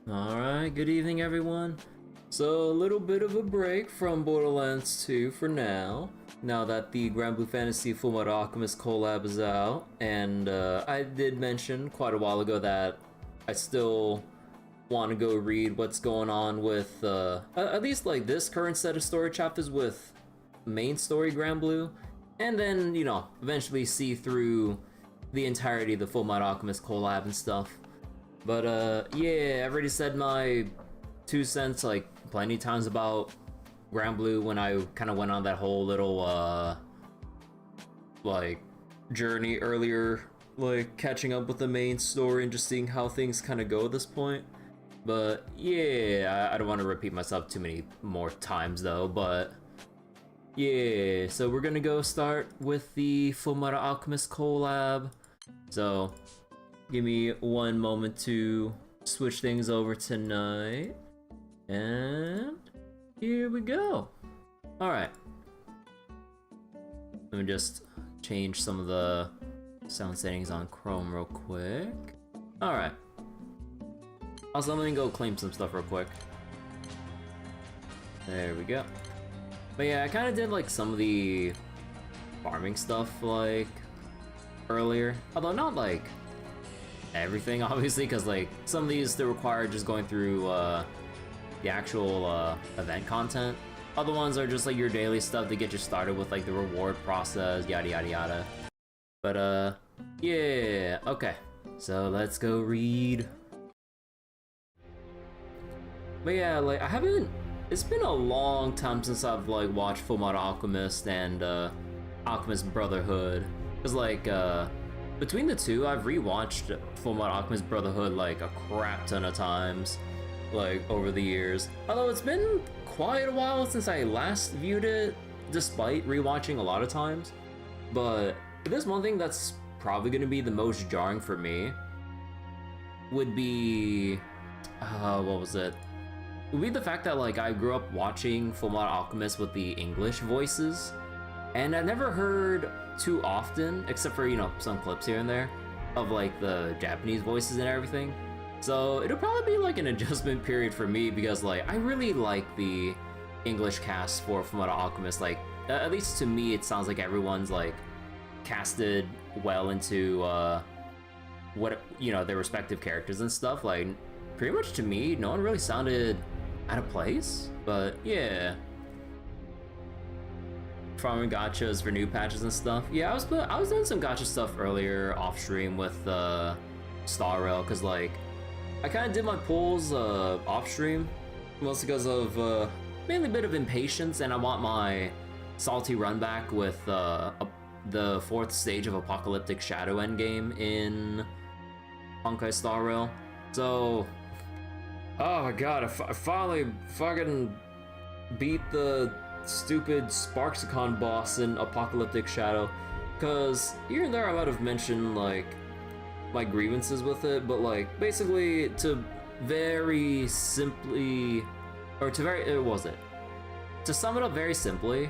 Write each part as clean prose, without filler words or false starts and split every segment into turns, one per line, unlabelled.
Alright, good evening everyone. So a little bit of a break from Borderlands 2 for now that the Granblue Fantasy Fullmetal Alchemist Collab is out, and I did mention quite a while ago that I still want to go read what's going on with, at least like this current set of story chapters with main story Granblue, and then, you know, eventually see through the entirety of the Fullmetal Alchemist Collab and stuff. But yeah, I've already said my 2 cents like plenty of times about Granblue when I kind of went on that whole little like journey earlier, like catching up with the main story and just seeing how things kind of go at this point. But yeah, I don't want to repeat myself too many more times though, but yeah, so we're gonna go start with the Fullmetal Alchemist collab. So give me one moment to switch things over tonight. And here we go. Alright. Let me just change some of the sound settings on Chrome real quick. Alright. Also, let me go claim some stuff real quick. There we go. But yeah, I kind of did like some of the farming stuff like earlier. Although not like everything, obviously, because like some of these still require just going through the actual event content. Other ones are just like your daily stuff to get you started with like the reward process, yada yada yada. But yeah, okay. So let's go read. But yeah, like it's been a long time since I've like watched Fullmetal Alchemist and Alchemist Brotherhood. Cause like between the two, I've rewatched Fullmetal Alchemist Brotherhood like a crap ton of times, like over the years. Although it's been quite a while since I last viewed it, despite rewatching a lot of times. But there's one thing that's probably gonna be the most jarring for me. Would be, what was it? Would be the fact that like I grew up watching Fullmetal Alchemist with the English voices, and I never heard too often, except for, you know, some clips here and there, of like the Japanese voices and everything. So it'll probably be like an adjustment period for me, because like I really like the English cast for Fullmetal Alchemist. Like at least to me, it sounds like everyone's like casted well into what, you know, their respective characters and stuff. Like pretty much to me, no one really sounded out of place. But yeah, farming gachas for new patches and stuff. Yeah, I was doing some gacha stuff earlier off stream with Star Rail, because like I kind of did my pulls off stream, mostly because of mainly a bit of impatience, and I want my salty run back with the 4th stage of Apocalyptic Shadow endgame in Honkai Star Rail. So, oh my god, I finally fucking beat the stupid Sparksicon boss in Apocalyptic Shadow. Because here and there I might have mentioned like my grievances with it, but like basically to very simply, or to very, to sum it up very simply,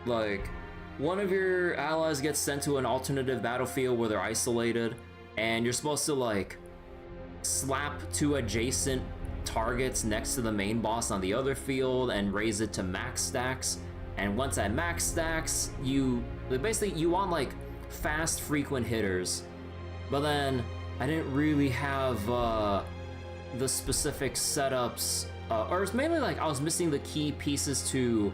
like one of your allies gets sent to an alternative battlefield where they're isolated, and you're supposed to like slap 2 adjacent targets next to the main boss on the other field and raise it to max stacks. And once at max stacks, you want like fast frequent hitters. But then I didn't really have the specific setups, or it's mainly like I was missing the key pieces to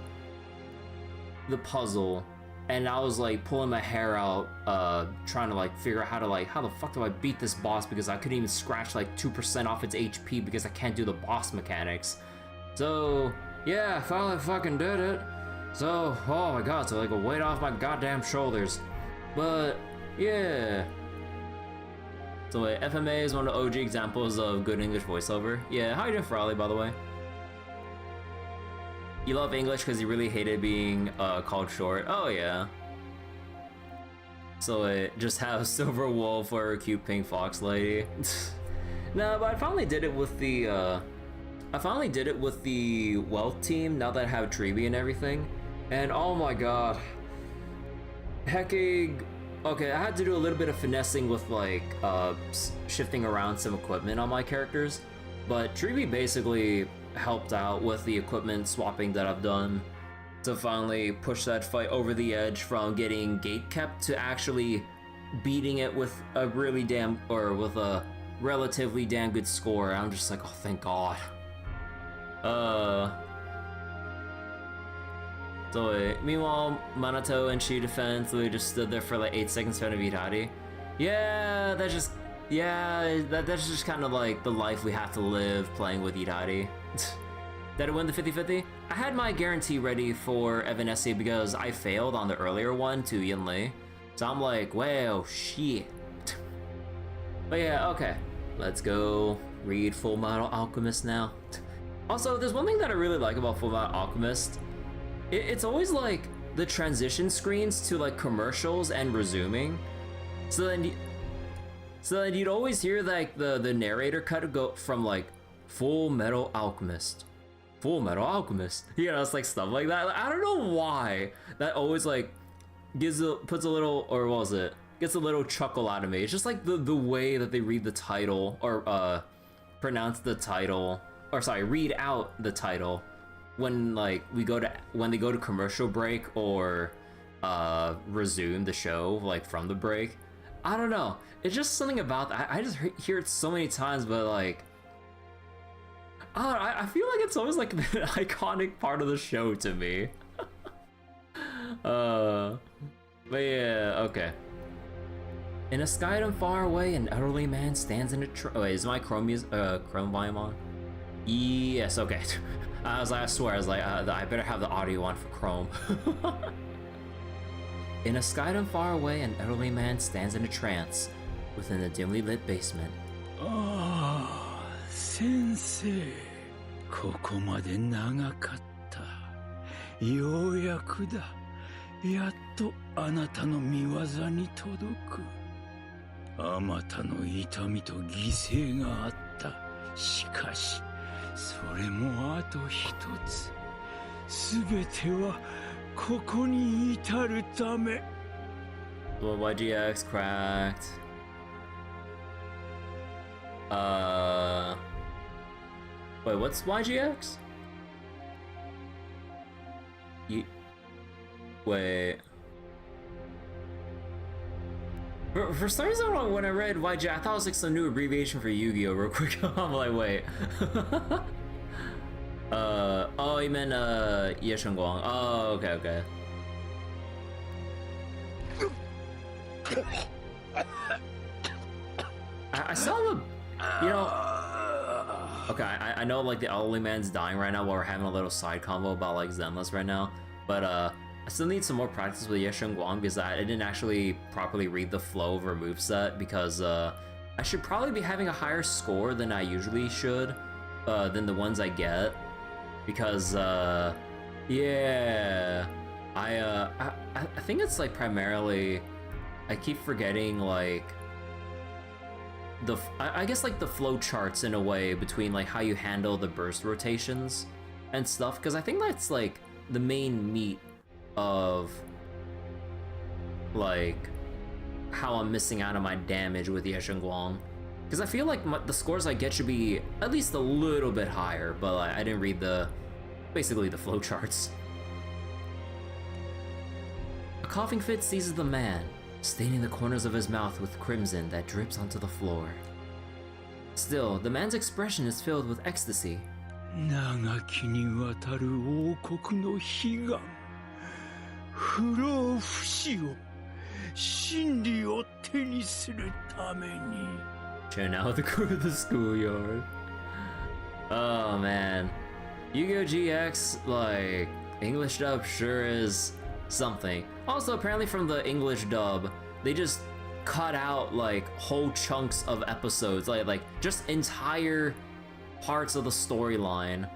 the puzzle, and I was like pulling my hair out trying to like figure out how the fuck do I beat this boss, because I couldn't even scratch like 2% off its HP because I can't do the boss mechanics. So yeah, I finally fucking did it. So, oh my god, so like a weight off my goddamn shoulders. But yeah. So wait, FMA is one of the OG examples of good English voiceover. Yeah, how you doing, Farley, by the way? You love English because you really hated being called short. Oh yeah. So wait, just have Silver Wolf or a cute pink fox lady. No, but I finally did it with the wealth team now that I have Treeby and everything. And oh my god. Hecking. Okay, I had to do a little bit of finessing with like shifting around some equipment on my characters. but Treeby basically helped out with the equipment swapping that I've done to finally push that fight over the edge from getting gate kept to actually beating it with a with a relatively damn good score. I'm just like, oh, thank God. So wait, meanwhile, Manato and Chi defense, they just stood there for like 8 seconds trying to beat Hari. Yeah, that's just kind of like the life we have to live playing with Irari. Did I win the 50-50? I had my guarantee ready for Evanescence because I failed on the earlier one to Yinli. So I'm like, well, shit. But yeah, okay. Let's go read Fullmetal Alchemist now. Also, there's one thing that I really like about Fullmetal Alchemist. It's always like the transition screens to like commercials and resuming. So then you'd always hear like the narrator cut go from like Fullmetal Alchemist. Fullmetal Alchemist. You know, it's like stuff like that. Like, I don't know why that always like gets a little chuckle out of me. It's just like the way that they read the title or pronounce the title, or sorry, read out the title when like when they go to commercial break or resume the show like from the break. I don't know. It's just something about that. I just hear it so many times, but like, I feel like it's always like the iconic part of the show to me. But yeah, okay. In a skydome far away, an elderly man stands in a wait, is my Chrome volume on? Yes, okay. I swear, I was like, I better have the audio on for Chrome. In a skydome far away, an elderly man stands in a trance within a dimly lit basement.
Ah, sensei. ここまで長かった。ようやくだ。やっとあなたの見業に届く。あまたの痛みと犠牲があった。しかし、それもあと一つ。すべてはここに至るため。
Well, YGX cracked. Wait, what's YGX? Wait. For some reason, when I read YG, I thought it was like some new abbreviation for Yu-Gi-Oh! Real quick. I'm like, wait. Oh, you meant, Ye Shengguang. Oh, okay. I still have a, you know, okay, I know like the elderly man's dying right now while we're having a little side convo about like Zenless right now, but I still need some more practice with Ye Shengguang because I didn't actually properly read the flow of her moveset because I should probably be having a higher score than I usually should, than the ones I get, because yeah, I think it's like primarily I keep forgetting like I guess like the flow charts in a way between like how you handle the burst rotations and stuff, because I think that's like the main meat of like how I'm missing out on my damage with Ye Shengguang, because I feel like the scores I get should be at least a little bit higher, but like, I didn't read basically the flow charts. A coughing fit seizes the man, staining the corners of his mouth with crimson that drips onto the floor. Still, the man's expression is filled with ecstasy.
長きにわたる王国の悲願、不老不死を、真理を手にするために。
Chilling out with the crew of the schoolyard. Oh man, Yu-Gi-Oh! GX, like, English dub sure is something. Also, apparently from the English dub, they just cut out like whole chunks of episodes, like just entire parts of the storyline,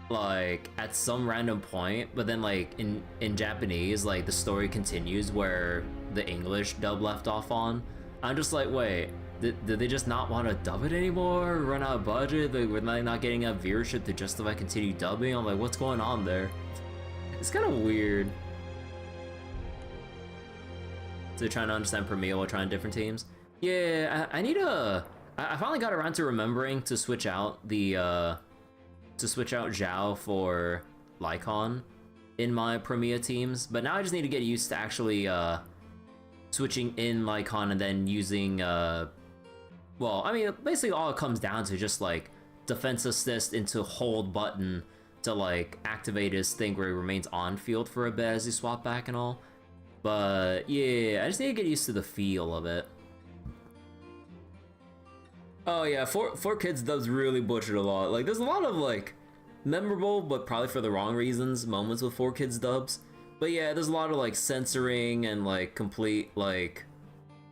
like at some random point, but then like in Japanese, like the story continues where the English dub left off on. I'm just like, wait, did they just not want to dub it anymore? Run out of budget? Like, we're not getting enough viewership to justify continue dubbing? I'm like, what's going on there? It's kind of weird. So trying to understand Premier while trying different teams. Yeah, I need a I finally got around to remembering to switch out the Zhao for Lycon in my Premiere teams, but now I just need to get used to actually switching in Lycon and then using well, I mean, basically all it comes down to just like defense assist into hold button to like activate his thing where he remains on field for a bit as you swap back and all. But yeah, I just need to get used to the feel of it. Oh yeah, four kids does really butchered a lot. Like there's a lot of like memorable, but probably for the wrong reasons, moments with 4Kids dubs. But yeah, there's a lot of like censoring and like complete like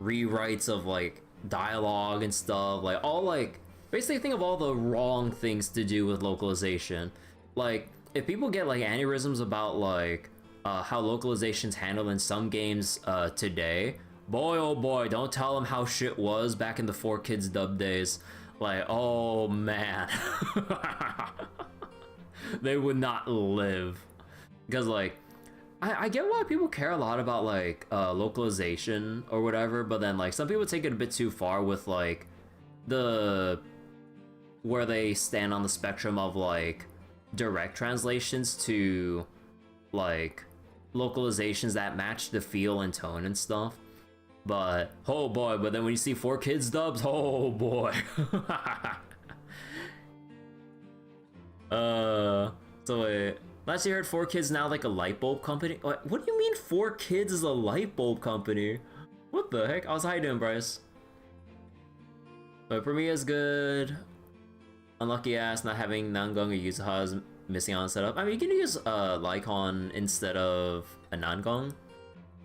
rewrites of like dialogue and stuff. Like all like basically think of all the wrong things to do with localization. Like if people get like aneurysms about like how localization's handled in some games today, boy oh boy, don't tell them how shit was back in the 4Kids dub days. Like, oh man. They would not live. Because like I get why people care a lot about like localization or whatever, but then like some people take it a bit too far with like the where they stand on the spectrum of like direct translations to like localizations that match the feel and tone and stuff. But oh boy, but then when you see 4Kids dubs, oh boy. So wait, last year I heard 4Kids now like a light bulb company. What do you mean 4Kids is a light bulb company? What the heck? How you doing, Bryce? But Premiere is good. Unlucky ass not having Nangang or Yuzuha's missing on setup. I mean, you can use Lycon instead of a Nangang.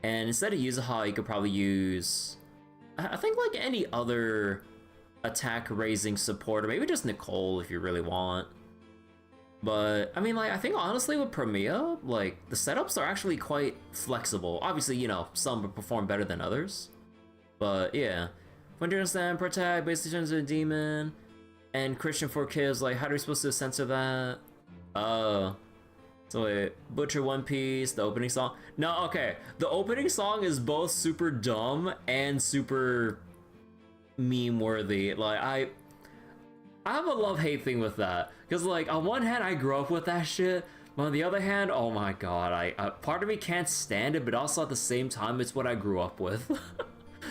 And instead of Yuzuha, you could probably use, I think like any other attack raising support, or maybe just Nicole if you really want. But I mean, like, I think honestly with Premiere, like the setups are actually quite flexible. Obviously, you know, some perform better than others. But yeah, when you understand Protect basically turns into a demon, and Christian 4Kids, like, how are we supposed to censor that? So wait, Butcher One Piece, the opening song? No, okay. The opening song is both super dumb and super meme-worthy. Like, I have a love-hate thing with that. Because, like, on one hand, I grew up with that shit. But on the other hand, oh my god, I part of me can't stand it, but also at the same time, it's what I grew up with.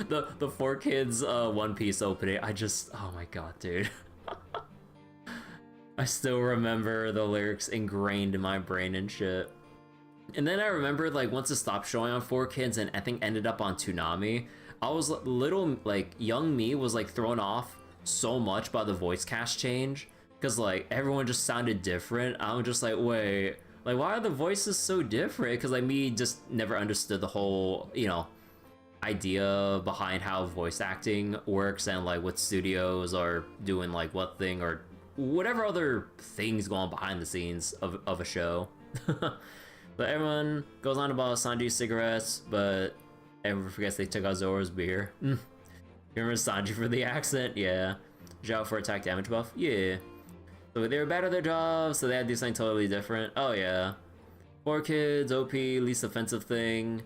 the 4Kids One Piece opening, oh my god, dude. I still remember the lyrics ingrained in my brain and shit. And then I remembered, like, once it stopped showing on 4Kids and I think ended up on Toonami, I was little, like, young me was, like, thrown off so much by the voice cast change. Because, like, everyone just sounded different. I'm just like, wait, like, why are the voices so different? Because, like, me just never understood the whole, you know, idea behind how voice acting works and, like, what studios are doing, like, what thing or whatever other things going on behind the scenes of a show. But everyone goes on about Sanji's cigarettes, but everyone forgets they took out Zoro's beer. You remember Sanji for the accent? Yeah. Zhao for attack damage buff? Yeah. So they were bad at their jobs, so they had to do something totally different. Oh yeah. 4Kids, OP, least offensive thing.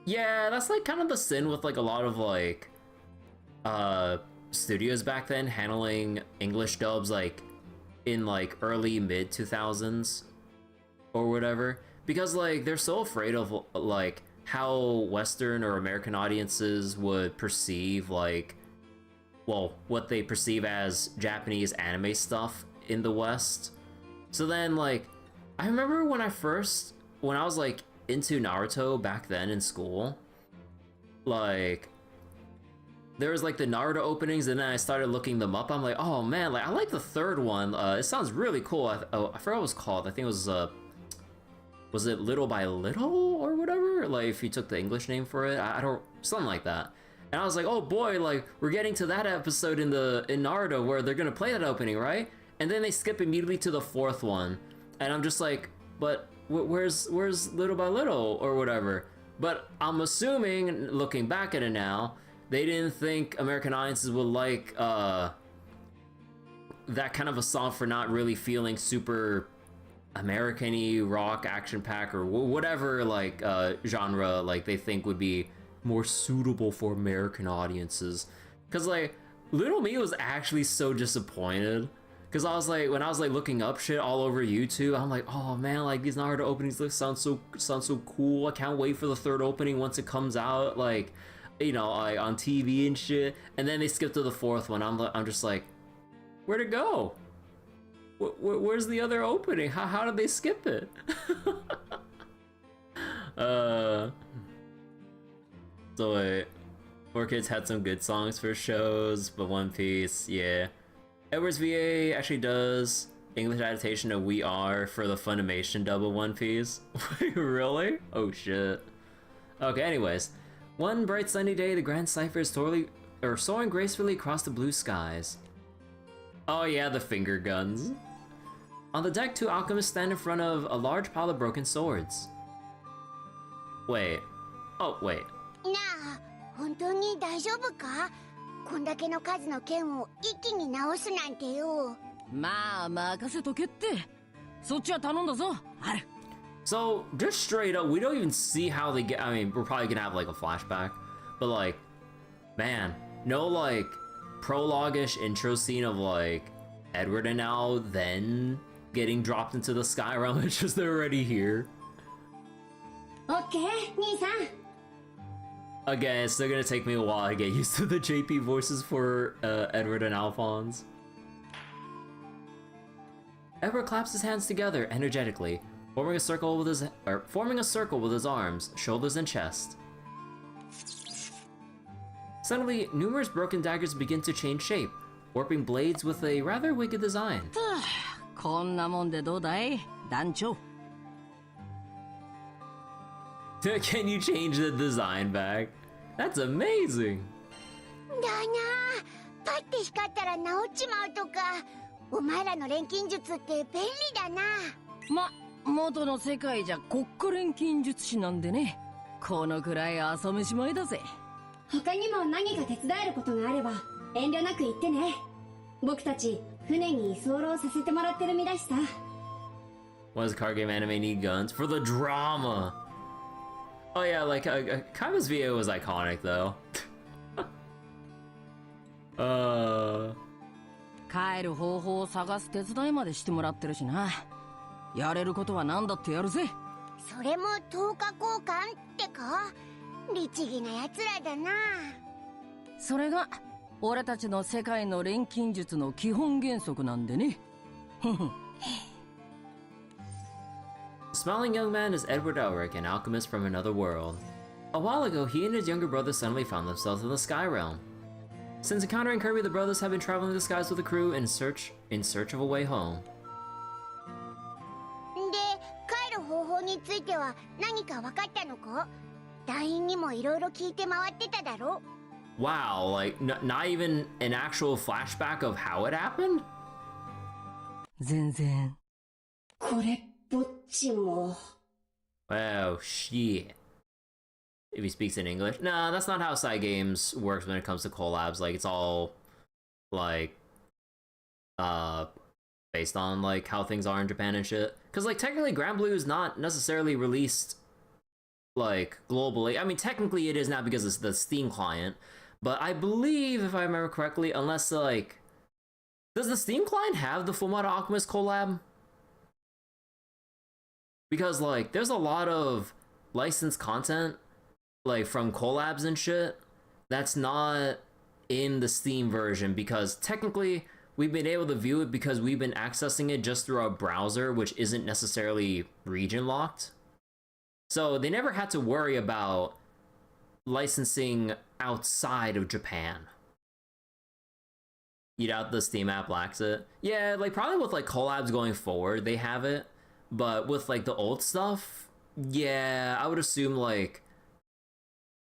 Yeah, that's like kind of the sin with like a lot of like studios back then handling English dubs like in like early mid 2000s or whatever, because like they're so afraid of like how Western or American audiences would perceive like, well, what they perceive as Japanese anime stuff in the West. So then like I remember when I was like into Naruto back then in school, like there was like the Naruto openings, and then I started looking them up. I'm like, oh man, like I like the third one. It sounds really cool. I forgot what it was called. I think it was it Little by Little or whatever? Like if you took the English name for it, I don't, something like that. And I was like, oh boy, like we're getting to that episode in Naruto where they're gonna play that opening, right? And then they skip immediately to the fourth one, and I'm just like, but where's Little by Little or whatever? But I'm assuming, looking back at it now, they didn't think American audiences would like that kind of a song for not really feeling super American-y, rock, action-pack, or whatever like genre like they think would be more suitable for American audiences. Cause like little me was actually so disappointed. Cause I was like, when I was like looking up shit all over YouTube, I'm like, oh man, like these Naruto openings sound so cool. I can't wait for the third opening once it comes out, like, you know, like on TV and shit. And then they skip to the fourth one. I'm just like, where'd it go? Where's the other opening? How did they skip it? So wait, 4Kids had some good songs for shows, but One Piece, yeah. Edwards VA actually does English adaptation of We Are for the Funimation dub of One Piece. Really? Oh shit. Okay, anyways. One bright sunny day, the Grand Cipher is soaring gracefully across the blue skies. Oh yeah, the finger guns. On the deck, two alchemists stand in front of a large pile of broken swords. Wait. Oh, wait.
なあ、本当に大丈夫か？こんだけの数の剣を一気に直すなんてよ。
まあ、任せとけって。そっちは頼んだぞ、ある。
So, just straight up, we don't even see how they get. I mean, we're probably gonna have like a flashback, but like, man, no like prologue-ish intro scene of like Edward and Al then getting dropped into the sky realm. It's just they're already here.
オッケー、兄さん。
Again, it's still gonna take me a while to get used to the JP voices for Edward and Alphonse. Edward claps his hands together energetically, forming a circle with his arms, shoulders, and chest. Suddenly, numerous broken daggers begin to change shape, warping blades with a rather wicked design.
こんなもんでどうだい、団長。
Can you change the design back? That's amazing!
だな、パッて光ったら治っちまうとか。お前らの錬金術って便利だな。
元の世界じゃ国家錬金術師なんでね。このくらい朝飯前だぜ。
他にも何か手伝えることがあれば遠慮なく言ってね。僕たち船に居候させてもらってる身だしさ。
Why does card game anime need guns? For the drama! Oh yeah, like, Kaiba's VO was iconic though.
帰る方法を探す手伝いまでしてもらってるしな。やれることは何だってやるぜ。
それも10日交換ってか？律儀な奴らだな。
それが俺たちの世界の錬金術の基本原則なんでね。
The smiling young man is Edward Elric, an alchemist from another world. A while ago, he and his younger brother suddenly found themselves in the Sky Realm. Since encountering Kirby, the brothers have been traveling the skies with the crew in search of a way home.
で、帰る方法については何か分かったのか？団員にもいろいろ聞いて回ってただろ？
Wow, like, not even an actual flashback of how it happened?
全然。
これっぽっちも。
Oh, shit. If he speaks in English. Nah, that's not how Cygames works when it comes to collabs. Like, it's all, like, based on, like, how things are in Japan and shit. Because, like, technically Granblue is not necessarily released, like, globally. I mean, technically it is now because it's the Steam client. But I believe, if I remember correctly, unless, like... Does the Steam client have the Fullmetal Alchemist collab? Because, like, there's a lot of licensed content, like, from collabs and shit, that's not in the Steam version, because technically, we've been able to view it because we've been accessing it just through our browser, which isn't necessarily region locked. So they never had to worry about licensing outside of Japan. You doubt the Steam app lacks it? Yeah, like, probably with, like, collabs going forward, they have it. But with, like, the old stuff, yeah, I would assume, like...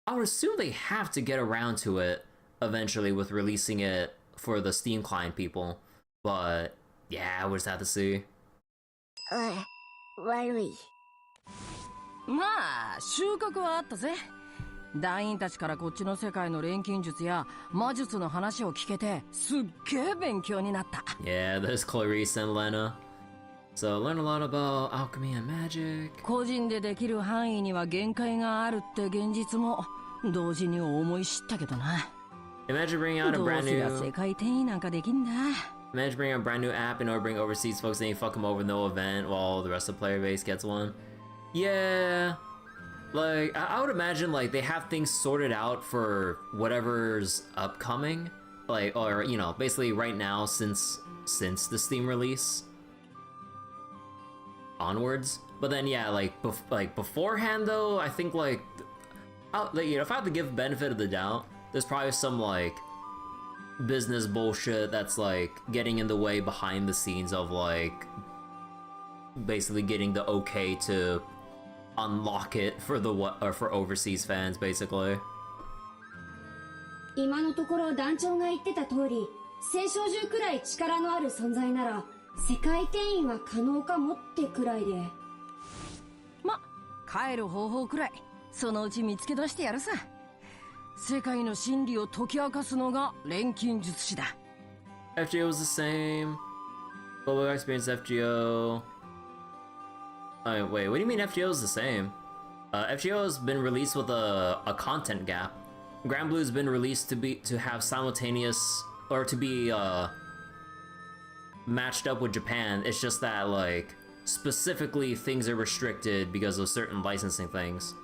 I would assume they have to get around to it eventually with releasing it for the Steam client people. But, yeah, we'll just have to see.
悪い。
まあ、収穫はあったぜ。団員たちからこっちの世界の錬金術や魔術の話を聞けて、すっげえ勉強になった。
Yeah, there's Clarice and Lena. So learn a lot about alchemy and magic.
個人でできる範囲には限界があるって現実も同時に思い知ったけどな。
Imagine bringing out a
どう
brand
すりゃ
new
世界転移なんかできんだ。
Imagine bringing a brand new app in order to bring overseas folks and you fuck them over with no event while the rest of the player base gets one. Yeah. Like, I would imagine, like, they have things sorted out for whatever's upcoming. Like, or, you know, basically right now since the Steam release onwards. But then, yeah, like, beforehand, though, I think, like, you know, if I had to give benefit of the doubt, there's probably some, like, business bullshit that's, like, getting in the way behind the scenes of, like, basically getting the okay to unlock it for for overseas fans, basically.
今のところ団長が言ってた通り、戦勝獣くらい力のある存在なら世界転移は可能かもってくらいで。
ま、帰る方法くらいそのうち見つけ出してやるさ。世界の真理を解き明かすのが錬金術師だ。
FGO was the same. Global experience FGO. Wait, what do you mean FGO is the same? FGO has been released with a content gap. Granblue's been released to have simultaneous, or to be matched up with Japan. It's just that, like, specifically things are restricted because of certain licensing things.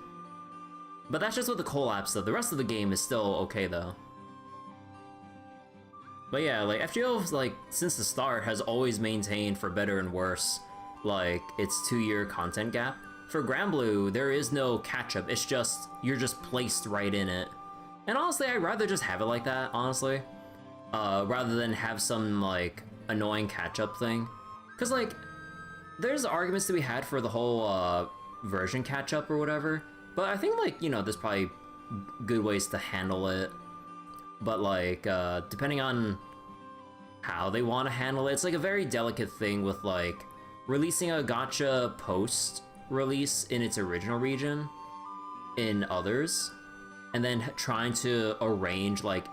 But that's just with the collab stuff. The rest of the game is still okay though. But yeah, like, FGO, like, since the start has always maintained, for better and worse, like, its 2-year content gap. For Granblue, there is no catch-up. It's just, you're just placed right in it. And honestly, I'd rather just have it like that, honestly. Rather than have some, like, annoying catch-up thing. Because, like, there's arguments to be had for the whole, version catch-up or whatever. But I think, like, you know, there's probably good ways to handle it. But, like, depending on how they want to handle it, it's, like, a very delicate thing with, like, releasing a gacha post-release in its original region in others. And then trying to arrange, like,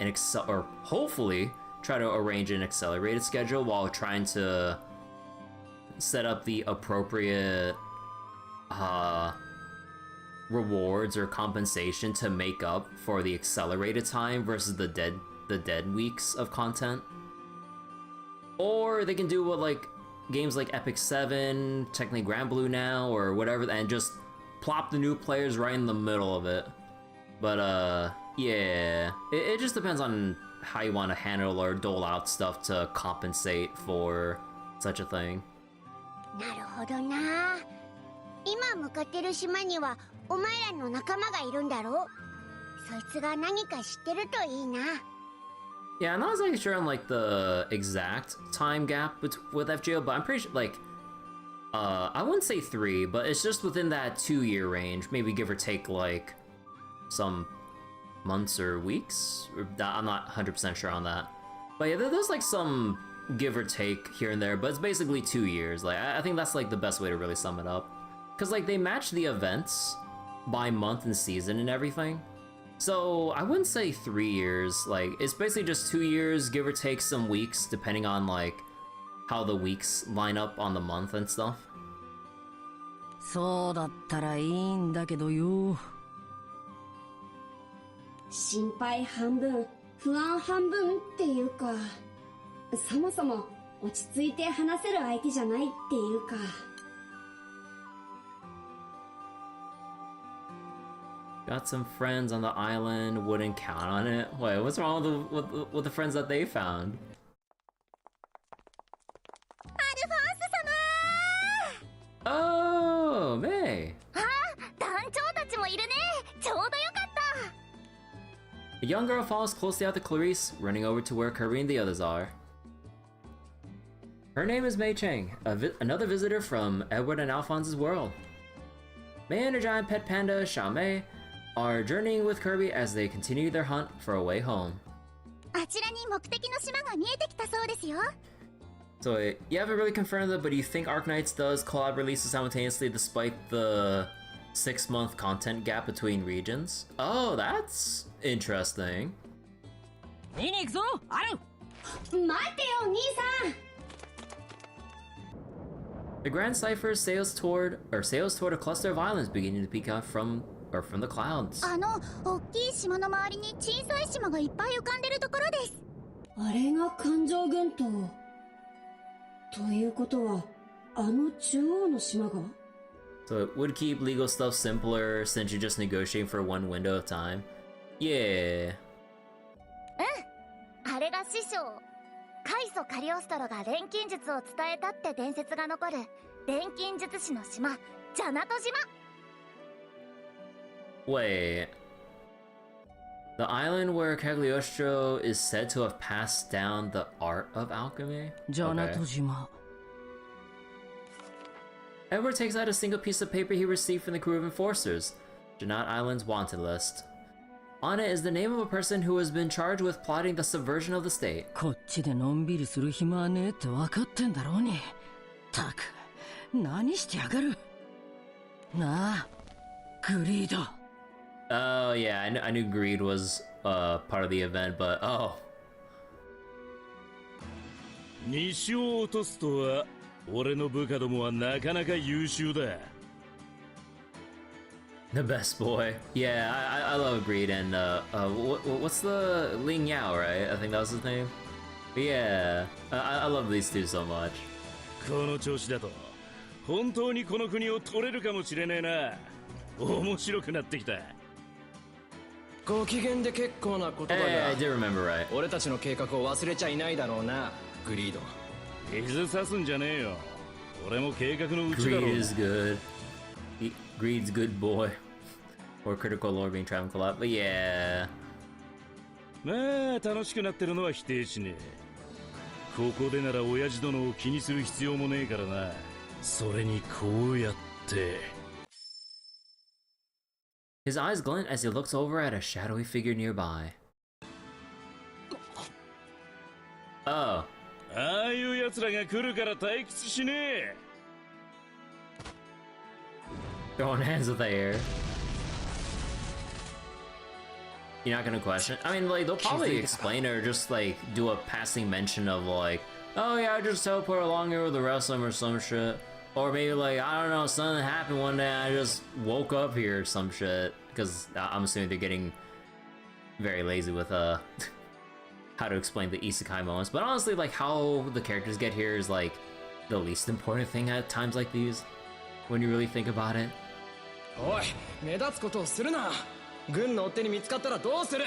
or hopefully try to arrange an accelerated schedule while trying to set up the appropriate rewards or compensation to make up for the accelerated time versus the dead weeks of content. Or they can do what, like, games like Epic 7, technically Granblue now, or whatever, and just plop the new players right in the middle of it. But, yeah, it just depends on how you want to handle or dole out stuff to compensate for such a thing.
なるほどな。今向かってる島にはお前らの仲間がいるんだろ。そいつが何か知ってるといいな。
Yeah, I'm not exactly sure on, like, the exact time gap with FGO, but I'm pretty sure, like, I wouldn't say 3, but it's just within that 2-year range, maybe give or take, like, some months or weeks. I'm not 100% sure on that. But yeah, there's, like, some give or take here and there, but it's basically 2 years. Like, I think that's, like, the best way to really sum it up. Because, like, they match the events by month and season and everything. So I wouldn't say 3 years. Like, it's basically just 2 years, give or take some weeks, depending on, like, how the weeks line up on the month and stuff.
そうだったらいいんだけどよ。
心配半分、不安半分っていうか、そもそも落ち着いて話せる相手じゃないっていうか。
Got some friends on the island, wouldn't count on it. Wait, what's wrong with the friends that they found?
アルフォンス様
Oh, May!
あ、団長たちもいるね。ちょうどよかった。
A young girl follows closely after Clarice, running over to where Kirby and the others are. Her name is Mei Chang, another visitor from Edward and Alphonse's world. Mei and her giant pet panda, Xiao Mei, are journeying with Kirby as they continue their hunt for a way home.
あちらに目的の島が見えてきたそうですよ。
So you haven't really confirmed that, but do you think Arknights does collab releases simultaneously despite the 6-month content gap between regions? Oh, that's interesting.
見に行くぞ、ある。
待てよ、兄さん。
The Grand Cipher sails toward a cluster of islands beginning to peek out or from the clouds.
大きい島の周りに小さい島がいっぱい浮かんでるところです。
あれが環状群島。ということは、中央の島が
So it would keep legal stuff simpler since you're just negotiating for one window of time. Yeah.
あれが師匠。カイソ・カリオストロが錬金術を伝えたって伝説が残る錬金術師の島、ジャナト島。
Wait. The island where Cagliostro is said to have passed down the art of alchemy?
Jannat島。
Edward takes out a single piece of paper he received from the crew of enforcers. Jannat Island's wanted list. On it is the name of a person who has been charged with plotting the subversion of the state.
こっちでのんびりする暇はねえって分かってんだろうに。たく、何してやがる。なあ、グリード。
Oh yeah, I knew greed was part of the event, but oh.
西を落とすとは、俺の部下どもはなかなか優秀だ。
The best boy. Yeah, I love Greed and what's the Ling Yao, right? I think that was his name. Yeah, I love these two so much.
この調子だと本当にこの国を取れるかもしれねえな。面白くなってきた。
ご機嫌で結構なことだが、
Hey, I did remember right.
俺たちの計画を忘れちゃいないだろうな、グリード。
水さすんじゃねえよ。俺も計画のうちだろう。
Greed is good. Greed's good boy. Or Critical Lore being traveling collab. But yeah.
まあ楽しくなってるのは否定しねえ。ここでなら親父殿を気にする必要もねえからな。それにこうやって。
His eyes glint as he looks over at a shadowy figure nearby. Oh.
ああいう奴らが来るから退屈しねえ。
Throwing hands with the air. You're not gonna question? I mean, like, they'll probably explain it or just, like, do a passing mention of, like, oh yeah, I just teleport along here with the rest of them or some shit. Or maybe, like, I don't know, something happened one day, I just woke up here or some shit. Because I'm assuming they're getting very lazy with, how to explain the isekai moments. But honestly, like, how the characters get here is, like, the least important thing at times like these. When you really think about it.
おい、目立つことをするな。軍の追っ手に見つかったらどうする？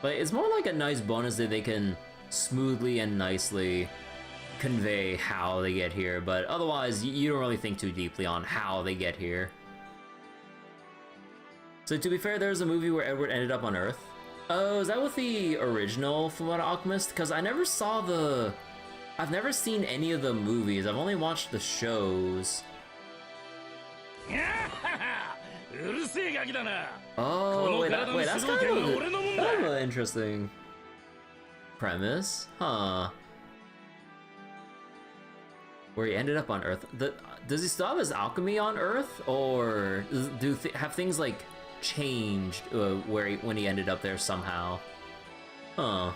But it's more like a nice bonus that they can smoothly and nicely convey how they get here, but otherwise you don't really think too deeply on how they get here. So to be fair, there's a movie where Edward ended up on Earth. Oh, is that with the original Fullmetal Alchemist? Because I never saw the... I've never seen any of the movies, I've only watched the shows. Oh, wait, that's kind of an interesting premise, huh? Where he ended up on Earth. Does he still have his alchemy on Earth, or have things like changed when he ended up there somehow? Huh.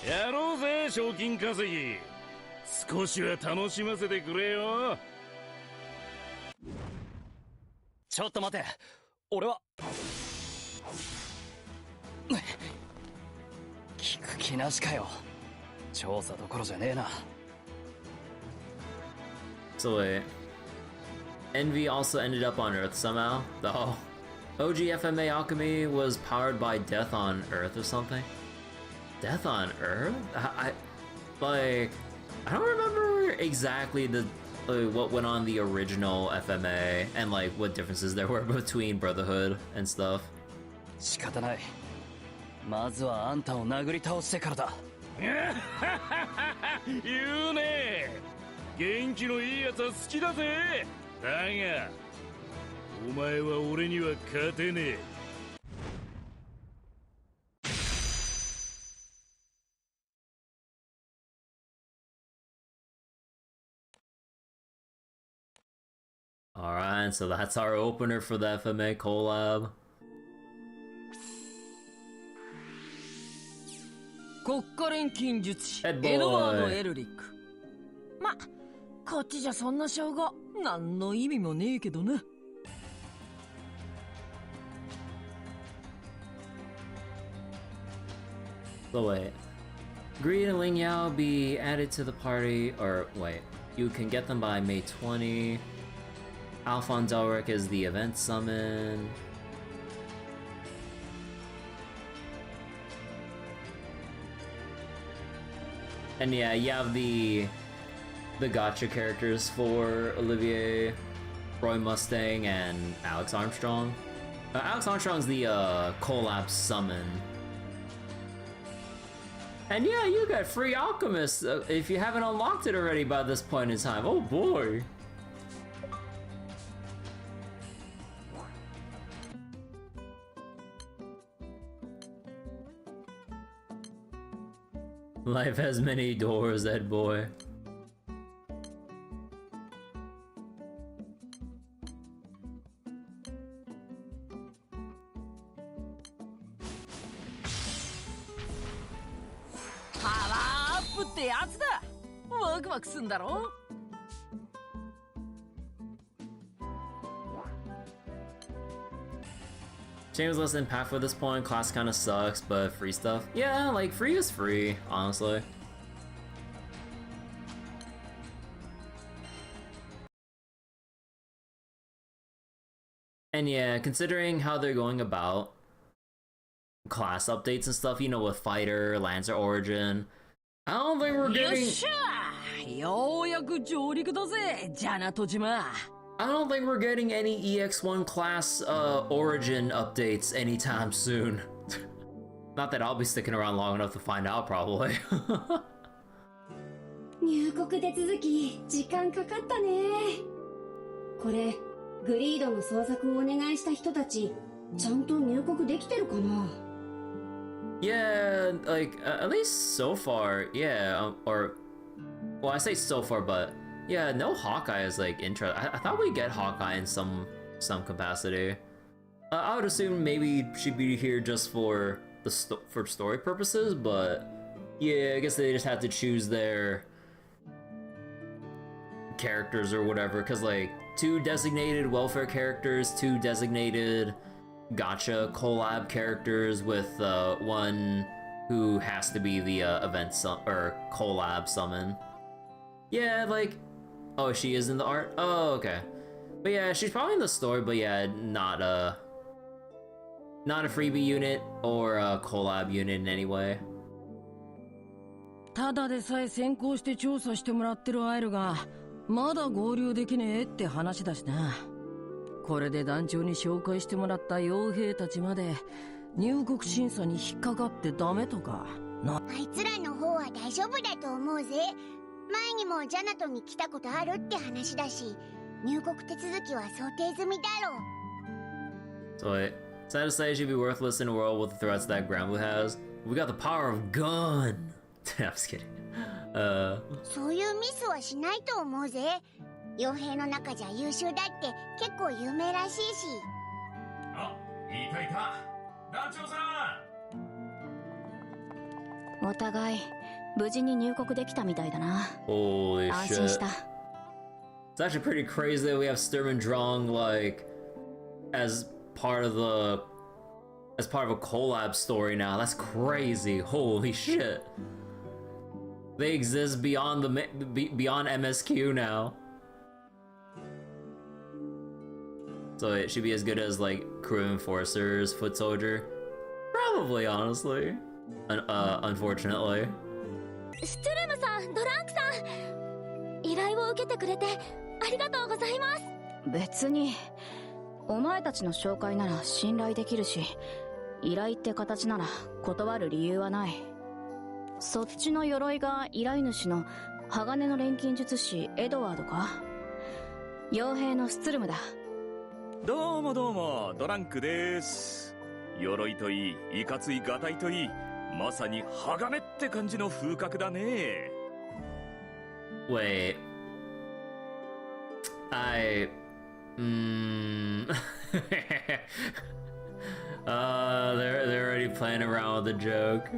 やろうぜ、賞金稼ぎ。少しは楽しませてくれよ。
ちょっと待て。俺は聞く気なしかよ。調査どころじゃねえな。
So wait, Envy also ended up on Earth somehow? Oh, OG FMA alchemy was powered by death on Earth or something? Death on Earth? I don't remember exactly what went on the original FMA and like what differences there were between Brotherhood and stuff.
仕方ない。まずはあんたを殴り倒してからだ。
言うね。元気のいいやつは好きだぜ。だが、お前は俺には勝てねえ。
Alright, so that's our opener for the FMA collab.
国家錬金術師
Head boy
エドワード・エルリック。ま、こっちじゃそんな称号なんの意味もねえけどな。
So wait. Greed and Ling Yao be added to the party, or wait. You can get them by May 20. Alphon Delric is the event summon. And yeah, you have the gacha characters for Olivier, Roy Mustang, and Alex Armstrong. Alex Armstrong's the Collab summon. And yeah, you got free Alchemist if you haven't unlocked it already by this point in time. Oh boy. Life has many doors, that boy. Shameless and path at this point, class kinda sucks, but free stuff? Yeah, like, free is free, honestly. And yeah, considering how they're going about class updates and stuff, you know, with Fighter, Lancer Origin, I don't think we're getting... I don't think we're getting any EX1 class Origin updates anytime soon. Not that I'll be sticking around long enough to find out, probably.
入国手続き時間かかったね。これグリードの捜索をお願いした人たちちゃんと入国できてるかな?
Yeah, like at least so far, yeah. Or well, I say so far, but yeah, no Hawkeye is like intro. I thought we'd get Hawkeye in some capacity. I would assume maybe she'd be here just for the for story purposes, but yeah, I guess they just have to choose their characters or whatever, because like 2 designated welfare characters, 2 designated gacha collab characters with 1 who has to be the event or collab summon. Yeah, like, oh, she is in the art? Oh, okay. But yeah, she's probably in the story, but yeah, not a freebie unit or a collab unit in any way.
ただでさえ先行して調査してもらってるアイルがまだ合流できねえって話だしな。これで団長に紹介してもらった傭兵たちまで入国審査に引っかかってダメとかな。
あいつらの方は大丈夫だと思うぜ。前にもジャナトに来たことあるって話だし、入国手続きは想定済みだろう。
So wait, sad to say, she'd be worthless in a world with the threats that Granblue has. We got the power of gun. I'm just kidding.
そういうミスはしないと思うぜ。傭兵の中じゃ優秀だって結構有名らしいし。
あ、いたいた。団長さ
ん。お互い無事に入国できたみたいだな。
Holy
安心し
shit.
た。
It's actually pretty crazy that we have Sturm and Drang like as part of a collab story now. That's crazy. Holy shit. They exist beyond beyond MSQ now. So it should be as good as like Crew Enforcers, Foot Soldier. Probably, honestly. Unfortunately.
ストゥルムさん、ドランクさん、依頼を受けてくれてありがとうございます。
別にお前たちの紹介なら信頼できるし、依頼って形なら断る理由はない。そっちの鎧が依頼主の鋼の錬金術師エドワードか？傭兵のスツルムだ。
どうもどうも、ドランクです。鎧といい、いかついガタイといい、まさに鋼って感じの風格だね。
Wait. They're already playing around with the joke.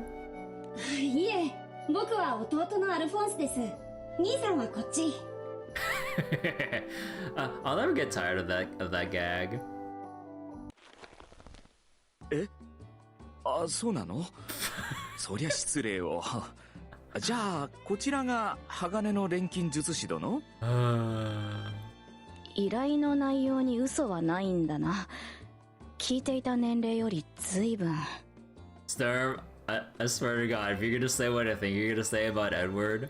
いえ、僕は弟のアルフォンスです。兄さんはこっち。
I'll never get tired of that gag.
え？あ、そうなの？そりゃ失礼を。じゃあこちらが鋼の錬金術師殿？
依頼の内容に嘘はないんだな。聞いていた年齢より随分。
Sturm, I swear to God, if you're gonna say what I think you're gonna say about Edward.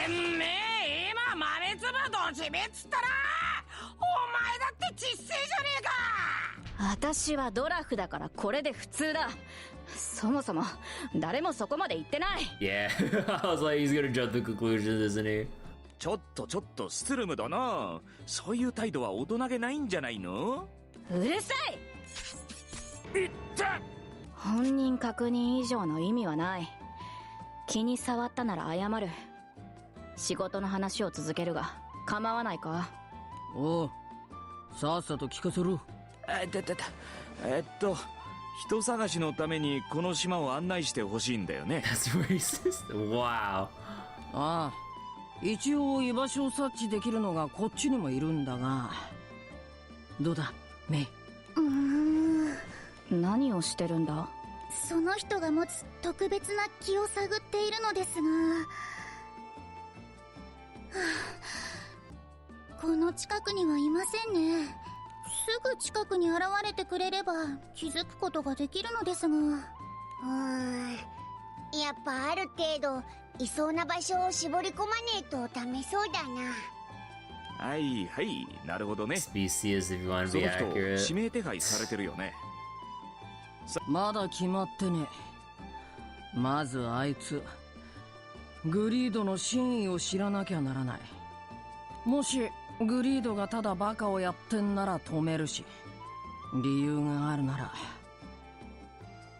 今豆粒ドジメっつったらお前だってちっせえじゃねえか。
私はドラフだからこれで普通だ。そもそも誰もそこまで言ってない。
Yeah, I was like, he's gonna jump to conclusions, isn't he?
ちょっとストゥルム殿、そういう態度は大人げないんじゃないの？
うるさい。
いった。
本人確認以上の意味はない。気に障ったなら謝る。仕事の話を続けるが構わないか？
おう、さっさと聞かせろ。
人探しのためにこの島を案内してほしいんだよね。
That's racist. Wow.
ああ、一応居場所を察知できるのがこっちにもいるんだが。どうだメイ。
何をしてるんだ？
その人が持つ特別な気を探っているのですが、この近くにはいませんね。すぐ近くに現れてくれれば気づくことができるのですが。やっぱある程度いそうな場所を絞り込まねえとダメそうだな。
はいはい、なるほどね。
Species, if you want to
そ
be
の人
accurate.
指名手配されてるよね。
まだ決まってね。まずあいつグリードの真意を知らなきゃならない。もしグリードがただバカをやってんなら止めるし、理由があるなら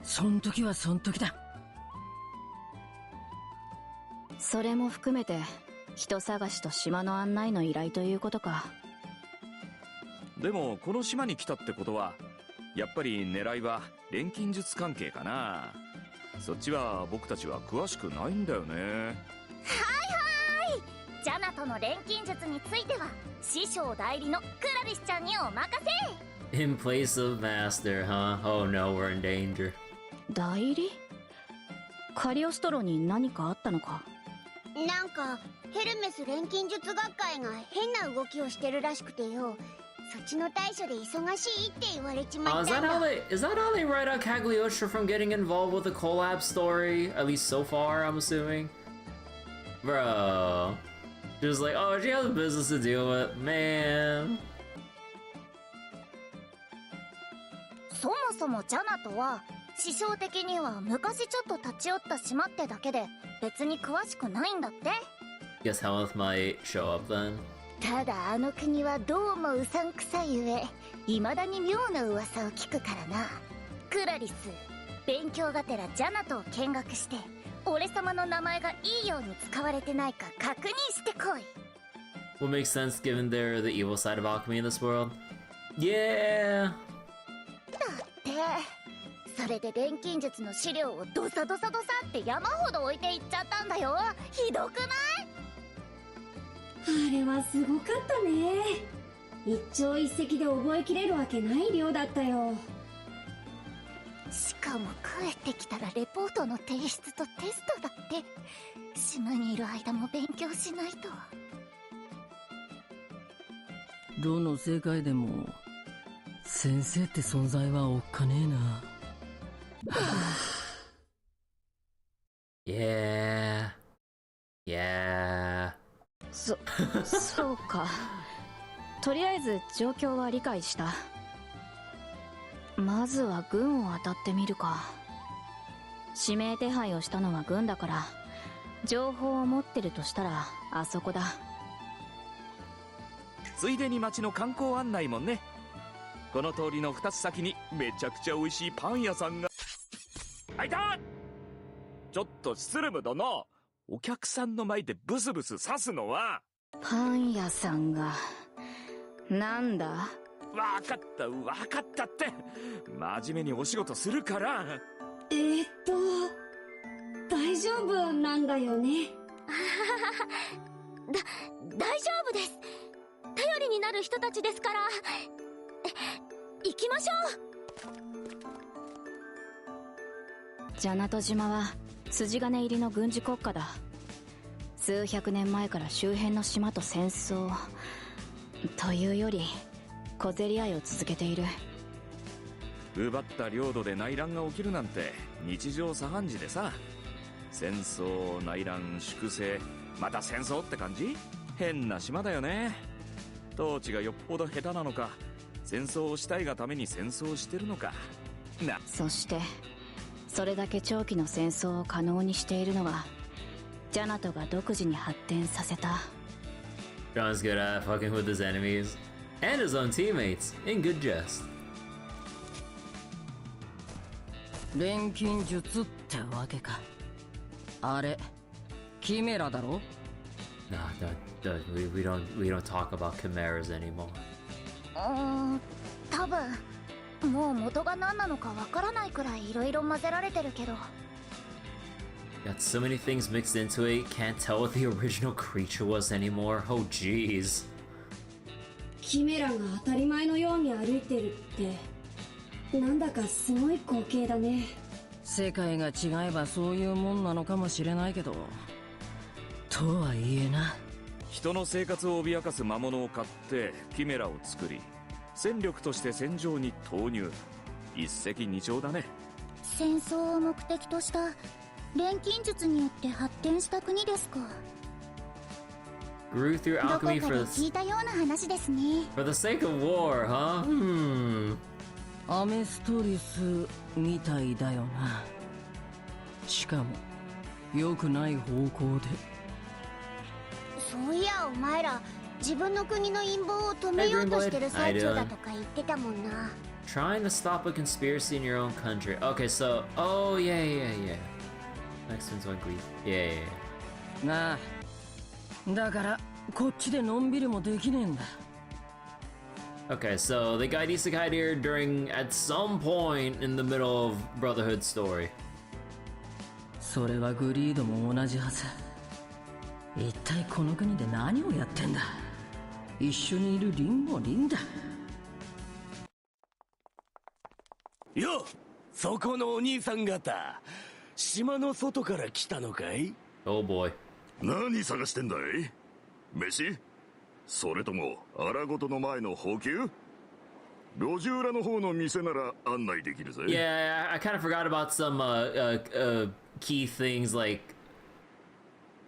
そん時はそん時だ。
それも含めて人探しと島の案内の依頼ということか。
でもこの島に来たってことはやっぱり狙いは錬金術関係かな。そっちは僕たちは詳しくないんだよね。
はいはい、ジャナとの錬金術については師匠代理のクラリスちゃんにお任せ。
In place of master, huh? Oh no, we're in danger.
代理？カリオストロに何かあったのか？
なんかヘルメス錬金術学会が変な動きをしてるらしくてよ、そっちの対処で忙しいって言われちまったんだ。
Is that how they write out Cagliostro from getting involved with the Collab story? At least so far, I'm assuming. Bro, just like, oh, she has business to deal with, man.
そもそもジャナとは師匠的には昔ちょっと立ち寄った島ってだけで別に詳しくないんだって。
Guess Helmuth might show up then.
ただあの国はどうもうさんくさい上、未だに妙な噂を聞くからな。クラリス、勉強がてらジャナトを見学して俺様の名前がいいように使われてないか確認してこい。
What makes sense given they're the evil side of alchemy in this world? Yeah.
だってそれで錬金術の資料をドサドサドサって山ほど置いていっちゃったんだよ。ひどくない？
あれはすごかったね。一朝一夕で覚えきれるわけない量だったよ。
しかも帰ってきたらレポートの提出とテストだって。島にいる間も勉強しないと。
どの世界でも先生って存在はおっかねえな。
Yeah. Yeah.
そうか。とりあえず状況は理解した。まずは軍を当たってみるか。指名手配をしたのは軍だから情報を持ってるとしたらあそこだ。
ついでに街の観光案内もね。この通りの2つ先にめちゃくちゃ美味しいパン屋さんが。あいた！ちょっとスルム殿、お客さんの前でブスブス刺すのは。
パン屋さんがなんだ？
わかったって。真面目にお仕事するから。
大丈夫なんだよね？
大丈夫です。頼りになる人たちですから。行きましょ
ジャナト島は筋金入りの軍事国家だ。数百年前から周辺の島と戦争というより小競り合いを続けている。
奪った領土で内乱が起きるなんて日常茶飯事でさ。戦争、内乱、粛清、また戦争って感じ？変な島だよね。統治がよっぽど下手なのか、戦争をしたいがために戦争をしてるのかな。
そしてそれだけ長期の戦争を可能にしているのがジャナトが独自に発展させた。
John's good at fucking with his enemies and his own teammates in good jest.
錬金術ってわけか。あれキメラだろ。
Nah, we don't talk about chimeras anymore.
多分もう元が何なのかわからないくらい色々混ぜられてるけど。
Got so many things mixed into it, can't tell what the original creature was anymore. Oh jeez.
キメラが当たり前のように歩いてるってなんだかすごい光景だね。
世界が違えばそういうもんなのかもしれないけど、とはいえな。
人の生活を脅かす魔物を買ってキメラを作り、戦力として戦場に投入。一石二鳥だね。
戦争を目的とした錬金術によって発展した国ですか。
Grew through
どこか
alchemy
で
for
聞いたような話ですね。
the sake of war, huh?
アメストリスみたいだよな。しかも良くない方向で。
そういやお前ら自分の国の陰謀を止めようとしてる最中だとか言ってたもんな。
Trying to stop a conspiracy in your own country. Okay, so oh yeah. Next one's on grief. Yeah.
なあ、だからこっちでのんびりもできねえんだ。
Okay, so they got isekai here during at some point in the middle of Brotherhood story.
それはグリードも同じはず。一体この国で何をやってんだ。一緒にいるリンもリンだ。
よ、そこのお兄さん方、島の外から来たのかい？
Oh boy.
何探してんだい？飯？それとも荒ごとの前の補給？路地裏の方の店なら案内できるぜ。
Yeah, I kind of forgot about some key things like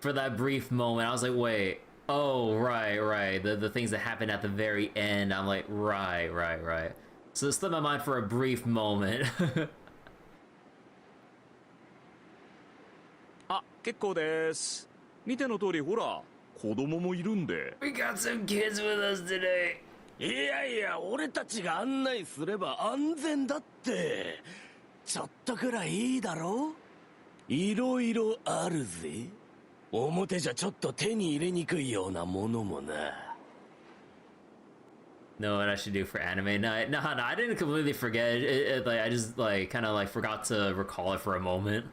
for that brief moment. I was like, wait, oh right, the things that happened at the very end. I'm like, right. So it slipped my mind for a brief moment.
あ、結構です。見ての通りほら、子供もいるんで。
We got some kids with us today.
いやいや、俺たちが案内すれば安全だって。ちょっとくらいいいだろ？いろいろあるぜ。表じゃちょっと手に入れにくいようなものもな。
Know what I should do for anime? No, I didn't completely forget. Like I just like kind of like forgot to recall it for a moment,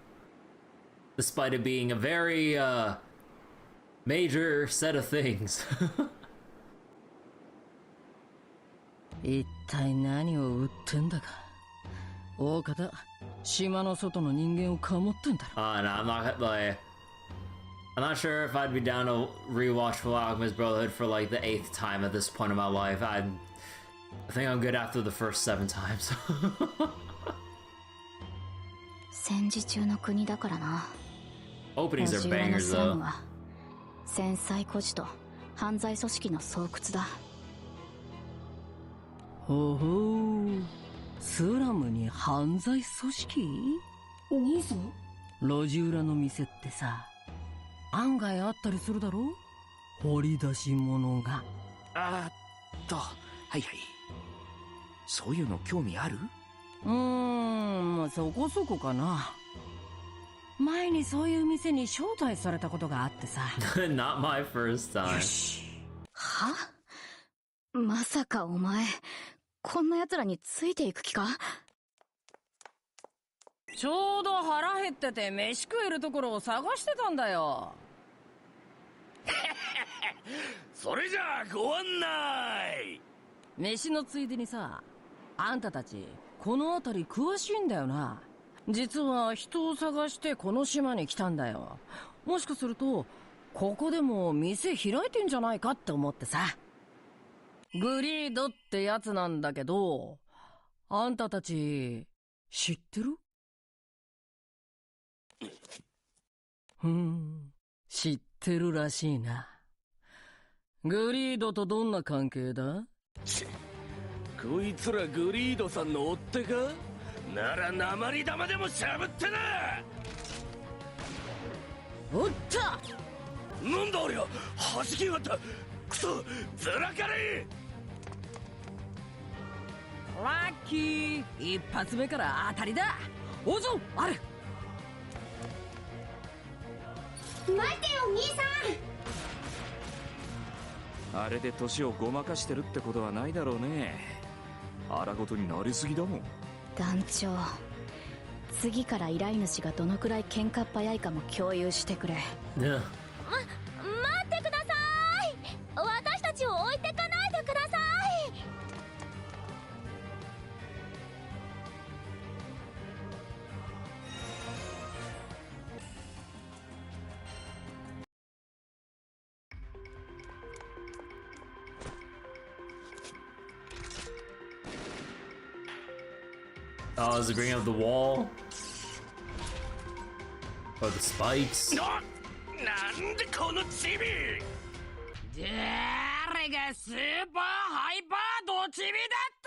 despite it being a very major set of things.
一体何を売ってんだか。大方島の外の人間をかもってんだろ。
No, I'm not sure if I'd be down to rewatch Full Alchemist Brotherhood for like the 8th time at this point in my life. I think I'm good after the first 7 times.
戦時中の国だからな。
Openings are
路地裏の
bangers
スラ
though.
ムは戦災孤児と犯罪組織の巣窟だ。
ほほう、スラムに犯罪組織？
兄さん？
路地裏の店ってさ、案外あったりするだろ？掘り出し物が。
はいはい。そういうの興味ある？
そこそこかな。前にそういう店に招待されたことがあってさ。
Not my first time.
は？まさかお前こんな奴らについていく気か？
ちょうど腹減ってて飯食えるところを探してたんだよ。
それじゃあご案内。
飯のついでにさ、あんたたちこの辺り詳しいんだよな。実は人を探してこの島に来たんだよ。もしかするとここでも店開いてんじゃないかって思ってさ。グリードってやつなんだけど、あんたたち知ってる？知ってるらしいな。グリードとどんな関係だ？
こいつらグリードさんの追っ手か？なら鉛玉でもしゃぶってな。
おった。
なんだありゃ、弾きやがった。クソずらかれ。
ラッキー、一発目から当たりだ。お嬢ある。
待てよ兄さん。
あれで年をごまかしてるってことはないだろうね。荒ごとになりすぎだもん。
団長、次から依頼主がどのくらい喧嘩っ早いかも共有してくれ。
待ってください。私たちを置いてかないでください。
Oh, is it bringing up the wall? Or the spikes?
なんでこのチビ！
誰がスーパーハイパードチビだっ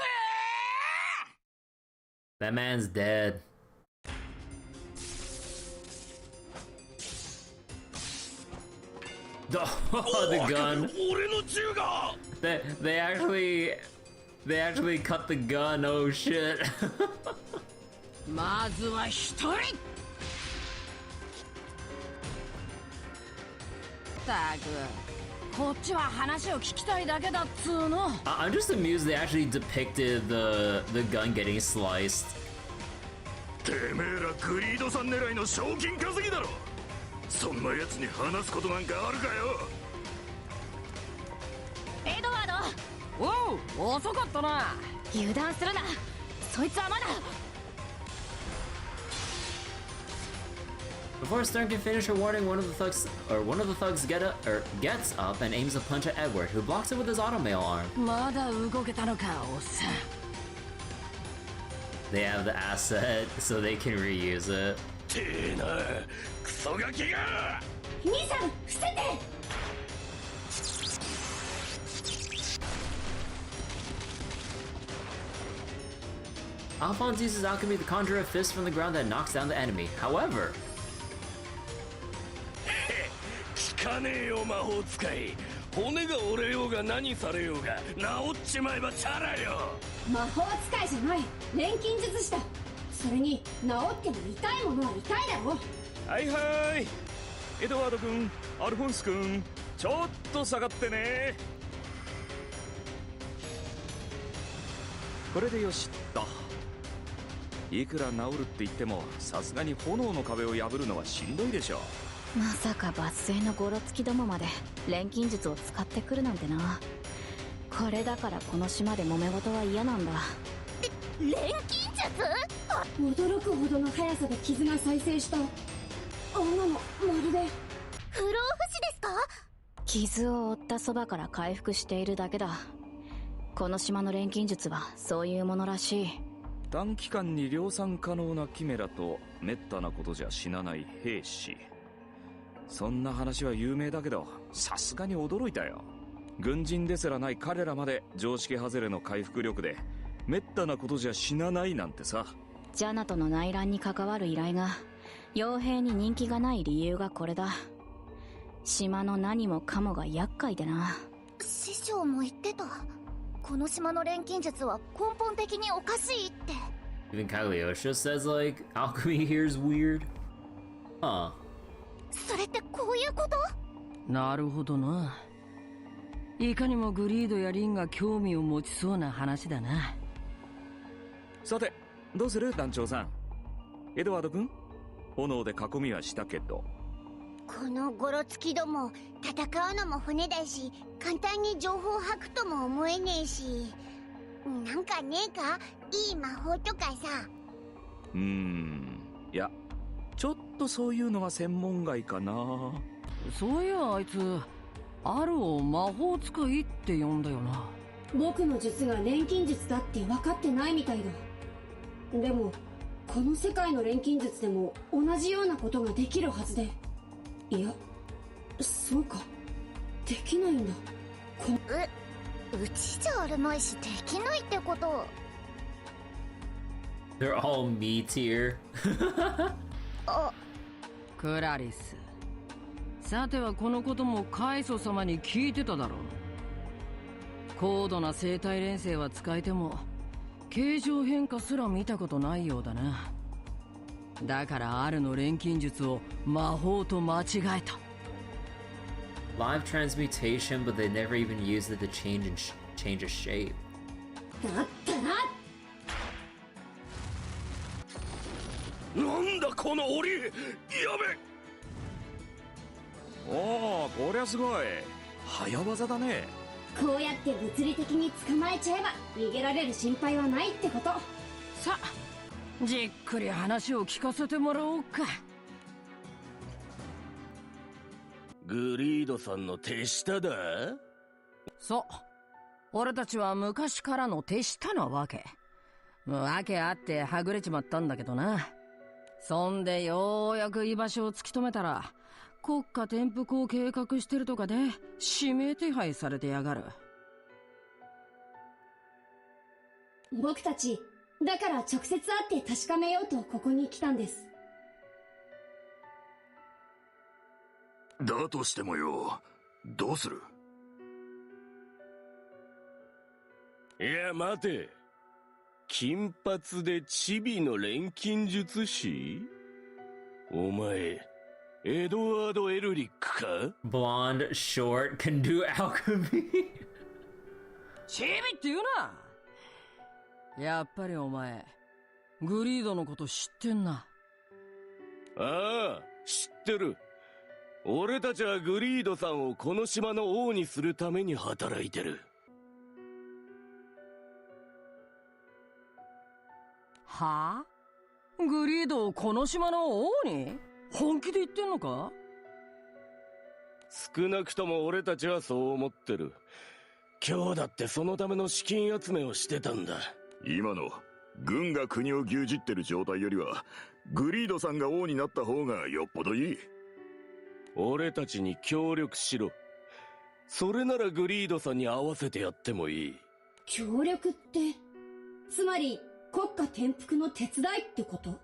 て！
That man's dead. The gun. They actually cut the gun. Oh shit.
まずは一人。
たく、こっちは話を聞きたいだけだっつーの。
I'm just amused they actually depicted the gun getting sliced.
てめえらグリードさん狙いの賞金稼ぎだろ。そんな奴に話すことなんかあるかよ。
エドワード。
おう、遅かったな。
油断するな。そいつはまだ。
Before Stern can finish her warning, one of the thugs gets up and aims a punch at Edward, who blocks it with his automail arm.
まだ動けたのか、おっさん。
They have the asset, so they can reuse it.
てえな、クソガキが！
兄さん、伏せて！
Alphonse uses alchemy to conjure a fist from the ground that knocks down the enemy. However,
効かねえよ魔法使い。骨が折れようが何されようが治っちまえばチャラよ。
魔法使いじゃない、錬金術師だ。それに治っても痛いものは痛いだろ。
はいはい、エドワード君、アルフォンス君、ちょっと下がってね。これでよしっと。いくら治るって言ってもさすがに炎の壁を破るのはしんどいでしょ。
まさか抜粋のゴロつきどもまで錬金術を使ってくるなんてな。これだからこの島で揉め事は嫌なんだ。
錬金術？
驚くほどの速さで傷が再生した。あんなのまるで
不老不死ですか？
傷を負ったそばから回復しているだけだ。この島の錬金術はそういうものらしい。
短期間に量産可能なキメラと滅多なことじゃ死なない兵士。そんな話は有名だけどさすがに驚いたよ。軍人ですらない彼らまで常識外れの回復力で滅多なことじゃ死なないなんてさ。
ジャナとの内乱に関わる依頼が傭兵に人気がない理由がこれだ。島の何もかもが厄介でな。
師匠も言ってた。この島の錬金術は根本的におかしいって。
Even Cagliosha says like alchemy here is weird. Huh.
それってこういうこと？
なるほどな。いかにもグリードやリンが興味を持ちそうな話だな。
さてどうする団長さん。エドワード君、炎で囲みはしたけど。
このゴロつきども、戦うのも骨だし、簡単に情報を吐くとも思えねえし、なんかねえか？いい魔法とかさ。
いや、ちょっとそういうのは専門外かな。
そういやあいつアルを魔法使いって呼んだよな。
僕の術が錬金術だって分かってないみたいだ。でもこの世界の錬金術でも同じようなことができるはずで。いや、そうか、できないんだ。
うちじゃあるまいしできないってこと。
They're all me tier.
クラリス、さてはこのこともカイソ様に聞いてただろう。高度な生体連星は使えても形状変化すら見たことないようだな。だからアルの錬金術を魔法と間違えた。
Live transmutation, but they never even used it to change a shape.
だったら
なんだこの檻、やべ。
おお、こりゃすごい。早技だね。
こうやって物理的に捕まえちゃえば逃げられる心配はないってこと。
さあじっくり話を聞かせてもらおうか。
グリードさんの手下だ。
そう、俺たちは昔からの手下なわけ。わけあってはぐれちまったんだけどな。そんでようやく居場所を突き止めたら国家転覆を計画してるとかで指名手配されてやがる。
僕たちだから直接会って確かめようとここに来たんです。
だとしてもよ、どうする？
いや待て、金髪でチビの錬金術師？お前エドワード・エルリックか？
Blonde, short, can do alchemy.
チビって言うな。やっぱりお前グリードのこと知ってんな。
ああ、知ってる。俺たちはグリードさんをこの島の王にするために働いてる。
はあ？グリードをこの島の王に？本気で言ってんのか？
少なくとも俺たちはそう思ってる。今日だってそのための資金集めをしてたんだ。
今の軍が国を牛耳ってる状態よりはグリードさんが王になった方がよっぽどいい。
俺たちに協力しろ。それならグリードさんに合わせてやってもいい。
協力って、つまり国家転覆の手伝いってこと？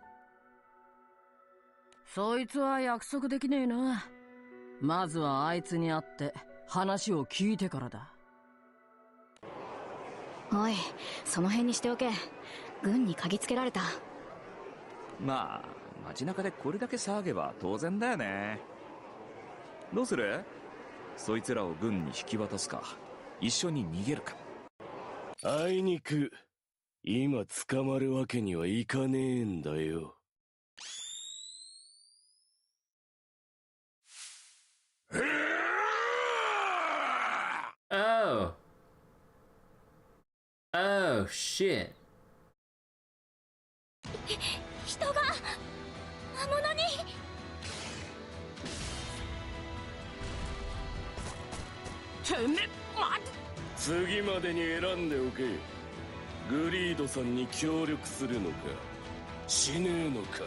そいつは約束できねえな。まずはあいつに会って話を聞いてからだ。
おい、その辺にしておけ。軍に嗅ぎつけられた。
まあ街中でこれだけ騒げば当然だよね。どうする？そいつらを軍に引き渡すか一緒に逃げるか。
あいにく今捕まるわけにはいかねえんだよ。
Oh. Oh, shit.
人が魔物に。
てめえ、
次までに選んでおけ。グリードさんに協力するのかしねえのか。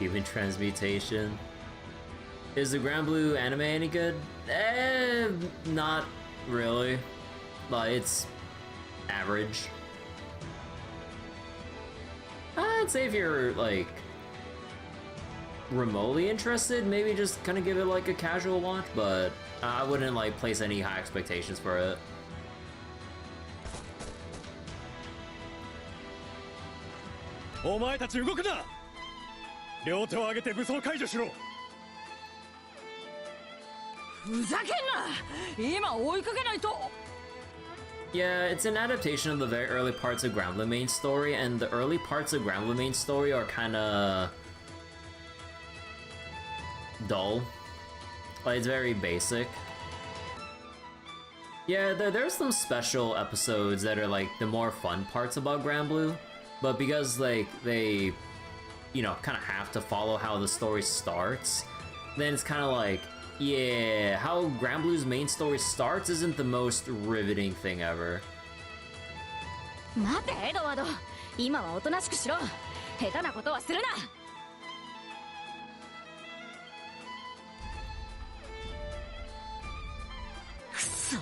Human transmutation. Is the Granblue anime any good? Not really. But it's average. I'd say if you're like remotely interested, maybe just kind of give it like a casual watch, but I wouldn't like place any high expectations for it.
お前たち動くな。両手を上げて武装解除しろ。
ふざけんな。今追いかけないと。
Yeah, it's an adaptation of the very early parts of Granblue main story, and the early parts of Granblue main story are kind of dull. Like, it's very basic. Yeah, there's some special episodes that are like the more fun parts about Granblue, but because like they you know, kind of have to follow how the story starts, then it's kind of like, yeah, how Granblue's main story starts isn't the most riveting thing ever.
待てエドワード、今はおとなしくしろ。下手なことはするな。くそ。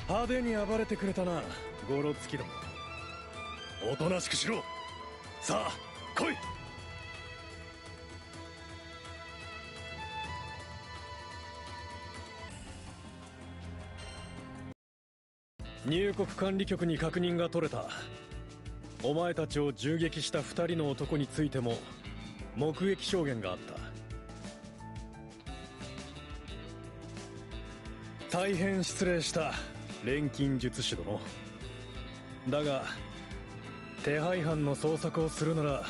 派手に暴れてくれたな、ゴロつきども。おとなしくしろ。さあ来い。入国管理局に確認が取れた。お前たちを銃撃した2人の男についても目撃証言があった。大変失礼した錬金術師殿だが、手配犯の捜索をするなら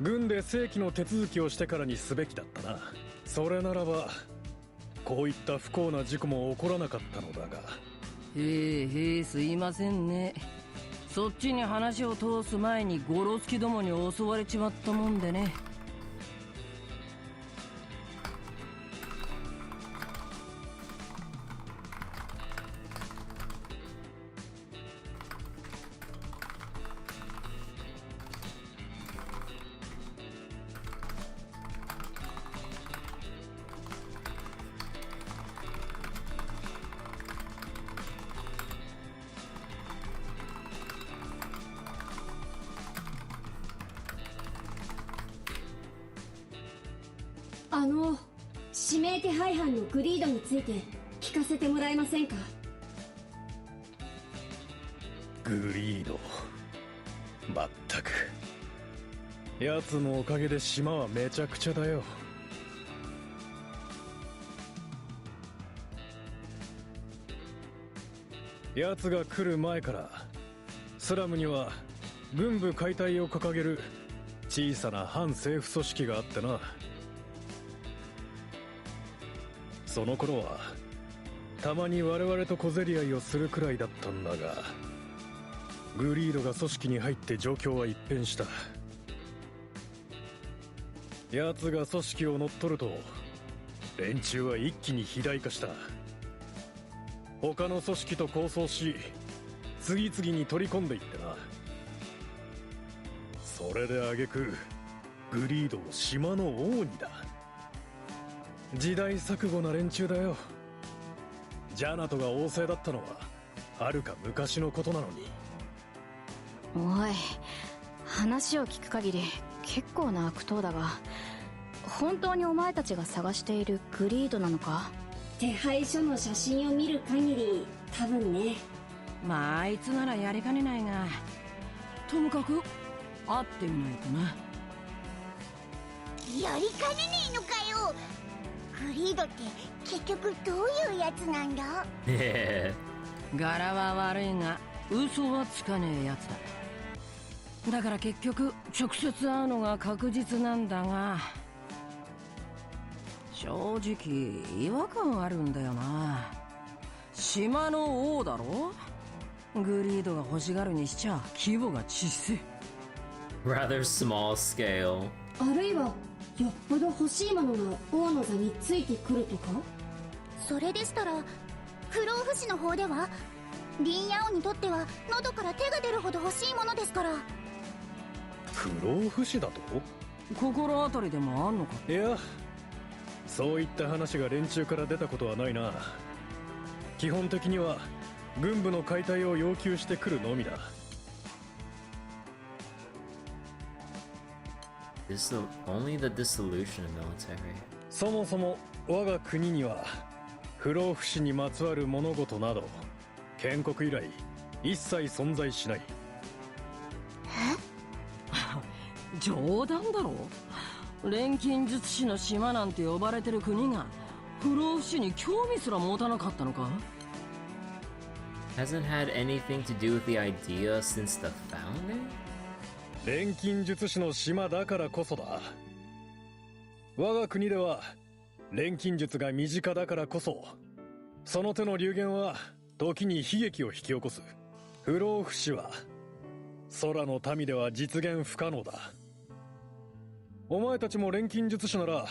軍で正規の手続きをしてからにすべきだったな。それならばこういった不幸な事故も起こらなかったのだが。
へえすいませんね。そっちに話を通す前にゴロツキどもに襲われちまったもんでね。
指名手配犯のグリードについて聞かせてもらえませんか。
グリード、まったく奴のおかげで島はめちゃくちゃだよ。奴が来る前からスラムには軍部解体を掲げる小さな反政府組織があってな。その頃はたまに我々と小競り合いをするくらいだったんだが、グリードが組織に入って状況は一変した。奴が組織を乗っ取ると連中は一気に肥大化した。他の組織と抗争し次々に取り込んでいってな。それで挙句グリードを島の王にだ。時代錯誤な連中だよ。ジャナトが王政だったのははるか昔のことなのに。
おい、話を聞く限り結構な悪党だが、本当にお前たちが探しているグリードなのか。
手配書の写真を見る限り多分ね。
まああいつならやりかねないが、ともかく会ってみないとな。
やりかねねえのかよ。グリードって結局どういうやつなんだ。
柄は悪いが嘘はつかねえやつだ。だから結局直接会うのが確実なんだが、正直違和感あるんだよな。島の王だろ。グリードが欲しがるにしちゃ規模が小せえ。
Rather small scale。
あるいはよっぽど欲しいものが王の座についてくるとか。
それでしたら不老不死の方ではリンヤオにとっては喉から手が出るほど欲しいものですから。
不老不死だと？
心当たりでもあんのか。
いや、そういった話が連中から出たことはないな。基本的には軍部の解体を要求してくるのみだ。
Only the dissolution of military。
そもそも我が国には不老不死にまつわる物事など建国以来一切存在しない。
冗談だろ。錬金術師の島なんて呼ばれてる国が不老不死に興味すら持たなかったのか。
Hasn't had anything to do with the idea since the founding?
錬金術師の島だからこそだ。我が国では錬金術が身近だからこそ、その手の流言は時に悲劇を引き起こす。不老不死は空の民では実現不可能だ。お前たちも錬金術師なら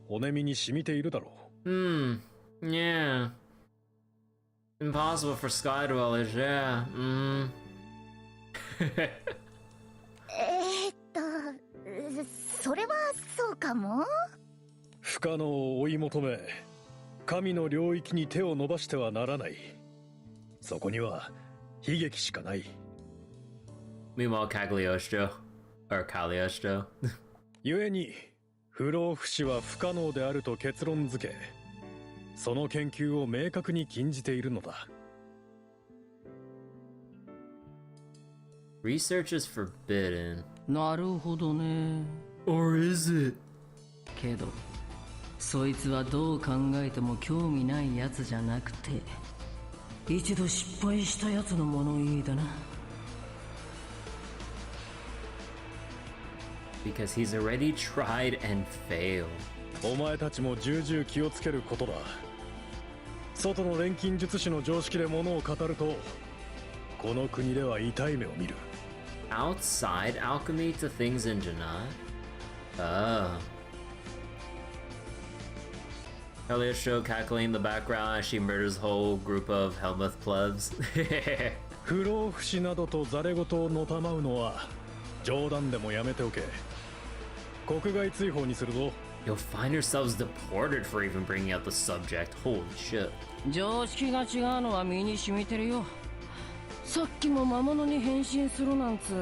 骨身に染みているだろう。
Yeah. Impossible for sky dwellers, yeah.
それはそうかも。
不可能を追い求め、神の領域に手を伸ばしてはならない。そこには悲劇しかない。
Meanwhile, Cagliostro. Or Cagliostro.
故に、不老不死は不可能であると結論付け、その研究を明確に禁じているのだ。
Research is forbidden.
なるほどね。
Or is it?
けど、そいつはどう考えても興味ないやつじゃなくて、一度失敗したやつの物言いだな。
Because he's already tried and failed.
お前たちも重々気をつけることだ。外の錬金術師の常識で物を語ると、この国では痛い目を見る。
Outside alchemy to things in Jannat? Oh. Cagliostro cackling in the background as she murders a whole group of Helmuth plebs.
不老不死などとザレ言をのたまうのは冗談でもやめておけ。国外追放にするぞ。
You'll find yourselves deported for even bringing up the subject. Holy shit.
常識が違うのは身に染みてるよ。さっきも魔物に変身するなんつ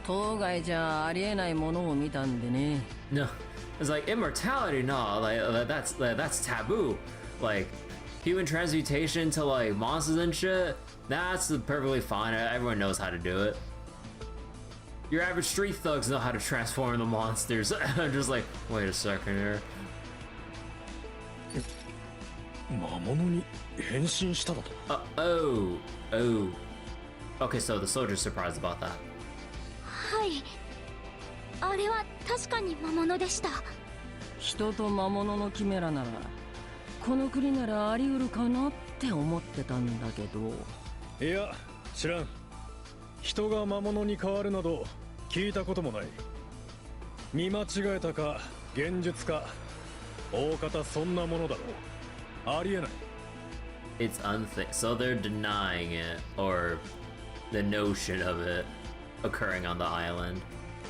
当該じゃありえないものを見たんでね。
No, it's like immortality. No, that's taboo. Like human transmutation to like monsters and shit. That's perfectly fine. Everyone knows how to do it. Your average street thugs know how to transform the monsters. I'm just like, wait a second here.
魔物に変身しただと。
Oh. Okay, so the soldier's surprised about that.
はい。あれは確かに魔物でした。
人と魔物のキメラなら、この国ならあり得るかなって思ってたんだけど。
いや、知らん。人が魔物に変わるなど聞いたこともない。見間違えたか幻術か、大方そんなものだろう。ありえない。
It's so they're denying it, or the notion of it occurring on the island.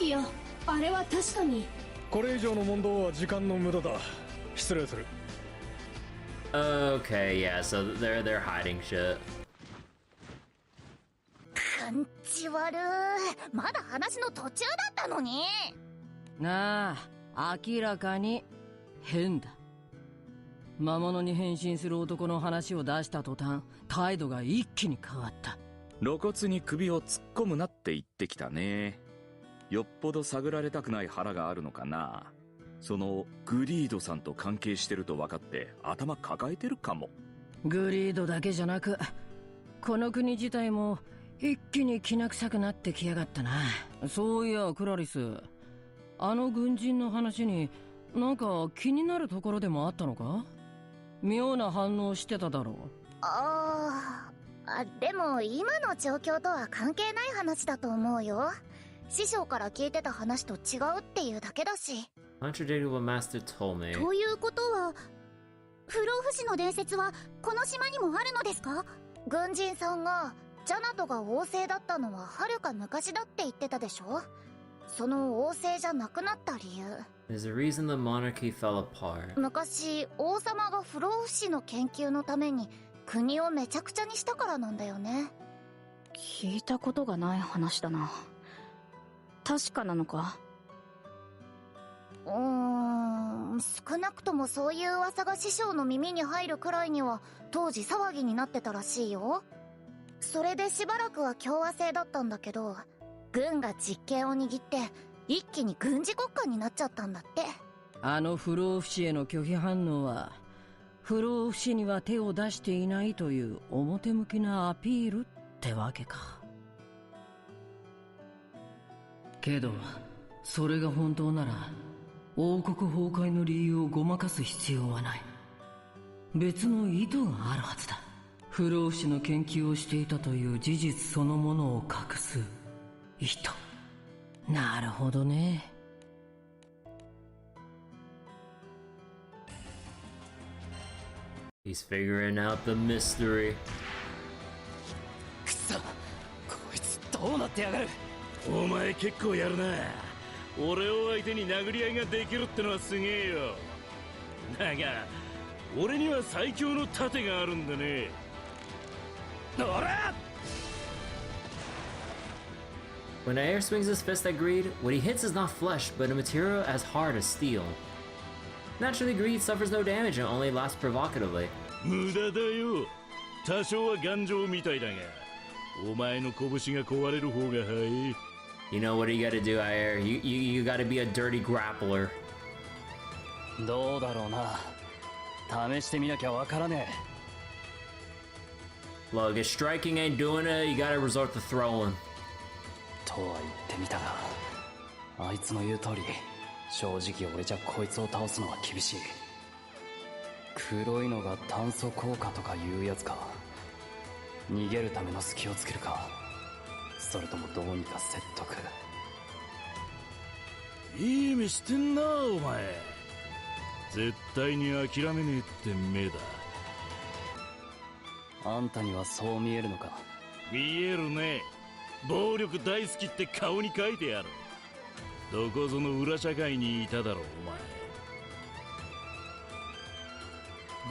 いや、あれは確かに。
これ以上の問答は時間の無駄だ。失礼する。
Okay, yeah, so they're hiding shit.
感じ悪い。まだ話の途中だったのに。
なあ、明らかに変だ。魔物に変身する男の話を出した途端、態度が一気に変わった。
露骨に首を突っ込むなって言ってきたね。よっぽど探られたくない腹があるのかな。そのグリードさんと関係してると分かって頭抱えてるかも。
グリードだけじゃなく、この国自体も一気にきな臭くなってきやがったな。そういやクラリス、あの軍人の話になんか気になるところでもあったのか？妙な反応してただろう。
でも今の状況とは関係ない話だと思うよ。師匠から聞いてた話と違うっていうだけだし。
Contradicted what Master told me.
ということは、不老不死の伝説はこの島にもあるのですか？軍人さんがジャナトが王政だったのは遥か昔だって言ってたでしょ。その王政じゃなくなった理由。
There's a reason the monarchy fell apart.
昔王様が不老不死の研究のために国をめちゃくちゃにしたからなんだよね。
聞いたことがない話だな。確かなのか？
少なくともそういう噂が師匠の耳に入るくらいには当時騒ぎになってたらしいよ。それでしばらくは共和制だったんだけど、軍が実権を握って一気に軍事国家になっちゃったんだって。
あの不老不死への拒否反応は、不老不死には手を出していないという表向きなアピールってわけか。けどそれが本当なら王国崩壊の理由をごまかす必要はない。別の意図があるはずだ。不老不死の研究をしていたという事実そのものを隠す意図。なるほどね。
He's figuring out the mystery.
くそ、こいつどうなってやがる。お前結構やるな。俺を相手に殴り合いができるってのはすげえよ。だが俺には最強の盾があるんだね。おら
When Air swings his fist at Greed, what he hits is not flesh, but a material as hard as steel. Naturally, Greed suffers no damage and only laughs provocatively.
無駄だよ。多少は頑丈みたいだが、お前の拳が壊れる方が早い。
You know what you gotta do, Air? You gotta be a dirty grappler.
どうだろうな。試してみなきゃわからね
え。Look, if striking ain't doing it, you gotta resort to throwing.
とは言ってみたが、あいつの言う通り、正直俺じゃこいつを倒すのは厳しい。黒いのが炭素効果とかいうやつか。逃げるための隙を作るか、それともどうにか説得。
いい目してんなお前。絶対に諦めねえって目だ。
あんたにはそう見えるのか。
見えるね。暴力大好きって顔に書いてある。どこぞの裏社会にいただろう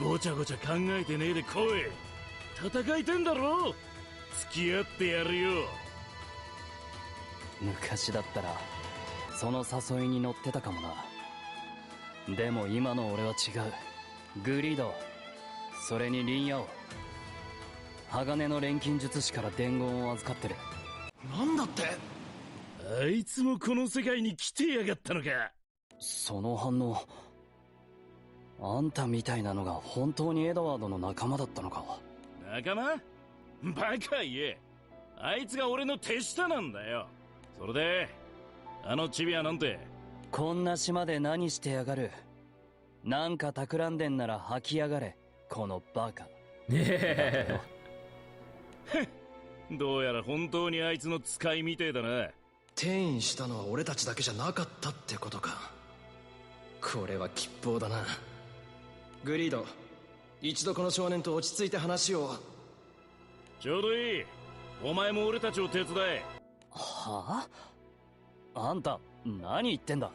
お前。ごちゃごちゃ考えてねえで来い。戦いてんだろ。付き合ってやるよ。
昔だったらその誘いに乗ってたかもな。でも今の俺は違う。グリード、それにリンヤオ、鋼の錬金術師から伝言を預かってる。
なんだって。あいつもこの世界に来てやがったのか。
その反応、あんたみたいなのが本当にエドワードの仲間だったのか。
仲間？バカ言え。あいつが俺の手下なんだよ。それであのチビはなんて。
こんな島で何してやがる。なんか企んでんなら吐きやがれ、このバカ。
どうやら本当にあいつの使いみてえだな。
転移したのは俺たちだけじゃなかったってことか。これは吉報だな。グリード、一度この少年と落ち着いて話を。
ちょうどいい。お前も俺たちを手伝え。
はあ？あんた何言ってんだ。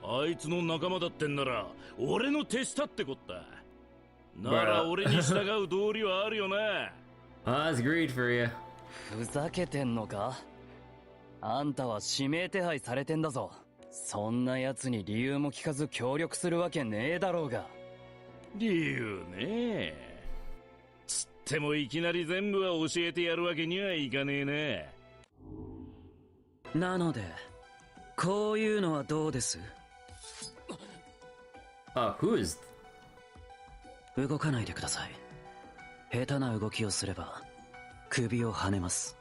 あいつの仲間だってんなら俺の手下ってこった。なら俺に従う道理はあるよな。
That's greed for you.
ふざけてんのか。あんたは指名手配されてんだぞ。そんな奴に理由も聞かず協力するわけねえだろうが。
理由ねえ。つってもいきなり全部は教えてやるわけにはいかねえ
な。なのでこういうのはどうです？who
is？
動かないでください。下手な動きをすれば首をはねます。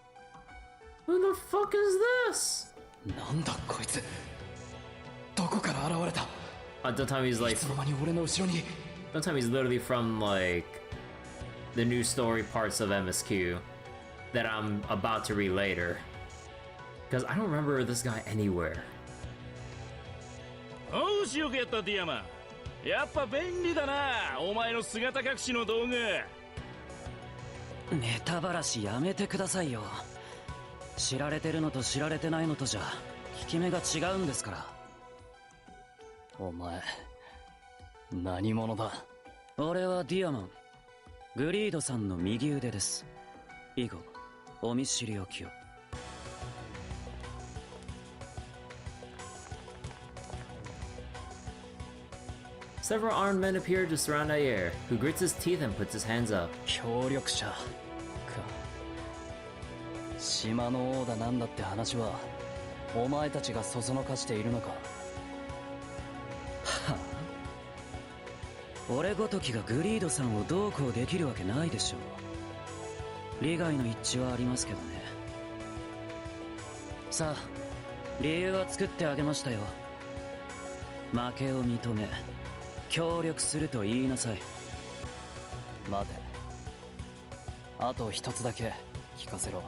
Who the fuck is this？
なんだこいつ。どこから現れた。
At the time he's like,
いつの間に俺の後ろに。
that time he's literally from like the new story parts of MSQ that I'm about to read later. Because I don't remember this guy anywhere.
おうしよくやったディアマン。やっぱ便利だな、お前の姿隠しの道具。
ネタばらしやめてくださいよ。知られてるのと知られてないのとじゃ効き目が違うんですから。
お前何者だ。
俺はディアマン、グリードさんの右腕です。以後お見知りおきを。
Several armed men appear to surround Ayer, who grits his teeth and puts his hands up.
協力者か。島の王だなんだって話はお前たちがそそのかしているのか。
はあ、俺ごときがグリードさんをどうこうできるわけないでしょう。利害の一致はありますけどね。さあ理由は作ってあげましたよ。負けを認め協力すると言いなさい。
待て、あと一つだけ聞かせろ。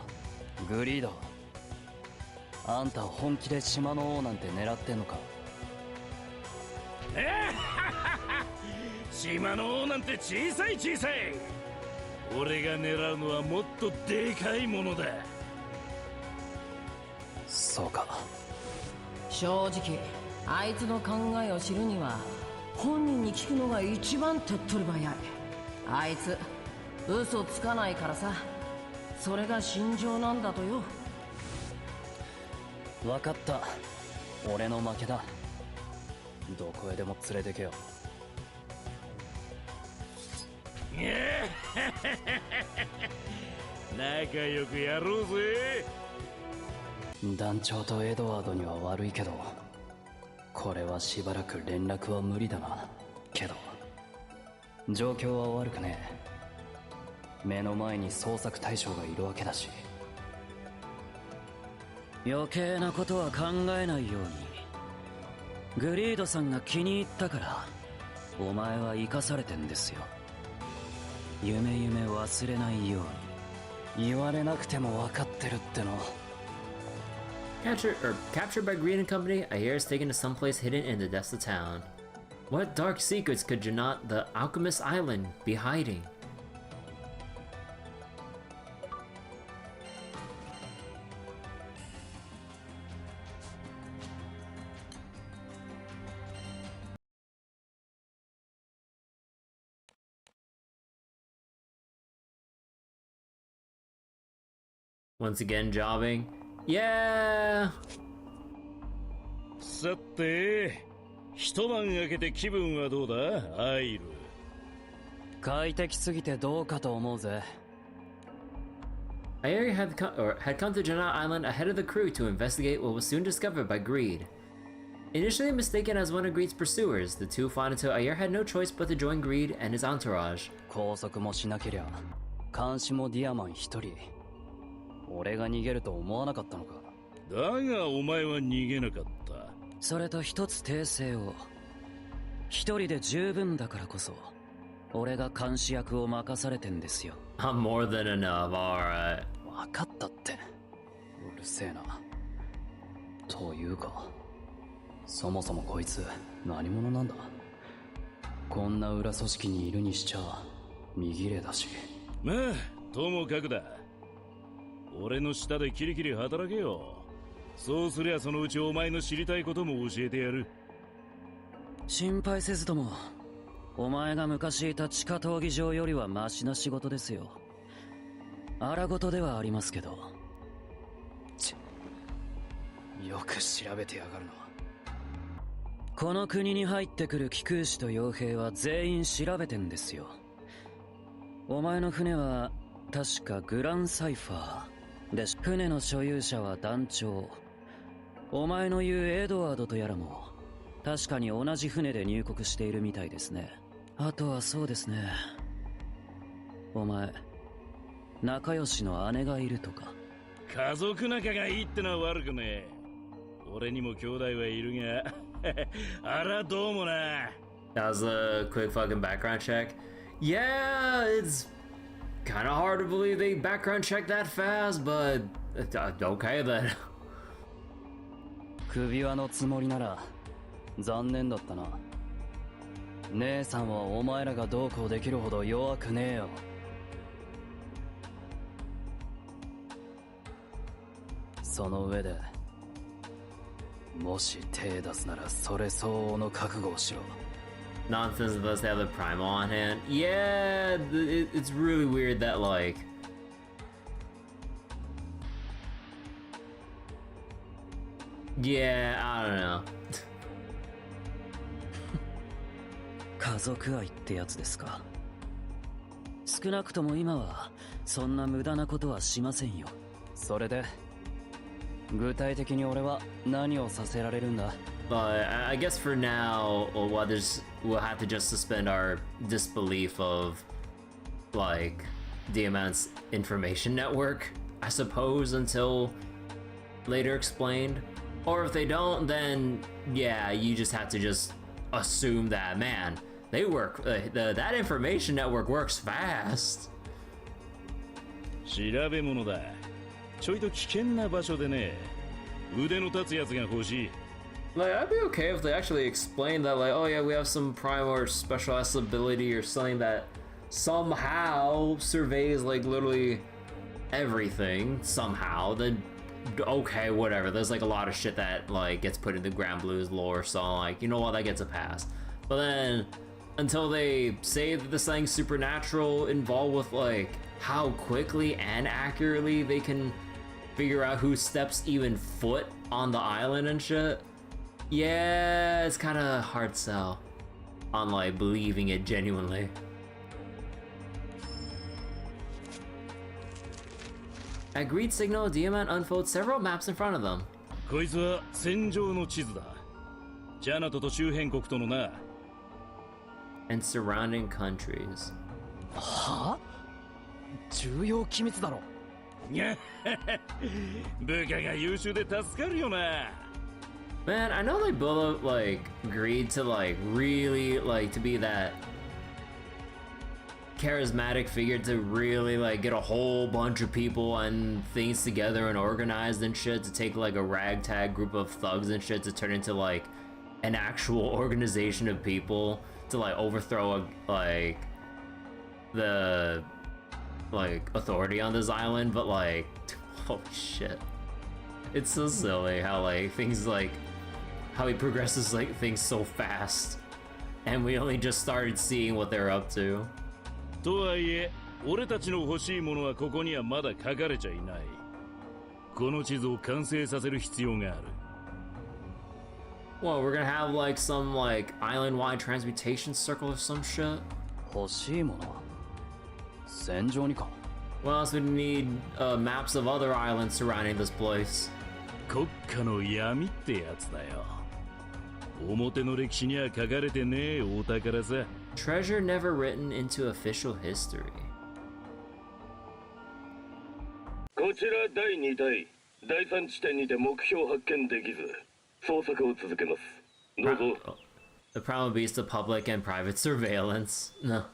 グリード、あんた本気で島の王なんて狙ってんのか。
島の王なんて小さい小さい。俺が狙うのはもっとでかいものだ。
そうか。
正直あいつの考えを知るには本人に聞くのが一番手っ取り早い。あいつ嘘つかないからさ。それが心情なんだとよ。
分かった。俺の負けだ。どこへでも連れてけよ。
仲良くやろうぜ。
団長とエドワードには悪いけど、これはしばらく連絡は無理だな。けど状況は悪くねえ。目の前に捜索対象がいるわけだし。
余計なことは考えないように。グリードさんが気に入ったからお前は生かされてんですよ。夢忘れないように。
言われなくても分かってるっての。
Captured by Greed and Company, Ayer is taken to someplace hidden in the depths of town. What dark secrets could Jannat, the Alchemist Island, be hiding? Once again, jobbing. Yeah!
さて、一晩明けて気分はどうだ、アイル。
快適すぎてどうかと思うぜ。
Ayer had come to Jannat Island ahead of the crew to investigate what was soon discovered by Greed. Initially mistaken as one of Greed's pursuers, the two fought until Ayer had no choice but to join Greed and his entourage.
拘束もしなけりゃ監視もディアマン一人。俺が逃げると思わなかったのか。
だがお前は逃げなかった。
それと一つ訂正を。一人で十分だからこそ俺が監視役を任されてんですよ。
I'm more than enough, alright.
分かったって。うるせえな。というかそもそもこいつ何者なんだ。こんな裏組織にいるにしちゃ見切れだし。
まあともかくだ。俺の下でキリキリ働けよ。そうすりゃそのうちお前の知りたいことも教えてやる。
心配せずともお前が昔いた地下闘技場よりはマシな仕事ですよ。荒事ではありますけど。
よく調べてやがるな。
この国に入ってくる貴空士と傭兵は全員調べてんですよ。お前の船は確かグランサイファーで、船の所有者は団長。お前の言うエドワードとやらも確かに同じ船で入国しているみたいですね。あとはそうですね、お前仲良しの姉がいるとか。
家族仲がいいってのは悪くねえ。俺にも兄弟はいるがあらどうもな。
That was a quick fucking background check. Yeah, it's kind of hard to believe they background checked that fast, but okay then.
首輪のつもりなら残念だったな。姉さんはお前らがどうこうできるほど弱くねえよ。その上でもし手出すならそれ相応の覚悟をしろ。
Nonsense of us to have the primal on hand. Yeah, it's really weird that like yeah, I don't know.
家族愛ってやつですか。少なくとも今はそんな無駄なことはしませんよ。
それで具体的に俺は何をさせられるんだ。
But I guess for now, we'll have to just suspend our disbelief of like DMN's information network, I suppose, until later explained. Or if they don't, then yeah, you just have to just assume that, man, they work. That information network works fast.
調べ物だ。ちょいと危険な場所でね。腕の立つやつが欲しい。
Like, I'd be okay if they actually explained that, like, oh yeah, we have some prime or specialized ability or something that somehow surveys, like, literally everything, somehow. Then, okay, whatever. There's, like, a lot of shit that, like, gets put into Granblue's lore, so I'm like, you know what, that gets a pass. But then, until they say that there's something supernatural involved with, like, how quickly and accurately they can figure out who steps even foot on the island and shit, yeah, it's kind of hard sell on, like, believing it genuinely. At Greed Signal, Diamant unfolds several maps in front of them.
こいつは戦場の地図だ。ジャナトと周辺国とのな。
And surrounding countries.
はあ？重要機密だろ。
にゃ部下が優秀で助かるよな。
Man, I know they built up, like, Greed to, like, really, like, to be that charismatic figure to really, like, get a whole bunch of people and things together and organized and shit to take, like, a ragtag group of thugs and shit to turn into, like, an actual organization of people to, like, overthrow, like, the, like, authority on this island, but, like, holy shit. It's so silly how, like, things, like, how he progresses, like, things so fast. And we only just started seeing what they're up to.
とはいえ、俺たちの欲しいものはここにはまだ書かれちゃいない。この地図を完成させる必要がある。
Well, we're gonna have, like, some, like, island-wide transmutation circle or some shit?
欲しいものは戦場にか。
Well, else we need maps of other islands surrounding this place.
国家の闇ってやつだよ。表の歴史には書かれてねえお宝さ。
Treasure never written into official history.
こちら第2隊、第3地点にて目標発見できず、捜索を続けます。どうぞ。
The problem would be the public and private surveillance. No.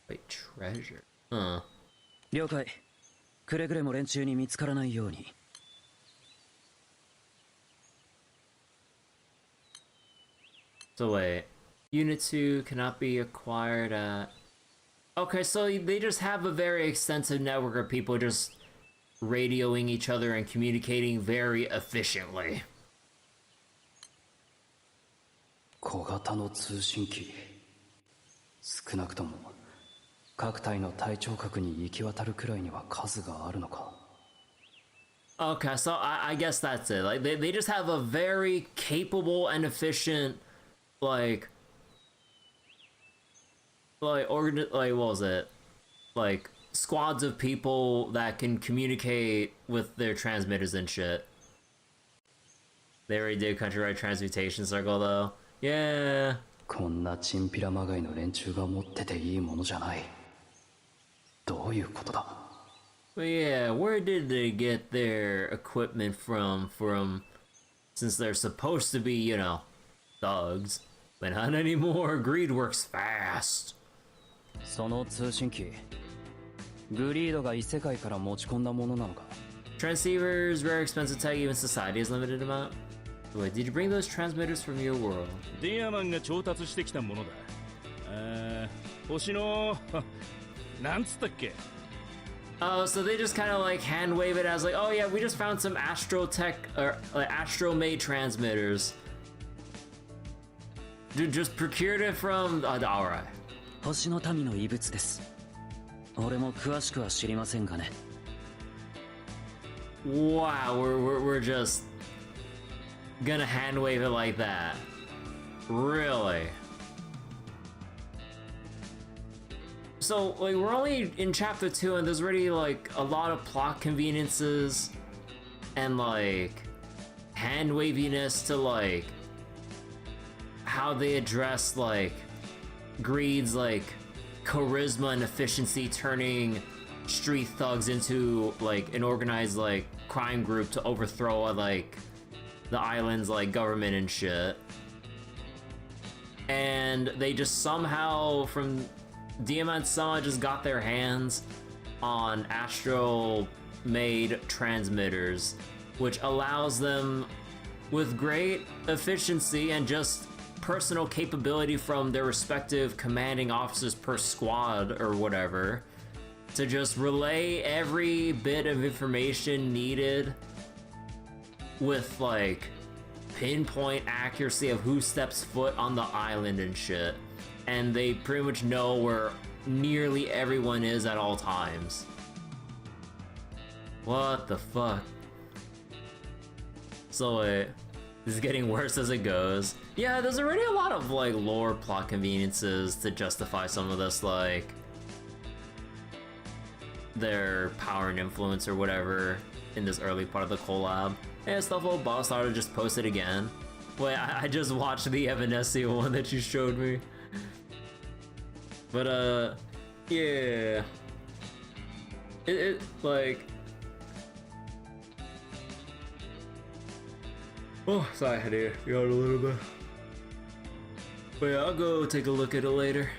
Wait, treasure.
了解。くれぐれも連中に見つからないように。
So wait, Unit 2 cannot be acquired at... Okay, so they just have a very extensive network of people just radioing each other and communicating very efficiently.
小型の通信機。少なくとも各隊の隊長格に行き渡るくらいには数があるのか。
Okay, so I guess that's it. Like they just have a very capable and efficient like what was it? Like squads of people that can communicate with their transmitters and shit. They already did countrywide transmutation circle though. Yeah.
こんなチンピラまがいの連中が持ってていいものじゃない。どういうことだ?
But yeah, where did they get their equipment from since they're supposed to be, you know, thugs. But not anymore. Greed works fast.
その通信機、グリードが異世界から持ち込んだものなのか?
Transceivers, rare expensive tech, even society is limited amount. Wait, did you bring those transmitters from your world?
ディアマンが調達してきたものだ。星のなんつったっけ?
Oh, so they just kind of like hand wave it as like, oh yeah, we just found some astro tech or like astro made transmitters. Dude, just procured it from alright.
星の民の遺物です。俺も詳しくは知りませんがね。
Wow, we're just gonna hand wave it like that. Really? So, like, we're only in chapter 2 and there's already, like, a lot of plot conveniences and, like, hand waviness to, like, how they address, like, Greed's, like, charisma and efficiency turning street thugs into, like, an organized, like, crime group to overthrow, like, the island's, like, government and shit. And they just somehow, from Diamant Sama just got their hands on astral-made transmitters, which allows them with great efficiency and just personal capability from their respective commanding officers per squad or whatever to just relay every bit of information needed with like pinpoint accuracy of who steps foot on the island and shit. And they pretty much know where nearly everyone is at all times. What the fuck? So wait, this is getting worse as it goes. Yeah, there's already a lot of like lore plot conveniences to justify some of this, like their power and influence or whatever in this early part of the collab. Hey, stuff little boss started just posted again. Wait, I just watched the Evanescence one that you showed me. But yeah. It like, oh, sorry, I had to yawn a little bit. But yeah, I'll go take a look at it later.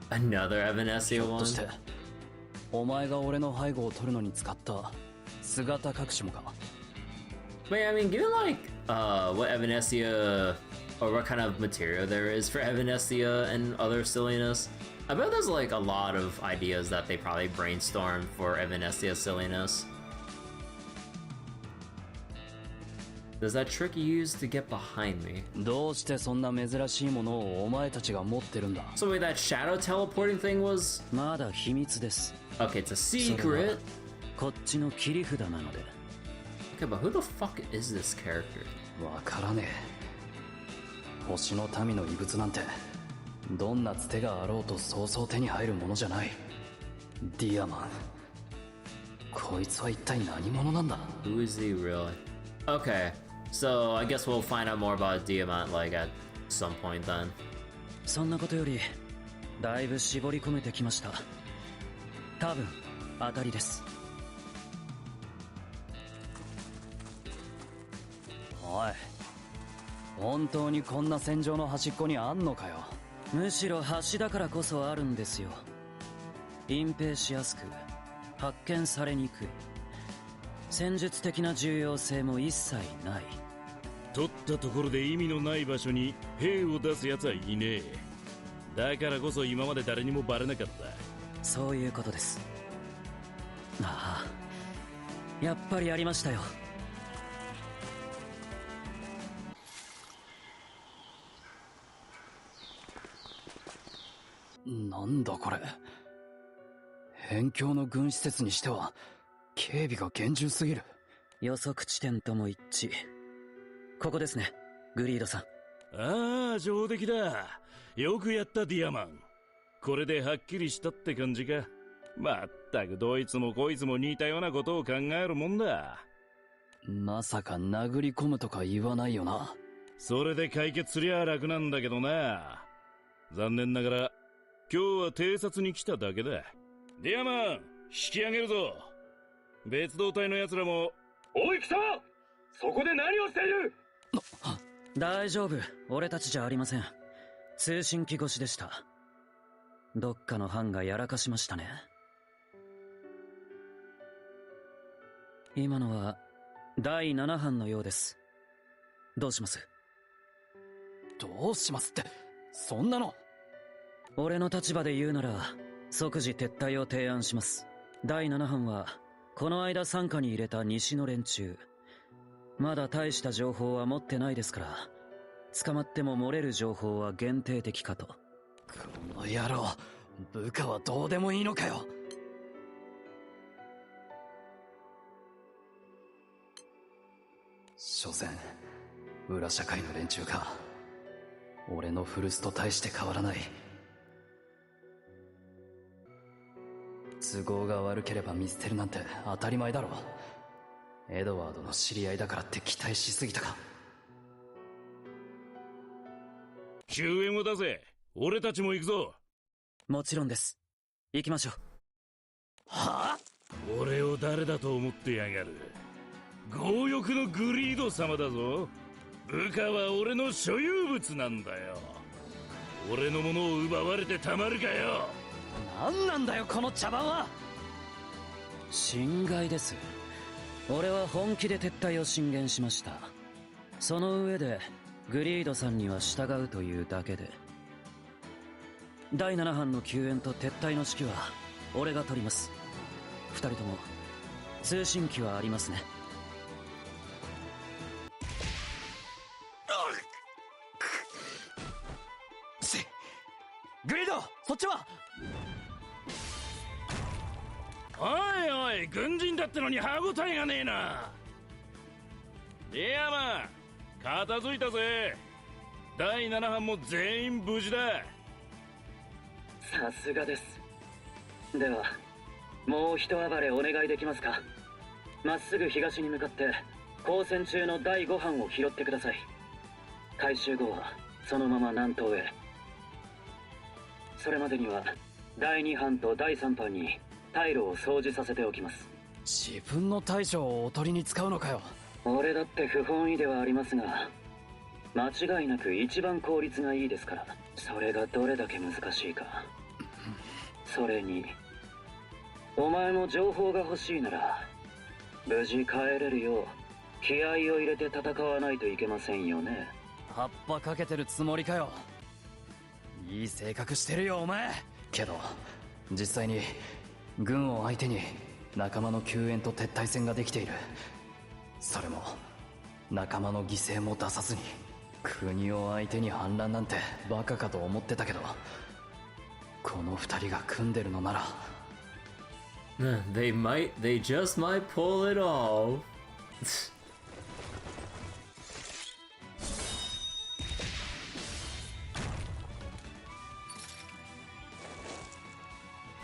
Another Evanescence one.
お前が俺の背後を取るのに使った姿隠しもか。
But yeah, I mean, given like what Evanescence or what kind of material there is for Evanescence and other silliness, I bet there's like a lot of ideas that they probably brainstormed for Evanescence silliness. Does that trick you use to get behind me?
どうしてそんな珍しいものをお前たちが持ってるんだ?
So wait, that shadow teleporting thing was?
まだ秘密です。
Okay, it's a secret.
こっちの切り札なので。
Okay, but who the fuck is this character?
わからねえ。星の民の遺物なんてどんなつてがあろうとそうそう手に入るものじゃない。ディアマン。こいつは一体何者なんだ?
Who is he really? Okay, so I guess we'll find out more about Diamant like at some point then.
そんなことよりだいぶ絞り込めてきました。多分当たりです。おい、本当にこんな戦場の端っこにあんのかよ。むしろ端だからこそあるんですよ。隠蔽しやすく発見されにくい。戦術的な重要性も一切ない。
取ったところで意味のない場所に兵を出す奴はいねえ。だからこそ今まで誰にもバレなかった。
そういうことです。ああ、やっぱりありましたよ。なんだこれ。辺境の軍施設にしては警備が厳重すぎる。予測地点とも一致。ここですね、グリードさん。
ああ、上出来だ。よくやったディアマン。これではっきりしたって感じか。まったくどいつもこいつも似たようなことを考えるもんだ。
まさか殴り込むとか言わないよな。
それで解決すりゃ楽なんだけどな。残念ながら今日は偵察に来ただけだ。ディアマン、引き上げるぞ。別動隊の奴らも。おい貴様、そこで何をしている？
大丈夫、俺たちじゃありません。通信機越しでした。どっかの班がやらかしましたね。今のは第7班のようです。どうします？どうしますって、そんなの。俺の立場で言うなら即時撤退を提案します。第7班はこの間傘下に入れた西の連中、まだ大した情報は持ってないですから、捕まっても漏れる情報は限定的かと。この野郎、部下はどうでもいいのかよ。所詮裏社会の連中か。俺の古巣と大して変わらない。都合が悪ければ見捨てるなんて当たり前だろ。エドワードの知り合いだからって期待しすぎたか。
救援を出せ。俺たちも行くぞ。
もちろんです。行きましょう。
はあ？俺を誰だと思ってやがる。強欲のグリード様だぞ。部下は俺の所有物なんだよ。俺のものを奪われてたまるかよ。
何なんだよこの茶番は。侵害です。
俺は本気で撤退を進言しました。その上でグリードさんには従うというだけで。第7班の救援と撤退の指揮は俺が取ります。二人とも通信機はありますね。
グリード、そっちは。おいおい、軍人だってのに歯応えがねえな。ディアマン、片付いたぜ。第7班も全員無事だ。
さすがです。ではもう一暴れお願いできますか。まっすぐ東に向かって交戦中の第5班を拾ってください。回収後はそのまま南東へ。それまでには第2班と第3班に退路を掃除させておきます。
自分の大将をおとりに使うのかよ。
俺だって不本意ではありますが、間違いなく一番効率がいいですから。それがどれだけ難しいか。それにお前も情報が欲しいなら無事帰れるよう気合を入れて戦わないといけませんよね。
葉っぱかけてるつもりかよ。いい性格してるよお前。けど実際に軍を相手に仲間の救援と撤退戦ができている。それも仲間の犠牲も出さずに。国を相手に反乱なんてバカかと思ってたけど、この二人が組んでるのなら
They just might pull it off.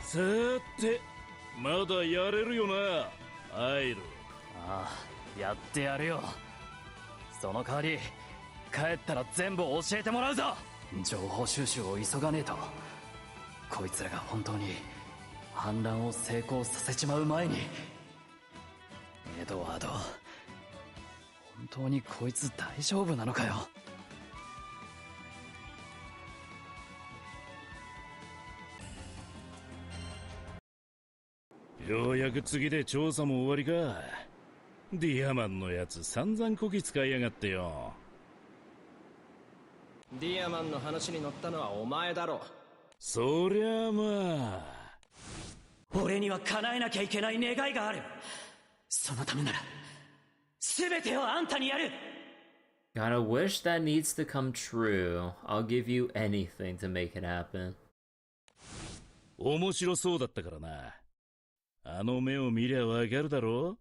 さて、まだやれるよな、アイル。
ああ、やってやるよ。その代わり帰ったら全部教えてもらうぞ。情報収集を急がねえと。こいつらが本当に反乱を成功させちまう前に。エドワード、本当にこいつ大丈夫なのかよ。
ようやく次で調査も終わりか。ディアマンのやつ散々こき使いやがってよ。
ディアマンの話に乗ったのはお前だろ。
そりゃあまあ、
俺には叶えなきゃいけない願いがある。そのためなら全てをあんたにやる。
Got a wish that needs to come true. I'll give you anything to make it happen.
面白そうだったからな。あの目を見りゃわかるだろ。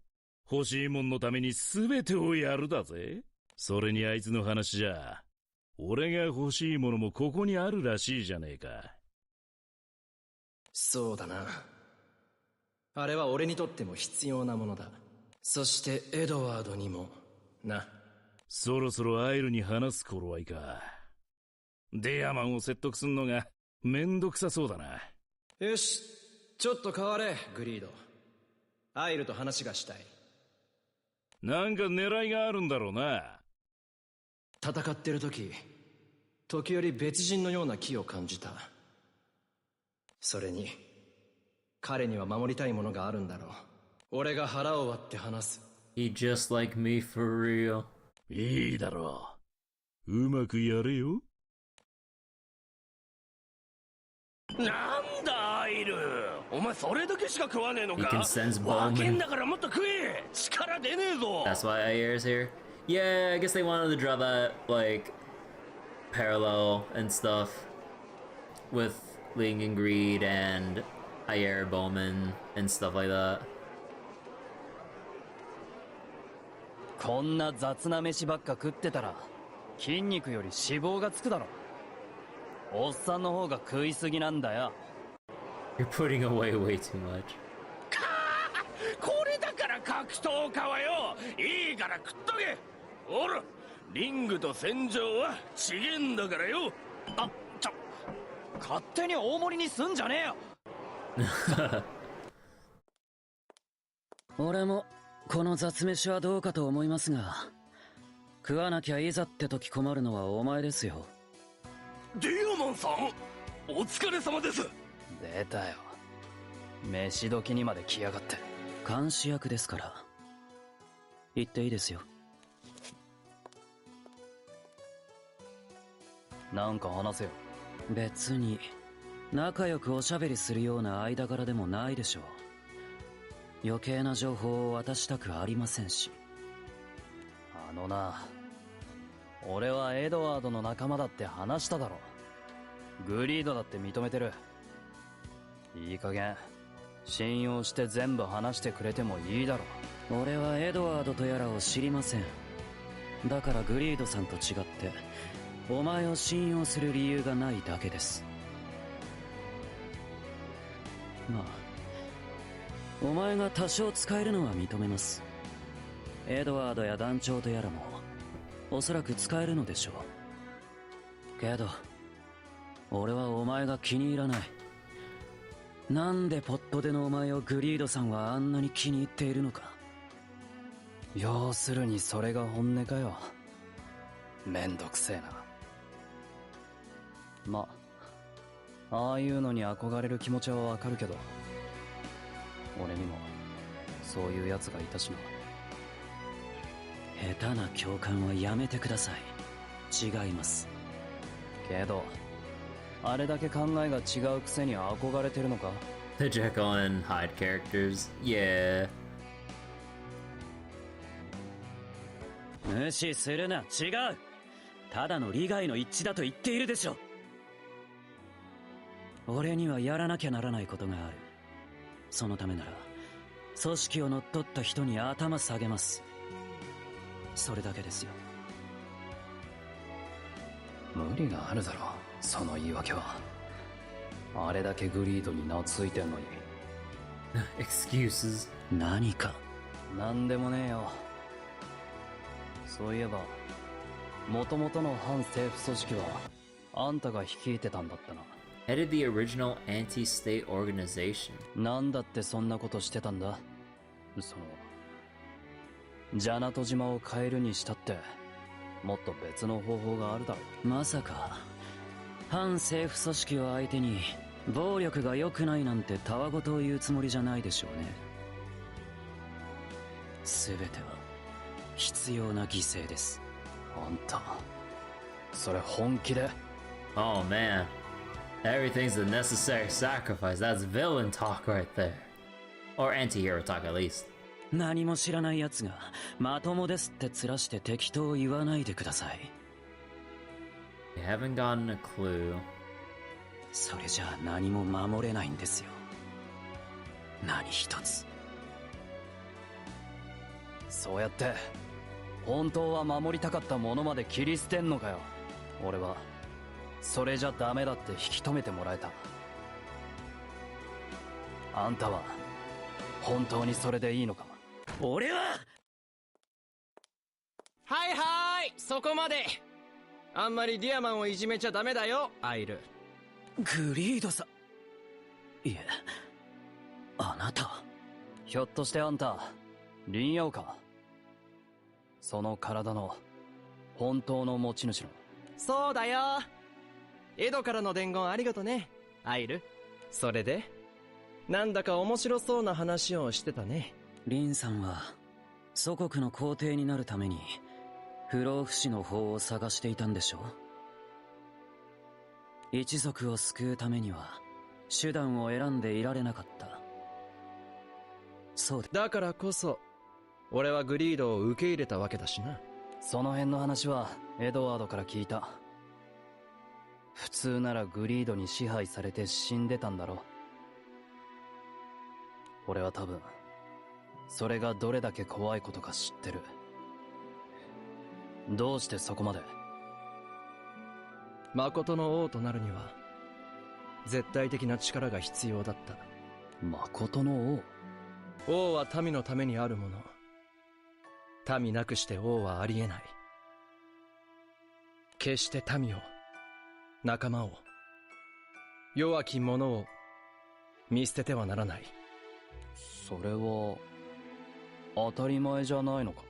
欲しいもんのために全てをやるだぜ。それにあいつの話じゃ、俺が欲しいものもここにあるらしいじゃねえか。
そうだな。あれは俺にとっても必要なものだ。そしてエドワードにもな。
そろそろアイルに話す頃合いか。デアマンを説得すんのがめんどくさそうだな。
よし、ちょっと変われグリード。アイルと話がしたい。
なんか狙いがあるんだろうな。
戦ってる時折別人のような気を感じた。それに彼には守りたいものがあるんだろう。俺が腹を割って話す。
He just like me for real.
いいだろう。うまくやれよ。
なんだアイル、お前それだけしか食わねえのか。
He can sense
わけん
Bowman.
だからもっと食え。力出ねえぞ。
That's why Ayer's here. Yeah, I guess they wanted to draw that like parallel and stuff with Ling and Greed and Ayer Bowman and stuff like that.
こんな雑な飯ばっか食ってたら筋肉より脂肪がつくだろ。おっさんの方が食いすぎなんだよ。
You're putting away way too much.
これだから格闘家はよ。いいから食っとけ。ほら、リングと戦場はちげんだからよ。
あ、勝手に大盛りにすんじゃねえよ。
俺もこの雑飯はどうかと思いますが、食わなきゃいざって時困るのはお前ですよ。
ディアマンさん、お疲れ様です。
出たよ。飯時にまで来やがって。
監視役ですから。言っていいですよ。
なんか話せよ。
別に仲良くおしゃべりするような間柄でもないでしょう。余計な情報を渡したくありませんし。
あのな、俺はエドワードの仲間だって話しただろ。グリードだって認めてる。いい加減信用して全部話してくれてもいいだろ。
俺はエドワードとやらを知りません。だからグリードさんと違ってお前を信用する理由がないだけです。まあお前が多少使えるのは認めます。エドワードや団長とやらもおそらく使えるのでしょうけど、俺はお前が気に入らない。なんでポットでのお前をグリードさんはあんなに気に入っているのか。
要するにそれが本音かよ。めんどくせえな。まあ、ああいうのに憧れる気持ちはわかるけど、俺にもそういうやつがいたしな。
下手な共感はやめてください。違います。
けどあれだけ考えが違うくせに憧れてるのか。
The Jekyll and Hyde characters. Yeah.
無視するな。違う。ただの利害の一致だと言っているでしょ。俺にはやらなきゃならないことがある。そのためなら組織を乗っ取った人に頭下げます。それだけですよ。
無理があるだろう、その言い訳は。あれだけグリードに懐いてんのに。
Excuses.
何か。
なんでもねえよ。そういえば元々の反政府組織はあんたが率いてたんだったな。
Headed the original anti-state organization.
なんだってそんなことしてたんだ。そのジャナト島を変えるにしたってもっと別の方法があるだろう。
まさか反政府組織を相手に暴力が良くないなんてたわごとを言うつもりじゃないでしょうね。全ては必要な犠牲です。
あんたそれ本気で。
Oh man, everything's a necessary sacrifice. That's villain talk right there. Or anti-hero talk at least.
何も知らない奴がまともですって面して適当言わないでください。
You haven't gotten a clue.
それじゃあ何も守れないんですよ。何一つ。
そうやって本当は守りたかったものまで切り捨てんのかよ。俺はそれじゃダメだって引き止めてもらえた。あんたは本当にそれでいいのか。
俺は
はいはい、そこまで。あんまりディアマンをいじめちゃダメだよ、アイル。
グリードさん。いえ、あなた。
ひょっとしてあんたリンヤオか。その体の本当の持ち主の。
そうだよ。エドからの伝言ありがとね、アイル。それでなんだか面白そうな話をしてたね。
リンさんは祖国の皇帝になるために不老不死の法を探していたんでしょう。一族を救うためには手段を選んでいられなかった。そう
だからこそ俺はグリードを受け入れたわけだしな。
その辺の話はエドワードから聞いた。普通ならグリードに支配されて死んでたんだろう。俺は多分それがどれだけ怖いことか知ってる。どうしてそこまで。
誠の王となるには絶対的な力が必要だった。
誠の
王。王は民のためにあるもの。民なくして王はありえない。決して民を、仲間を、弱き者を見捨ててはならない。
それは当たり前じゃないのか。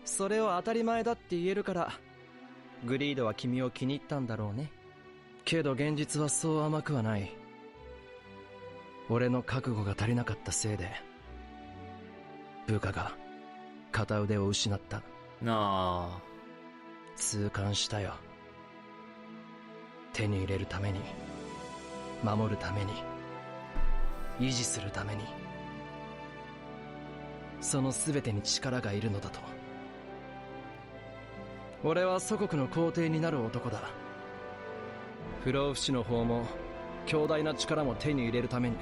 それを当たり前だって言えるからグリードは君を気に入ったんだろうね。けど現実はそう甘くはない。俺の覚悟が足りなかったせいで部下が片腕を失った。
なあ。
痛感したよ。手に入れるために、守るために、維持するために、その全てに力がいるのだと。俺は祖国の皇帝になる男だ。不老不死の方も強大な力も手に入れるために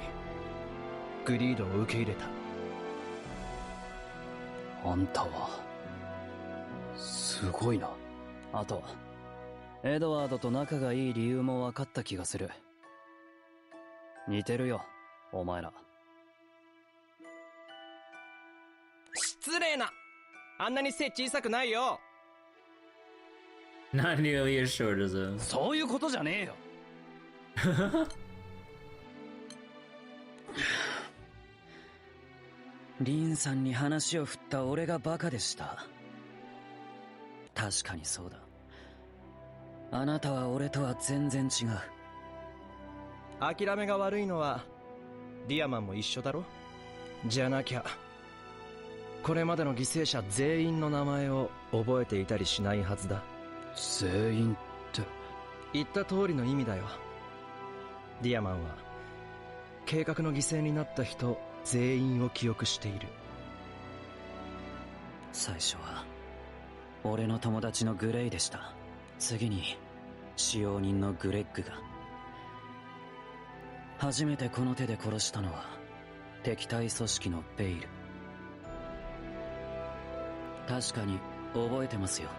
グリードを受け入れた。
あんたはすごいな。
あとエドワードと仲がいい理由も分かった気がする。似てるよお前ら。
失礼な。あんなに背小さくないよ。
Not nearly as short as him.
そういうことじゃねえよ。
リンさんに話を振った俺がバカでした。確かにそうだ。あなたは俺とは全然違う。
諦めが悪いのはディアマンも一緒だろ。じゃなきゃこれまでの犠牲者全員の名前を覚えていたりしないはずだ。
全員って
言った通りの意味だよ。ディアマンは計画の犠牲になった人全員を記憶している。
最初は俺の友達のグレイでした。次に使用人のグレッグが。初めてこの手で殺したのは敵対組織のベイル。確かに覚えてますよ。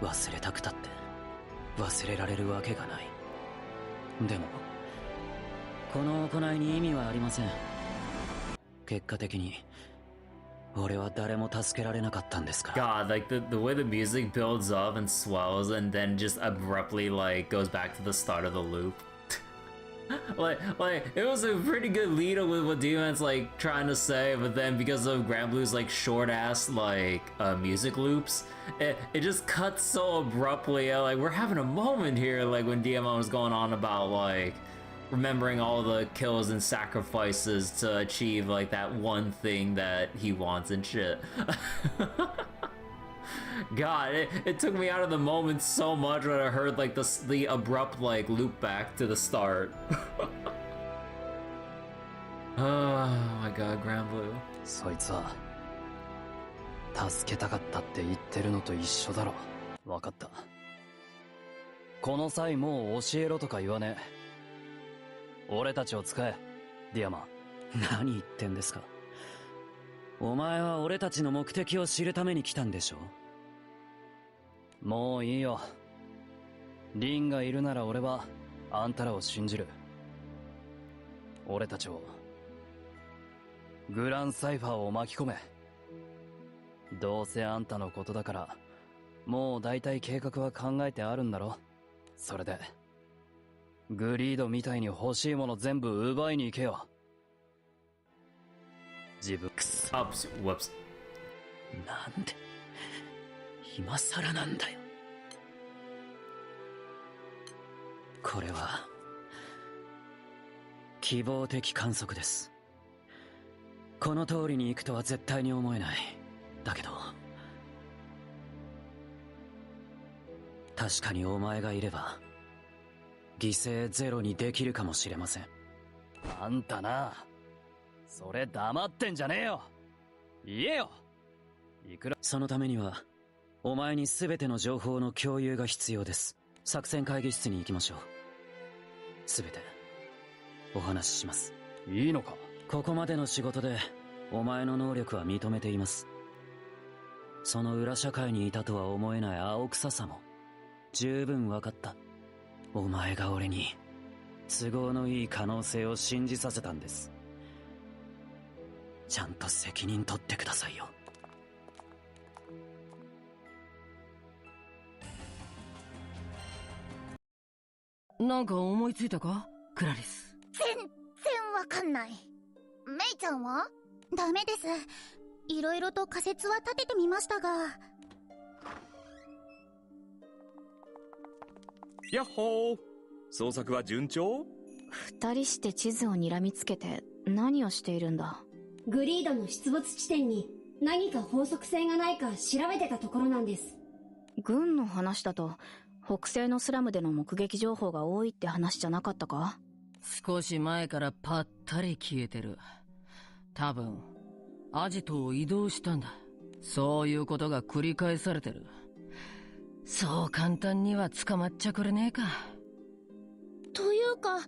忘れたくたって忘れられるわけがない。でもこの行いに意味はありません。結果的に俺は誰も助けられなかったんですから。
God, like the way the music builds up and swells and then just abruptly like goes back to the start of the loop. like it was a pretty good lead with what Demon's like trying to say, but then because of Granblue's like short ass like music loops, it just cuts so abruptly. Like we're having a moment here, like when Diamond was going on about like remembering all the kills and sacrifices to achieve like that one thing that he wants and shit. God, it took me out of the moment so much when I heard like the abrupt like loop back to the start. Oh my God, Granblue.
そいつは助けたかったって言ってるのと一緒だろ。分かった。この際もう教えろとか言わねえ。俺たちを使え、ディアマン。
何言ってんですか。お前は俺たちの目的を知るために来たんでしょ。
もういいよ。リンがいるなら俺はあんたらを信じる。俺たちをグランサイファーを巻き込め。どうせあんたのことだからもう大体計画は考えてあるんだろ。それでグリードみたいに欲しいもの全部奪いに行けよ。自分
Whoops.
なんで今さらなんだよ。これは希望的観測です。この通りに行くとは絶対に思えない。だけど確かにお前がいれば犠牲ゼロにできるかもしれません。
あんたな、それ黙ってんじゃねえよ。言えよ。いくら
そのためにはお前に全ての情報の共有が必要です。作戦会議室に行きましょう。全てお話しします。
いいのか。
ここまでの仕事でお前の能力は認めています。その裏社会にいたとは思えない青臭さも十分分かった。お前が俺に都合のいい可能性を信じさせたんです。ちゃんと責任取ってくださいよ。
なんか思いついたか、クラリス。
全然わかんない。メイちゃんは？ダメです。いろいろと仮説は立ててみましたが。
やっほー。捜索は順調？
二人して地図を睨みつけて何をしているんだ。
グリードの出没地点に何か法則性がないか調べてたところなんです。
軍の話だと北西のスラムでの目撃情報が多いって話じゃなかったか？
少し前からぱったり消えてる。多分アジトを移動したんだ。そういうことが繰り返されてる。そう簡単には捕まっちゃくれねえか。
というか、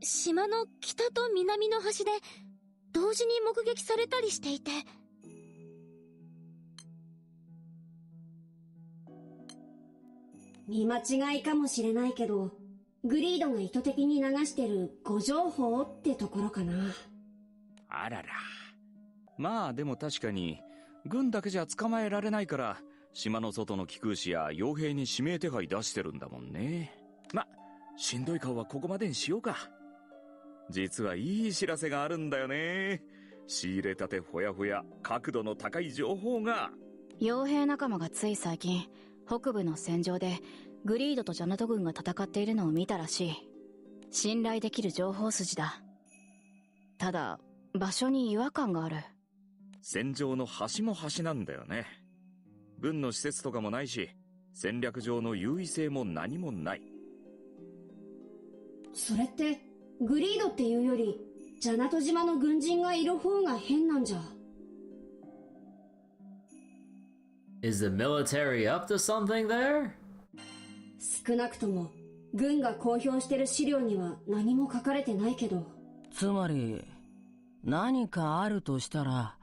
島の北と南の端で同時に目撃されたりしていて。
見間違いかもしれないけど、グリードが意図的に流してる誤情報ってところかな。
あらら。まあでも確かに軍だけじゃ捕まえられないから島の外の機空士や傭兵に指名手配出してるんだもんね。ま、しんどい顔はここまでにしようか。実はいい知らせがあるんだよね。仕入れたてほやほや、角度の高い情報が。
傭兵仲間がつい最近北部の戦場でグリードとジャナト軍が戦っているのを見たらしい。信頼できる情報筋だ。ただ場所に違和感がある。
戦場の端も端なんだよね。軍の施設とかもないし、戦略上の優位性も何もない。
それってグリードっていうよりジャナト島の軍人がいる方が変なんじゃ。
Is the military up to something there?
少なくとも軍が公表してる資料には何も書かれてないけど。
つまり何かあるとしたら、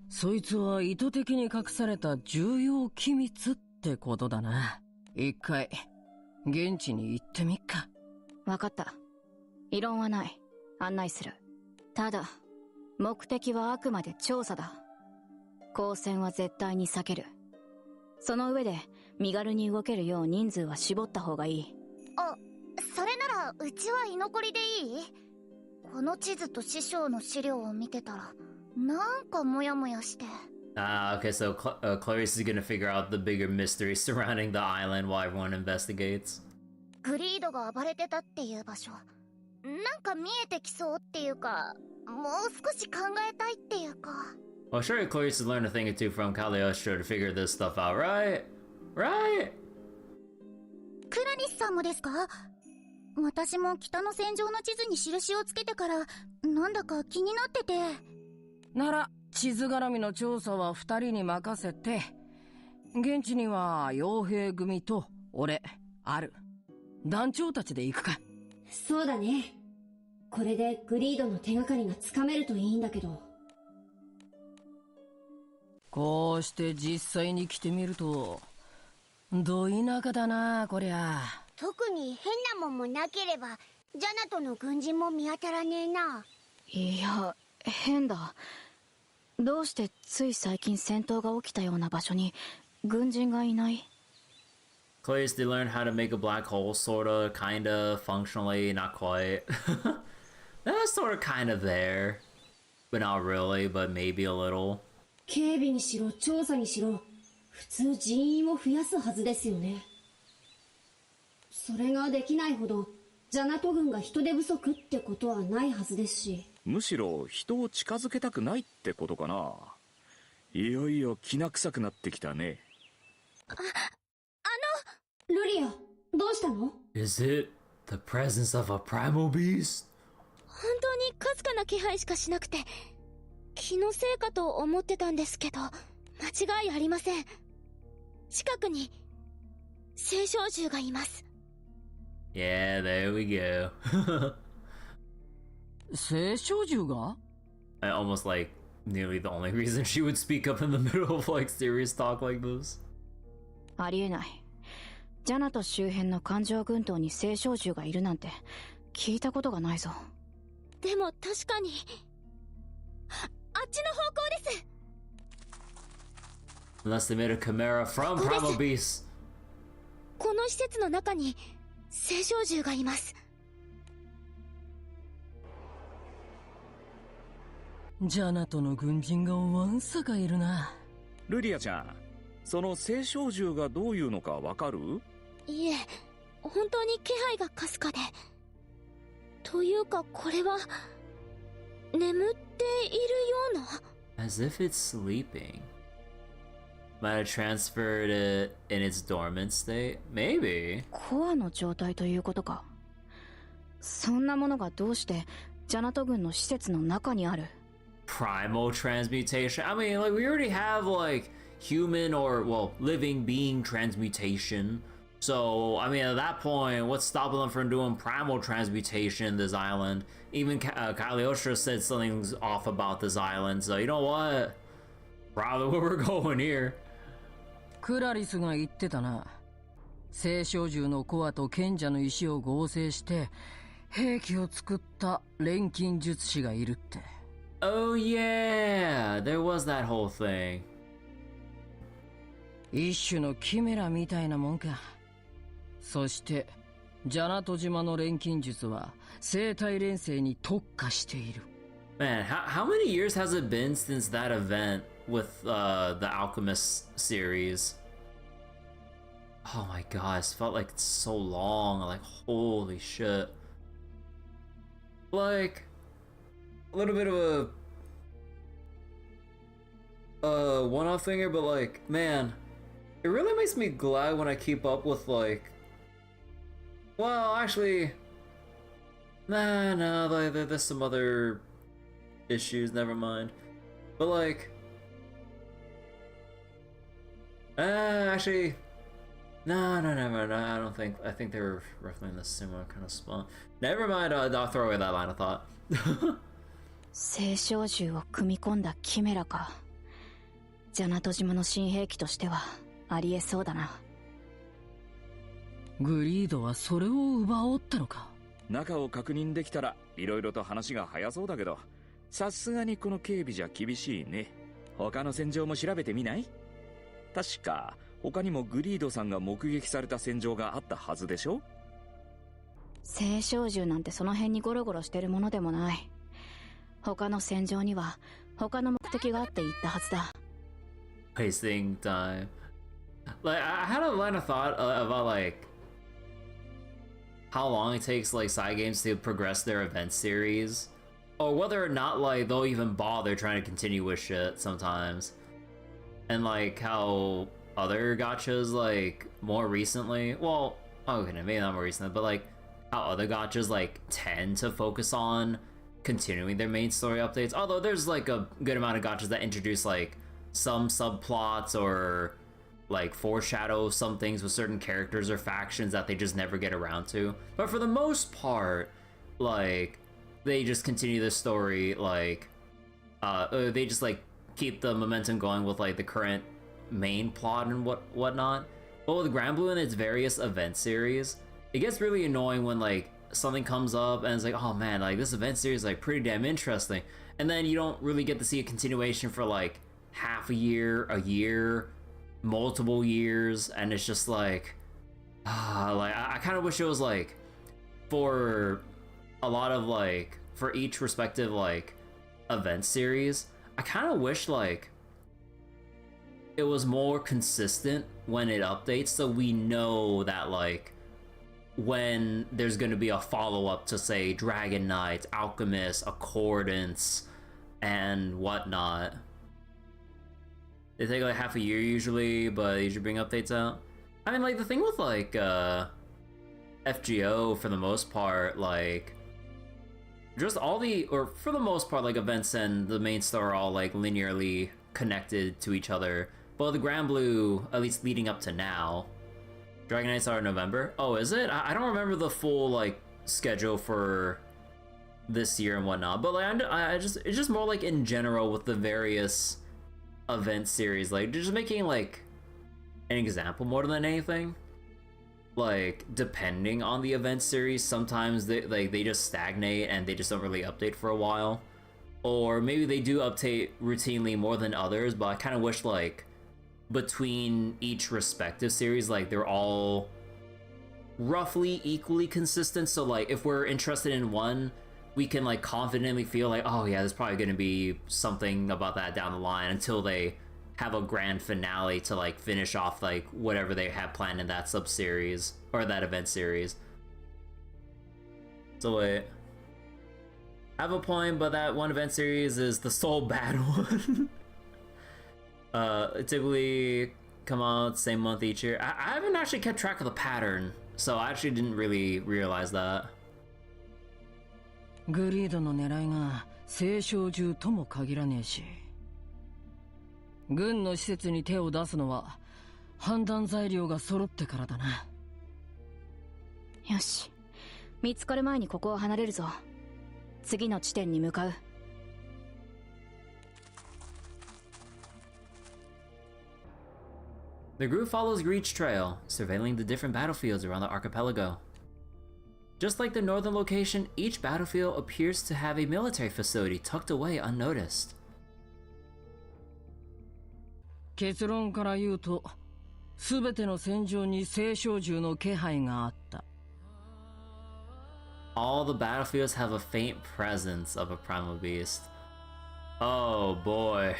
そいつは意図的に隠された重要機密ってことだな。一回現地に行ってみっか。
わかった。異論はない。案内する。ただ目的はあくまで調査だ。交戦は絶対に避ける。その上で身軽に動けるよう人数は絞った方がいい。
あ、それならうちは居残りでいい？この地図と師匠の資料を見てたらなんかモヤモヤして。
Okay, so Clarice is gonna figure out the bigger mystery surrounding the island while everyone investigates.
グリードが暴れてたっていう場所、なんか見えてきそうっていうか、もう少し考えたいっていうか。
Well, sure, Clarice has learned a thing or two from Cagliostro to figure this stuff out, right? Right?
クラリスさんもですか？私も北の戦場の地図に印をつけてからなんだか気になってて。
なら地図絡みの調査は2人に任せて、現地には傭兵組と俺、ある団長たちで行くか。
そうだね。これでグリードの手がかりがつかめるといいんだけど。
こうして実際に来てみるとど田舎だなこりゃ。
特に変なもんもなければジャナトの軍人も見当たらねえな。
いや、変だ。どうしてつい最近戦闘が起きたような場所に軍人がいない？
Clarice, they learned how to make a black hole, sorta, kinda, functionally, not quite. That's sorta kinda there. But not really, but maybe a little.
警備にしろ調査にしろ普通人員を増やすはずですよね。それができないほどジャナト軍が人手不足ってことはないはずですし。
むしろ人を近づけたくないってことかな。いよいよきな臭くなってきたね。
ルリア、どうしたの？
Is it the presence of a primal beast?
本当にかすかな気配しかしなくて気のせいかと思ってたんですけど、間違いありません。近くに青少獣がいます。
Yeah, there we go.
青少獣が？
Almost like nearly the only reason she would speak up in the middle of like serious talk like this.
ありえない。ジャナト周辺の環状群島に青少獣がいるなんて聞いたことがないぞ。
でも確かにあっちの方向です。
Unless they made a chimera from primal beasts.
この施設の中に青少獣がいます。
ジャナトの軍人がわんさかいるな。
ルリアちゃん、その青少獣がどういうのかわかる？
いえ、本当に気配がかすかで。というかこれはネ眠っているような
As if it's sleeping. Might have transferred it in its dormant state? Maybe.
コアの状態ということか。そんなものがどうしてジャナト軍の施設の中にある？
Primal transmutation? I mean, like, we already have, like, human or, well, living being transmutation. So, I mean, at that point, what's stopping them from doing primal transmutation in this island? Even Cagliostro said something's off about this island, so you know what? Probably where we're going here.
クラリスが言ってたな。聖少獣のコアと賢者の石を合成して兵器を作った錬金術師がいるって。
Oh yeah, there was that whole thing.
一種のキメラみたいなもんか。そしてジャナト島の錬金術は生体錬成に特化している。
Man, how many years has it been since that event with the Alchemist series? Oh my gosh, felt like it's so long. Like, holy shit. Like, a little bit of a one-off thing here, but like, man, it really makes me glad when I keep up with like, well, actually, nah, like, there's some other issues, never mind. But like, actually, no, I don't think, I think they were roughly in the similar kind of spot. Never mind, I'll throw away that line of thought.
聖少獣を組み込んだキメラか。ジャナト島の新兵器としてはありえそうだな。
グリードはそれを奪おうったのか。
中を確認できたら色々と話が早そうだけど、さすがにこの警備じゃ厳しいね。他の戦場も調べてみない？確か他にもグリードさんが目撃された戦場があったはずでしょ？
聖少獣なんてその辺にゴロゴロしてるものでもない。他の戦場には他の目的があって行ったはずだ。
Wasting time. Like, I had a line of thought about like how long it takes like Cygames to progress their event series, or whether or not like they'll even bother trying to continue with shit sometimes, and like how other gachas like more recently, well, okay, maybe not more recently, but like how other gachas like tend to focus on continuing their main story updates. Although there's like a good amount of gachas that introduce like some subplots or like foreshadow some things with certain characters or factions that they just never get around to. But for the most part, like, they just continue the story, like, they just like keep the momentum going with like the current main plot and whatnot. But with Granblue and its various event series, it gets really annoying when like something comes up and it's like, oh man, like this event series is like pretty damn interesting, and then you don't really get to see a continuation for like half a year, multiple years, and it's just like, like I kind of wish it was like for a lot of like for each respective like event series, I kind of wish like it was more consistent when it updates, so we know that like when there's going to be a follow-up to say Dragon Knights, Alchemist, Accordance, and whatnot. They take like half a year usually, but they usually bring updates out. I mean, like the thing with like FGO for the most part, like just all the, or for the most part, like events and the main story are all like linearly connected to each other. But the Granblue, at least leading up to now, Dragon Knights are in November. Oh, is it? I don't remember the full like schedule for this year and whatnot. But like it's just more like in general with the various event series, like just making like an example more than anything. Like depending on the event series, sometimes they just stagnate and they just don't really update for a while, or maybe they do update routinely more than others. But I kind of wish like between each respective series, like they're all roughly equally consistent, so like if we're interested in one, we can like confidently feel like, oh yeah, there's probably going to be something about that down the line, until they have a grand finale to like finish off like whatever they have planned in that sub-series or that event series. So wait, I have a point, but that one event series is the sole bad one. Typically come out same month each year. I haven't actually kept track of the pattern, so I actually didn't really realize that.
グリードの狙いが青少獣とも限らねえし、軍の施設に手を出すのは判断材料が揃ってからだな。
よし、見つかる前にここを離れるぞ。次の地点に向かう。
The group follows Reach Trail, surveilling the different battlefields around the archipelago. Just like the northern location, each battlefield appears to have a military facility tucked away unnoticed.
結論から言うと、すべての戦場に青少獣の気配があった。
All the battlefields have a faint presence of a primal beast. Oh boy.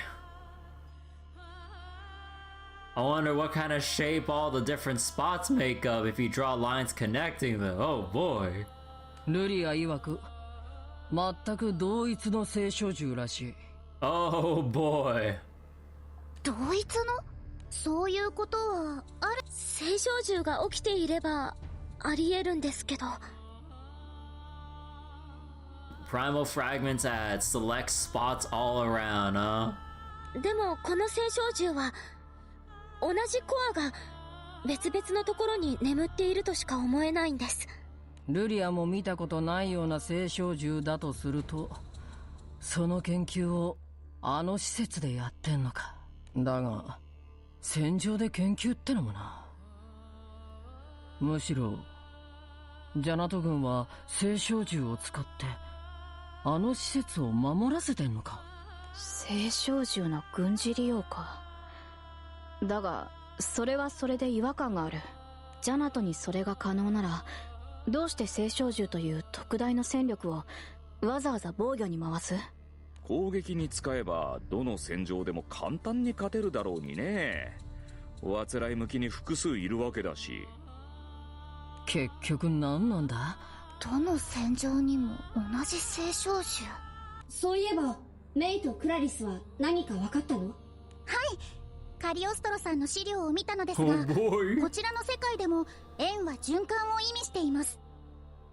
I wonder what kind of shape all the different spots make up if you draw lines connecting them. Oh boy.
ルリア曰く、全く同一の青少獣らしい。
Oh boy.
同一の？そういうことはある？
青少獣が起きていればありえるんですけど。
Primal fragments at select spots all around, huh?
でもこの青少獣は同じコアが別々のところに眠っているとしか思えないんです。
ルリアも見たことないような青少獣だとすると、その研究をあの施設でやってんのか。だが戦場で研究ってのもな。むしろジャナト軍は青少獣を使ってあの施設を守らせてんのか。
青少獣の軍事利用か。だがそれはそれで違和感がある。ジャナトにそれが可能なら、どうして青少獣という特大の戦力をわざわざ防御に回す？
攻撃に使えばどの戦場でも簡単に勝てるだろうにね。おあつらい向きに複数いるわけだし。
結局何なんだ？
どの戦場にも同じ青少獣。
そういえばメイとクラリスは何か分かったの？はい、
カリオストロさんの資料を見たのですが、こちらの世界でも円は循環を意味しています。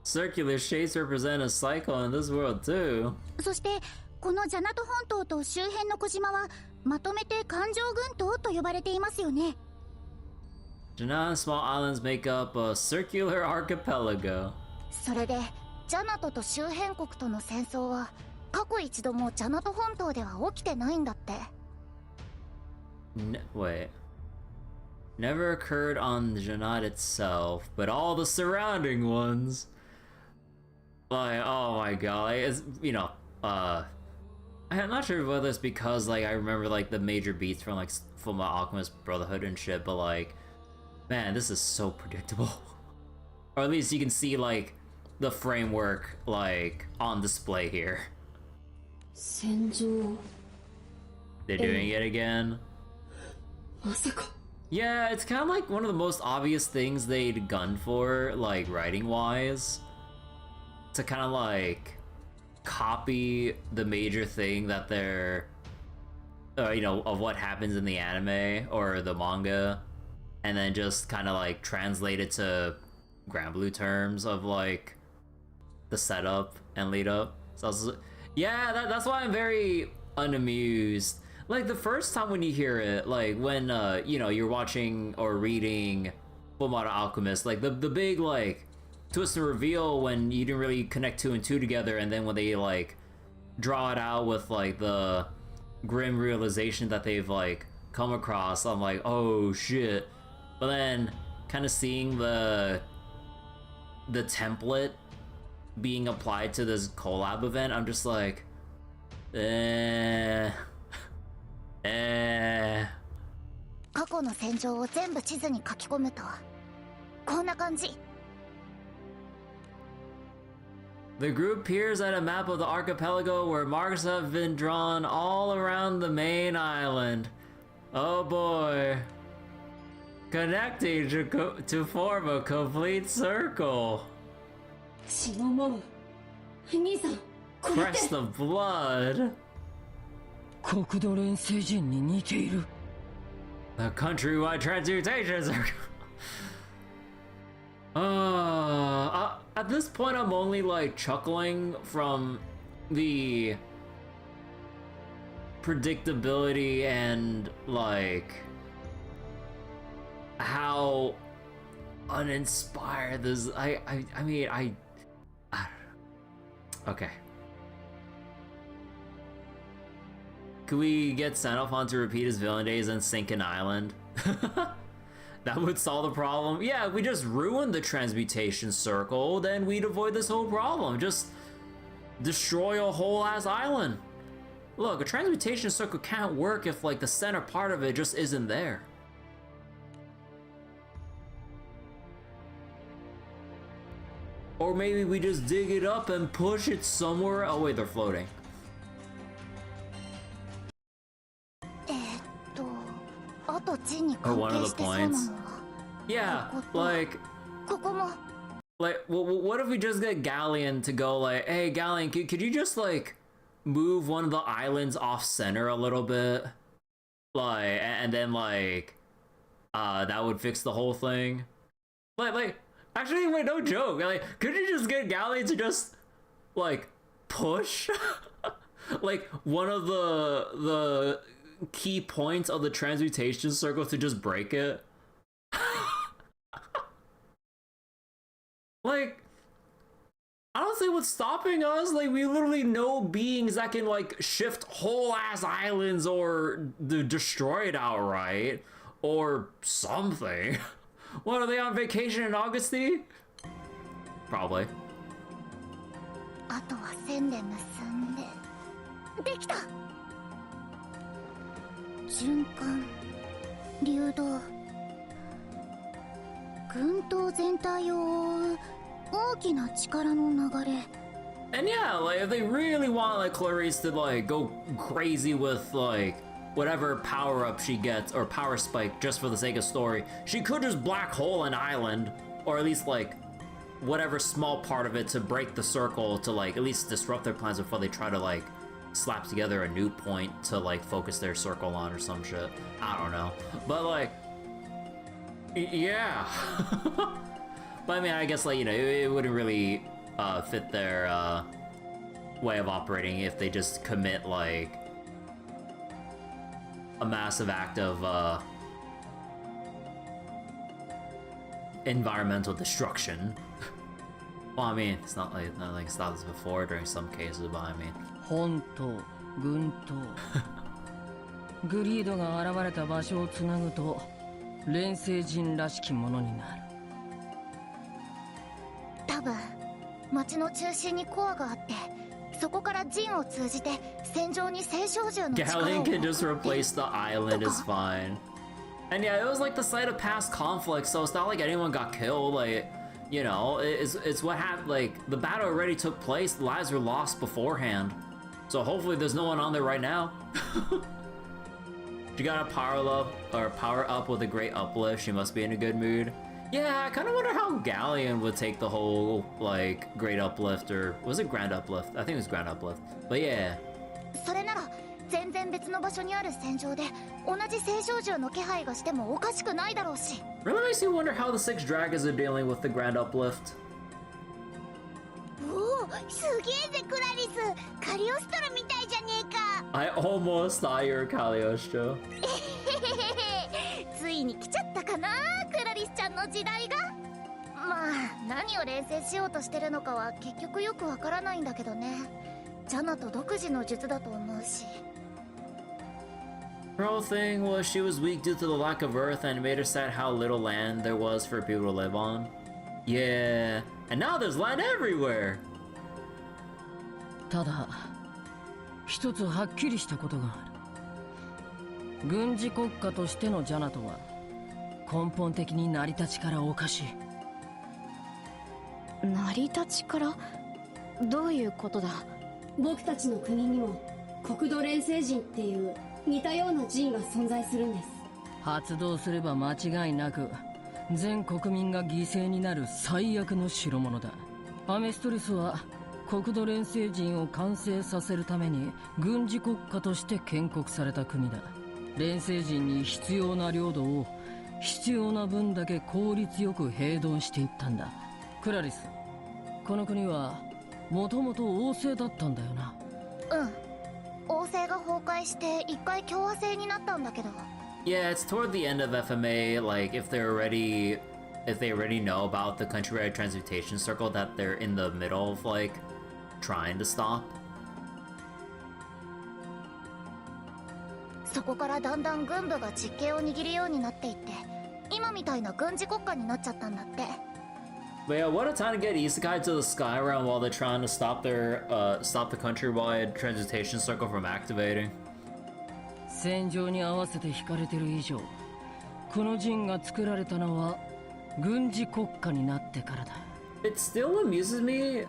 Circular shapes represent a cycle in this world too.
そしてこのジャナト本島と周辺の小島はまとめて環状群島と呼ばれていますよね。
Jannat and small islands make up a circular archipelago.
それでジャナトと周辺国との戦争は過去一度もジャナト本島では起きてないんだって。
Wait. Never occurred on Jannat itself, but all the surrounding ones. Like, oh my god, like, it's, you know, I'm not sure whether it's because, like, I remember, like, the major beats from, like, Fullmetal Alchemist Brotherhood and shit, but, like, man, this is so predictable. Or at least you can see, like, the framework, like, on display here.
戦場。
They're doing it again.
まさか。
Yeah, it's kind of like one of the most obvious things they'd gone for, like, writing-wise. To kind of, like, copy the major thing that they're, you know, of what happens in the anime or the manga, and then just kind of, like, translate it to Granblue terms of, like, the setup and lead up. So, yeah, that's why I'm very unamused. Like, the first time when you hear it, like, when, you know, you're watching or reading Fullmetal Alchemist, like, the big, like, twist and reveal when you didn't really connect 2 and 2 together, and then when they, like, draw it out with, like, the grim realization that they've, like, come across, I'm like, oh, shit. But then, kind of seeing the template being applied to this collab event, I'm just like, eh...
過去の戦場を全部地図に書き込むとこんな感じ。
The group peers at a map of the archipelago where marks have been drawn all around the main island. Oh boy. Connecting to form a complete circle.
血の門。兄さん、
Crest of blood.
国土連星人に似ている。
The countrywide transmutation circle. At this point, I'm only like chuckling from the predictability and like how uninspired this. I mean, okay. Could we get Xenophon to repeat his villain days and sink an island? That would solve the problem. Yeah, if we just ruined the transmutation circle, then we'd avoid this whole problem. Just destroy a whole ass island. Look, a transmutation circle can't work if like the center part of it just isn't there. Or maybe we just dig it up and push it somewhere. Oh wait, they're floating. Or one of the points. Yeah, like, what if we just get Galleon to go like, hey Galleon, could you just like move one of the islands off center a little bit? Like, and then like, that would fix the whole thing. Like, actually, wait, no joke. Like, could you just get Galleon to just like push like one of the key points of the transmutation circle to just break it? Like, I don't see what's stopping us. Like, we literally know beings that can like shift whole ass islands or destroy it outright or something. What, are they on vacation in Augusty? Probably.
あとは線で結んでできた。循環、流動、群島全体を覆う大きな力の流れ。
And yeah, like if they really want like Clarice to like go crazy with like whatever power up she gets or power spike just for the sake of story, she could just black hole an island, or at least like whatever small part of it to break the circle to like at least disrupt their plans before they try to like slap together a new point to like focus their circle on or some shit. I don't know, but like, yeah. But I mean, I guess like, you know, it wouldn't really fit their way of operating if they just commit like a massive act of environmental destruction. Well, I mean, it's not like it's not this before during some cases, but I mean.
本島、群島。グリードが現れた場所をつなぐと、連星人らしきものになる。
多分、町の中心にコアがあって、そこから陣を通じて戦場に星照銃の力を。
Galleon can just replace the island is fine. And yeah, it was like the site of past conflict, so it's not like anyone got killed. Like, you know, it's what happened. Like the battle already took place, the lives were lost beforehand. So hopefully there's no one on there right now. She got a power up with a great uplift. She must be in a good mood. Yeah, I kind of wonder how Galleon would take the whole like great uplift, or was it grand uplift? I think it was grand uplift. But yeah.
それなら全然別の場所にある戦場で同じ星照銃の気配がしてもおかしくないだろうし。
Really makes you wonder how the six dragons are dealing with the grand uplift.
おお、すげえぜクラリス。カリオストロみたいじゃねえか。
I almost thought you were Cagliostro.
ついに来ちゃったかな、クラリスちゃんの時代が。まあ、何を連成しようとしてるのかは結局よくわからないんだけどね。ジャナと独自の術だと思うし。
Her whole thing was she was weak due to the lack of earth and it made her sad how little land there was for people to live on. Yeah, and now there's land everywhere.
ただ、一つはっきりしたことがある。軍事国家としてのジャナトは根本的に成り立ちからおかしい。
成り立ちから？どういうことだ？
僕たちの国にも国土連星人っていう似たような陣が存在するんです。
発動すれば間違いなく全国民が犠牲になる最悪の代物だ。アメストリスは国土連星人を完成させるために軍事国家として建国された国だ。連星人に必要な領土を必要な分だけ効率よく併存していったんだ。クラリス、この国はもともと王政だったんだよな。
うん。王政が崩壊して一回共和制になったんだけど。
Yeah, it's toward the end of FMA, like if they already know about the countrywide transmutation circle that they're in the middle of like trying to stop.
そこからだんだん軍部が実権を握るようになっていって、今みたいな軍事国家になっちゃったんだって。
But yeah, what a time to get Isekai to the Sky Realm while they're trying to stop the countrywide transmutation circle from activating.
戦場に合わせて引かれてる以上、この陣が作られたのは軍事国家になってからだ。
It still amuses me,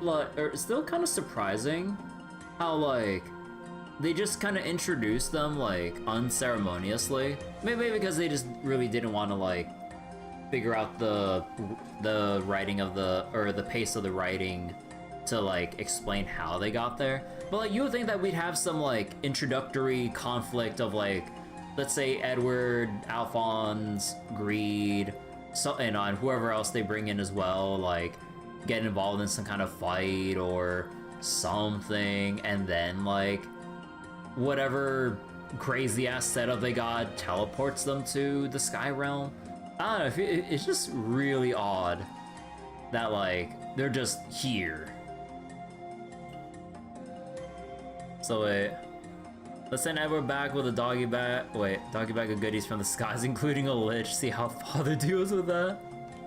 like, or still kind of surprising, how like they just kind of introduced them like unceremoniously. Maybe because they just really didn't want to like figure out the writing of the pace of the writing to like explain how they got there. But like you would think that we'd have some like introductory conflict of like, let's say Edward, Alphonse, Greed, and whoever else they bring in as well, like get involved in some kind of fight or something, and then like whatever crazy ass setup they got teleports them to the Sky Realm. I don't know, it's just really odd that like they're just here. So wait, let's send Edward back with a doggy bag of goodies from the skies, including a lich. See how father deals with that.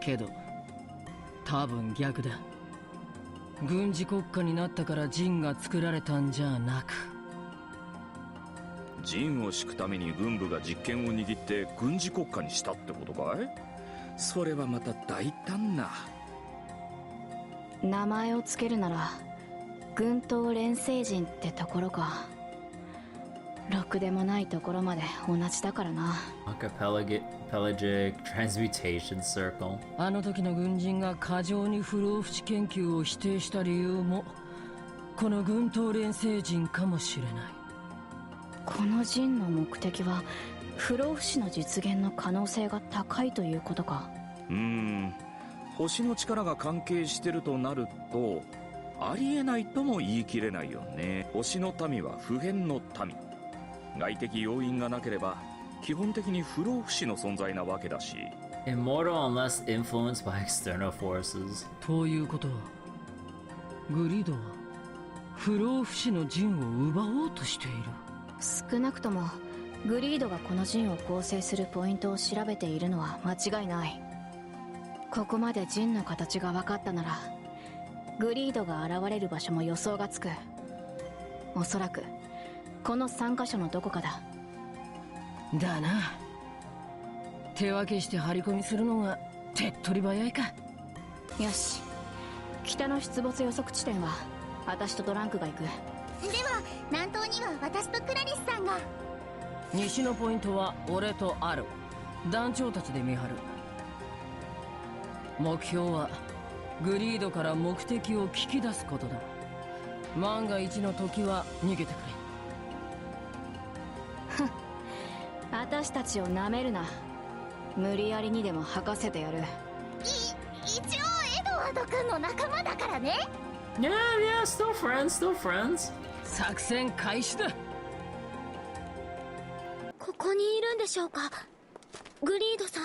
けど、多分逆だ。軍事国家になったから陣が作られたんじゃなく。
陣を敷くために軍部が実権を握って軍事国家にしたってことかい？それはまた大胆な。
名前をつけるなら軍闘連星人ってところか。ろくでもないところまで同じだからな。
Pelagic transmutation circle.
あの時の軍人が過剰に不老不死研究を否定した理由もこの軍闘連星人かもしれない。
この陣の目的は不老不死の実現の可能性が高いということか。
星の力が関係してるとなるとありえないとも言い切れないよね。星の民は不変の民。外的要因がなければ基本的に不老不死の存在なわけだし。
Immortal unless influenced by external forces.
ということはグリードは不老不死の陣を奪おうとしている。
少なくともグリードがこの陣を構成するポイントを調べているのは間違いない。ここまで陣の形が分かったならグリードが現れる場所も予想がつく。おそらくこの3カ所のどこかだ。
だな。手分けして張り込みするのが手っ取り早いか。
よし、北の出没予測地点は私とドランクが行く。
では南東には私とクラリスさんが。
西のポイントは俺とアル、団長たちで見張る。目標はグリードから目的を聞き出すことだ。万が一の時は逃げてくれ。
私たちを舐めるな。無理やりにでも吐かせてやる。
一応エドワード君の仲間だからね。
Yeah, still friends.
作戦開始だ。
ここにいるんでしょうか、グリードさん。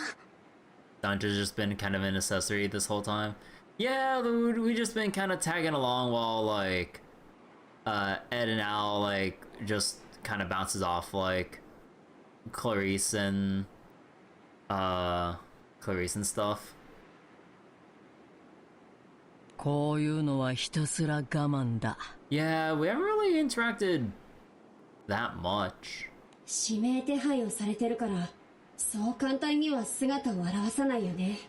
Dante's just been kind of an accessory this whole time. Yeah, we just been kind of tagging along while like Ed and Al like just kind of bounces off like Clarice and stuff.
こういうのはひたすら我慢だ。
Yeah, we haven't really interacted that much.
指名手配をされてるからそう簡単には姿を現さないよね。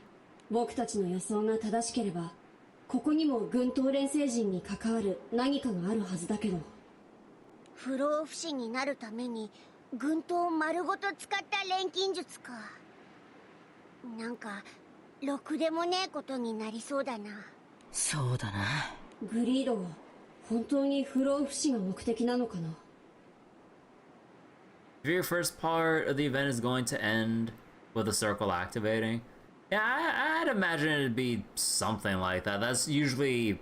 僕たちの予想が正しければここにも軍闘連星人に関わる何かがあるはずだけど。
不老不死になるために軍闘丸ごと使った錬金術か。なんかろくでもねえことになりそうだな。
そうだな。
グリードは本当に不老不死が目的なのかな。
If your first part of the event is going to end with a circle activating, yeah, I'd imagine it'd be something like that. That's usually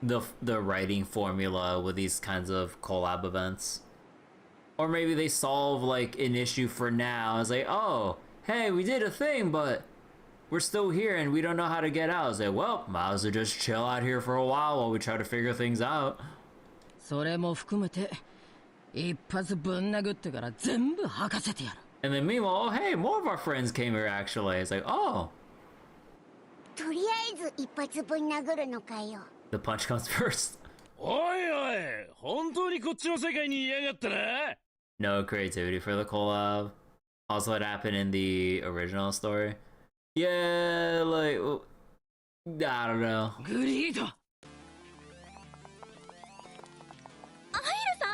the writing formula with these kinds of collab events. Or maybe they solve like an issue for now. It's like, oh, hey, we did a thing, but we're still here and we don't know how to get out. It's like, well, might as well just chill out here for a while we try to figure things out.
それも含めて一発ぶん殴ってから全部吐かせてやる。
And then meanwhile, oh hey, more of our friends came here actually. It's like, oh.
とりあえず一発ぶん殴るのかよ。
The punch comes first.
おいおい、本当にこっちの世界にいやがったな。
No creativity for the collab. Also, what happened in the original story? Yeah, like, I don't know.
グリード。
アイルさ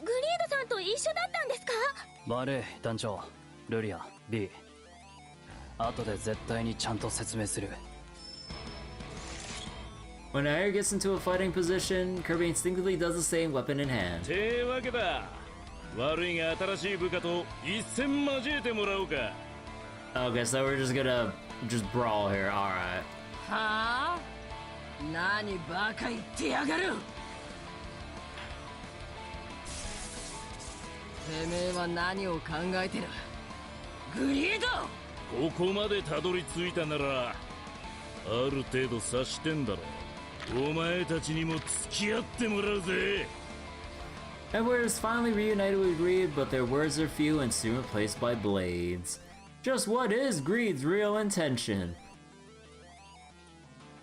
ん、グリードさんと一緒だったんですか？
悪い団長、ルリア、B。後で絶対にちゃんと説明する。
When Air gets into a fighting position, Kirby instinctively does the same, weapon in hand.
てわけだ。悪いが新しい部下と一戦交えてもらおうか。
Okay, so we're just gonna brawl here. Alright.
はあ？何バカ言ってやがる。てめえは何を考えてる？グリード！
ここまでたどり着いたなら、ある程度察してんだろ。お前たちにも付き合ってもらうぜ。
Edward is finally reunited with Greed, but their words are few and soon replaced by blades. Just what is Greed's real intention?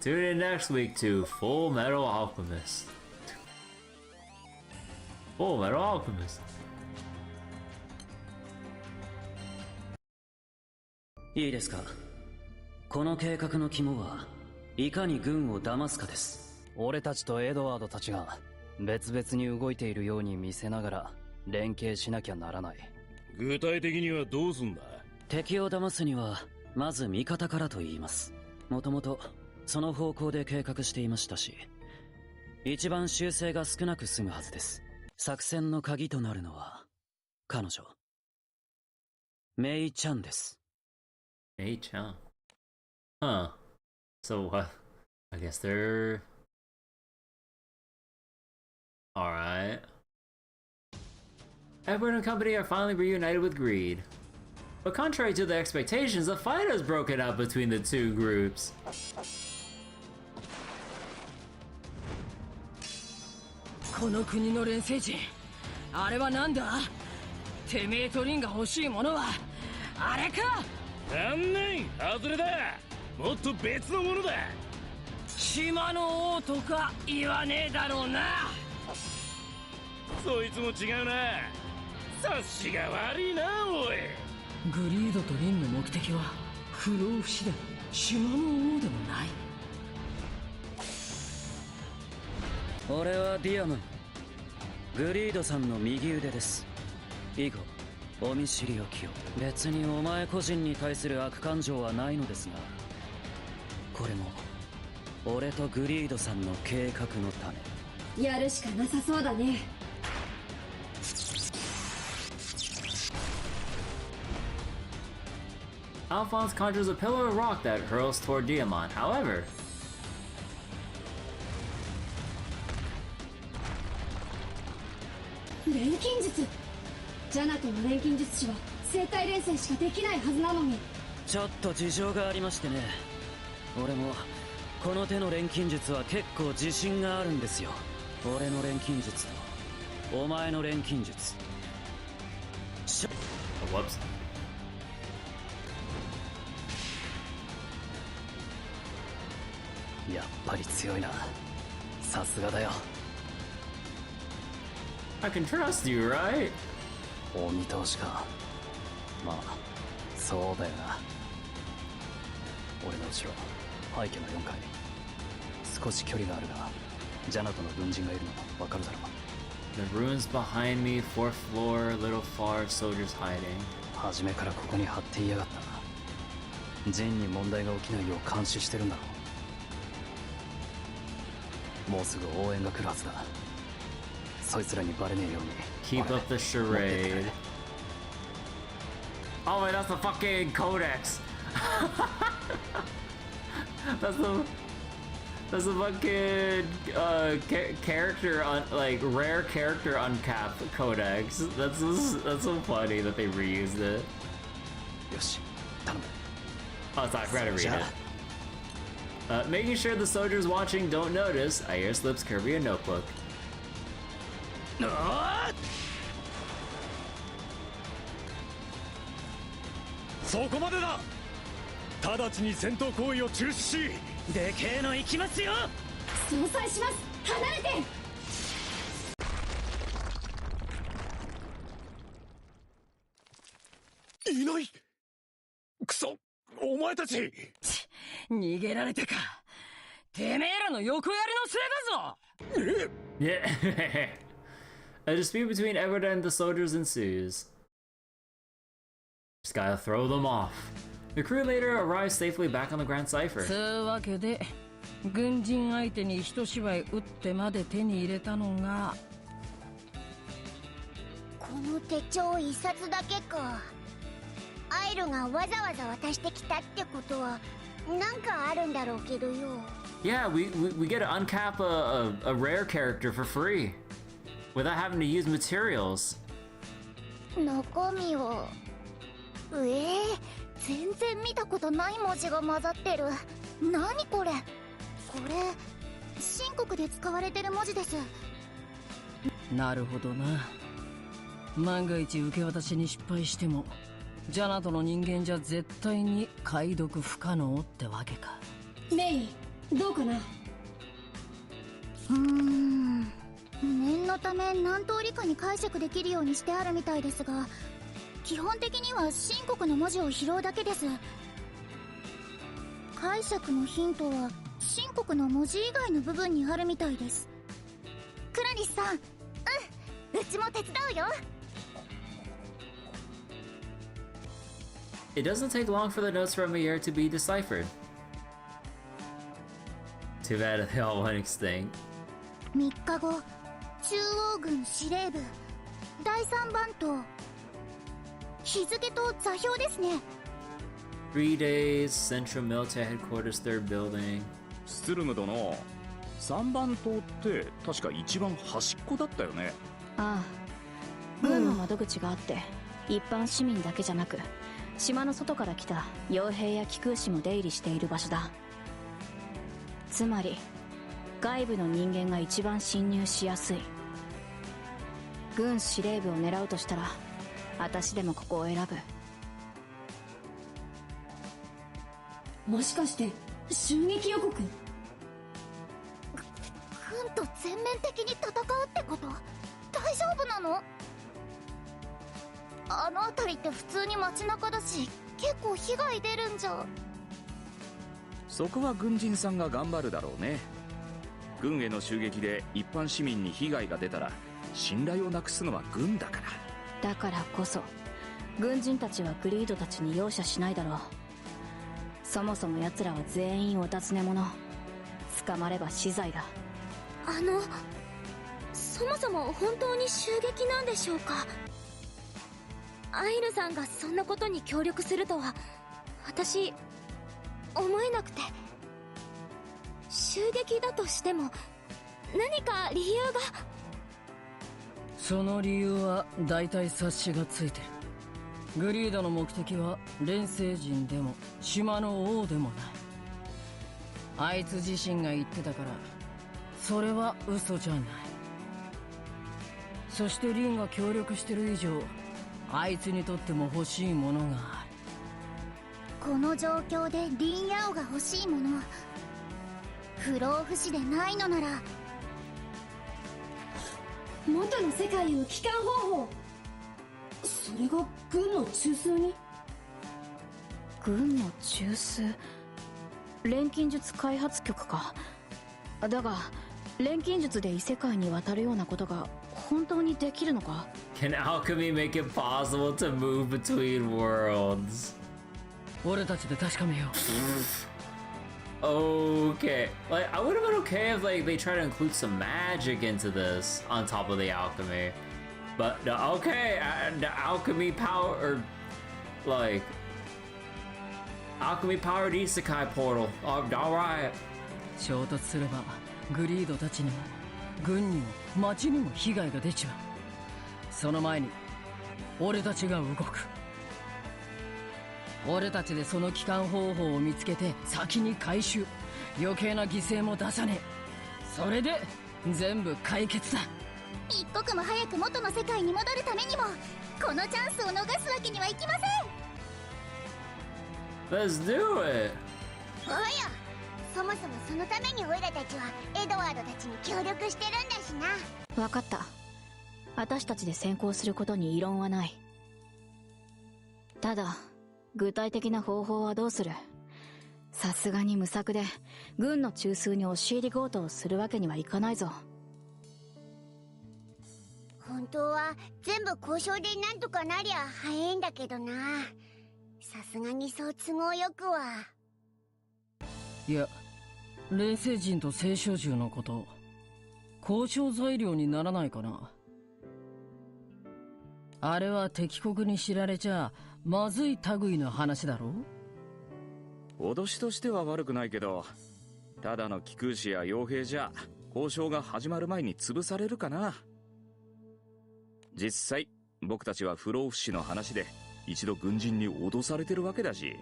Tune in next week to Fullmetal Alchemist. Fullmetal Alchemist.
いいですか。この計画の肝はいかに軍を騙すかです。
俺たちとエドワードたちが別々に動いているように見せながら連携しなきゃならない。
具体的にはどうすんだ？
敵を騙すにはまず味方からと言います。もともとその方向で計画していましたし、一番修正が少なく済むはずです。作戦の鍵となるのは彼女メイちゃんです。
メイちゃん。Huh. So I guess they're alright. Edward and company are finally reunited with Greed. But contrary to their expectations, the fight has broken up between the two groups.
この国の連星人、あれはなんだ？てめえとリンが欲しいものはあれか？
残念、外れだ。もっと別のものだ。
島の王とか言わねえだろうな。
そいつも違うな。察しが悪いな、おい。
グリードとリンの目的は不老不死でも島の王でもない。
俺はディアモン、グリードさんの右腕です。以後お見知りおきを。別にお前個人に対する悪感情はないのですが、これも俺とグリードさんの計画のため。
やるしかなさそうだね。
Alphonse conjures a pillar of rock that hurls toward Diamond. However,
錬金術。ジャナトの錬金術師は生体連戦しかできないはずなのに。
ちょっと事情がありましてね。俺もこの手の錬金術は結構自信があるんですよ。俺の錬金術とお前の錬金術。
whoops.
やっぱり強いな。さすがだよ。
I can trust you, right?
お見通しか。まあそうだよな。俺の後ろ廃墟の4階、少し距離があるがジャナトの軍人がいるのわかるだろう。
The ruins behind me, 4th floor, little far, soldiers hiding.
初めからここに張っていやがったな。ジンに問題が起きないよう監視してるんだろもうすぐ応援が来るはずだ。そいつらにバレねえように。
Keep up the charade. Oh wait, that's the fucking codex. That's the fucking character on like rare character uncap codex. That's so funny that they reused it. Oh, sorry, I forgot to read it. Making sure the soldiers watching don't notice, Ayer slips Kirby a notebook.
そこまでだ。直ちに戦闘行為を中止し、でけえの行きますよ。
相殺します。離れて。
いない。くそ、お前たち。
逃げられたか。てめえらの横やりのせいだぞ。
Yeah. A dispute between Edward and the soldiers ensues. Just gotta throw them off. The crew later arrives safely back on the Grand Cipher.
つうわけで、軍人相手に一芝居打ってまで手に入れたのが
この手帳一冊だけか。アイルがわざわざ渡してきたってことはなんかあるんだろうけどよ。
Yeah, we get to uncap a rare character for free without having to use materials.
中身は全然見たことない文字が混ざってる。何これ。これ秦国で使われてる文字です。
なるほどな。万が一受け渡しに失敗してもジャナトの人間じゃ絶対に解読不可能ってわけか。
メイ、どうかな。
念のため何通りかに解釈できるようにしてあるみたいですが、基本的には秦国の文字を拾うだけです。解釈のヒントは秦国の文字以外の部分にあるみたいです。クラリスさん、うちも手伝うよ。
It doesn't take long for the notes from a year to be deciphered. Too bad they all went extinct.
3日後、中央軍司令部第3番頭。日付と座標ですね。
3 days, Central Military Headquarters, 3rd Building.
スツルム殿、3番棟って確か一番端っこだったよね。
ああ、軍の窓口があって、一般市民だけじゃなく島の外から来た傭兵や機空士も出入りしている場所だ。つまり外部の人間が一番侵入しやすい。軍司令部を狙うとしたら私でもここを選ぶ。
もしかして襲撃予告。
軍と全面的に戦うってこと？大丈夫なの？あの辺りって普通に街中だし、結構被害出るんじゃ。
そこは軍人さんが頑張るだろうね。軍への襲撃で一般市民に被害が出たら信頼をなくすのは軍だから。
だからこそ軍人たちはグリードたちに容赦しないだろう。そもそも奴らは全員お尋ね者。捕まれば死罪だ。
そもそも本当に襲撃なんでしょうか。アイルさんがそんなことに協力するとは私思えなくて。襲撃だとしても何か理由が。
その理由は大体察しがついてる。グリードの目的は連星人でも島の王でもない。あいつ自身が言ってたからそれは嘘じゃない。そしてリンが協力してる以上あいつにとっても欲しいものがあ
る。この状況でリンヤオが欲しいもの、不老不死でないのなら
元の世界への帰還方法。それが軍の中枢に。
軍の中枢、錬金術開発局か。だが錬金術で異世界に渡るようなことが本当にできるのか。
Can alchemy make it possible to move between worlds?
俺たちで確かめよう。
Okay, like I would have been okay if like they try to include some magic into this on top of the alchemy, but okay, the alchemy power or like alchemy powered isekai portal. All right.
衝突すればグリードたちにも軍にも町にも被害が出ちゃう。その前に俺たちが動く。俺たちでその帰還方法を見つけて先に回収。余計な犠牲も出さねえ。それで全部解決だ。
一刻も早く元の世界に戻るためにもこのチャンスを逃すわけにはいきません。
Let's do it.
おや、そもそもそのためにオイラたちはエドワードたちに協力してるんだしな。
分かった。私たちで先行することに異論はない。ただ具体的な方法はどうする？さすがに無策で軍の中枢に押し入り強盗をするわけにはいかないぞ。
本当は全部交渉でなんとかなりゃ早いんだけどな。さすがにそう都合よくは。
いや、霊星人と聖書獣のこと交渉材料にならないかな。あれは敵国に知られちゃまずい類の話だろ。
脅しとしては悪くないけど、ただの貴空士や傭兵じゃ交渉が始まる前に潰されるかな。実際僕たちは不老不死の話で一度軍人に脅されてるわけだし。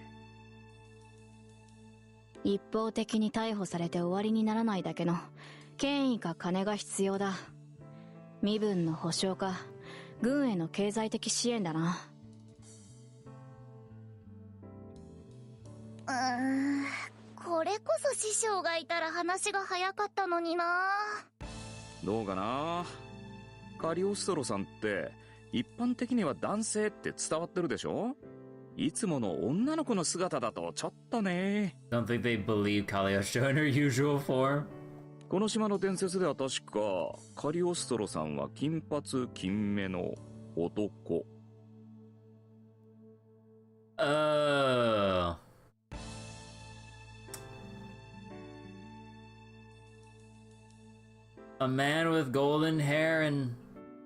一方的に逮捕されて終わりにならないだけの権威か金が必要だ。身分の保障か軍への経済的支援だな。
これこそ師匠がいたら話が早かったのにな。
どうかな。カリオストロさんって一般的には男性って伝わってるでしょ。いつもの女の子の姿だとちょっとね。
Don't think they believe Cagliostro in her usual form.
この島の伝説では確かカリオストロさんは金髪金目の男。
A man with golden hair and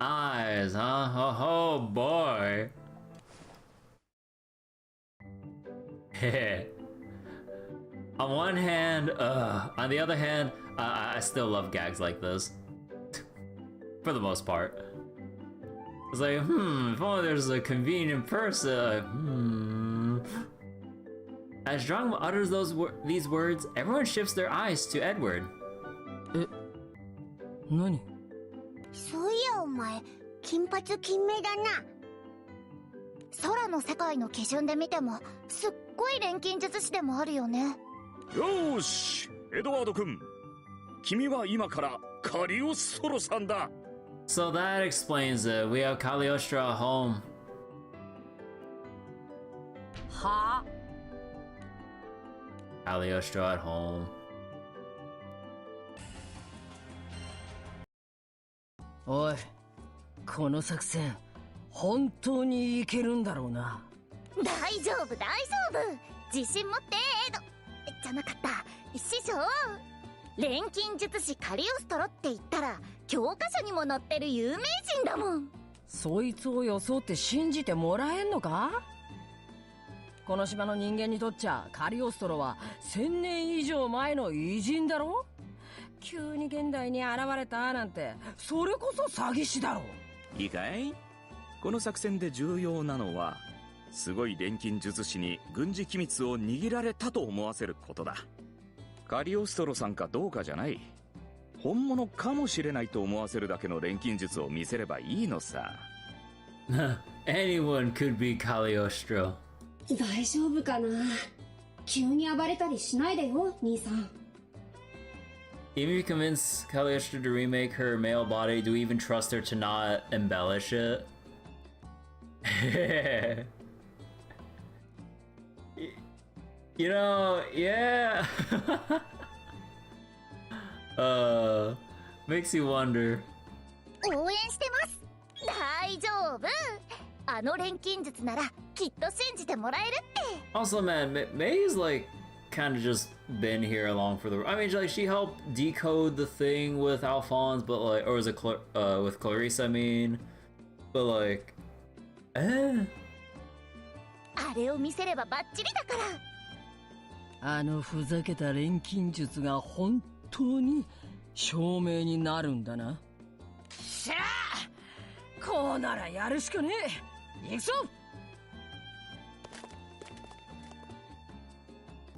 eyes, huh? Oh boy. On one hand, on the other hand, I still love gags like this. For the most part. It's like, if only there's a convenient person. As Strong utters these words, everyone shifts their eyes to Edward.
何？
そういやお前金髪金目だな。空の世界の基準で見てもすっごい錬金術師でもあるよね。
よーし、エドワード君、君は今からカリオストロさんだ。
So that explains it. We have Cagliostro at home.
は
ぁ？ Cagliostro at home.
おい、この作戦本当にいけるんだろうな。
大丈夫大丈夫、自信持ってエドじゃなかった、師匠。錬金術師カリオストロって言ったら教科書にも載ってる有名人だもん。
そいつを装って信じてもらえんのか？この島の人間にとっちゃカリオストロは1000年以上前の偉人だろ。急に現代に現れたなんてそれこそ詐欺師だろ。
いいかい？この作戦で重要なのはすごい錬金術師に軍事機密を握られたと思わせることだ。カリオストロさんかどうかじゃない、本物かもしれないと思わせるだけの錬金術を見せればいいのさ。
Anyone could be Cagliostro.
大丈夫かな。急に暴れたりしないでよ兄さん。
Even if you convince Cagliostro to remake her male body, do we even trust her to not embellish it? You know, yeah. Makes you wonder.
応援してます。大丈夫。あの錬金術ならきっと信じてもらえるって。
Also, man, May is like kind of just been here along for the. I mean, like she helped decode the thing with Alphonse, but like, or was it with Clarice? I mean, but like,
あれを見せればバッチリだから。
あのふざけた錬金術が本当に証明になるんだな。
しゃあ、
こうならやるしかねえ。行くぞ。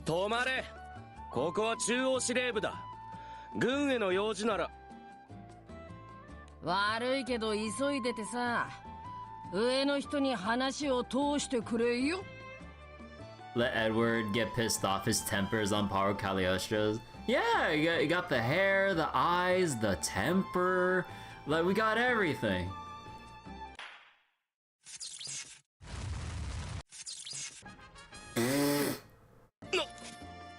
止まれ。ここは中央司令部だ。軍への用事なら。
悪いけど急いでてさ、上の人に話を通してくれよ。
Let Edward get pissed off his tempers on Power Cagliostro's. Yeah, you got the hair, the eyes, the temper. Like, we got everything.
No,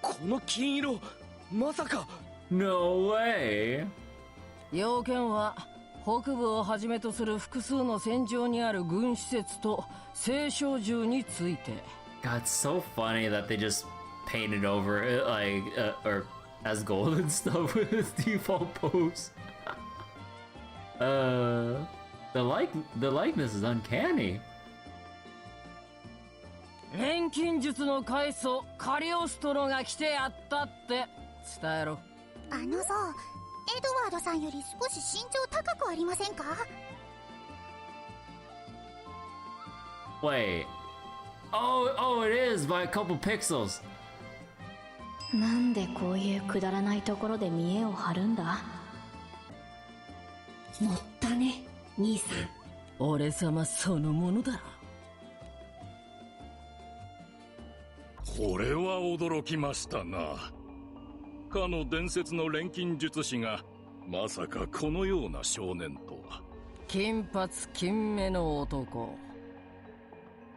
この金色、まさか。
No way.
要件は北部をはじめとする複数の戦場にある軍施設と青少銃について。
God, it's so funny that they just painted over it like or as gold and stuff with his default pose. The likeness is uncanny.
錬金術の開祖カリオストロが来てやったって伝えろ。
あのさ、エドワードさんより少し身長高くありませんか？
Wait. Oh, it is by a couple pixels.
なんでこういうくだらないところで見栄を張るんだ。
乗ったね、兄さん。
俺様そのものだ。
これは驚きましたな。かの伝説の錬金術師がまさかこのような少年とは。
金髪金目の男。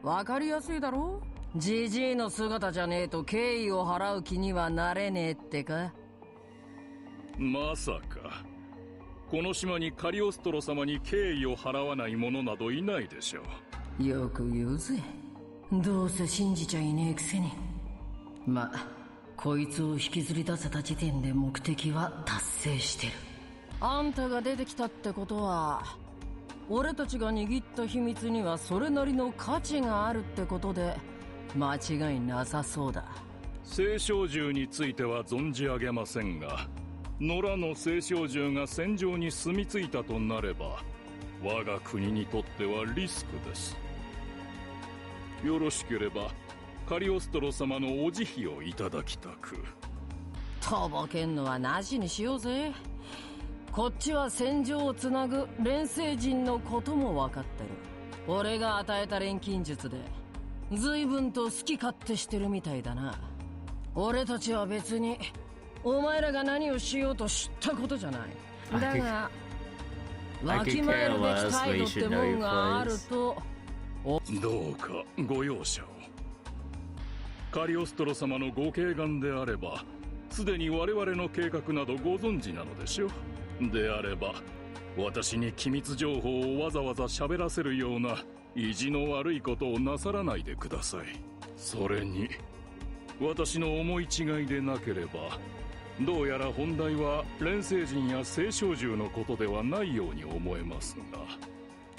わかりやすいだろ。ジジイの姿じゃねえと敬意を払う気にはなれねえってか。
まさかこの島にカリオストロ様に敬意を払わない者などいないでしょ
う。よく言うぜ。どうせ信じちゃいねえくせに。ま、こいつを引きずり出せた時点で目的は達成してる。あんたが出てきたってことは俺たちが握った秘密にはそれなりの価値があるってことで間違いなさそうだ。
青少銃については存じ上げませんが、野良の青少銃が戦場に住み着いたとなれば我が国にとってはリスクです。よろしければカリオストロ様のお慈悲をいただきたく。
とぼけんのはなしにしようぜ。こっちは戦場をつなぐ錬星人のことも分かってる。俺が与えた錬金術で随分と好き勝手してるみたいだな。俺たちは別にお前らが何をしようと知ったことじゃない。だがわきまえるべき態度ってもんがあると。
どうかご容赦を。カリオストロ様のご敬願であればすでに我々の計画などご存知なのでしょう。であれば私に機密情報をわざわざ喋らせるような意地の悪いことをなさらないでください。それに私の思い違いでなければどうやら本題は錬星人や青少獣のことではないように思えますが、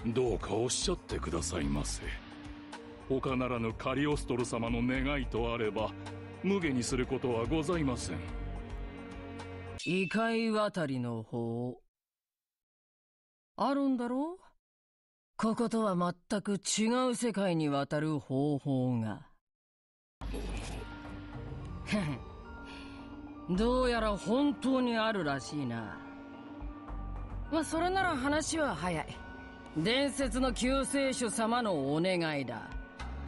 どうかおっしゃってくださいませ。他ならぬカリオストロ様の願いとあれば無下にすることはございません。
異界渡りの方あるんだろう。こことは全く違う世界に渡る方法が。どうやら本当にあるらしいな。まあそれなら話は早い。伝説の救世主様のお願いだ。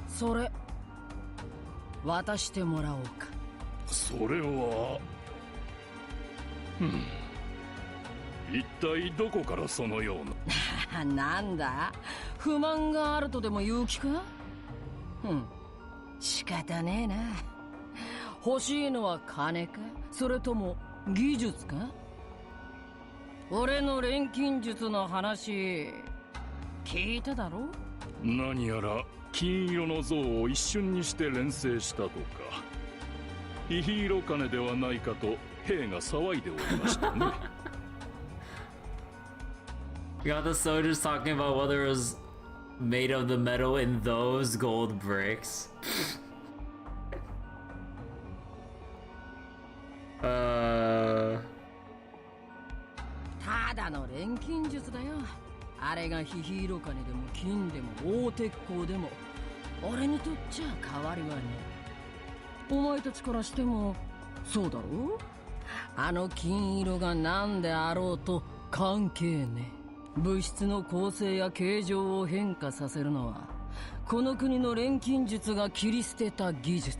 それ渡してもらおうか。
それは一体どこからそのよう
ななんだ不満があるとでも言う気か。仕方ねえな。欲しいのは金かそれとも技術か。俺の錬金術の話聞いただろ。
何やら金色の像を一瞬にして錬成したとか。
ヒヒーロ金ではないかと兵が騒いでおりましたね。
You got the soldiers talking about whether it was made of the metal in those gold bricks.
ただの錬金術だよ。あれがヒヒーロ金でも金でも大鉄鋼でも俺にとっちゃ変わりはねえ。お前たちからしてもそうだろう。あの金色が何であろうと関係ねえ。物質の構成や形状を変化させるのはこの国の錬金術が切り捨てた技術。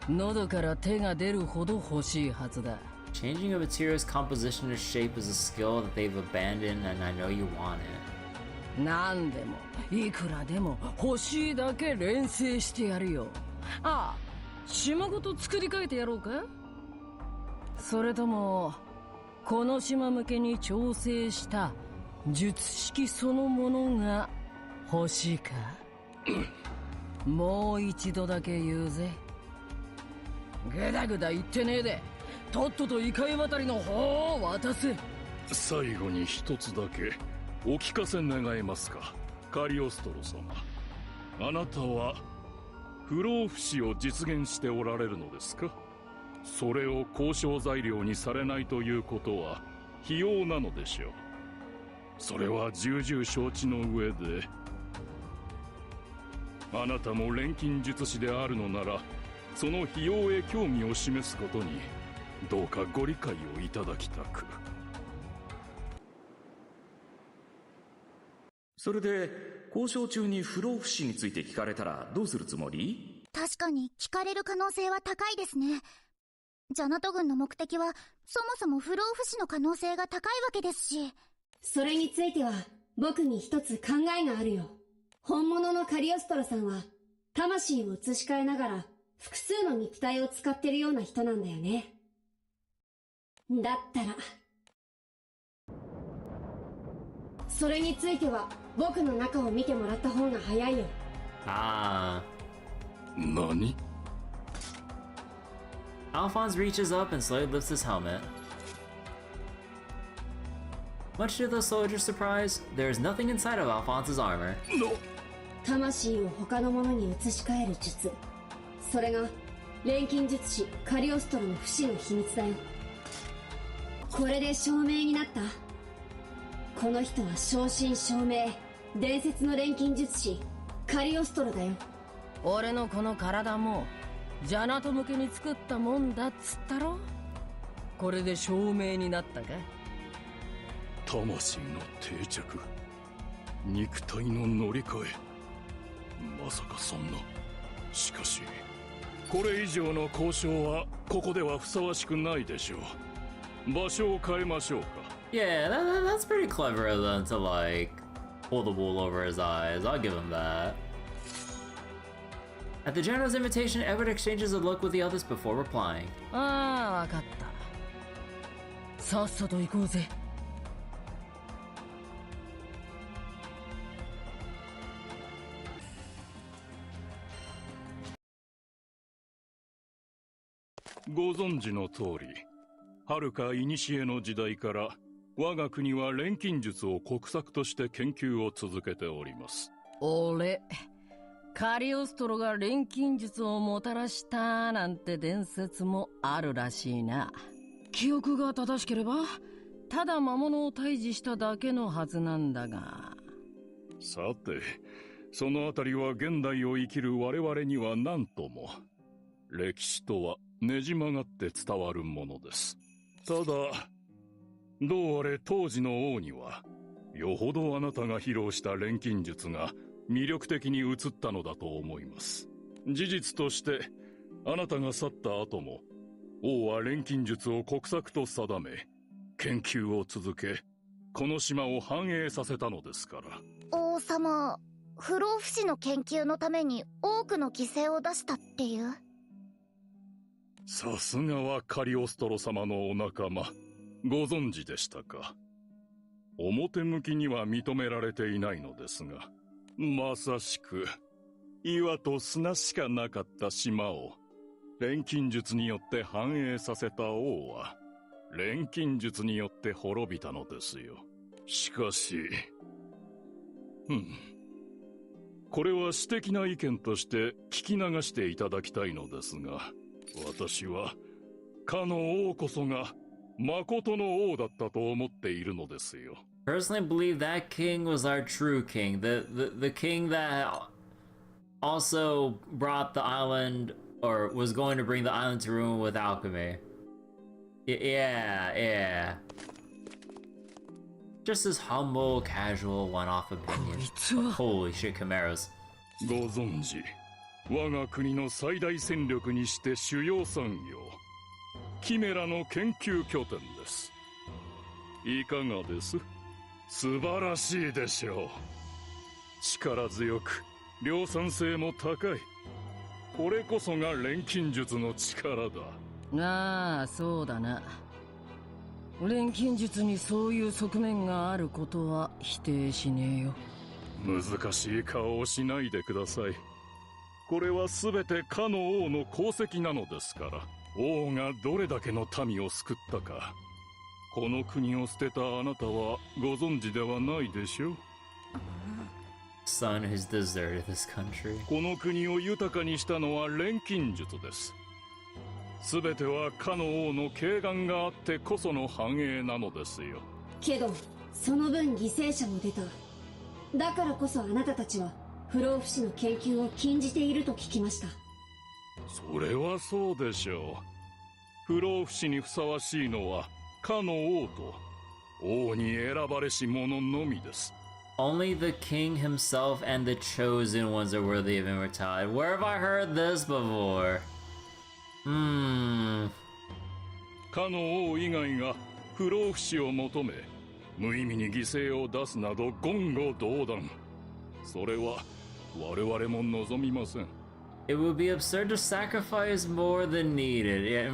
喉から手が出るほど欲しいはずだ。
Changing a material's composition or shape is a skill that they've abandoned, and I know you want it.
何でもいくらでも欲しいだけ錬成してやるよ。ああ、島ごと作り変えてやろうか。それともこの島向けに調整した術式そのものが欲しいか。もう一度だけ言うぜ。ぐだぐだ言ってねえでとっととイカイ渡りの方を渡せ。
最後に一つだけお聞かせ願えますか、カリオストロ様。あなたは不老不死を実現しておられるのですか。それを交渉材料にされないということは非要なのでしょう。それは重々承知の上で、あなたも錬金術師であるのならその費用へ興味を示すことにどうかご理解をいただきたく。
それで交渉中に不老不死について聞かれたらどうするつもり？
確かに聞かれる可能性は高いですね。ジャナト軍の目的はそもそも不老不死の可能性が高いわけですし。
それについては僕に一つ考えがあるよ。本物のカリオストロさんは魂を移し替えながら複数の肉体を使ってるような人なんだよね。だったらそれについては僕の中を見てもらった方が早いよ。
Ah.
何？
Alphonse reaches up and slowly lifts his helmet. Much to the soldier's surprise, there is nothing inside of Alphonse's armor.
魂を他のものに移し替える術、それが錬金術師カリオストロの不死の秘密だよ。これで証明になった。この人は正真正銘伝説の錬金術師カリオストロだよ。
俺のこの体もジャナト向けに作ったもんだっつったろ。これで証明になったか。
魂の定着、肉体の乗り換え、まさかそんな。しかしこれ以上の交渉はここではふさわしくないでしょう。場所を変えましょうか。
Yeah, that's pretty clever of them to like pull the wool over his eyes. I'll give him that. At the general's invitation, Edward exchanges a look with the others before replying.
ああ、わかった。さっさと行こうぜ。
ご存知の通り、遥か古の時代から我が国は錬金術を国策として研究を続けております。
俺、カリオストロが錬金術をもたらしたなんて伝説もあるらしいな。記憶が正しければただ魔物を退治しただけのはずなんだが。
さて、そのあたりは現代を生きる我々には何とも。歴史とはねじ曲がって伝わるものです。ただどうあれ当時の王にはよほどあなたが披露した錬金術が魅力的に映ったのだと思います。事実としてあなたが去った後も王は錬金術を国策と定め研究を続け、この島を繁栄させたのですから。
王様、不老不死の研究のために多くの犠牲を出したっていう。
さすがはカリオストロ様のお仲間、ご存知でしたか。表向きには認められていないのですが、まさしく
岩と砂しかなかった島を錬金術によって繁栄させた王は錬金術によって滅びたのですよ。しかし、これは私的な意見として聞き流していただきたいのですが、私はかの王こそが誠の王だったと思っているのですよ。
Personally, I believe that king was our true king, the king that also brought the island, or was going to bring the island to ruin with alchemy. Yeah. Just his humble, casual, one-off opinion. Holy shit, chimeras.
ご存知、我が国の最大戦力にして主要産業、キメラの研究拠点です。いかがです？素晴らしいでしょう。力強く、量産性も高い。これこそが錬金術の力だ。
ああ、そうだな。錬金術にそういう側面があることは否定しねえよ。
難しい顔をしないでください。これは全てかの王の功績なのですから。王がどれだけの民を救ったか、この国を捨てたあなたはご存知ではないでしょう。
Son has deserted this country.
この国を豊かにしたのは錬金術です。全てはかの王の慧眼があってこその繁栄なのですよ。
けどその分犠牲者も出た。だからこそあなたたちは不老不死の研究を禁じていると聞きました。
それはそうでしょう。不老不死にふさわしいのはかの王と王に選ばれし者のみです。
Only the king himself and the chosen ones are worthy of immortality. Where have I heard this before?
かの王以外が不老不死を求め、無意味に犠牲を出すなど言語道断。それは我々も望みません。
It would be absurd to sacrifice more than needed. Yeah,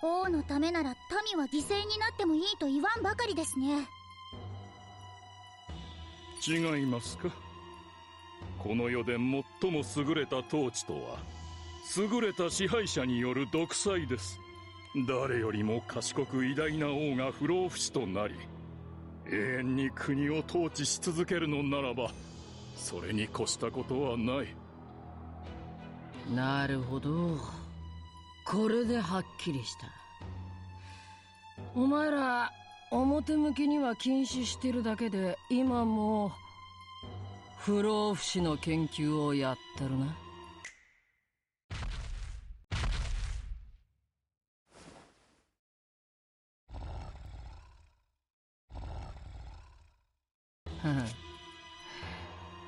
王のためなら民は犠牲になってもいいと言わんばかりですね。
違いますか。この世で最も優れた統治とは優れた支配者による独裁です。誰よりも賢く偉大な王が不老不死となり、永遠に国を統治し続けるのならば、それに越したことはない。
なるほど。これではっきりした。お前ら表向きには禁止してるだけで、今もう不老不死の研究をやってるな。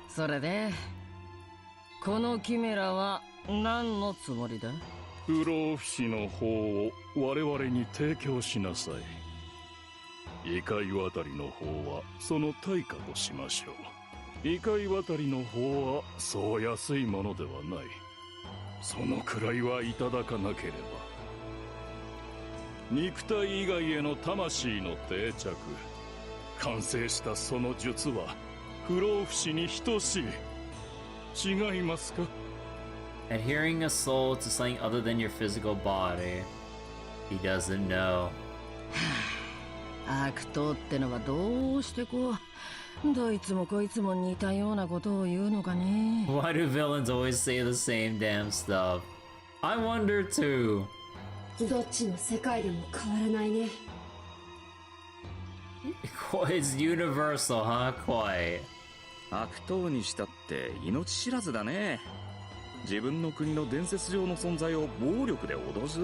それでこのキメラは何のつもりだ？
不老不死の法を我々に提供しなさい。異界渡りの法はその対価としましょう。異界渡りの法はそう安いものではない。そのくらいはいただかなければ。肉体以外への魂の定着、完成したその術は不老不死に等しい。違いますか
？Adhering a soul to something other than your physical body. He doesn't know.
悪党ってのはどうしてこう、どいつもこいつも似たようなことを言うのかね。
Why do villains always say the same damn stuff? I wonder too.
どっちの世界でも変わらないね。
It's universal, huh? Quite.
悪党にしたって命知らずだね。自分の国の伝説上の存在を暴力で脅す？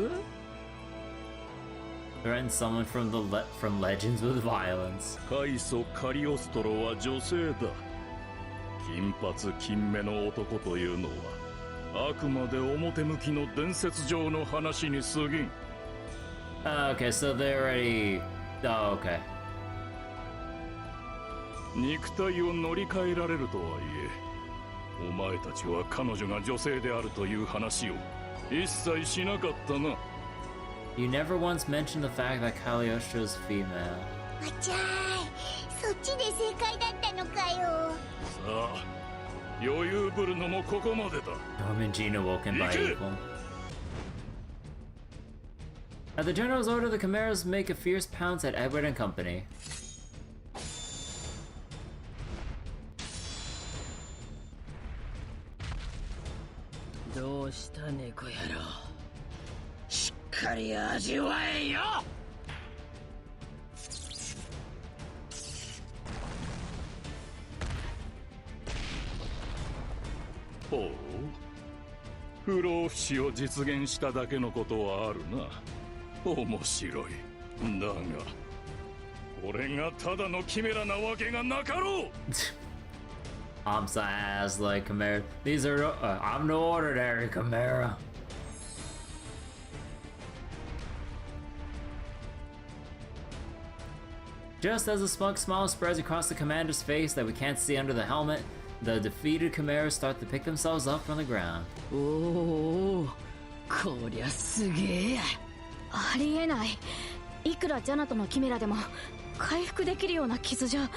Threaten someone from legends with violence.
カイソ・カリオストロは女性だ。金髪金目の男というのはあくまで表向きの伝説上の話に過ぎん。
Okay, so they already... Oh, okay.
肉体を乗り換えられるとはいえ、お前たちは彼女が女性であるという話を一切しなかったな。
You never once mentioned the fact that Cagliostro is female.
わっちゃーい、そっちで正解だったのかよ。
さあ、余裕ぶるのもここまでだ。
Gina woken by evil. At the general's order, the Chimeras make a fierce pounce at Edward and company.
どうした猫野郎。しっかり味わえよ。
ほう、不老不死を実現しただけのことはあるな。面白い。だがこれがただのキメラなわけがなかろう。
I'm so ass like Chimera. These are I'm no ordinary Chimera. Just as a smug smile spreads across the commander's face that we can't see under the helmet, the defeated Chimeras start to pick themselves up from the ground.
おお、こりゃすげえ。
ありえない。いくらジャナトのキメラでも回復できるような傷じゃ。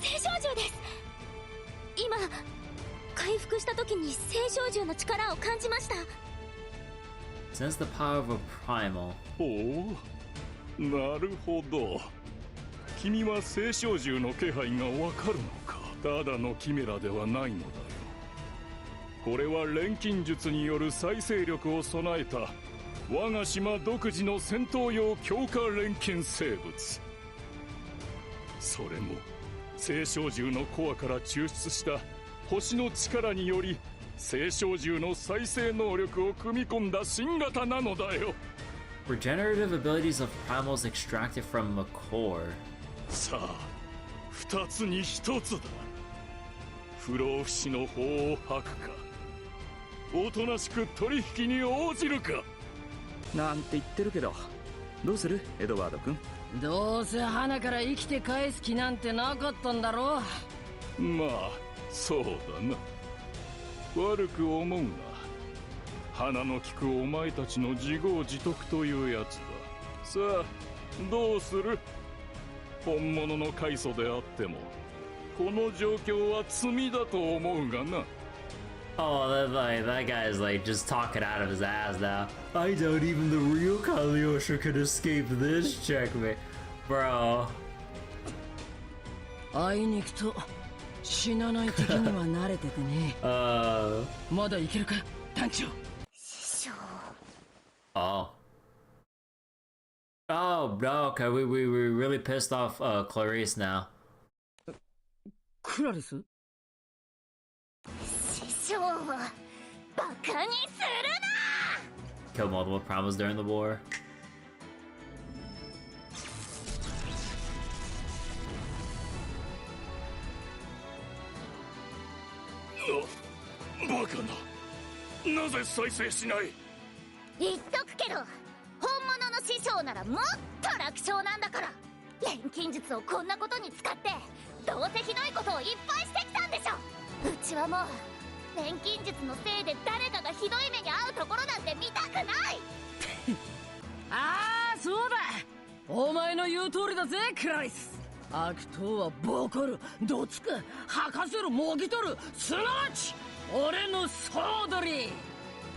聖少獣です。今回復した時に聖少獣の力を感じました。
Sense the power of a primal.
ほう、なるほど。君は聖少獣の気配がわかるのか。ただのキメラではないのだよ。これは錬金術による再生力を備えた我が島独自の戦闘用強化錬金生物。それも聖少獣のコアから抽出した星の力により聖少獣の再生能力を組み込んだ新型なのだよ。
Regenerative abilities of primals extracted from a core.
さあ、二つに一つだ。不老不死の法を吐くか、おとなしく取引に応じるか。
なんて言ってるけど、どうするエドワード君。
どうせ花から生きて返す気なんてなかったんだろ
う。まあそうだな。悪く思うな。花の利くお前たちの自業自得というやつだ。さあどうする。本物の開祖であってもこの状況は罪だと思うがな。
Oh, that guy is like just talking out of his ass now. I doubt even the real Kaliosha could escape this checkmate, bro.
あいにくと死なない敵には慣れててね。まだいけるか団長。
師匠。
Oh. Oh no, okay, we really pissed off Clarice now.
クラリス？
師匠はバカにするな。
Killed multiple primals during the war.
バカな。なぜ再生しない。
言っとくけど本物の師匠ならもっと楽勝なんだから。錬金術をこんなことに使ってどうせひどいことをいっぱいしてきたんでしょ。うちはもう錬金術のせいで誰かがひどい目に遭うところなんて見たくない。
ああそうだ、お前の言う通りだぜクラリス。悪党はボコる、どつく、吐かせる、もぎ取る、すなわち俺の総取り。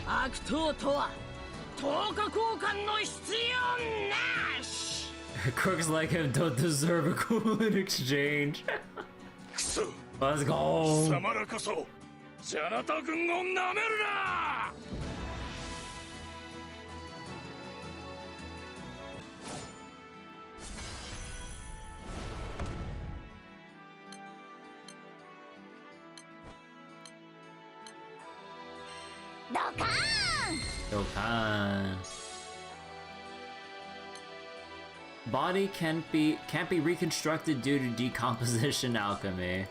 悪党とは10日交換の必要なし。
Crooks like him don't deserve a cool in exchange. Let's go.
貴様らこそジャナタ軍をなめるな。
ドカーン。
ドカーン。Body can't be reconstructed due to decomposition alchemy.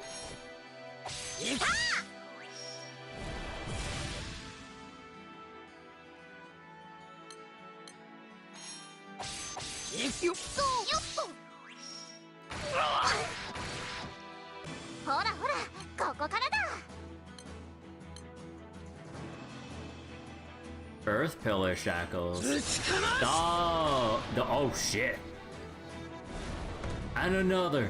Earth Pillar Shackles. Oh shit. And another.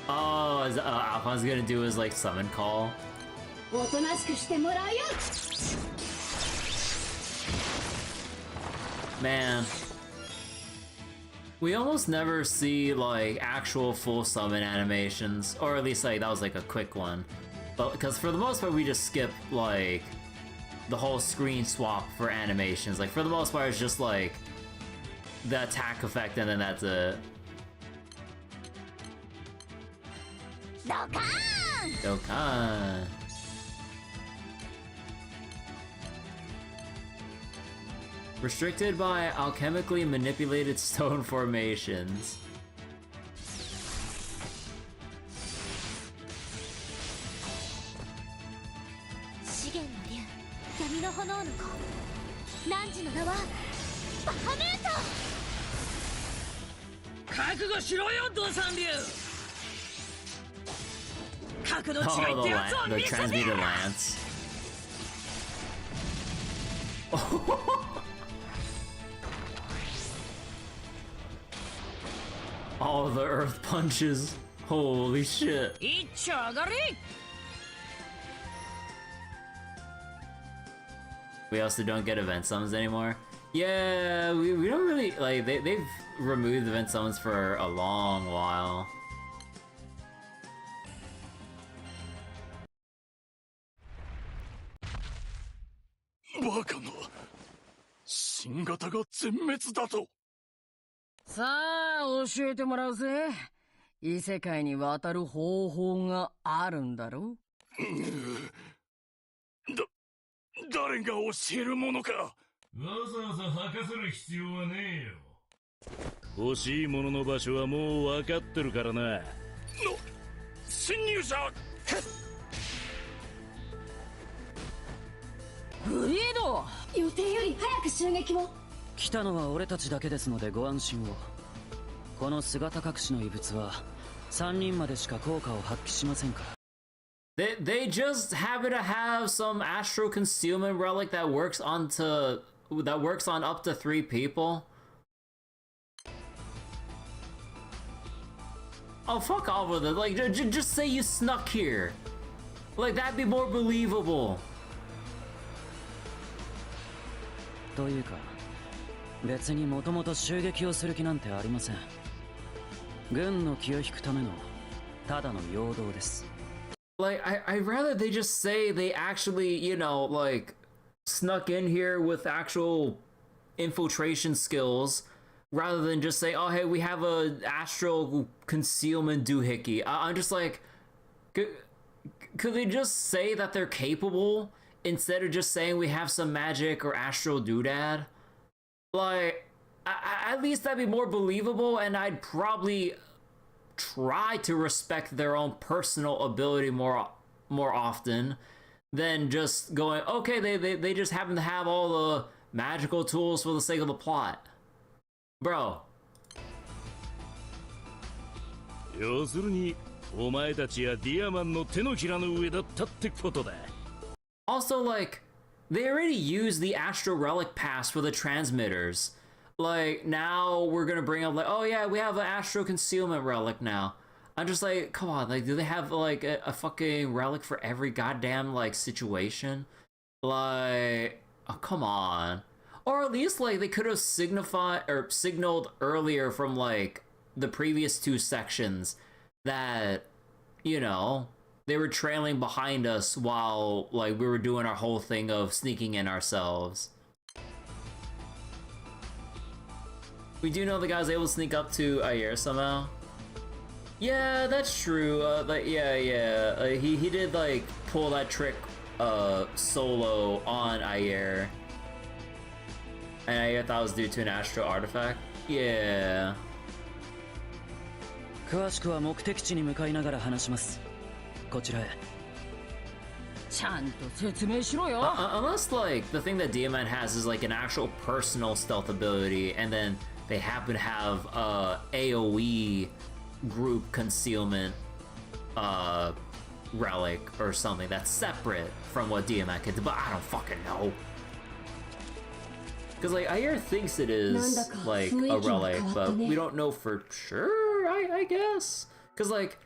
Oh, is Alphonse gonna do his like summon call?
おとなしくしてもらうよ
Man, we almost never see like actual full summon animations, or at least like that was like a quick one. But because for the most part we just skip like the whole screen swap for animations. Like for the most part it's just like the attack effect and then that's it.
Dokkan!
Dokkan. Restricted by alchemically manipulated stone formations.
資源の竜闇の炎の子汝の名はバハムート
覚悟しろよドサン竜角度違い
Oh,
ってやつを
the
見せて
transmuted lance. All the earth punches. Holy shit.
いっちょ上がり
We also don't get event summons anymore. Yeah, we don't really like they've removed event summons for a long while.
バカな新型が全滅だと
さあ教えてもらうぜ異世界に渡る方法があるんだろ
誰が教えるものか
わざわざ吐かせる必要はねえよ欲しいものの場所はもう分かってるからな
侵入者
グリード
予定より早く襲撃を
来たのは俺たちだけですのでご安心をこの姿隠しの異物は3人までしか効果を発揮しませんから
They just happen to have some astral concealment relic that works on up to 3 people. Oh, fuck off with it. Like, just say you snuck here. Like, that'd be more believable.
というか別にもともと襲撃をする気なんてありません軍の気を引くためのただの陽動です
Like, I'd rather they just say they actually, you know, like, snuck in here with actual infiltration skills, rather than just say, oh, hey, we have a astral concealment doohickey. I'm just like, could they just say that they're capable, instead of just saying we have some magic or astral doodad? Like, at least that'd be more believable, and I'd probably try to respect their own personal ability more often than just going, okay, they just happen to have all the magical tools for the sake of the plot. Bro.
要するにお前たちやディアマンの手のひらの上だったってことだ
Also, like, they already used the astral relic pass for the transmitters. Like, now we're gonna bring up, like, oh yeah, we have an astral concealment relic now. I'm just like, come on, like, do they have, like, a fucking relic for every goddamn, like, situation? Like, oh, come on. Or at least, like, they could have signaled earlier from, like, the previous 2 sections that, you know, they were trailing behind us while, like, we were doing our whole thing of sneaking in ourselves. We do know the guy was able to sneak up to Ayer somehow. Yeah, that's true. Like, yeah. He did like pull that trick solo on Ayer. And Ayer thought it was due to an astral artifact. Yeah.
詳しくは目的地に向かいながら話しますこちらへ
ちゃんと説明しろよ
Unless like the thing that Diamond has is like an actual personal stealth ability and then they happen to have AoE group concealment relic or something that's separate from what Diamant could do, but I don't fucking know. Because, like, Ayer thinks it is, like, a relic, but we don't know for sure, I guess. Because, like,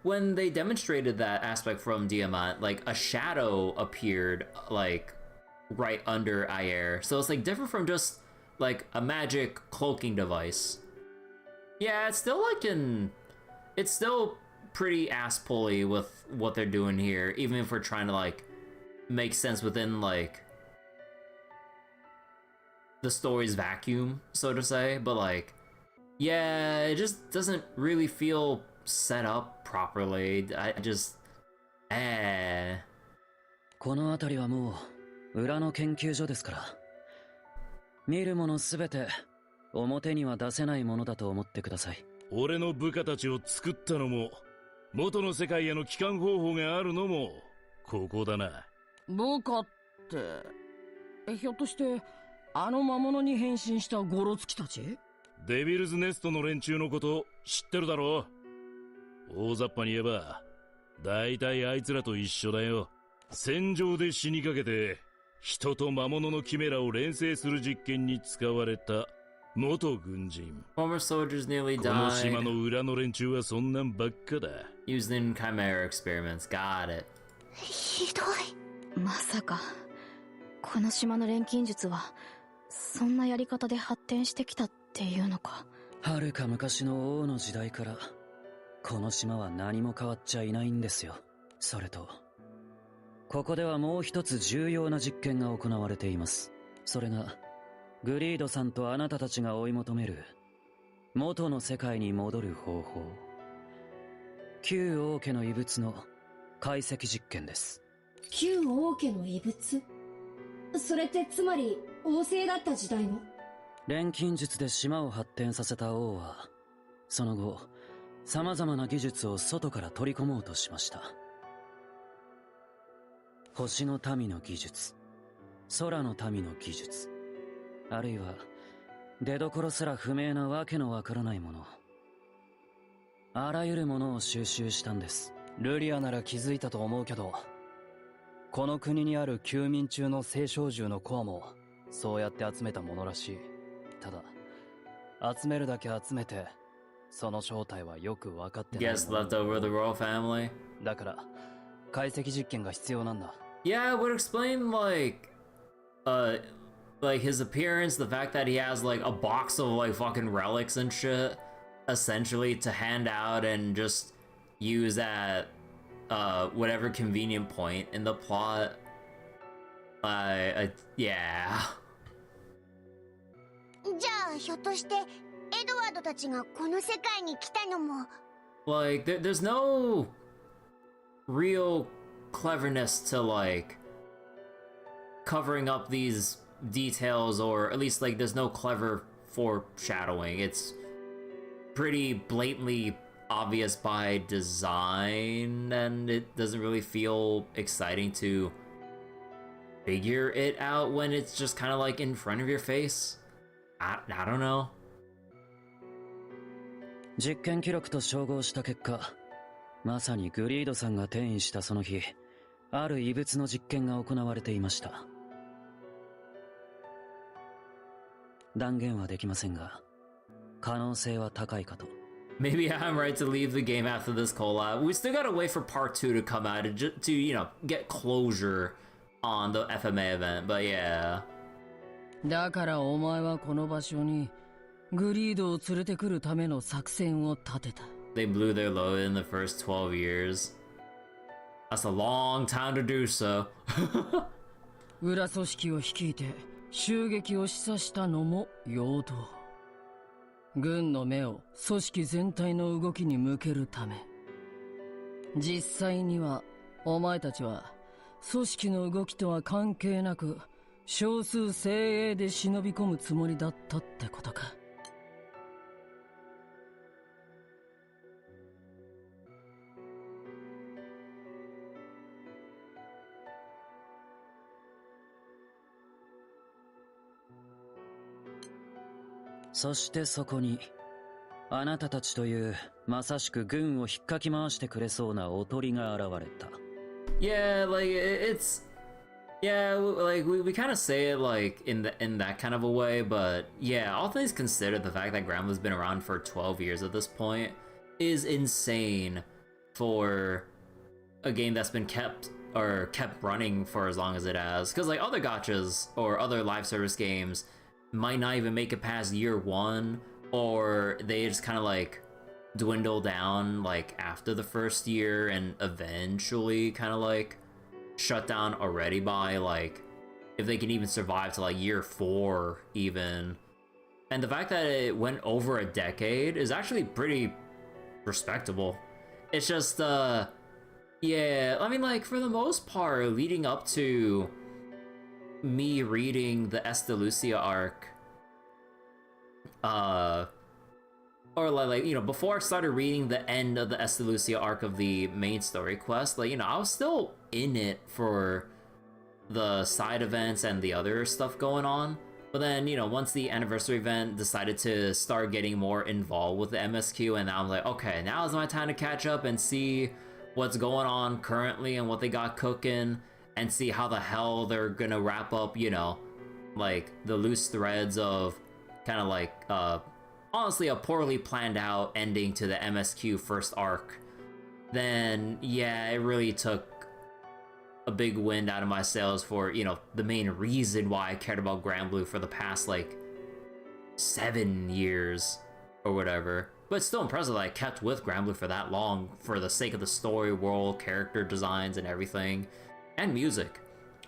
when they demonstrated that aspect from Diamant, like, a shadow appeared, like, right under Ayer. So it's, like, different from just, like, a magic cloaking device. Yeah, it's still, like, it's still pretty ass-pully with what they're doing here, even if we're trying to, like, make sense within, like, the story's vacuum, so to say, but like, yeah, it just doesn't really feel set up properly. I just,
この辺りはもう裏の研究所ですから、見るものすべて表には出せないものだと思ってください。
俺の部下たちを作ったのも、元の世界への帰還方法があるのもここだな。
部下って、ひょっとしてあの魔物に変身したゴロツキたち？
デビルズネストの連中のこと知ってるだろう。大雑把に言えば大体あいつらと一緒だよ。戦場で死にかけて人と魔物のキメラを錬成する実験に使われた元軍人。
Former soldiers nearly
この
died
島の裏の連中はそんなんばっかだ。
used in chimera experiments. Got it.
ひどい。まさかこの島の錬金術はそんなやり方で発展してきたっていうのか。
遥か昔の王の時代からこの島は何も変わっちゃいないんですよ。それとここではもう一つ重要な実験が行われています。それがグリードさんとあなたたちが追い求める元の世界に戻る方法、旧王家の遺物の解析実験です。
旧王家の遺物？それってつまり王政だった時代の？
錬金術で島を発展させた王はその後様々な技術を外から取り込もうとしました。星の民の技術、空の民の技術、あるいは出所すら不明なわけのわからないもの、あらゆるものを収集したんです。
ルリアなら気づいたと思うけど、この国にある休眠中の聖少獣のコアもそうやって集めたものらしい。ただ集めるだけ集めてその正体はよく分かってない。
Guess left over the royal family.
だから解析実験が必要なんだ。
Yeah, it would explain like his appearance, the fact that he has like a box of like fucking relics and shit, essentially to hand out and just use at whatever convenient point in the plot. Yeah.
じゃあひょっとしてエドワードたちがこの世界に来たのも。
Like there's no real cleverness to like covering up these details, or at least like there's no clever foreshadowing. It's pretty blatantly obvious by design, and it doesn't really feel exciting to figure it out when it's just kind of like in front of your face. I don't know.
実験記録と照合した結果、まさにグリードさんが転移したその日、ある異物の実験が行われていました。断言はできませんが、可能性は高いかと。
Maybe I'm right to leave the game after this collab. We still gotta wait for part 2 to come out to you know, get closure on the FMA event, but yeah.
だからお前はこの場所にグリードを連れてくるための作戦を立てた。
They blew their load in the first 12 years. That's a long time to do so.
裏組織を率いて襲撃を示唆したのも陽動。軍の目を組織全体の動きに向けるため。実際にはお前たちは組織の動きとは関係なく少数精鋭で忍び込むつもりだったってことか。
そしてそこにあなたたちというまさしく軍を引っかき回してくれそうなおとりが現れた。
Yeah, like it's yeah, like we kind of say it like in that kind of a way, but yeah, all things considered, the fact that Granblue's been around for 12 years at this point is insane for a game that's been kept running for as long as it has. Because like other gachas or other live service games might not even make it past year 1, or they just kind of like dwindle down like after the first year and eventually kind of like shut down already by like if they can even survive to like year 4 even. And the fact that it went over a decade is actually pretty respectable. It's just yeah, I mean, like, for the most part, leading up to me reading the Estelucia arc, or like, you know, before I started reading the end of the Estelucia arc of the main story quest, like, you know, I was still in it for the side events and the other stuff going on. But then, you know, once the anniversary event decided to start getting more involved with the MSQ, and now I'm like, okay, now is my time to catch up and see what's going on currently and what they got cooking, and see how the hell they're gonna wrap up, you know, like the loose threads of kind of like honestly a poorly planned out ending to the MSQ first arc. Then yeah, it really took a big wind out of my sails for, you know, the main reason why I cared about Granblue for the past like 7 years or whatever. But it's still impressive that I kept with Granblue for that long for the sake of the story, world, character designs, and everything. And music.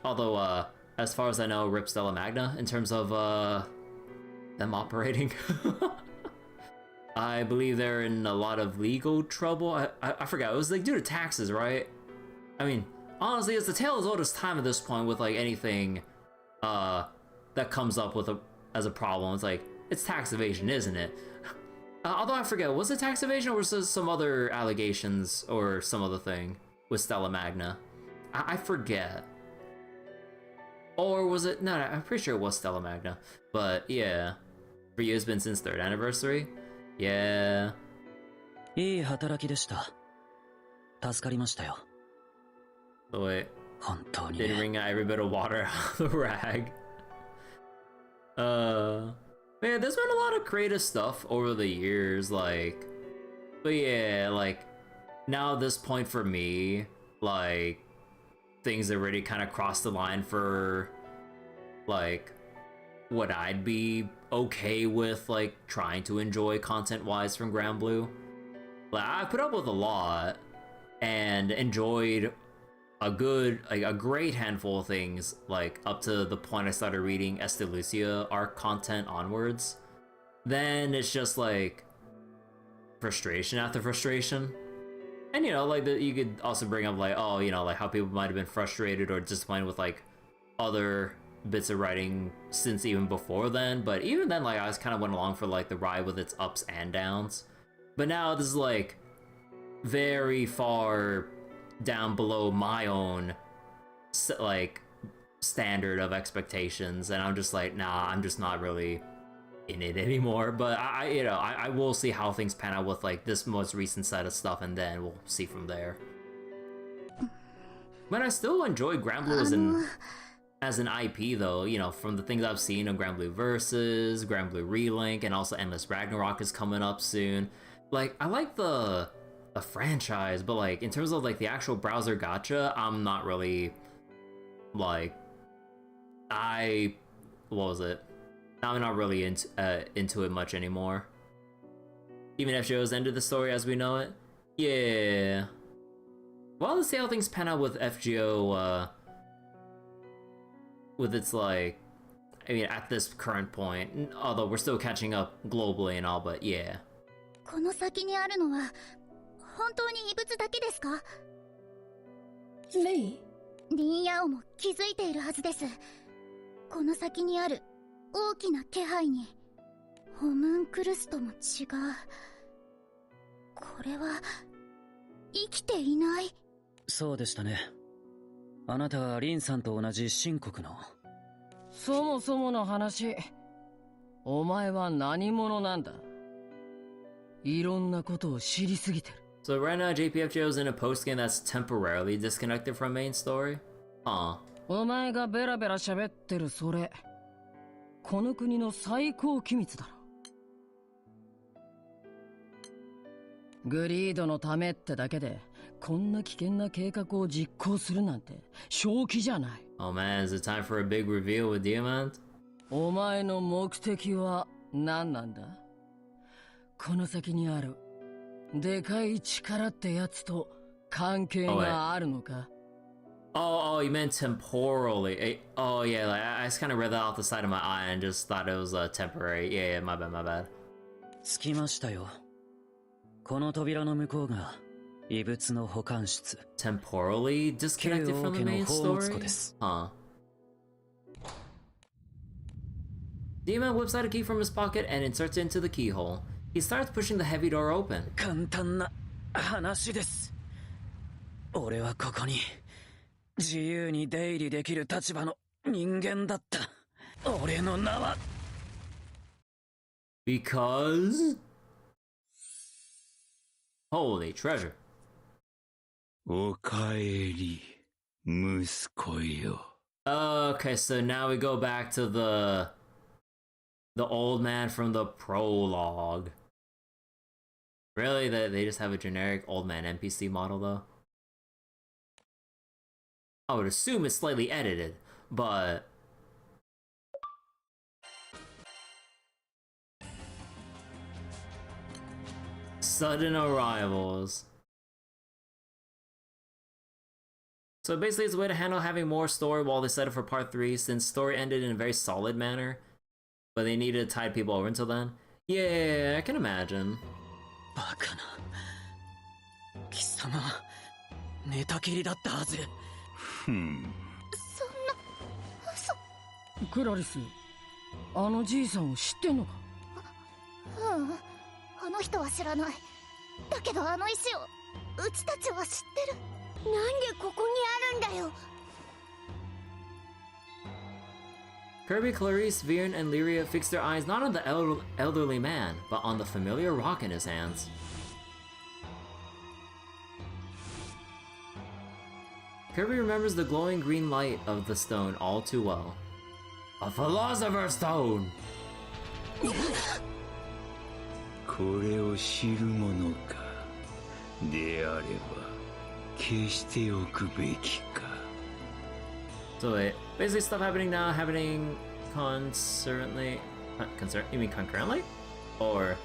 Although, as far as I know, rip Stella Magna in terms of, them operating. I believe they're in a lot of legal trouble. I forgot, it was like due to taxes, right? I mean, honestly, it's the tale as old as time at this point with like anything, that comes up with as a problem. It's like, it's tax evasion, isn't it? Although I forget, was it tax evasion or was it some other allegations or some other thing with Stella Magna? I forget. Or was it? No, I'm pretty sure it was Stella Magna. But yeah, for you it's been since 3rd anniversary? Yeah.
いい働きでした。助かりましたよ。
So wait.
本当に。
Didn't wring every bit of water out of the rag. Man, there's been a lot of creative stuff over the years, like, but yeah, like, now at this point for me, like, things already kind of crossed the line for, like, what I'd be okay with, like, trying to enjoy content-wise from Granblue. Like, I put up with a lot, and enjoyed a great handful of things, like, up to the point I started reading Estelucia arc content onwards. Then it's just, like, frustration after frustration. And, you know, like, you could also bring up, like, oh, you know, like, how people might have been frustrated or disappointed with, like, other bits of writing since even before then. But even then, like, I just kind of went along for, like, the ride with its ups and downs. But now this is, like, very far down below my own, like, standard of expectations, and I'm just like, nah, I'm just not really in it anymore. But I will see how things pan out with, like, this most recent set of stuff, and then we'll see from there. But I still enjoy Granblue as an IP, though, you know, from the things I've seen of Granblue Versus, Granblue Relink, and also Endless Ragnarok is coming up soon. Like, I like the franchise, but, like, in terms of, like, the actual browser gacha, I'm not really, like, what was it? I'm not really into it much anymore. Even if FGO's ended the story as we know it. Yeah. Well, let's see how things pan out with FGO, with its, like, I mean, at this current point, although we're still catching up globally and all, but yeah.
この先にあるのは本当に異物だけですか？
レイ？
リンヤオも気づいているはずです。この先にある大きな気配にホムンクルスとも違う。これは生きていない。
そうでしたね。あなたはリンさんと同じ秦国の。
そもそもの話、お前は何者なんだ？いろんなことを知りすぎてる。
So right now JPFJ is in a post-game that's temporarily disconnected from main story? Huh.
お前がベラベラ喋ってるそれ、この国の最高機密だろ。グリードのためってだけでこんな危険な計画を実行するなんて正気じゃない。
Oh man, is it time for a big reveal with Diamant?
お前の目的は何なんだ？この先にあるでかい力ってやつと関係があるのか？
Oh, you meant temporally. Oh yeah, like, I just kind of read that off the side of my eye and just thought it was temporary. Yeah, my bad.
着きましたよ。この扉の向こうが異物の保管室。
Temporally disconnected from the main story? Huh. Demon whips out a key from his pocket and inserts it into the keyhole. He starts pushing the heavy door open.
簡単な話です。俺はここに自由に出入りできる立場の人間だった。俺の名は
Because... Holy treasure.
おかえり、息子よ。
Okay, so now we go back to the old man from the prologue. Really? They just have a generic old man NPC model though? I would assume it's slightly edited, but... Sudden arrivals. So basically it's a way to handle having more story while they set it for part 3, since story ended in a very solid manner, but they needed to tide people over until then. Yeah, I can imagine.
バカな。貴様は寝たきりだったはず。
そんな嘘。
クラリス、あのじいさんを知ってんのか？
あの人は知らない。だけどあの石をうちたちは知ってる。なんでここにあるんだよ。
Kirby, Clarice, Viren, and Lyria fix their eyes not on the elderly man, but on the familiar rock in his hands. Kirby remembers the glowing green light of the stone all too well. A Philosopher's Stone!
これを知るものか。であれば消しておくべきか。
So wait, basically stuff happening now, happening concurrently? You mean concurrently? Or,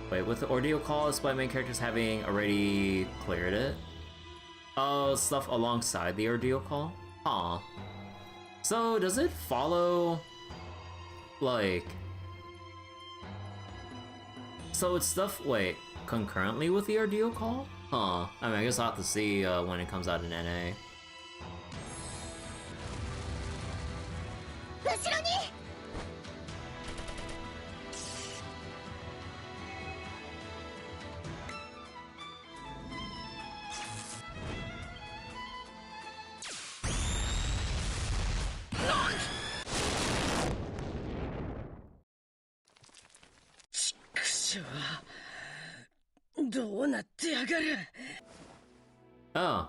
wait, with the ordeal call, despite main characters having already cleared it? Oh, stuff alongside the ordeal call? Aw. So, does it follow, like... So it's stuff, wait, concurrently with the ordeal call? Huh. I mean, I guess I'll have to see when it comes out in NA.
後ろに。
ちくしょう。どうなってやがる。
Oh.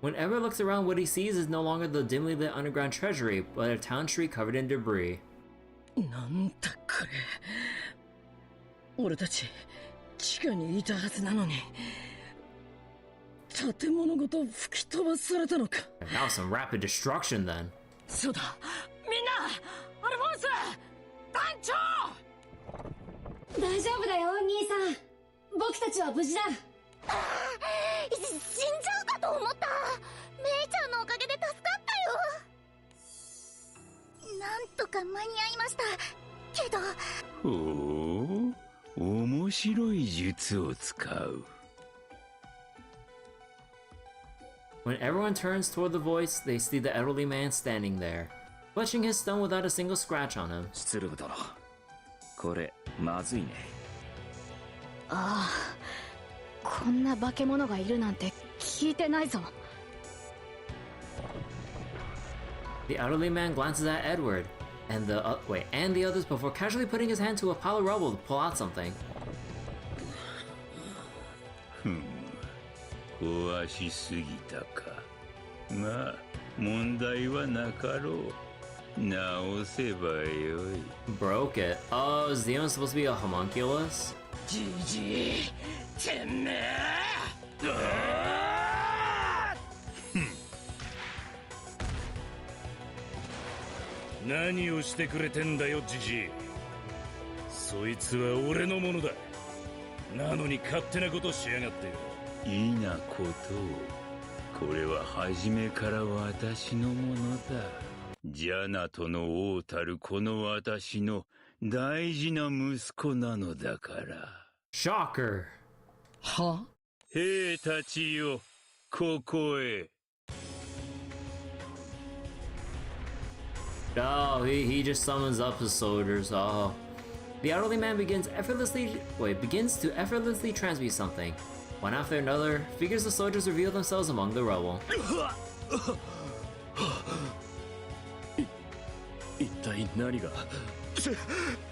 Whenever he looks around, what he sees is no longer the dimly lit underground treasury, but a town street covered in debris.
なんだこれ。俺たち地下にいたはずなのに、建物ごと吹き飛ばされたのか。
That was some rapid destruction then.
そうだ。みんな、アルフォンス、団長。
大丈夫だよ、兄さん。僕たちは無事だ。
死んじゃうかと思った。メイちゃんのおかげで助かったよ。なんとか間に合いましたけど。
ほう、面白い術を使う。
When everyone turns toward the voice, they see the elderly man standing there, clutching his stone without a single scratch on him.
スルブ殿、これまずいね。
ああ、こんな化け物がいるなんて聞いてないぞ。
The elderly man glances at Edward and the others before casually putting his hand to a pile of rubble to pull out something.
壊しすぎたか。まあ問題はなかろう。直せばよい。
Broke it. Oh, is Demon supposed to be a homunculus?
じじい、てめえ。
何をしてくれてんだよ、ジジイ。そいつは俺のものだ。なのに勝手なことしやがってよ。
いいなことを。これは初めから私のものだ。ジャナトの王たるこの私の大事な息子なのだから。
Shocker.
は？
兵たちよ、ここへ。
Oh, he just summons up his soldiers. Oh. The elderly man begins to effortlessly transmute something. One after another, figures of soldiers reveal themselves among the rubble.
一体何が。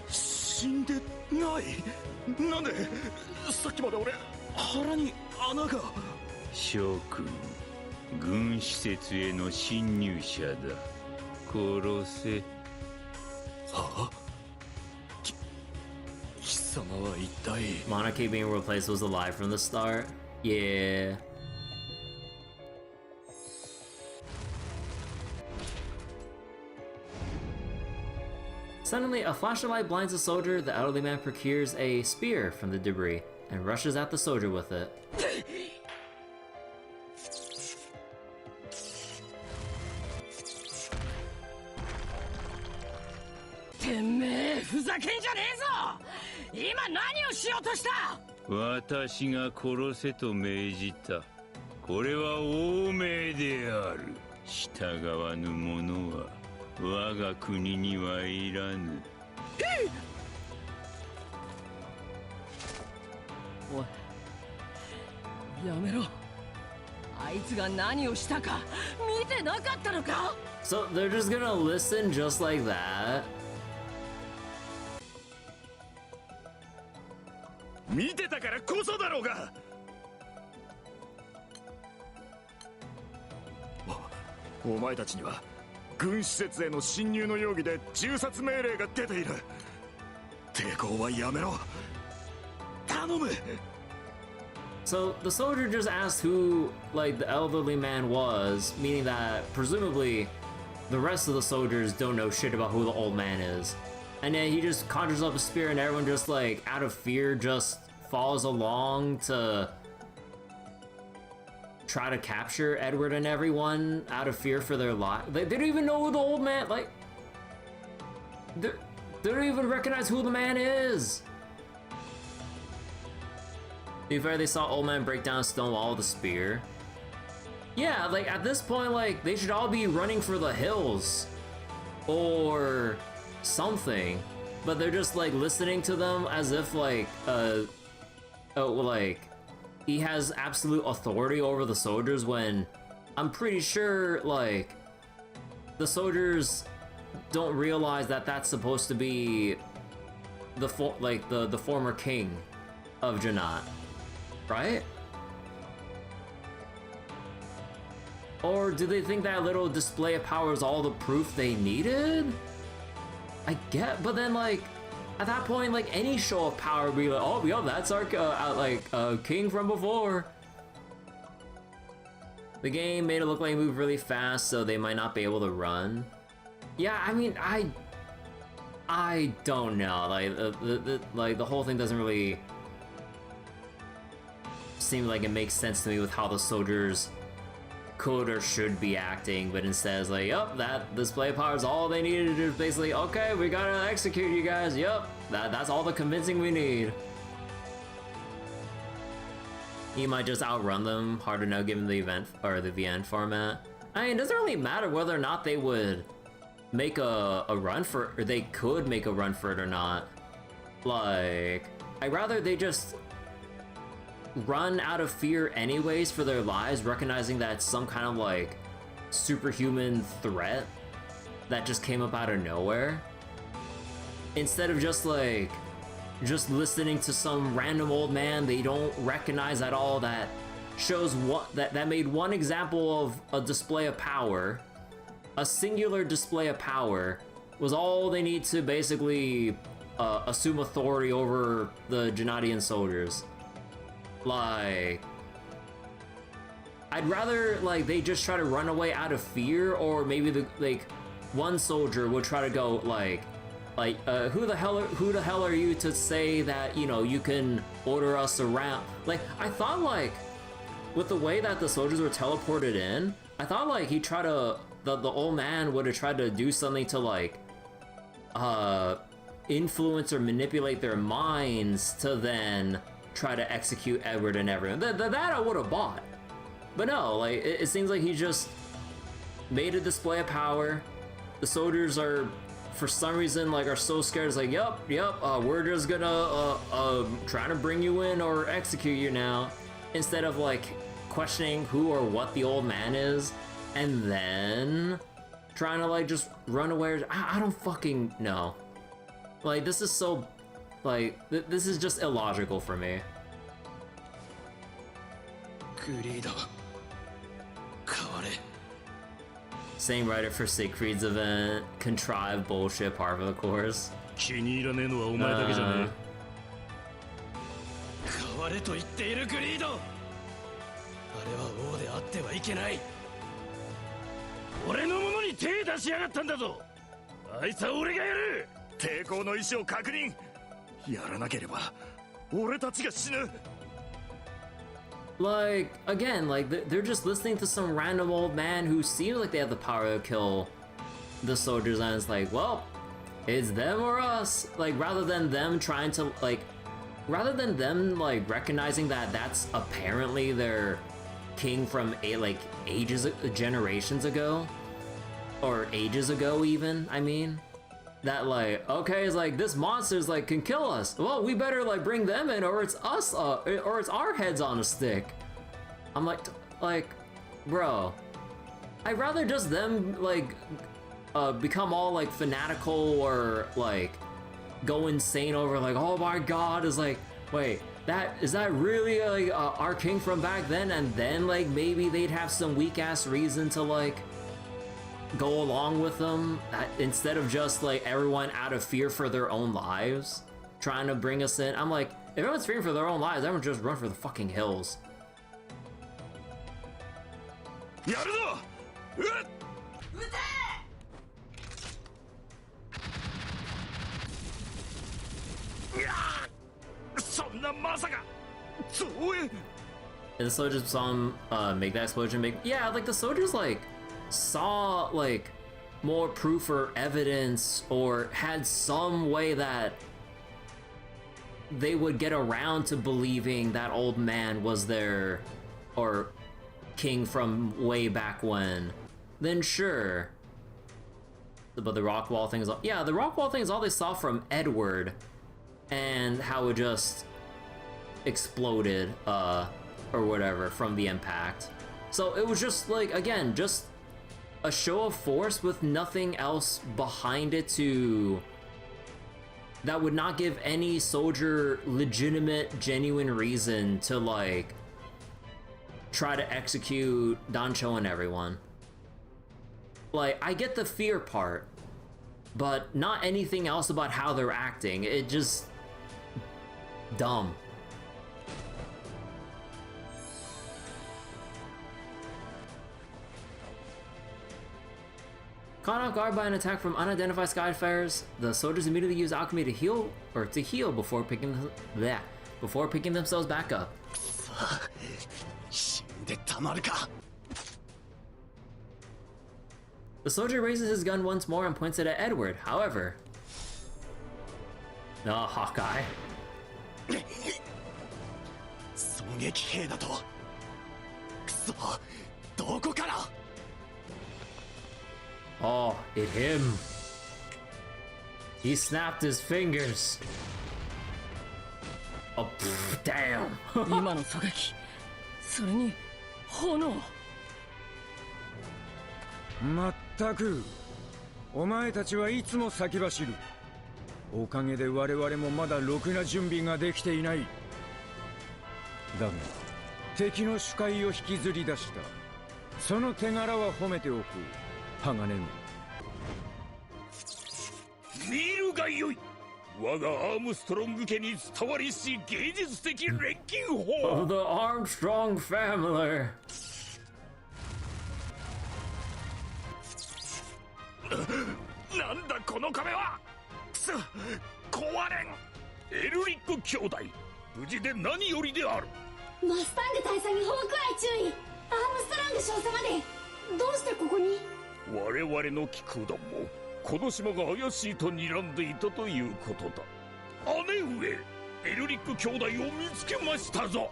死んでない。なんでさっきまで俺腹に穴が。
諸君、軍施設への侵入者だ。殺せ。
はあ、貴様は一体。
Monarchy being replaced was a lie from the start. Yeah. Suddenly, a flash of light blinds a soldier. The elderly man procures a spear from the debris and rushes at the soldier with it.
てめえ、ふざけんじゃねえぞ。今何をしようとした。
私が殺せと命じた。これは王命である。従わぬ者は我が国にはいらぬ。
おい、やめろ。あいつが何をしたか見てなかったのか。
So they're just gonna listen just like that?
見てたからこそだろうが。お前たちには軍施設への侵入の容疑で銃殺命令が出ている。抵抗はやめろ。頼む。
So the soldier just asked who, like, the elderly man was, meaning that presumably the rest of the soldiers don't know shit about who the old man is. And then he just conjures up a spear and everyone just, like, out of fear just follows along to try to capture Edward and everyone out of fear for their life. They don't even know who the old man, like, they don't even recognize who the man is. To be fair, they saw old man break down a stone wall with a spear. Yeah, like, at this point, like, they should all be running for the hills or something, but they're just, like, listening to them as if, like, like, he has absolute authority over the soldiers, when I'm pretty sure, like, the soldiers don't realize that that's supposed to be the former king of Jannat, right? Or do they think that little display of power is all the proof they needed? I get, but then, like, at that point, like, any show of power would be like, oh, yeah, that's our, king from before. The game made it look like it moved really fast, so they might not be able to run. Yeah, I mean, I don't know, like, the whole thing doesn't really seem like it makes sense to me with how the soldiers could or should be acting, but instead it's like, yup, that display power is all they needed to do. Basically, okay, we gotta execute you guys. Yup, that's all the convincing we need. You might just outrun them. Hard to know given the event or the VN format. I mean, it doesn't really matter whether or not they would make a run for, or they could make a run for it or not. Like, I'd rather they just run out of fear anyways for their lives, recognizing that it's some kind of, like, superhuman threat that just came up out of nowhere, instead of just, like, just listening to some random old man they don't recognize at all that shows what that made one example of a display of power, a singular display of power, was all they need to basically assume authority over the Jannatian soldiers. Like, I'd rather like they just try to run away out of fear, or maybe one soldier would try to go like who the hell are you to say that, you know, you can order us around? Like, I thought like with the way that the soldiers were teleported in, I thought like he tried to the old man would have tried to do something to like influence or manipulate their minds to then try to execute Edward and everyone. That I would have bought. But no, like it seems like he just made a display of power. The soldiers are, for some reason, like, are so scared. It's like, yep, we're just gonna try to bring you in or execute you now, instead of like questioning who or what the old man is, and then trying to like just run away. I don't fucking know. Like, this is so, like, this is just illogical for me. Same writer for Siegfried's event, contrived bullshit par for the course.
気に入らねえのはお前だけじゃねえ。
変われと言っているグリード。あれは王であってはいけない。
俺のものに手出しやがったんだぞ。あいつは俺がやる。
抵抗の意思を確認。やらなければ俺たちが死ぬ。
Like, again, like, they're just listening to some random old man who seems like they have the power to kill the soldiers, and it's like, well, it's them or us. Like, rather than them trying to, like, rather than them, like, recognizing that that's apparently their king from, generations ago, or ages ago even, I mean, that, like, okay, it's like, this monster's, like, can kill us. Well, we better, like, bring them in, or it's us, or it's our heads on a stick. I'm like, bro, I'd rather just them, like, become all, like, fanatical, or, like, go insane over, like, oh my god, is like, wait, is that really, like, our king from back then? And then, like, maybe they'd have some weak-ass reason to, like, go along with them, instead of just like everyone out of fear for their own lives trying to bring us in. I'm like, if everyone's fearing for their own lives, everyone just run for the fucking hills. And the soldiers saw him make that explosion. Yeah, like the soldiers like saw like more proof or evidence, or had some way that they would get around to believing that old man was their or king from way back when, then sure. But the rock wall thing is all, yeah, the rock wall thing is all they saw from Edward, and how it just exploded or whatever from the impact. So it was just like, again, just a show of force with nothing else behind it that would not give any soldier legitimate, genuine reason to like try to execute Dancho and everyone. Like, I get the fear part, but not anything else about how they're acting. It just dumb. Caught off guard by an attack from unidentified skyfarers, the soldiers immediately use alchemy to heal before picking themselves back up. The soldier raises his gun once more and points it at Edward. However, no, Hawkeye. Oh, it him. He snapped his fingers. Oh, pff, damn.
今の狙撃、それに炎。
まったく、お前たちはいつも先走る。
おかげで我々もまだろくな準備ができていない。だが敵の主海を引きずり出したその手柄は褒めておこう、鋼の。
見るがよい。我がアームストロング家に伝わりし芸術的錬金法。
Of the Armstrong family.
なんだこの壁は。くそ、壊れん。エルリック兄弟、無事で何よりである。
マスタング大佐に保護くらい注意。アームストロング少佐まで。どうしてここに。
我々の機空団もこの島が怪しいと睨んでいたということだ。姉上、エルリック兄弟を見つけましたぞ。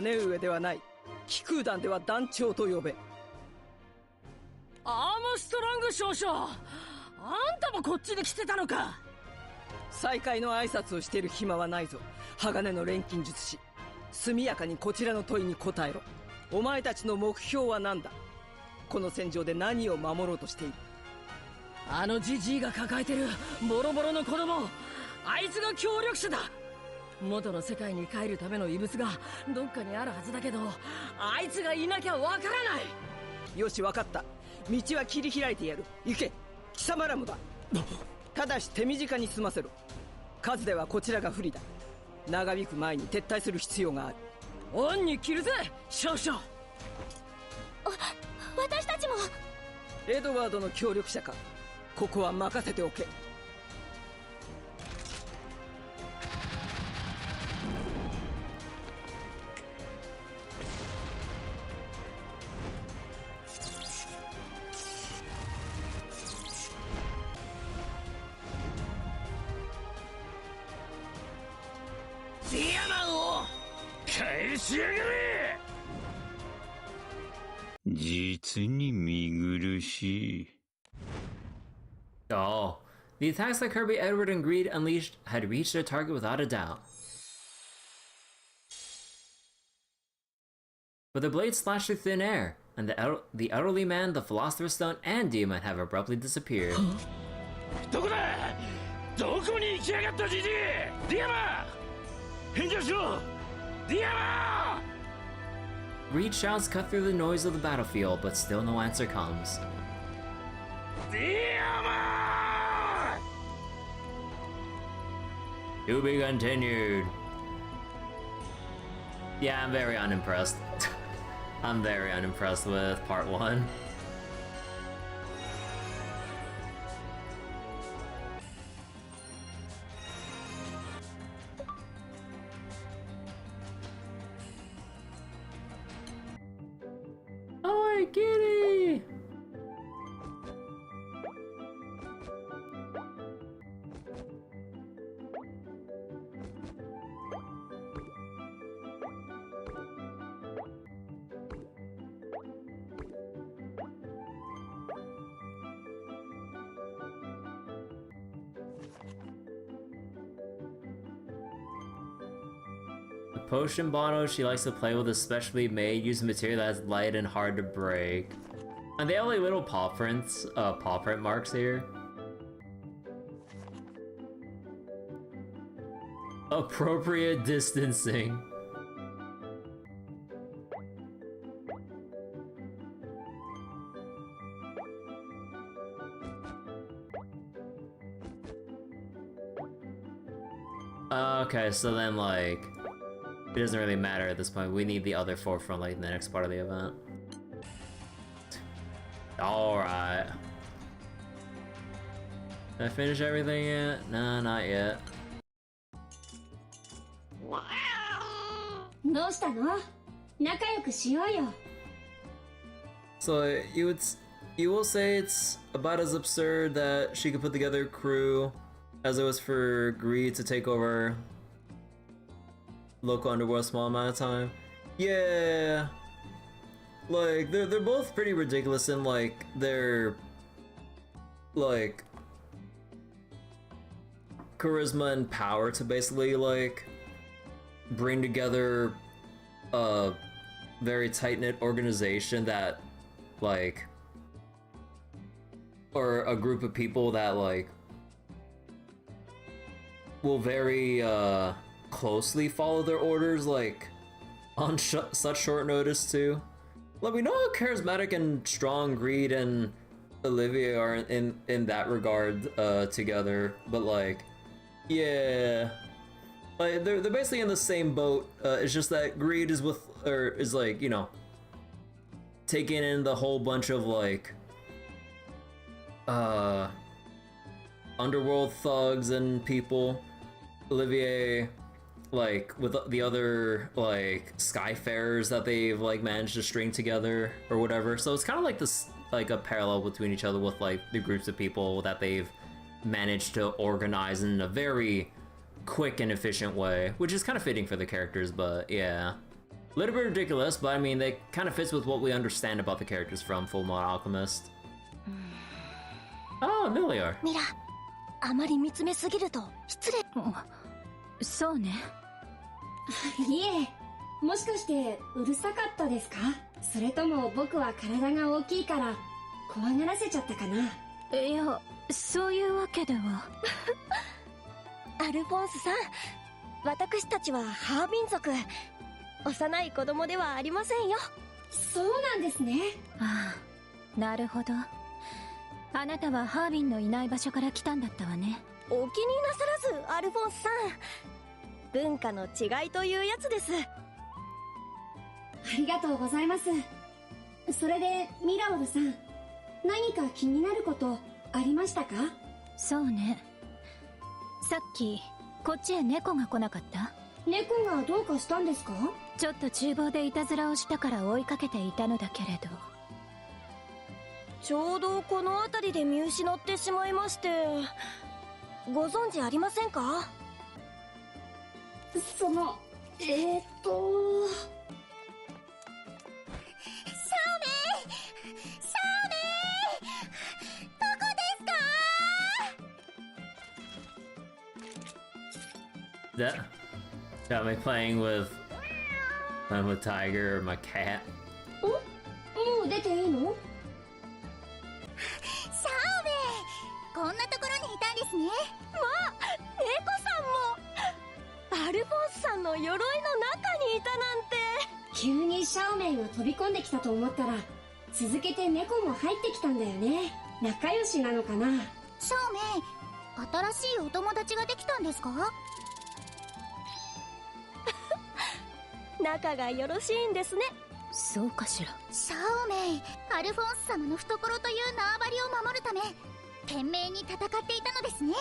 姉上ではない。機空団では団長と呼べ。
アームストロング少将、あんたもこっちに来てたのか。
再会の挨拶をしている暇はないぞ。鋼の錬金術師、速やかにこちらの問いに答えろ。お前たちの目標は何だ。この戦場で何を守ろうとしている。
あのジジイが抱えてるボロボロの子供、あいつが協力者だ。元の世界に帰るための遺物がどっかにあるはずだけど、あいつがいなきゃわからない。
よし、わかった。道は切り開いてやる。行け、貴様らもだ。ただし手短に済ませろ。数ではこちらが不利だ。長引く前に撤退する必要がある。
恩に着るぜ少将。
私たちも。
エドワードの協力者か。ここは任せておけ。
ディアマンを返しやがれ。
実に見苦しい。
Oh, the attacks that Kirby, Edward, and Greed unleashed had reached their target without a doubt. But the blades slashed through thin air, and the elderly man, the Philosopher's Stone, and Demon have abruptly disappeared.
どこだ。どこに行きやがったジジイ。ディアマン、返事しろ。ディアマン。
Greed shouts cut through the noise of the battlefield, but still no answer comes. To be continued. Yeah, I'm very unimpressed. I'm very unimpressed with part 1. Oh, kitty! The potion bottle she likes to play with is specially made using material that's light and hard to break. And they have like little paw print marks here. Appropriate distancing. Okay, so then like it doesn't really matter at this point. We need the other 4 from like the next part of the event. Alright. Did I finish everything yet? Nah, not yet.
どうしたの？仲良くしようよ。
So you will say it's about as absurd that she could put together a crew as it was for Greed to take over local underworld small amount of time. Yeah, like they're both pretty ridiculous in like their like charisma and power to basically like bring together a very tight-knit organization that like or a group of people that like will very closely follow their orders, like on such short notice too. Like, we know how charismatic and strong Greed and Olivier are in that regard together, but like, yeah, like they're basically in the same boat. It's just that Greed is is like, you know, taking in the whole bunch of like underworld thugs and people. Olivier, like with the other like Skyfarers that they've like managed to string together or whatever. So it's kind of like this, like a parallel between each other with like the groups of people that they've managed to organize in a very quick and efficient way, which is kind of fitting for the characters. But yeah, a little bit ridiculous, but I mean, they kind of fits with what we understand about the characters from Fullmetal Alchemist. Oh, Emilio.
ミラ、あまり見つめすぎると失礼。そうね。
いえ、もしかしてうるさかったですか？それとも僕は体が大きいから怖がらせちゃったかな？
いや、そういうわけでは。アルフォンスさん、私たちはハービン族。幼い子供ではありませんよ。
そうなんですね。
ああ、なるほど。あなたはハービンのいない場所から来たんだったわね。お気になさらず、アルフォンスさん。文化の違いというやつです。
ありがとうございます。それでミラオルさん、何か気になることありましたか？
そうね。さっきこっちへ猫が来なかった？
猫がどうかしたんですか？
ちょっと厨房でいたずらをしたから追いかけていたのだけれど、ちょうどこの辺りで見失ってしまいまして、ご存知ありませんか？
その、シャオメイ、シャオメイ、どこですか？
That got me playing with Tiger or my cat.
お？もう出ていいの？
シャオベイ、こんなところにいたんですね。
まあ、猫さんも。アルフォンスさんの鎧の中にいたなんて。
急にシャオメイが飛び込んできたと思ったら、続けて猫も入ってきたんだよね。仲良しなのかな？
シャオメイ、新しいお友達ができたんですか？
仲がよろしいんですね。そうかしら。
シャオメイ、アルフォンス様の懐という縄張りを守るため懸命に戦っていたのですね。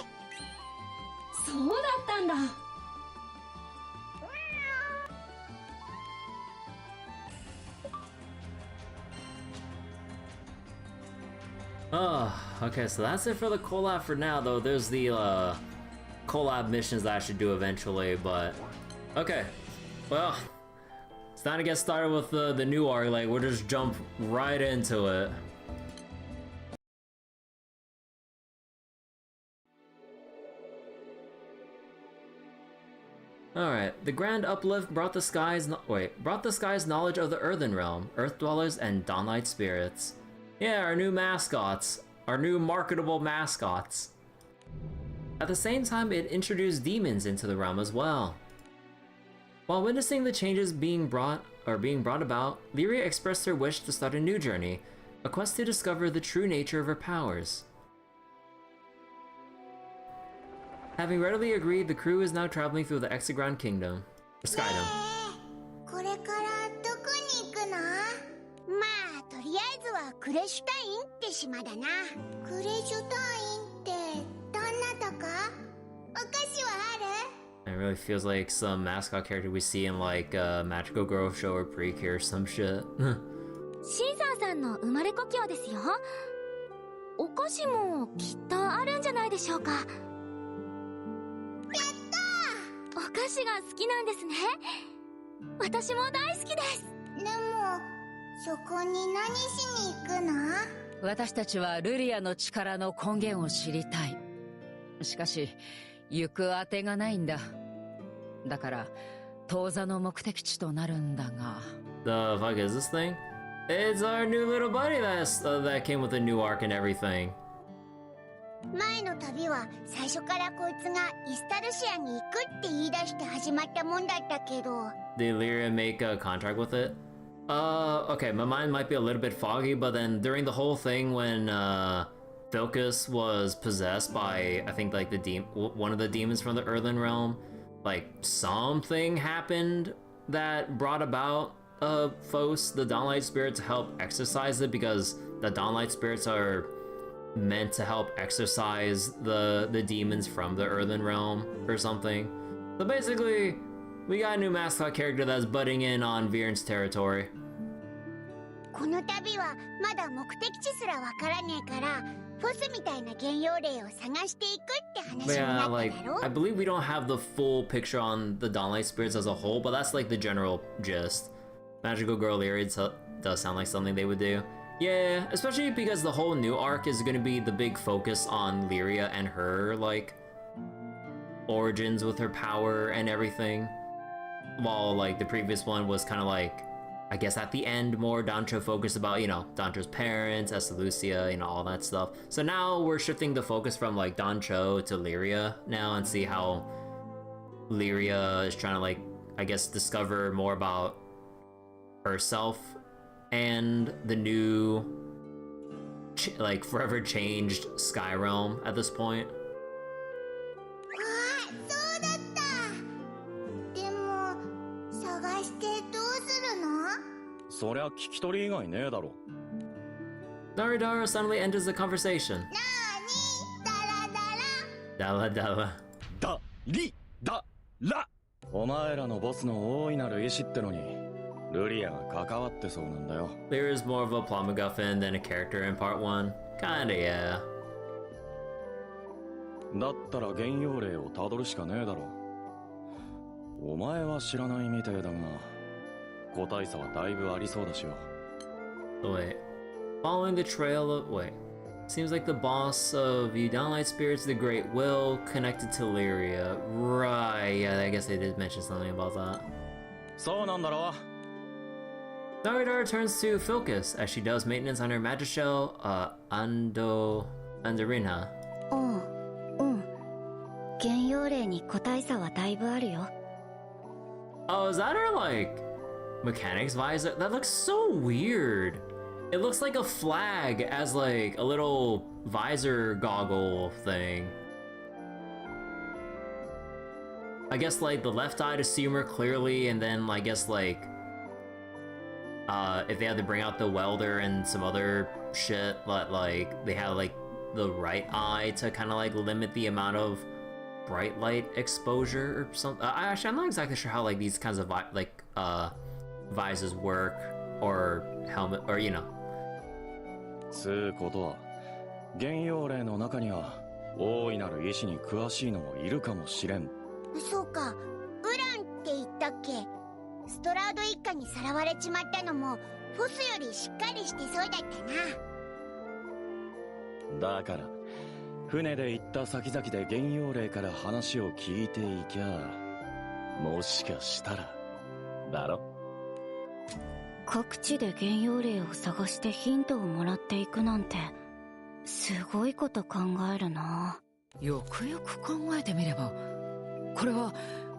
そうだったんだ。
Oh, okay, so that's it for the collab for now, though. There's the collab missions that I should do eventually, but okay. Well, it's time to get started with the new arc. Like, we'll just jump right into it. Alright, the grand uplift brought the skies knowledge of the Earthen Realm, Earth Dwellers, and Dawnlight Spirits. Yeah, our new mascots. Our new marketable mascots. At the same time, it introduced demons into the realm as well. While witnessing the changes being brought about, Lyria expressed her wish to start a new journey, a quest to discover the true nature of her powers. Having readily agreed, the crew is now traveling through the Hexagon Kingdom, or Skydom.
これからどこに行くの？まあ、とりあえずはクレシュタインって島だな。クレシュタインってどんなとこ？お菓子はある？
It really feels like some mascot character we see in like a Magical Girl show or Precure or some shit.
シーザーさんの生まれ故郷ですよ。お菓子もきっとあるんじゃないでしょうか。お菓子が好きなんですね。私も大好きです。
でも、そこに何しに行くの？
私たちはルリアの力の根源を知りたい。しかし、行くあてがないんだ。だから、当座の目的地となるんだが。
The fuck is this thing? It's our new little buddy that came with a new arc and everything.
前の旅は最初からこいつがイスタルシアに行くって言い出して始まったもんだったけど。
Did Lyria make a contract with it? Okay, my mind might be a little bit foggy, but then during the whole thing when Vilcus was possessed by, I think, like one of the demons from the Earthen Realm, like something happened that brought about Phos, the Dawnlight Spirit, to help exorcise it, because the Dawnlight Spirits are meant to help exorcise the demons from the Earthen Realm or something. So basically, we got a new mascot character that's butting in on Viren's territory.
この旅はまだ目的地すらわからねえから、フォスみたいな幻曜霊を探していくって話に
But
な
yeah,
った
like,
だろ。
I believe we don't have the full picture on the Dawnlight Spirits as a whole, but that's like the general gist. Magical Girl Lyria does sound like something they would do. Yeah, especially because the whole new arc is going to be the big focus on Lyria and her, like, origins with her power and everything. While, like, the previous one was kind of like, I guess at the end, more Dancho focused about, you know, Dancho's parents, Lucia, you know, all that stuff. So now we're shifting the focus from, like, Dancho to Lyria now, and see how Lyria is trying to, like, I guess discover more about herself and the new, like, forever changed Sky Realm at this point.
あ、そうだった。でも探してどうするの？
そりゃ聞き取り以外ねえだろ。
Daridara suddenly enters the conversation.
なーに？ダラダラ。
Dala dala.
だりだら。お前らのボスの大いなる意志ってのにルリアが関わってそうなんだよ。
Lyria is more of a plot MacGuffin than a character in part 1. Kinda, yeah.
だったら幻曜霊をたどるしかねえだろ。お前は知らないみてえだが個体差はだいぶありそうだしよ。
Wait. Following the trail of... Wait. Seems like the boss of you Downlight Spirits, the Great Will, connected to Lyria. Right, yeah, I guess they did mention something about that.
そうなんだろ。
Daridara turns to Filcus as she does maintenance on her Magishell, Andorina.
幻曜霊に個体差はだいぶあるよ。
Oh, is that her, like, mechanics visor? That looks so weird. It looks like a flag as, like, a little visor goggle thing. I guess, like, the left eye to see more clearly, and then, I guess, like, if they had to bring out the welder and some other shit, but, like, they had, like, the right eye to kind of, like, limit the amount of bright light exposure or something. Actually, I'm not exactly sure how, like, these kinds of, visors work, or helmet, or, you know.
つうことは幻曜霊の中には大いなる意志に詳しいのもいるかもしれん。
そうか、ウランって言ったっけ？ストラード一家にさらわれちまったのもフォスよりしっかりしてそうだったな。
だから船で行った先々で幻曜霊から話を聞いていきゃもしかしたらだろ。
各地で幻曜霊を探してヒントをもらっていくなんてすごいこと考えるな。
よくよく考えてみればこれは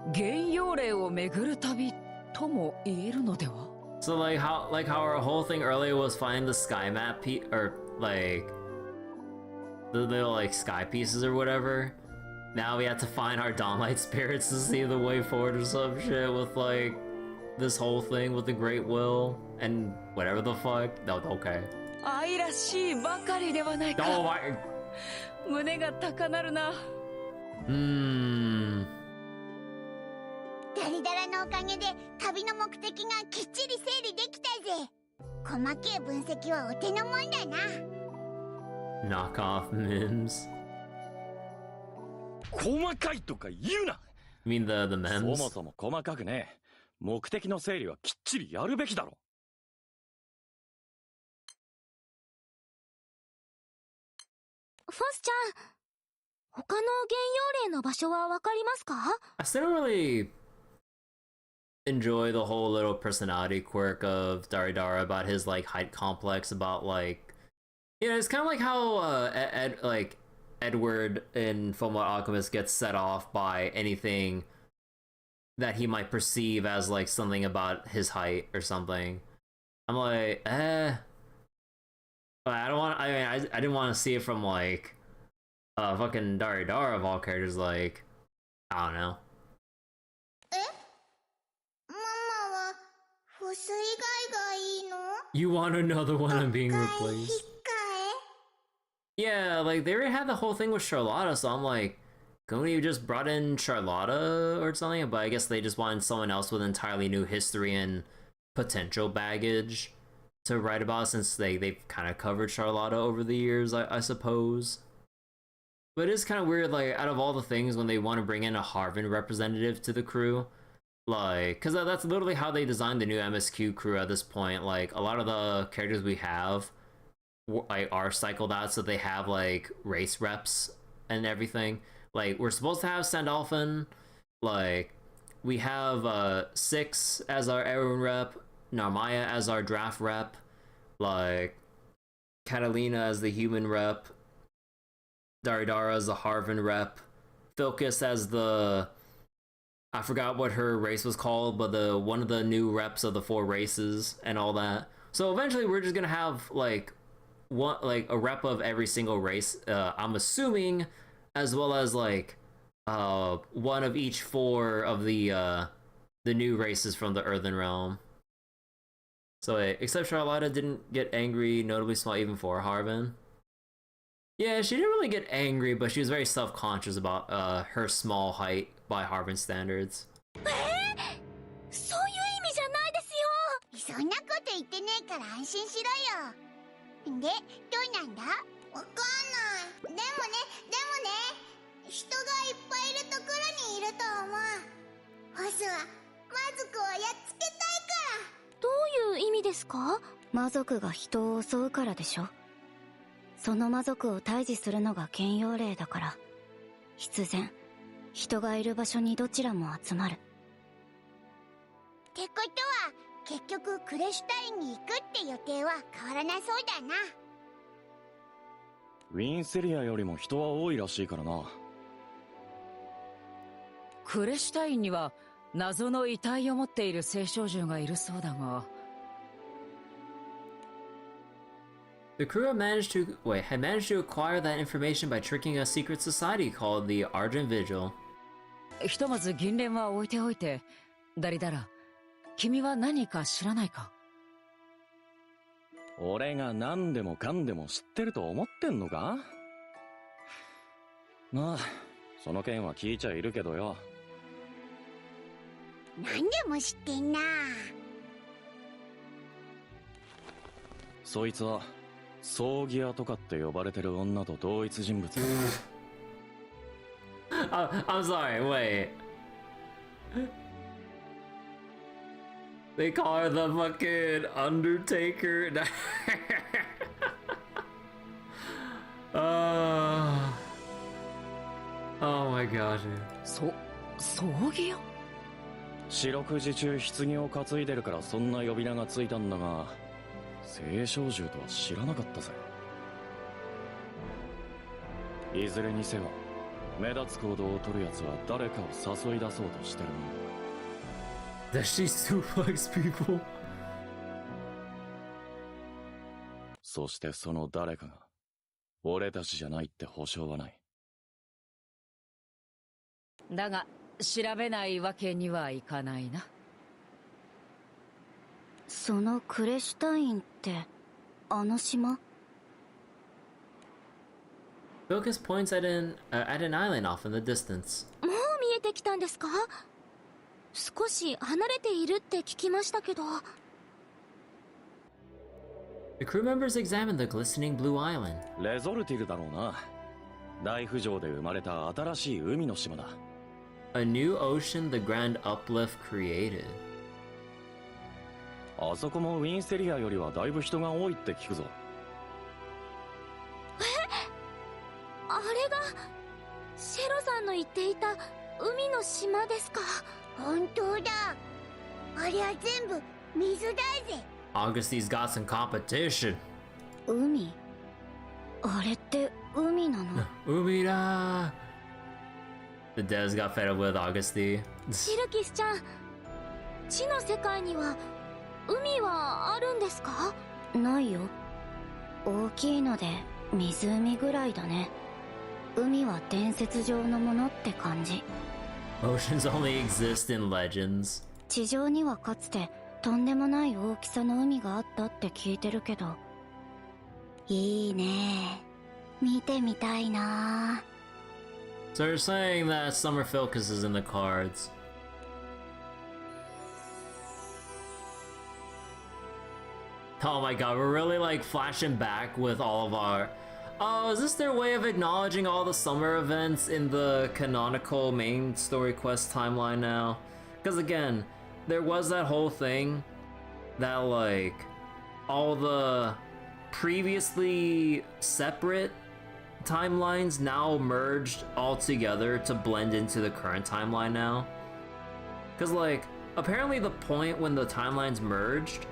幻曜霊を巡る旅とも言えるのでは？
So like how our whole thing earlier was finding the sky map or like the little like sky pieces or whatever. Now we have to find our Dawnlight Spirits to see the way forward or some shit with like this whole thing with the Great Will and whatever the fuck. No, okay.
愛らしいばかりではないか。
Oh my.
胸が高鳴るな。
ダリダラのおかげで旅の目的がきっちり整理できたぜ。細けい分析はお手のもんだな。
Knock off memes.
細かいとか言うな。
You mean the memes?
そもそも細かくね。目的の整理はきっちりやるべきだろ。
フォスちゃん、他の幻曜霊の場所はわかりますか？
I still don't really enjoy the whole little personality quirk of Daridara about his like height complex about like, you know, it's kind of like how Edward in Fullmetal Alchemist gets set off by anything that he might perceive as like something about his height or something. I'm like, but I don't want. I mean, I didn't want to see it from like, fucking Daridara of all characters. Like, I don't know. You want another one and being replaced? Yeah, like they already had the whole thing with Charlotta, so I'm like, couldn't you just brought in Charlotta or something? But I guess they just wanted someone else with entirely new history and potential baggage to write about, since they've kind of covered Charlotta over the years, I suppose. But it is kind of weird, like, out of all the things, when they want to bring in a Harvin representative to the crew, like, because that's literally how they designed the new MSQ crew at this point. Like, a lot of the characters we have like are cycled out, so they have like race reps and everything. Like, we're supposed to have Sandalphon, like we have Six as our Erwin rep, Narmaya as our draft rep, like Catalina as the human rep, Daridara as the Harvin rep, Filcus as the, I forgot what her race was called, but the one of the new reps of the 4 races and all that. So eventually we're just gonna have like one, like a rep of every single race, I'm assuming, as well as like one of each 4 of the new races from the Earthen Realm. So except Charlotta didn't get angry, notably small even for Harvin. Yeah, she didn't really get angry, but she was very self-conscious about her small height by Harvin standards.
そういう意味じゃないですよ。そんなこと言ってねえから安心しろよ。で、どうなんだ？わかんない。でもね、人がいっぱいいるところにいると思う。ボスは魔族をやっつけたいから。
どういう意味ですか？
魔族が人を襲うからでしょ。その魔族を退治するのが兼用令だから、必然人がいる場所にどちらも集まる。
ってことは結局クレシュタインに行くって予定は変わらなそうだな。
ウィンセリアよりも人は多いらしいからな。
クレシュタインには謎の遺体を持っている聖少獣がいるそうだが。
The crew had managed to acquire that information by tricking a secret society called the Argent Vigil.
ひとまず銀蓮は置いておいて、ダリダラ、君は何か知らないか？
俺が何でもかんでも知ってると思ってんのか？まあ、その件は聞いちゃいるけどよ。
何でも知ってんな。
そいつは葬儀屋とかって呼ばれてる女と同一人物。
I'm sorry, wait. They call her the fucking Undertaker. Oh my gosh.
葬儀屋？
四六時中棺を担いでるからそんな呼び名がついたんだが、聖少獣とは知らなかったぜ。いずれにせよ目立つ行動を取るやつは誰かを誘い出そうとしてるんだ。
Does she suplex people?
そしてその誰かが俺たちじゃないって保証はない。
だが調べないわけにはいかないな。
そのクレシュタインってあの島？
Focus points at an island off in the distance.
もう見えてきたんですか？少し離れているって聞きましたけど。
The crew members examined the glistening blue island.
レゾルティルだろうな。大浮上で生まれた新しい海の島だ。
A new ocean the Grand Uplift created.
あそこもウィンセリアよりはだいぶ人が多いって聞くぞ。
あれがシェロさんの言っていた海の島ですか？
本当だ。ありゃ全部水だぜ。
Augustine's got some competition.
海？あれって
海なの。
海だ. The devs got fed up with Augusty.
シルキスちゃん、地の世界には海はあるんですか？
ないよ。大きいので湖ぐらいだね。海は伝説上のものって感じ。
Oceans only exist in legends.
地上にはかつてとんでもない大きさの海があったって聞いてるけど。いいね。見てみたいな。
So you're saying that Summer Focus is in the cards. Oh my god, we're really like flashing back with all of our... Oh, is this their way of acknowledging all the summer events in the canonical main story quest timeline now? Because again, there was that whole thing that like all the previously separate timelines now merged all together to blend into the current timeline now. Because like apparently the point when the timelines merged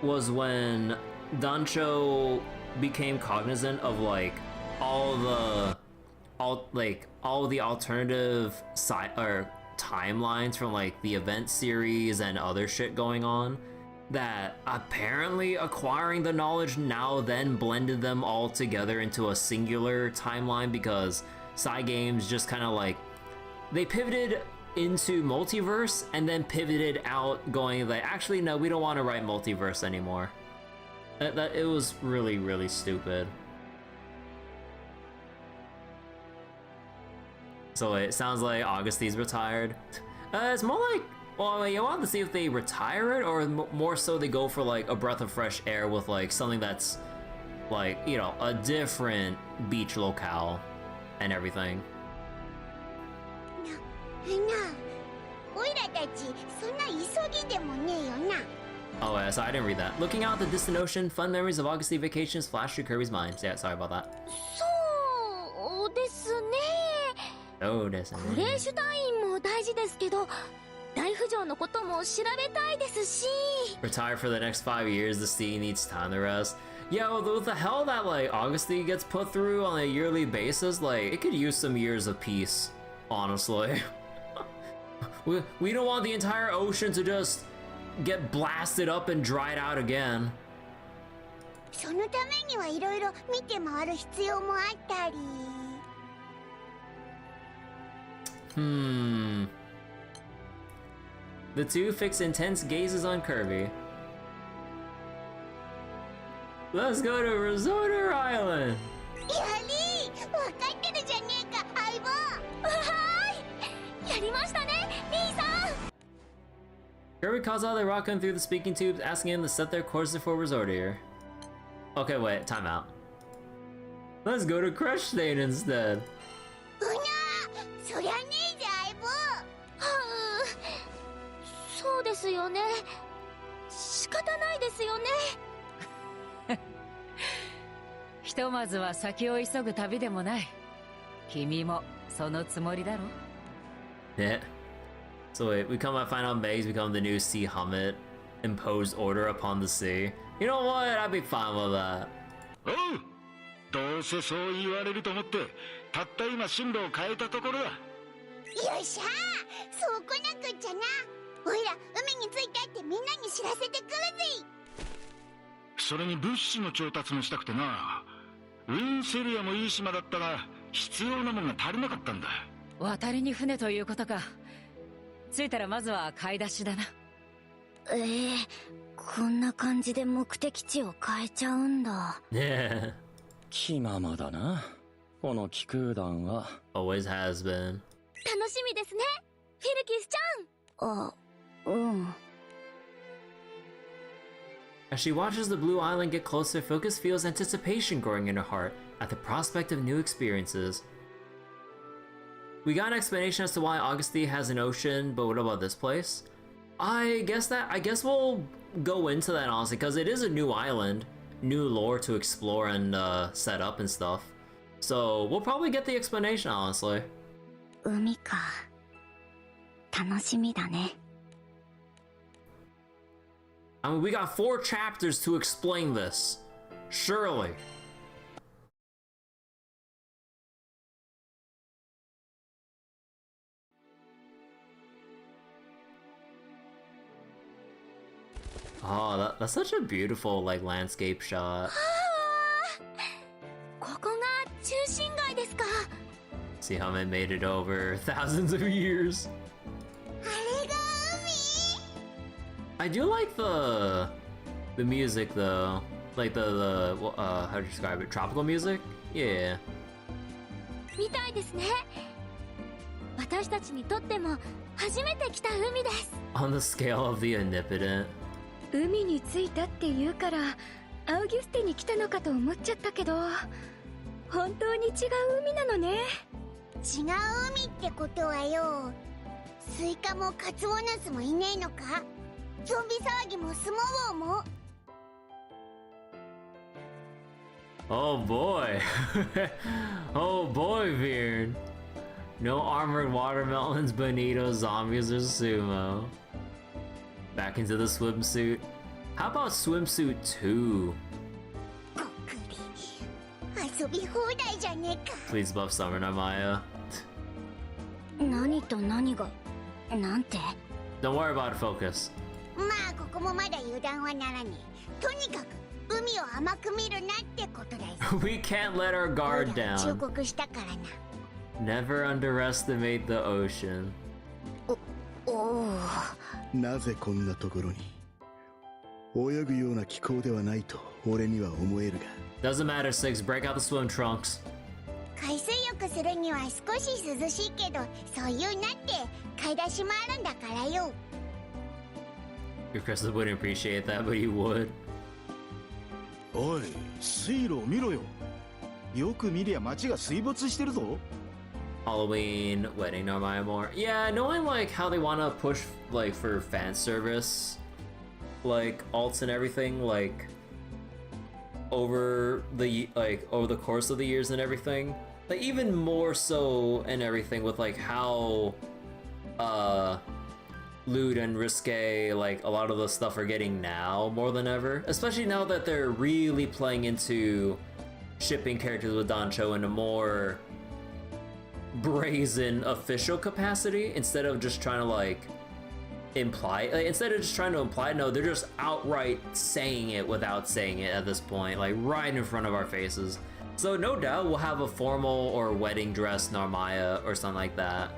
was when Dancho became cognizant of like all the alternative side or timelines from like the event series and other shit going on, that apparently acquiring the knowledge now then blended them all together into a singular timeline, because Cygames just kind of like they pivoted into multiverse and then pivoted out going like, actually no, we don't want to write multiverse anymore. That it was really, really stupid. So it sounds like Augustine's retired. It's more like, well, you want to see if they retire it or more so they go for like a breath of fresh air with like something that's like, you know, a different beach locale and everything.
おいらたちそんな急ぎでもねえよな。
Oh yeah, so I didn't read that. Looking out the distant ocean, fun memories of Augustine vacations flash through Kirby's mind. Yeah, sorry about that.
そうですね。
そうですね。
クレーシュ隊員も大事ですけど、大浮上のことも調べたいですし。
Retire for the next 5 years, the sea needs time to rest. Yeah, well, with the hell that like Augustine gets put through on a yearly basis, like it could use some years of peace, honestly. We don't want the entire ocean to just get blasted up and dried out again.
そのためにはいろいろ見て回る必要もあったり。
The two fix intense gazes on Kirby. Let's go to Resorter Island.
やりー、わかってるじゃねえか、相棒。
はーい、やりましたね、兄さん。
Kirby calls out the Raccoon through the speaking tubes, asking him to set their course for Resorter. Okay, wait, time out. Let's go to Crush Stain instead.
うな、そりゃねえぜ、相棒。
そうですよね。仕方ないですよね。
ひとまずは先を急ぐ旅でもない。君もそのつもりだろ。
Yeah. So wait, we come at Final Megs, become the new sea Hummet, imposed order upon the sea. You know what? I'd be fine with that.
おう、どうせそう言われると思ってたった今進路を変えたところだ。
よっしゃー、そうこなくっちゃな。おいら海に着いたってみんなに知らせてくるぜ。
それに物資の調達もしたくてな。ウィンセリアもいい島だったが必要なものが足りなかったんだ。
渡りに船ということか。着いたらまずは買い出しだな。
こんな感じで目的地を変えちゃうんだ。
Yeah.
気ままだな、この気空団は。
Always has been.
楽しみですね、フィルキスちゃん。
あ、うん。
As she watches the blue island get closer, Focus feels anticipation growing in her heart at the prospect of new experiences. We got an explanation as to why Augustine has an ocean, but what about this place? I guess we'll go into that honestly, because it is a new island, new lore to explore and set up and stuff. So we'll probably get the explanation, honestly.
海か。楽しみだね。
I mean, we got 4 chapters to explain this. Surely. Oh, that's such a beautiful like landscape shot.
ここが中心街ですか。
See how they made it over thousands of years.
あれが海？
I do like the music though, like the how do you describe it? Tropical music? Yeah.
みたいですね。私たちにとっても初めて来た海です。
On the scale of the omnipotent.
海に着いたって言うからアウギュステに来たのかと思っちゃったけど、本当に違う海なのね。
違う海ってことはよ、スイカもカツオナスもいねえのか？ゾンビ騒ぎもスモウォーも。
Oh boy. Oh boy, Veern. No armored watermelons, bonito, zombies, or sumo. Back into the swimsuit. How about swimsuit 2?
遊び放題じゃねえか。
Please buff Summer Namaya.
何と何がなんて？
Don't worry about it, focus.
まあここもまだ油断はならねえ。とにかく海を甘く見るなってことだよ。
We can't let our guard
忠
down.
告したからな。
Never underestimate the ocean.
おお。
なぜこんなところに？泳ぐような気候ではないと俺には思えるが。
Doesn't matter, Six. Break out the swim trunks.
海水浴するには少し涼しいけど、そういうなって買い出しもあるんだからよ。
Your Crystal wouldn't appreciate that, but you would.
おい、水路を見ろよ。よく見りゃ街が水没してるぞ。
Halloween wedding Narmaya more. Yeah, knowing like how they want to push like for fan service, like alts and everything, like over the course of the years and everything, like even more so and everything with like how lewd and risque like a lot of the stuff are getting now more than ever, especially now that they're really playing into shipping characters with Dancho in a more brazen official capacity instead of just trying to like imply, instead of just trying to imply, no, they're just outright saying it without saying it at this point, like right in front of our faces. So no doubt we'll have a formal or wedding dress Narmaya or something like that.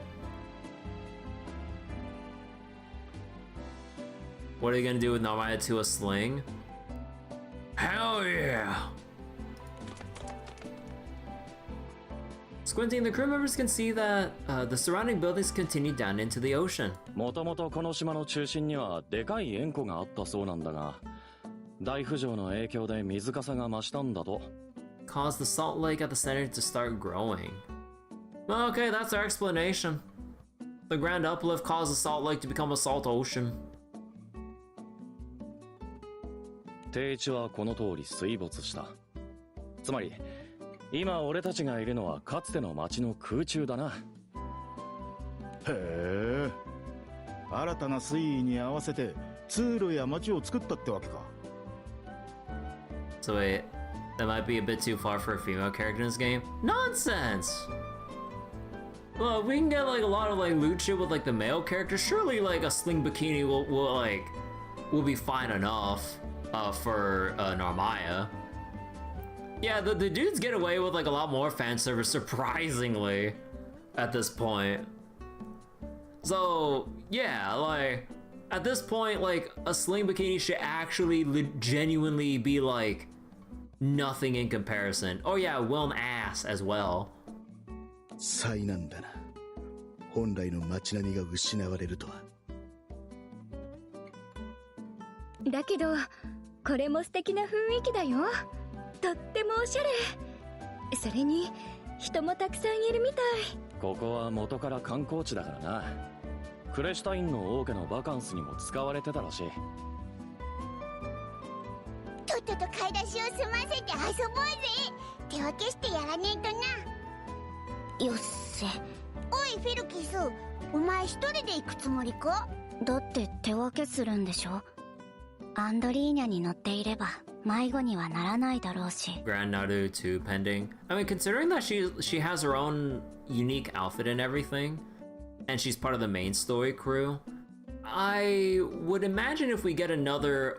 What are they gonna do with Narmaya to a sling? Hell yeah! Squinting, the crew members can see that the surrounding buildings continue down into the ocean.
もともとこの島の中心にはでかい塩湖があったそうなんだが、大浮上の影響で水かさが増したんだと。
Caused the salt lake at the center to start growing. Well, okay, that's our explanation. The grand uplift caused the salt lake to become a salt ocean.
低地はこの通り水没した。つまり今俺たちがいるのはかつての町の空中だな。
へえ。新たな水位に合わせて通路や町を作ったってわけか。
So wait, that might be a bit too far for a female character in this game? Nonsense! Well, we can get like a lot of like loot shit with like the male character. Surely like a sling bikini will be fine enough for Narmaya. Yeah, the dudes get away with like a lot more fan service, surprisingly, at this point. So yeah, like at this point, like a sling bikini should actually genuinely be like nothing in comparison. Oh yeah, well an ass as well.
災難だな。本来の街並みが失われるとは。
だけどこれも素敵な雰囲気だよ。とってもおしゃれ。それに人もたくさんいるみたい。
ここは元から観光地だからな。クレシュタインの王家のバカンスにも使われてたらしい。
とっとと買い出しを済ませて遊ぼうぜ。手分けしてやらねえとな。
よっせ。
おいフェルキス、お前一人で行くつもりか？
だって手分けするんでしょ。アンドリーニャに乗っていれば迷子にはならないだろうし。
Grand Naru 2 pending. I mean, considering that she has her own unique outfit and everything, and she's part of the main story crew, I would imagine if we get another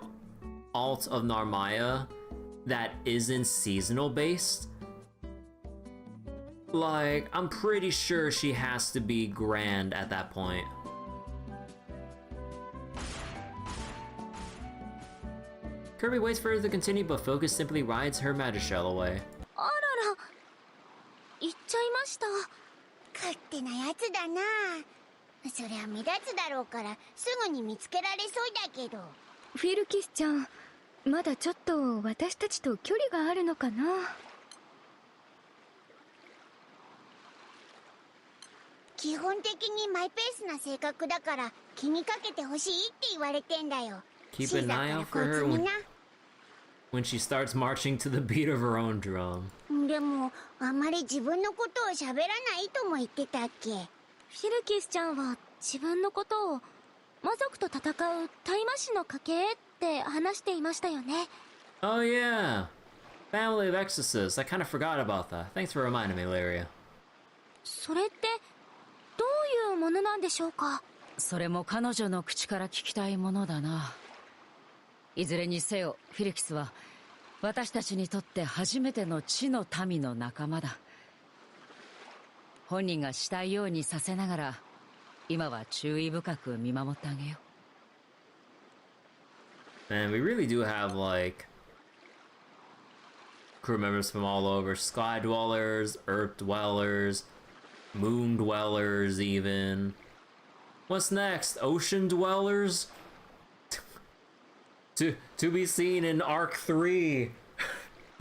alt of Narmaya that isn't seasonal based, like, I'm pretty sure she has to be grand at that point. Kirby waits for her to continue, but Focus simply rides her Magishell away.
あらら、行っちゃいました。
勝手なやつだな。そりゃ目立つだろうからすぐに見つけられそうだけど。
フィルキスちゃん、まだちょっと私たちと距離があるのかな。
基本的にマイペースな性格だから気にかけてほしいって言われてんだよ。
Keep an eye out for her when she starts marching to the beat of her own drum.
でもあまり自分のことを喋らないとも言ってたっけ。
フィルキスちゃんは自分のことを魔族と戦う大魔師の家系って話していましたよね。
Oh yeah, Family of Exorcists. I kind of forgot about that. Thanks for reminding me, Laria.
それってどういうものなんでしょうか。
それも彼女の口から聞きたいものだな。いずれにせよフィルキスは私たちにとって初めての地の民の仲間だ。本人がしたいようにさせながら今は注意深く見守ってあげよう。
Man, we really do have like crew members from all over. Sky Dwellers, Earth Dwellers, Moon Dwellers even. What's next? Ocean Dwellers? to be seen in Arc 3.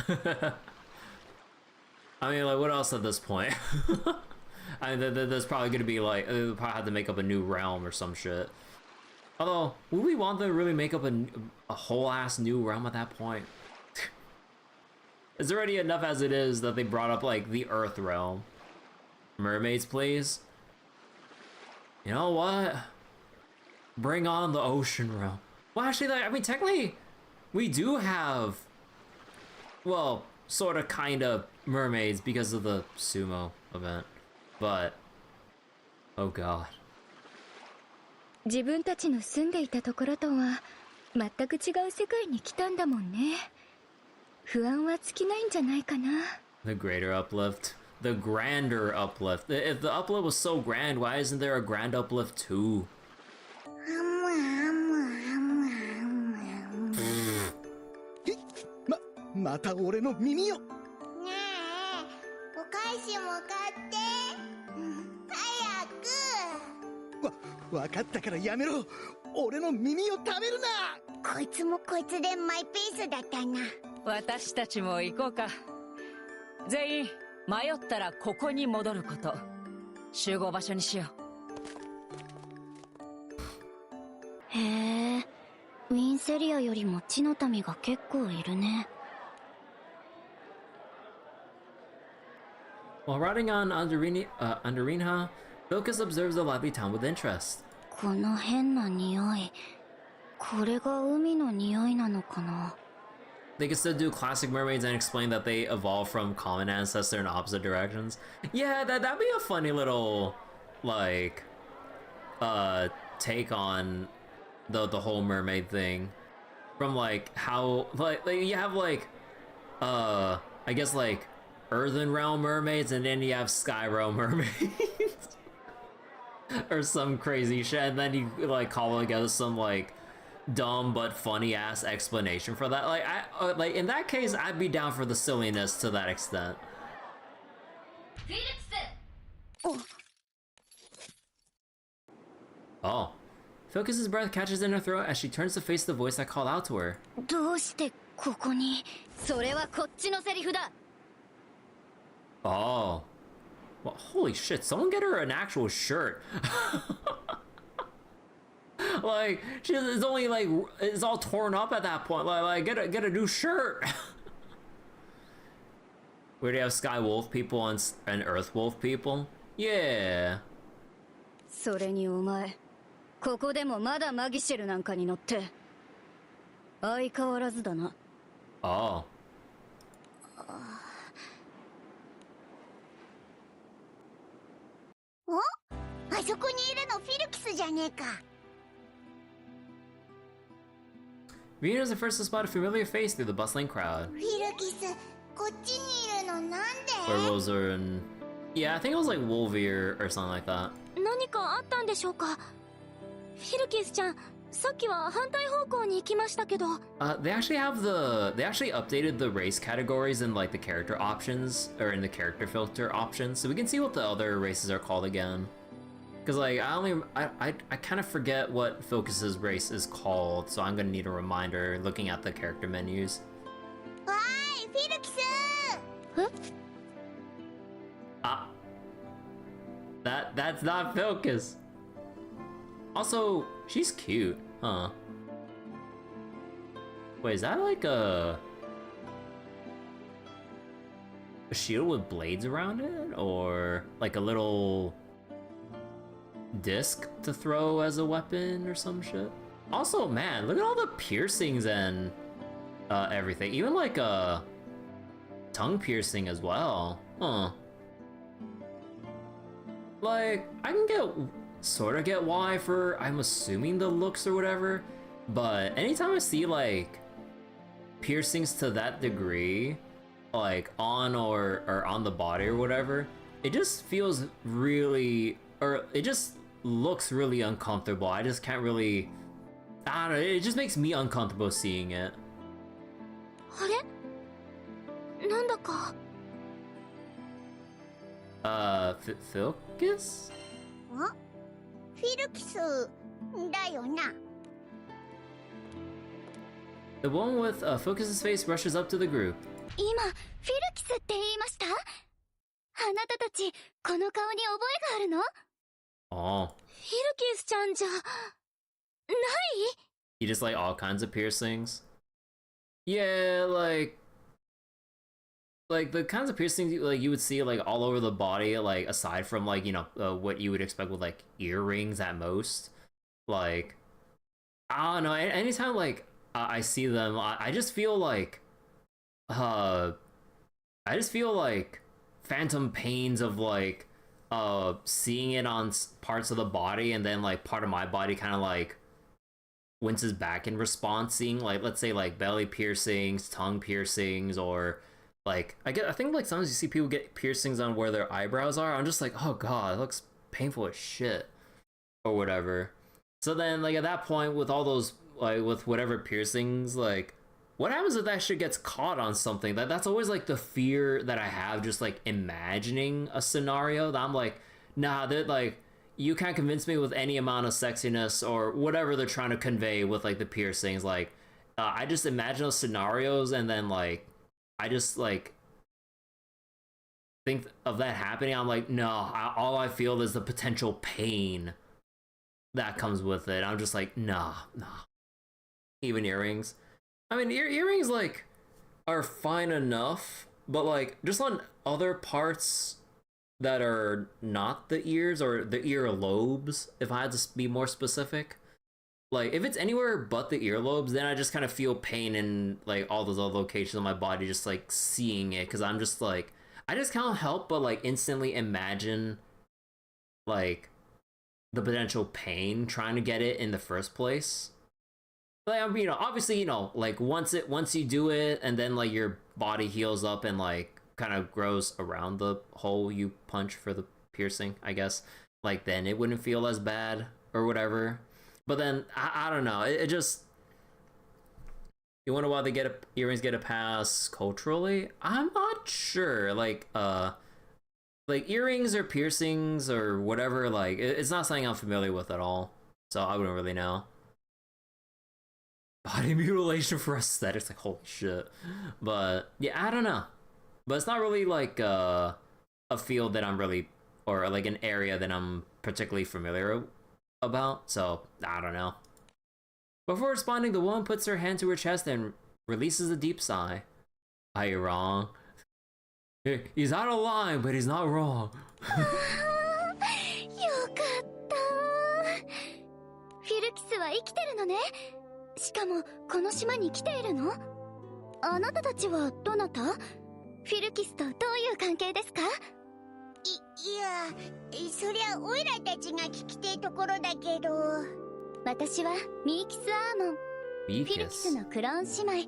I mean, like, what else at this point? I mean, there's probably gonna be like, they'll probably have to make up a new realm or some shit. Although, would we want them to really make up a whole ass new realm at that point? It's already enough as it is that they brought up like the Earth realm. Mermaids, please. You know what? Bring on the ocean realm. Well, actually, like, I mean, technically, we do have, well, sort of, kind of mermaids because of the sumo event, but oh god.
自分たちの住んでいたところとは全く違う世界に来たんだもんね。不安は尽きないんじゃないかな。
The greater uplift. The grander uplift. If the uplift was so grand, why isn't there a grand uplift too?
また俺の耳よ。
ねえ、お菓子も買って。早く。
わかったからやめろ。俺の耳を食べるな。
こいつもこいつでマイペースだったな。
私たちも行こうか。全員迷ったらここに戻ること。集合場所にしよ
う。へえ、ウィンセリアよりも地の民が結構いるね。
While riding on Underinha, Focus observes the lively town with interest.
この変な匂い、これが海の匂いなのかな。
They can still do classic mermaids and explain that they evolved from common ancestor in opposite directions. Yeah, that'd be a funny little, like, take on the whole mermaid thing. From like how like you have like I guess like Earthen Realm mermaids, and then you have Sky Realm mermaids. Or some crazy shit, and then you like cobble together some like dumb but funny ass explanation for that. Like I like in that case, I'd be down for the silliness to that extent. Oh. Focus's breath catches in her throat as she turns to face the voice that called out to her.
どうしてここに？それはこっちのセリフだ。
Oh. Well, holy shit, someone get her an actual shirt. Like, she is only like, it's all torn up at that point. Like get a new shirt. Where do you have Sky Wolf people and Earth Wolf people? Yeah.
それにお前、ここでもまだマギシェルなんかに乗って。相変わらずだな。
Oh.
お？あそこにいるのフィルキスじゃねえか。
Rena is the first to spot a familiar face through the bustling crowd.
フィルキス、こっちにいるのなんで？
Where was her and... Yeah, I think it was like Wolvere or something like that.
何かあったんでしょうか？フィルキスちゃん、さっきは反対方向に行きましたけど。
They actually updated the race categories in like the character options, or in the character filter options, so we can see what the other races are called again. Cause like, I kind of forget what Focus's race is called, so I'm gonna need a reminder looking at the character menus.
わーい、フィルキス！Ah.
That's not Focus! Also, she's cute, huh? Wait, is that like a shield with blades around it? Or like a little disc to throw as a weapon or some shit? Also, man, look at all the piercings and everything. Even like a tongue piercing as well. Huh. Like, I can sort of get why for, I'm assuming, the looks or whatever, but anytime I see like piercings to that degree, like on or on the body or whatever, it just feels really, or it just looks really uncomfortable. I just can't really, I don't know, it just makes me uncomfortable seeing it.
あれ？なんだか。
Focus?
ん？フィルキスだよな。
The one with Focus's face rushes up to the group.
今、フィルキスって言いました？あなたたち、この顔に覚えがあるの？
Oh.
フィルキスちゃんじゃ、ない？
You just like all kinds of piercings? Yeah, like the kinds of piercings you would see like all over the body, like aside from like, you know, what you would expect with like earrings at most. Like, I don't know, anytime like I see them, I just feel like phantom pains of like seeing it on parts of the body, and then like part of my body kind of like winces back in response, seeing like, let's say like belly piercings, tongue piercings, or like I think like sometimes you see people get piercings on where their eyebrows are. I'm just like, oh god, it looks painful as shit or whatever. So then like at that point, with all those like with whatever piercings, like what happens if that shit gets caught on something? That's always like the fear that I have, just like imagining a scenario that I'm like, nah, that like you can't convince me with any amount of sexiness or whatever they're trying to convey with like the piercings. Like I just imagine those scenarios, and then like I just like think of that happening. I'm like, no, all I feel is the potential pain that comes with it. I'm just like, nah. Even earrings. I mean, earrings like are fine enough, but like just on other parts that are not the ears or the earlobes, if I had to be more specific. Like, if it's anywhere but the earlobes, then I just kind of feel pain in, like, all those other locations of my body, just, like, seeing it. Because I'm just, like, I just can't help but, like, instantly imagine, like, the potential pain trying to get it in the first place. Like, I mean, you know, obviously, you know, like, once you do it, and then, like, your body heals up and, like, kind of grows around the hole you punch for the piercing, I guess. Like, then it wouldn't feel as bad or whatever. But then I don't know. It just, you wonder why they earrings get a pass culturally. I'm not sure. Like earrings or piercings or whatever. Like it's not something I'm familiar with at all. So I wouldn't really know. Body mutilation for aesthetics, like holy shit. But yeah, I don't know. But it's not really like a field that I'm really, or like an area that I'm particularly familiar about, so I don't know. Before responding, the woman puts her hand to her chest and releases a deep sigh. Are you wrong? He's out of line, but he's not wrong.
よかったフィルキスは生きてるのね。しかもこの島に来ているの？あなたたちはどなた？フィルキスとどういう関係ですか？
いや、そりゃオイラたちが聞きてえところだけど。
私はミーキス・アーモン。
フィルキスのクローン姉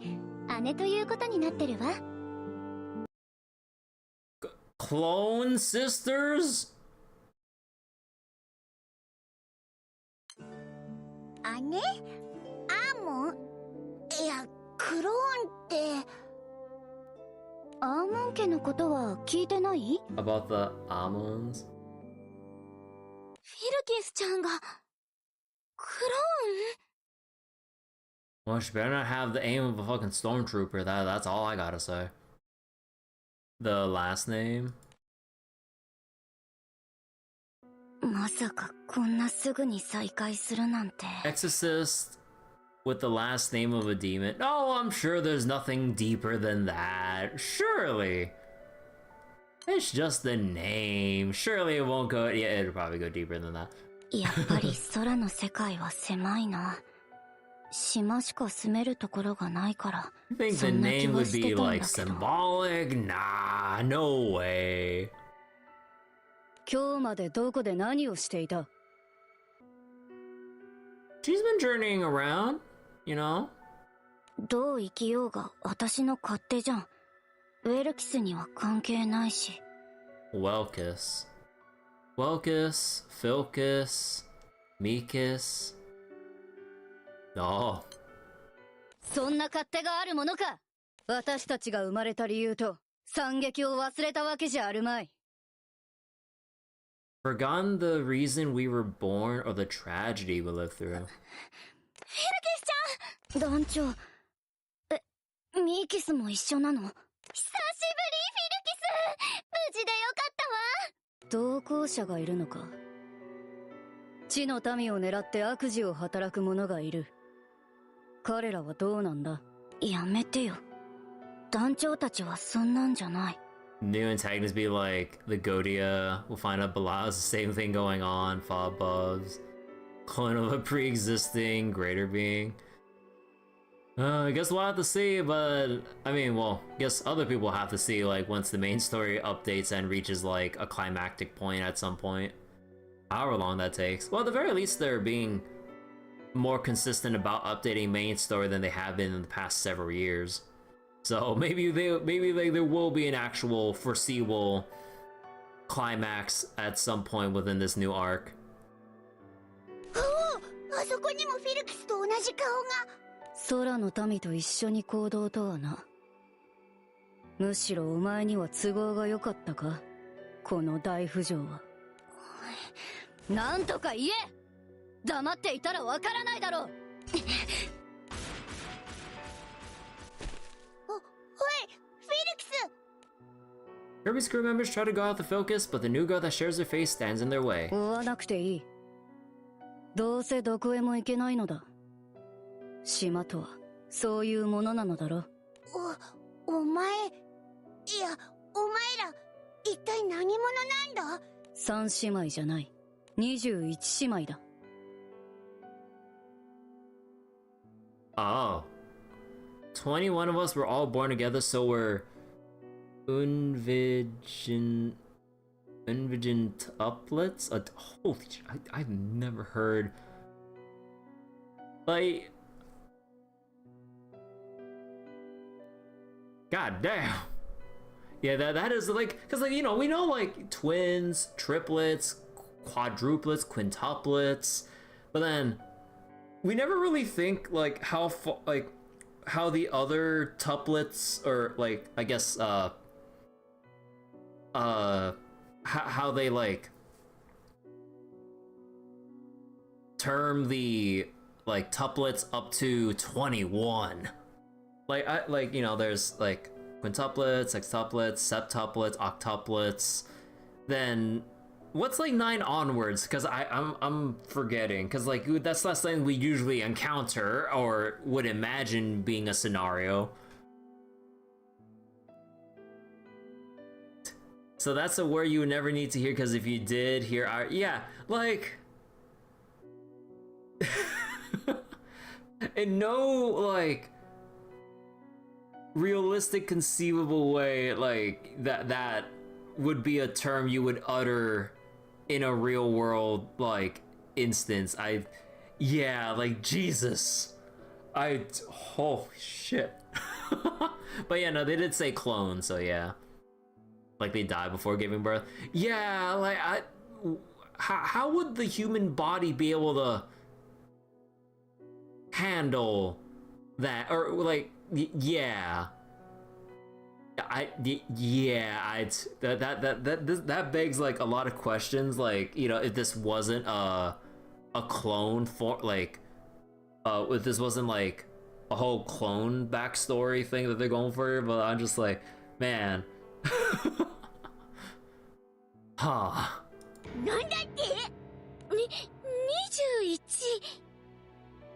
妹、姉ということになってるわ。
Clone sisters?
姉？アーモン？いや、クローンって。アーモン家のことは聞いてない？
About the almonds?
フィルキスちゃんがクローン？
Well, she better not have the aim of a fucking stormtrooper. That's all I gotta say. The last name?
まさかこんなすぐに再会するなんて。
Exorcist with the last name of a demon? Oh, I'm sure there's nothing deeper than that. Surely. It's just the name. Surely it won't go... Yeah, it'll probably go deeper than that.
やっぱり空の世界は狭いな。島しか住めるところがないから。
I think the name would be like symbolic? Nah, no way.
今日までどこで何をしていた？
She's been journeying around, you know?
どう生きようが私の勝手じゃん。ウェルキスには関係ないし。
Welkus, Filkus, Mikus. Oh.
そんな勝手があるものか。私たちが生まれた理由と惨劇を忘れたわけじゃあるまい。
Forgotten the reason we were born or the tragedy we lived through.
フィルキスちゃん！団長。ミーキスも一緒なの？久しぶり、フィルキス！無事でよかったわ！
同行者がいるのか。地の民を狙って悪事を働く者がいる。彼らはどうなんだ？
やめてよ。団長たちはそんなんじゃない。
New antagonists be like the Godia. We'll find out Belial's the same thing going on. Fob Bubs. Clone of a pre-existing greater being. I guess we'll have to see, but I mean, well, I guess other people have to see, like, once the main story updates and reaches, like, a climactic point at some point. However long that takes. Well, at the very least, they're being more consistent about updating main story than they have been in the past several years. So maybe there will be an actual foreseeable climax at some point within this new arc.
あそこにもフィルキスと同じ顔が。
空の民と一緒に行動とはな。むしろお前には都合が良かったか、この大浮上は。なんとか言え！黙っていたらわからないだろう。
Kirby's crew members try to go out the focus, but the new girl that shares their face stands in their way.
追わなくていい。どうせどこへも行けないのだ。島とはそういうものなのだろ。
お前、いや、お前ら一体何者なんだ
？3姉妹じゃない、21姉妹だ。
Oh. 21 of us were all born together, so we're Unvigintuplets? Holy shit, I've never heard. Like, god damn. Yeah, that is like, because like, you know, we know like twins, triplets, quadruplets, quintuplets, but then we never really think like how the other tuplets, or like, I guess how they like term the like tuplets up to 21. Like you know, there's like quintuplets, sextuplets, septuplets, octuplets. Then what's like 9 onwards? Because I'm forgetting. Because like that's the last thing we usually encounter or would imagine being a scenario. So that's a word you would never need to hear, because if you did hear our, yeah, like in no like realistic conceivable way, like that would be a term you would utter in a real world like instance. Yeah, like Jesus. Oh shit. But yeah, no, they did say clone, so yeah. Like they die before giving birth. Yeah, like how would the human body be able to handle that? Or like, yeah. That begs like a lot of questions. Like, you know, if this wasn't a clone for like, if this wasn't like a whole clone backstory thing that they're going for, but I'm just like, man. Huh.
なんだって21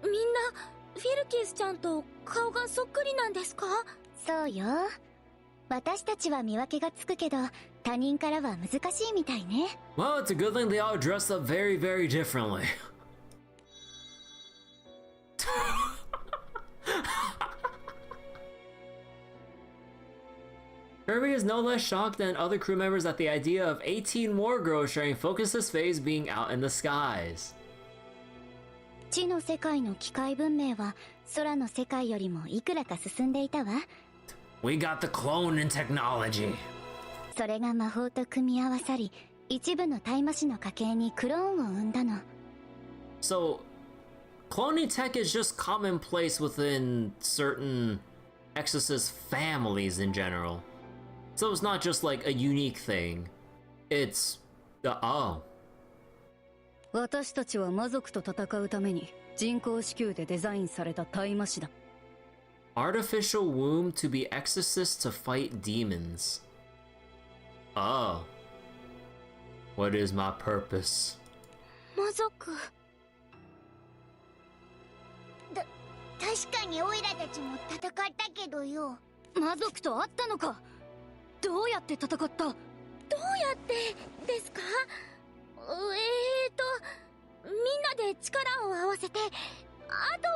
みんなフィルキスちゃんと顔がそっくりなんですか？
そうよ。私たちは見分けがつくけど、他人からは難しいみたいね。
Well, it's a good thing they all dressed up very, very differently. Kirby is no less shocked than other crew members at the idea of 18 more girls sharing Focus's phase being out in the skies.
地の世界の機械文明は空の世界よりもいくらか進んでいたわ。
We got the clone in technology.
それが魔法と組み合わさり、一部のタイマシの家系にクローンを生んだの。
So, cloning tech is just commonplace within certain Exorcist families in general. So it's not just like a unique thing. It's oh.
私たちは魔族と戦うために人工子宮でデザインされたタイマシだ。
Artificial womb to be exorcists to fight demons. Oh. What is my purpose?
魔族。
確かにオイラたちも戦ったけどよ。
魔族と会ったのか？どうやって戦った？
どうやってですか？みんなで力を合わせて、あとは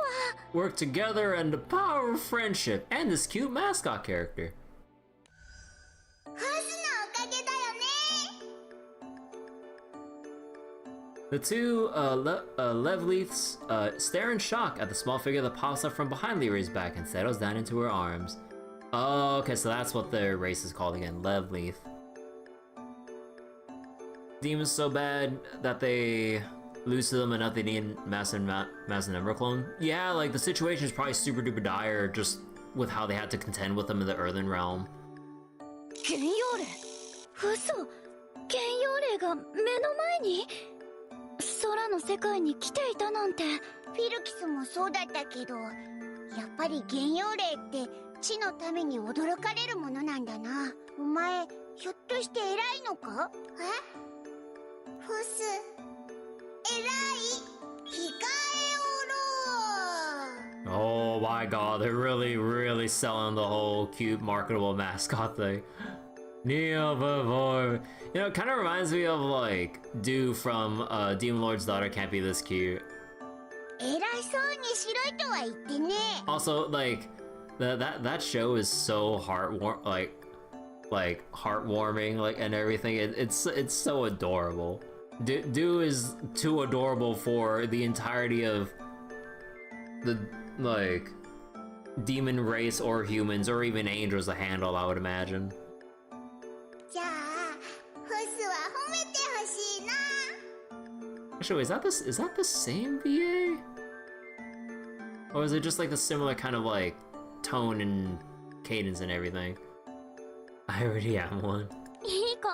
work together and the power of friendship and this cute mascot character.
ファスのおかげだよね。
The two Levleaths stare in shock at the small figure that pops up from behind Lyra's back and settles down into her arms. Oh, okay, so that's what their race is called again, Levleath. Demons so bad that they lose to them enough they need mass and number clone. Yeah, like the situation is probably super duper dire just with how they had to contend with them in the Earthen realm.
幻妖霊？嘘！幻妖霊が目の前に？
空の世界に来ていたなんて。フィルキスもそうだったけど、やっぱり幻妖霊って地のために驚かれるものなんだな。お前、ひょっとして偉いのか？え？フス、偉い？控えおろう。
Oh my god, they're really selling the whole cute marketable mascot thing. Neo Bavor. You know, it kind of reminds me of like Dew from Demon Lord's Daughter Can't Be This Cute.
偉そうにしろいとは言ってね。
Also, like that show is so heartwarming, like, and everything. It's so adorable. Dew is too adorable for the entirety of the like demon race or humans or even angels to handle, I would imagine.
じゃあ、フスは褒めてほしいな。
Actually, is that the same VA? Or is it just like the similar kind of like tone and cadence and everything? I already am one.
いい子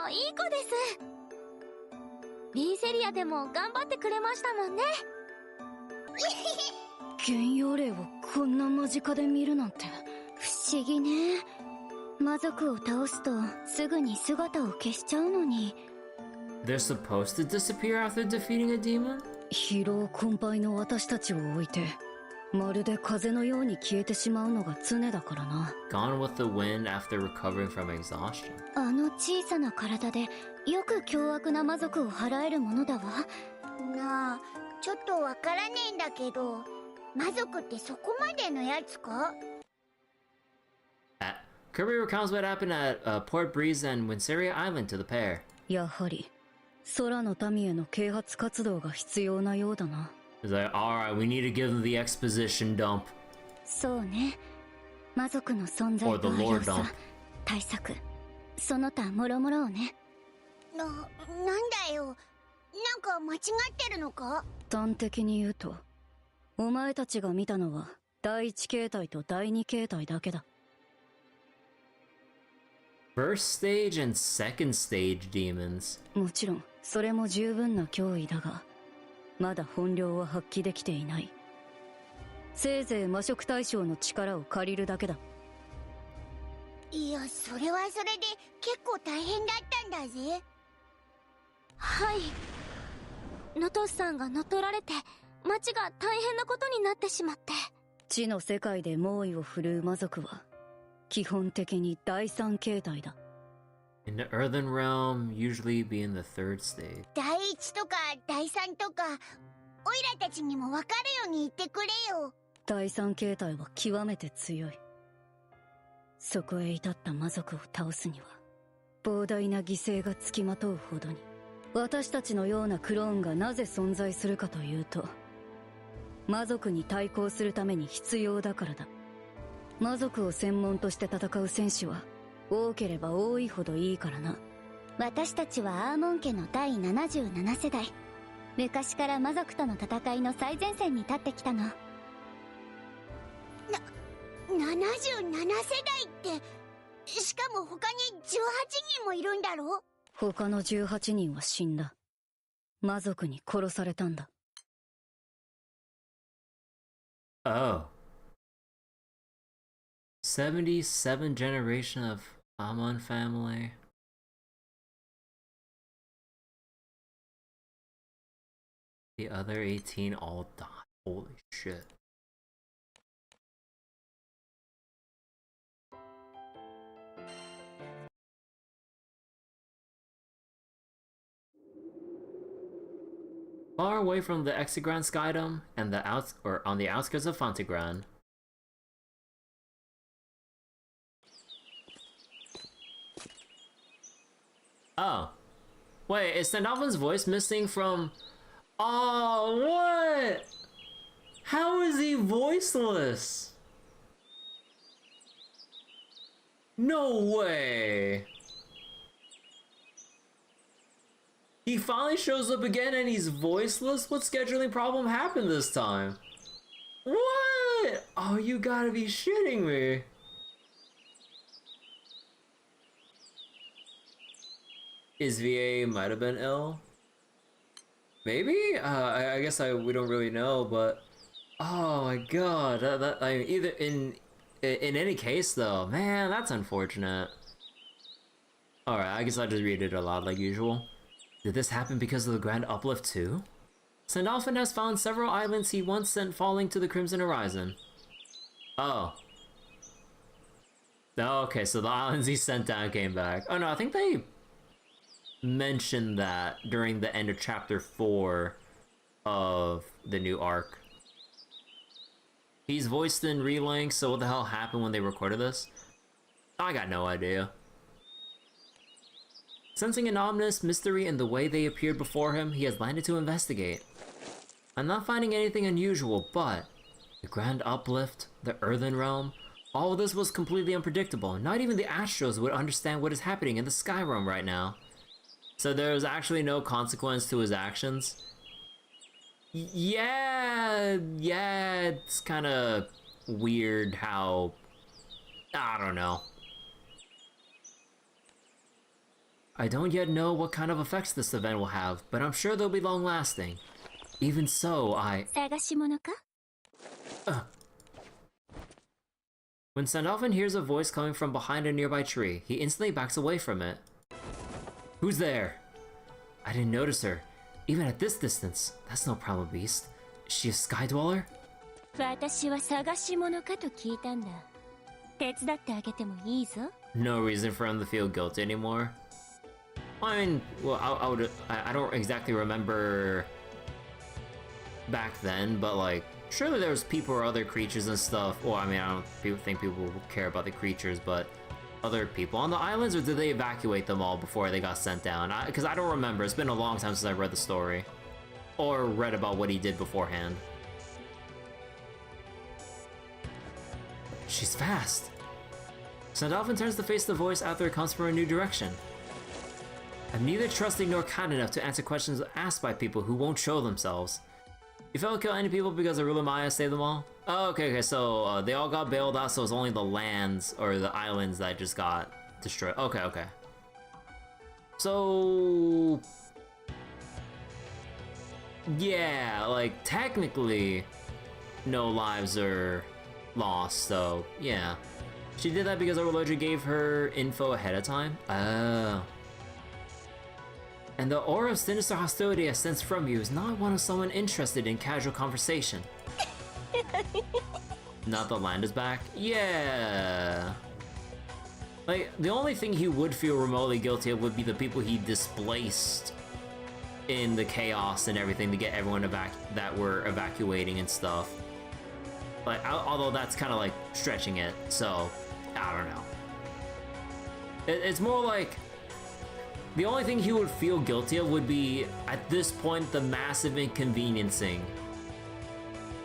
です。リーセリアでも頑張ってくれましたもんね。
幻妖霊をこんな間近で見るなんて
不思議ね。魔族を倒すとすぐに姿を消しちゃうのに。
They're supposed to disappear after defeating a demon?
疲労困憊の私たちを置いてまるで風のように消えてしまうのが常だからな。
Gone with the wind after recovering from exhaustion.
あの小さな体でよく凶悪な魔族を払えるものだわ。なあ、ちょっとわからねえんだけど、魔族ってそこまでのやつか？
Kirby recounts what happened at Port Breeze and Winseria Island to the pair.
やはり空の民への啓発活動が必要なようだな。
He's like, alright, we need to give them the exposition dump.
そうね。魔族の存在と危うさ、対策、その他もろもろをね。なんだよ。なんか間違ってるのか？
端的に言うと、お前たちが見たのは第一形態と第二形態だけだ。
First stage and second stage demons.
もちろんそれも十分な脅威だが、まだ本領は発揮できていない。せいぜい魔食対象の力を借りるだけだ。
いや、それはそれで結構大変だったんだぜ。
はい。能登さんが乗っ取られて町が大変なことになってしまって。
地の世界で猛威を振るう魔族は基本的に第三形態だ。
In the earthen realm, usually be in the third stage.
第一とか第三とか、オイラたちにも分かるように言ってくれよ。
第三形態は極めて強い。そこへ至った魔族を倒すには膨大な犠牲がつきまとうほどに。私たちのようなクローンがなぜ存在するかというと、魔族に対抗するために必要だからだ。魔族を専門として戦う戦士は多ければ多いほどいいからな。
私たちはアーモン家の第77世代。昔から魔族との戦いの最前線に立ってきたの。77世代って、しかも他に18人もいるんだろ？
他の18人は死んだ。魔族に殺されたんだ。
Oh. 77 generation of Amon family. The other 18 all died. Holy shit. Far away from the Exigran Skydome and on the outskirts of Fontegran. Oh. Wait, is Sandalfin's voice missing from... Oh, what? How is he voiceless? No way. He finally shows up again and he's voiceless? What scheduling problem happened this time? What? Oh, you gotta be shitting me. His VA might have been ill. Maybe? I guess we don't really know, but oh my god, I mean, either in any case though, man, that's unfortunate. All right, I guess I'll just read it aloud like usual. Did this happen because of the Grand Uplift too? Sandalfin has found several islands he once sent falling to the Crimson Horizon. Oh. Oh, okay, so the islands he sent down came back. Oh no, I think they mentioned that during the end of chapter 4 of the new arc. He's voiced in Relink, so what the hell happened when they recorded this? I got no idea. Sensing an ominous mystery in the way they appeared before him, he has landed to investigate. I'm not finding anything unusual, but the Grand Uplift, the Earthen Realm, all of this was completely unpredictable. Not even the Astros would understand what is happening in the Sky Realm right now. So there's actually no consequence to his actions? Yeah, it's kind of weird how... I don't know. I don't yet know what kind of effects this event will have, but I'm sure they'll be long-lasting. Even so, When Sandalfin hears a voice coming from behind a nearby tree, he instantly backs away from it. Who's there? I didn't notice her. Even at this distance, that's no primal beast. Is she a sky dweller?
私は探し物かと聞いたんだ。手伝ってあげてもいいぞ。
No reason for him to feel guilty anymore. I mean, well, I don't exactly remember back then, but like, surely there was people or other creatures and stuff. Well, I mean, I don't think people would care about the creatures, but other people on the islands, or did they evacuate them all before they got sent down? Because I don't remember. It's been a long time since I read the story or read about what he did beforehand. She's fast. Sandalphon turns to face the voice after it comes from a new direction. I'm neither trusting nor kind enough to answer questions asked by people who won't show themselves. You failed to kill any people because the ruler Maya saved them all? Oh, okay, so they all got bailed out, so it's only the lands or the islands that just got destroyed. Okay. So... yeah, like, technically, no lives are lost, so, yeah. She did that because Overlord gave her info ahead of time? Oh. And the aura of sinister hostility I sense from you is not one of someone interested in casual conversation. Not the land is back? Yeah. Like, the only thing he would feel remotely guilty of would be the people he displaced in the chaos and everything to get everyone that were evacuating and stuff. Like, although that's kind of like stretching it, so I don't know. It's more like the only thing he would feel guilty of would be, at this point, the massive inconveniencing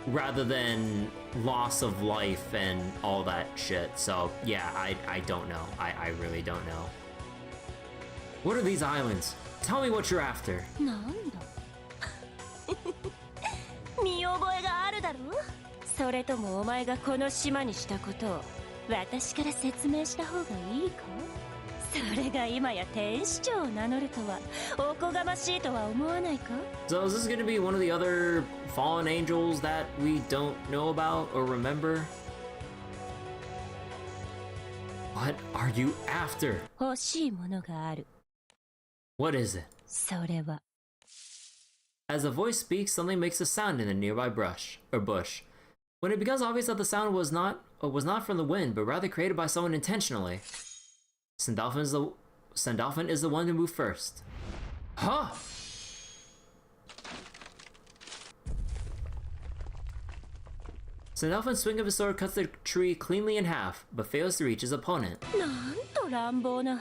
rather than loss of life and all that shit. So yeah, I don't know. I really don't know. What are these islands? Tell me what you're after.
なんだ見覚えがあるだろ？それともお前がこの島にしたことを私から説明した方がいいか？それが今や天使長を名乗るとはおこがましいとは思わないか？
So is this gonna be one of the other fallen angels that we don't know about or remember? What are you after?
欲しいものがある。
What is it?
それは
As the voice speaks, something makes a sound in a nearby bush. When it becomes obvious that the sound was not from the wind, but rather created by someone intentionally, Sandalphon is the one to move first. Huh? Sandalphon's swing of his sword cuts the tree cleanly in half, but fails to reach his opponent.
なんと乱暴な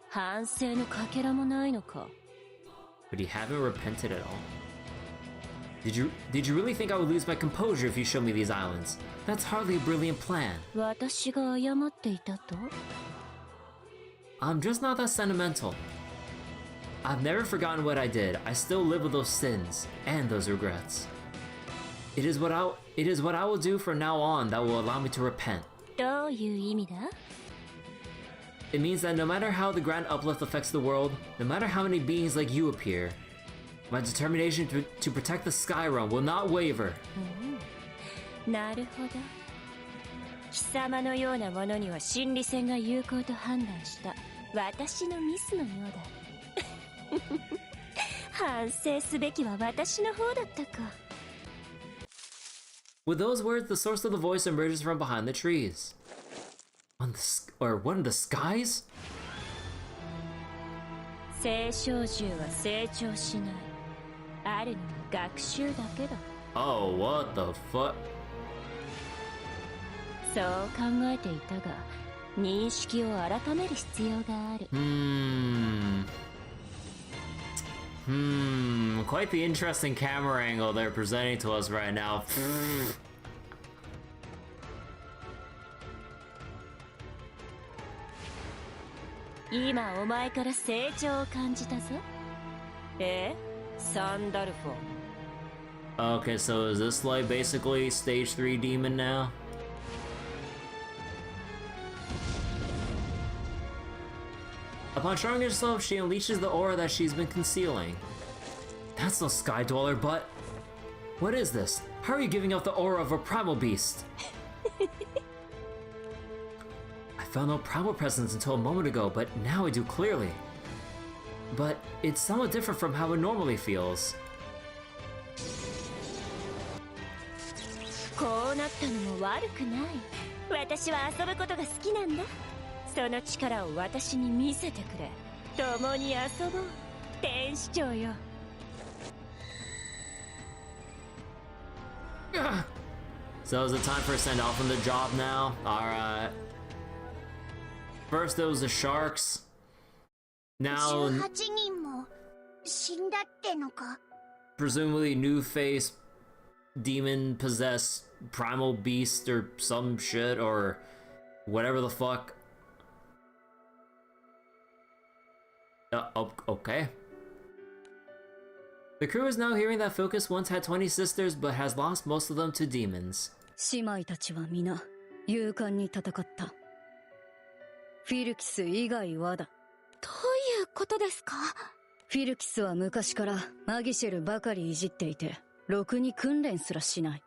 反省のかけらもないのか。
But you haven't repented at all. Did you really think I would lose my composure if you showed me these islands? That's hardly a brilliant plan.
私が謝っていたと？
I'm just not that sentimental. I've never forgotten what I did. I still live with those sins and those regrets. It is what I will do from now on that will allow me to repent.
どういう意味だ？
It means that no matter how the grand uplift affects the world, no matter how many beings like you appear, my determination to protect the Sky Realm will not waver.
なるほど。貴様のようなものには心理戦が有効と判断した私のミスのようだ。反省すべきは私の方だったか。
With those words, the source of the voice emerges from behind the trees. One of the skies?
青少獣は成長しない。あるのは学習だけだ。
Oh, what the fuck?
そう考えていたが、認識を改める必要がある。
Quite the interesting camera angle they're presenting to us right now.
今お前から成長を感じたぞ。サンダルフォン。
Okay, so is this like basically stage 3 demon now? Upon showing herself, she unleashes the aura that she's been concealing. That's no Sky Dweller, but... What is this? How are you giving out the aura of a primal beast? I felt no primal presence until a moment ago, but now I do clearly. But it's somewhat different from how it normally feels.
こうなったのも悪くない。私は遊ぶことが好きなんだ。その力を私に見せてくれ。共に遊ぼう。天使長よ。
So is it time for a send off from the job now? Alright. First it was the sharks. Now
18人も死んだってのか？
presumably new face demon possessed primal beast or some shit or whatever the fuck. Okay. The crew is now hearing that Focus once had 20 sisters but has lost most of them to demons.
姉妹たちは皆勇敢に戦った。フィルキス以外はだ。
どういうことですか？
フィルキスは昔からマギシェルばかりいじっていて、ろくに訓練すらしない。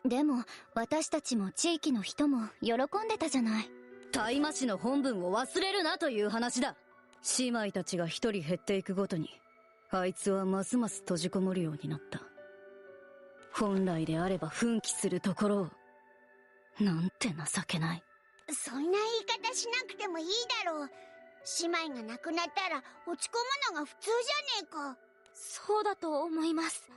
でも私たちも地域の人も喜んでたじゃない。
大魔師の本分を忘れるなという話だ。姉妹たちが一人減っていくごとに、あいつはますます閉じこもるようになった。本来であれば奮起するところを、なんて情けない。
そんな言い方しなくてもいいだろう。姉妹が亡くなったら落ち込むのが普通じゃねえか。
そうだと思います。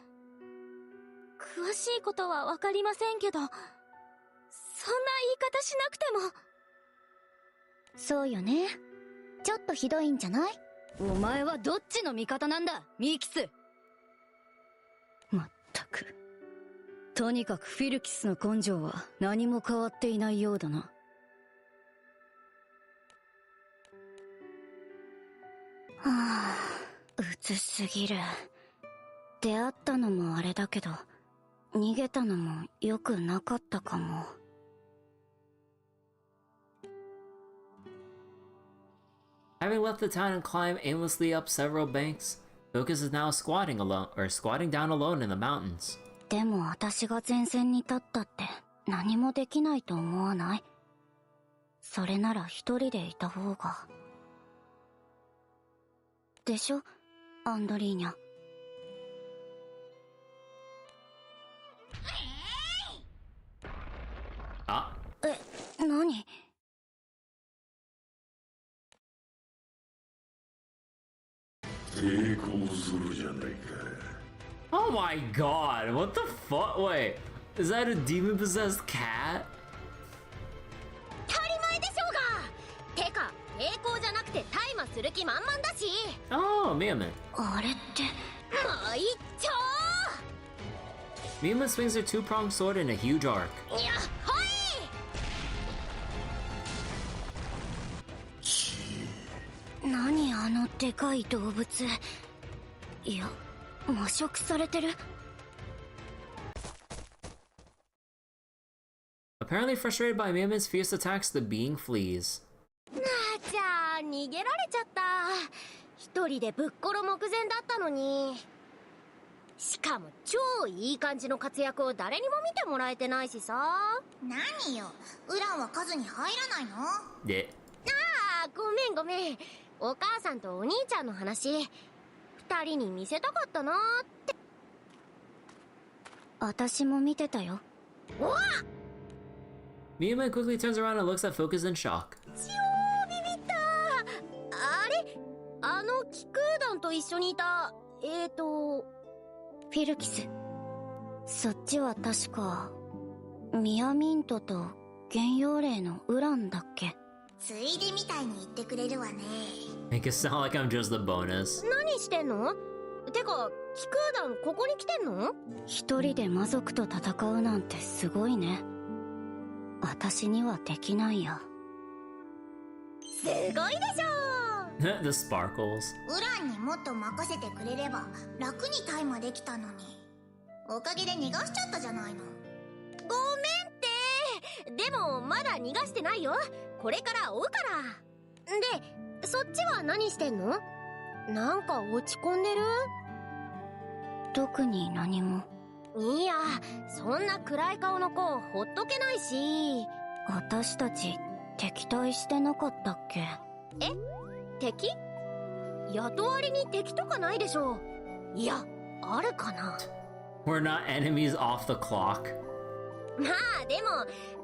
詳しいことはわかりませんけど、そんな言い方しなくても。
そうよね。ちょっとひどいんじゃない？
お前はどっちの味方なんだ、ミーキス。まったく。とにかくフィルキスの根性は何も変わっていないようだな。
はあ、うつすぎる。出会ったのもあれだけど、逃げたのも良くなかったかも。
Having left the town and climbed aimlessly up several banks, Focus is now squatting down alone in the mountains.
でも私が前線に立ったって何もできないと思わない？それなら一人でいた方が。でしょ、アンドリーニャ。
あ？
何？
抵抗するじゃないか。
Oh my god, what the fuck? Wait, is that a demon possessed cat?
当たり前でしょうが。てか、抵抗じゃなくて大麻する気満々だし。
Oh, Miaman.
あれって。
もう一丁。
Miaman swings her two-pronged sword in a huge arc.
いや、ほい。
何あのでかい動物。いや、魔食されてる。
Apparently frustrated by Miaman's fierce attacks, the being flees.
なあちゃん、逃げられちゃった。一人でぶっ殺目前だったのに。しかも超いい感じの活躍を誰にも見てもらえてないしさ。
何よ、ウランは数に入らないの？
で、
ああ、ごめんごめん。お母さんとお兄ちゃんの話、二人に見せたかったなーって。
私も見てたよ。
おわっ！
Miaman quickly turns around and looks at Focus in shock.
超ビビった。あれ？あの気空団と一緒にいた、
フィルキス。そっちは確かミアミントと原妖霊のウランだっけ？ついでみたいに言ってくれるわね。
Make it sound like I'm just a bonus.
何してんの？てか、気空団ここに来てんの？
一人で魔族と戦うなんてすごいね。私にはできないや。
すごいでしょ。
The sparkles.
ウランにもっと任せてくれれば楽にタイマできたのに。おかげで逃がしちゃったじゃないの。
ごめんって。でもまだ逃がしてないよ。これから追うから。で、そっちは何してんの？なんか落ち込んでる？
特に何も。
いや、そんな暗い顔の子ほっとけないし。
私たち敵対してなかったっけ？
え？敵？雇われに敵とかないでしょ。いや、あるかな。
We're not enemies off the clock.
まあでも、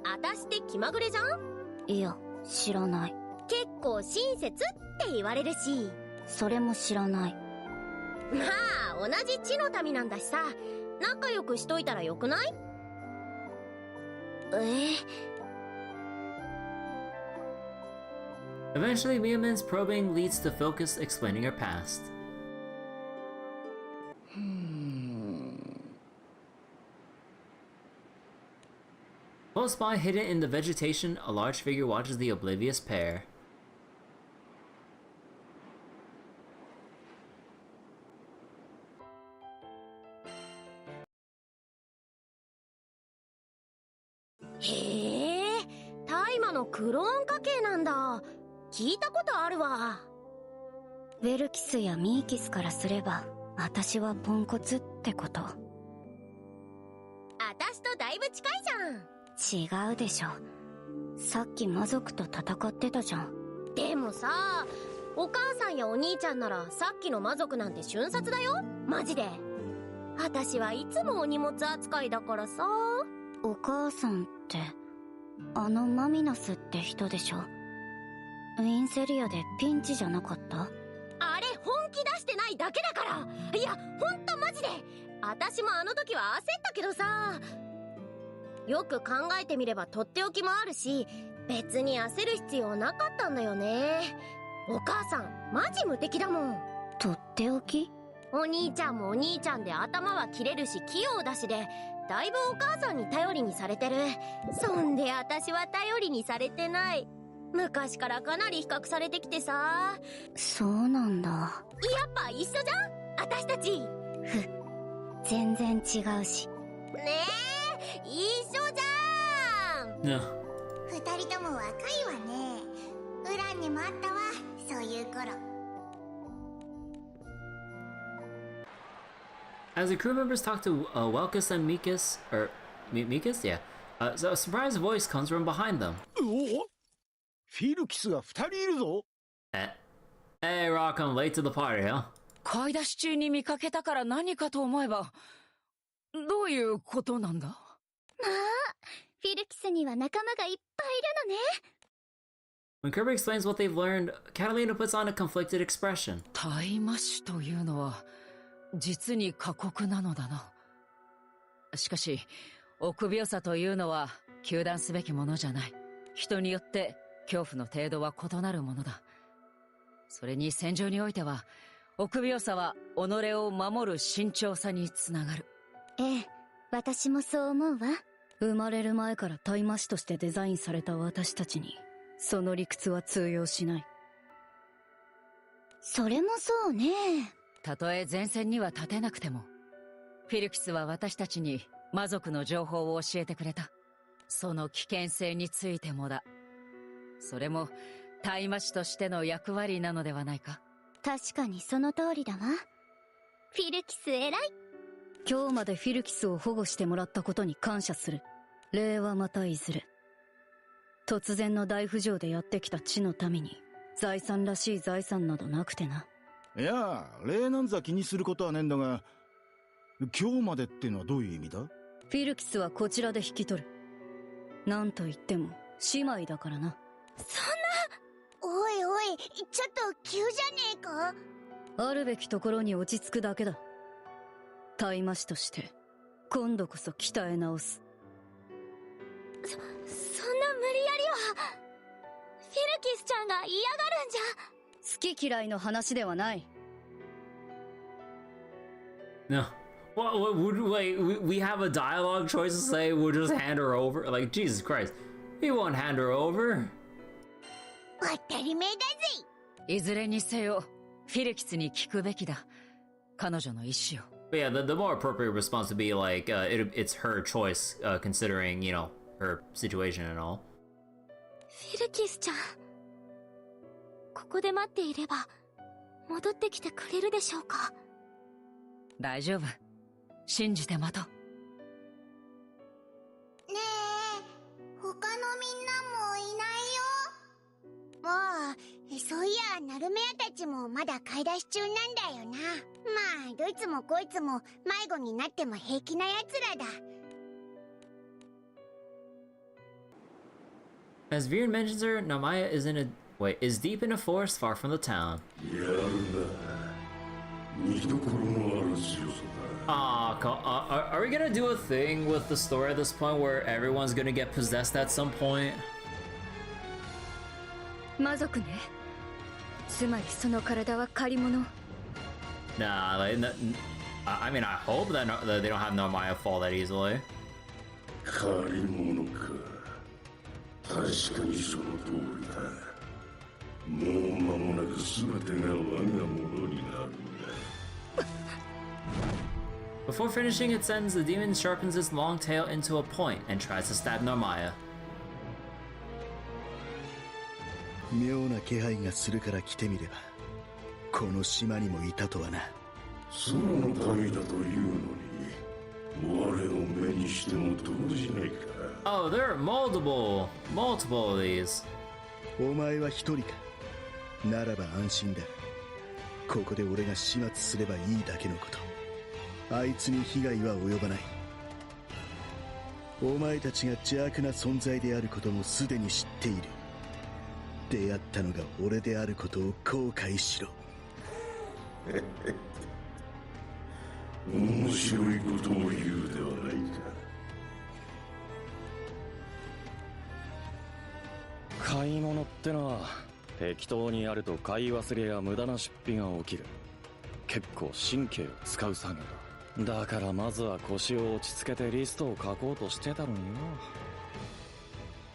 あたして気まぐれじゃん？
いや、知らない。
結構親切って言われるし。
それも知らない。
まあ同じ地の民なんだしさ、仲良くしといたらよくない？Eventually,
Miaman's probing leads to Focus explaining her past. Close by, hidden in the vegetation, a large figure watches the oblivious pair.
Hey, 大麻のクローン家系なんだ。聞いたことあるわ。
ヴェルキスやミーキスからすれば私はポンコツってこと。
私とだいぶ近い
じゃん。違うでしょ。さっき魔族と戦ってたじゃん。
でもさ、お母さんやお兄ちゃんならさっきの魔族なんて瞬殺だよ、マジで。私はいつもお荷物扱いだからさ。
お母さんってあのマミナスって人でしょ。ウィンセリアでピンチじゃなかった？
あれ本気出してないだけだから。いやほんとマジで、私もあの時は焦ったけどさ、よく考えてみればとっておきもあるし、別に焦る必要なかったんだよね。お母さんマジ無敵だもん。
とっておき？
お兄ちゃんもお兄ちゃんで頭は切れるし器用だしで、だいぶお母さんに頼りにされてる。そんで私は頼りにされてない。昔からかなり比較されてきてさ。
そうなんだ。
やっぱ一緒じゃん私たち。
全然違うし。
ねえ、一緒じゃん。
二人とも若いわね。ウランにもあったわ、そういう頃。
As the crew members talk to Welkus and Mikas, or Mikas, yeah, so a surprised voice comes from behind them.
フィルキスが2人いるぞ。
Hey, Rock, I'm late to the party, huh?
買い出し中に見かけたから何かと思えば、どういうことなんだ？
まあ、フィルキスには仲間がいっぱいいるのね。
When Kirby explains what they've learned, Catalina puts on a conflicted expression.
大麻種というのは実に過酷なのだな。しかし臆病さというのは糾弾すべきものじゃない。人によって恐怖の程度は異なるものだ。それに戦場においては臆病さは己を守る慎重さにつながる。
ええ、私もそう思うわ。生まれる前から大麻種としてデザインされた私たちにその理屈は通用しない。
それもそうね。
たとえ前線には立てなくても、フィルキスは私たちに魔族の情報を教えてくれた。その危険性についてもだ。それも大麻師としての役割なのではないか。
確かにその通りだわ。
フィルキス偉い。
今日までフィルキスを保護してもらったことに感謝する。礼はまたいずれ。突然の大浮上でやってきた地のために財産らしい財産などなくてな。
いや、礼なんざ気にすることはねえんだが、今日までってのはどういう意味だ？
フィルキスはこちらで引き取る。なんと言っても姉妹だからな。
そんな。おいおい、ちょっと急じゃねえか？
あるべきところに落ち着くだけだ。大麻師として今度こそ鍛え直す。
そんな無理やりは。フィルキスちゃんが嫌がるんじゃ。
好き嫌いの話ではない。
No. Well, wait, we have a dialogue choice to say we'll just hand her over? Like, Jesus Christ. We won't hand her over.
当たり前だぜ。
いずれにせよ、フィルキスに聞くべきだ。彼女の意思を。
But yeah, the more appropriate response would be like, it's her choice, considering, you know, her situation and all.
フィルキスちゃん、ここで待っていれば戻ってきてくれるでしょうか？
大丈夫。信じて待とう。
ねえ、他のみんなもいないよ。もう、そういや、ナルメアたちもまだ買い出し中なんだよな。まあ、どいつもこいつも迷子になっても平気な奴らだ。
As Viren mentions her, Namaya is deep in a forest far from the town. Are we gonna do a thing with the story at this point where everyone's gonna get possessed at some point?
魔族ね。つまりその体は借り物。
Nah, like, I mean, I hope that they don't have Namaya fall that easily.
借り物か。確かにその通りだ。もう間もなく全てが我が物になるんだ。
Before finishing its sentence, the demon sharpens its long tail into a point and tries to stab Narmaya.
妙な気配がするから来てみれば、この島にもいたとはな。
その民だというのに、我を目にしても動じないか。
Oh, there are multiple of these.
お前は一人か。ならば安心だ。ここで俺が始末すればいいだけのこと。あいつに被害は及ばない。お前たちが邪悪な存在であることもすでに知っている。出会ったのが俺であることを後悔しろ。
面白いことを言うではないか。
買い物ってのは適当にやると買い忘れや無駄な出費が起きる。結構神経を使う作業だ。だからまずは腰を落ち着けてリストを書こうとしてたのによ。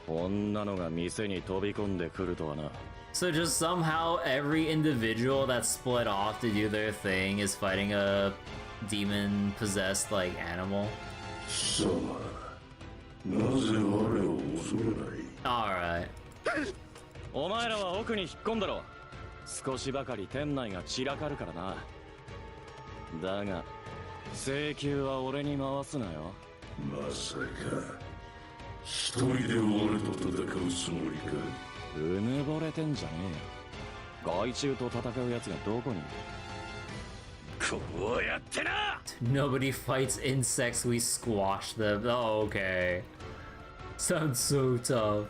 こんなのが店に飛び込んでくるとはな。
So just somehow every individual that split off to do their thing is fighting a demon-possessed like animal.
さあ、なぜ我を恐れない？
Alright.
お前らは奥に引っ込んだろ。少しばかり店内が散らかるからな。だが請求は俺に回すなよ。
まさか一人で俺と戦うつもりか？
うぬぼれてんじゃねえよ。害虫と戦うやつがどこにいる？
こうやってな。
Nobody fights insects, we squash them. Oh, okay. Sounds so tough.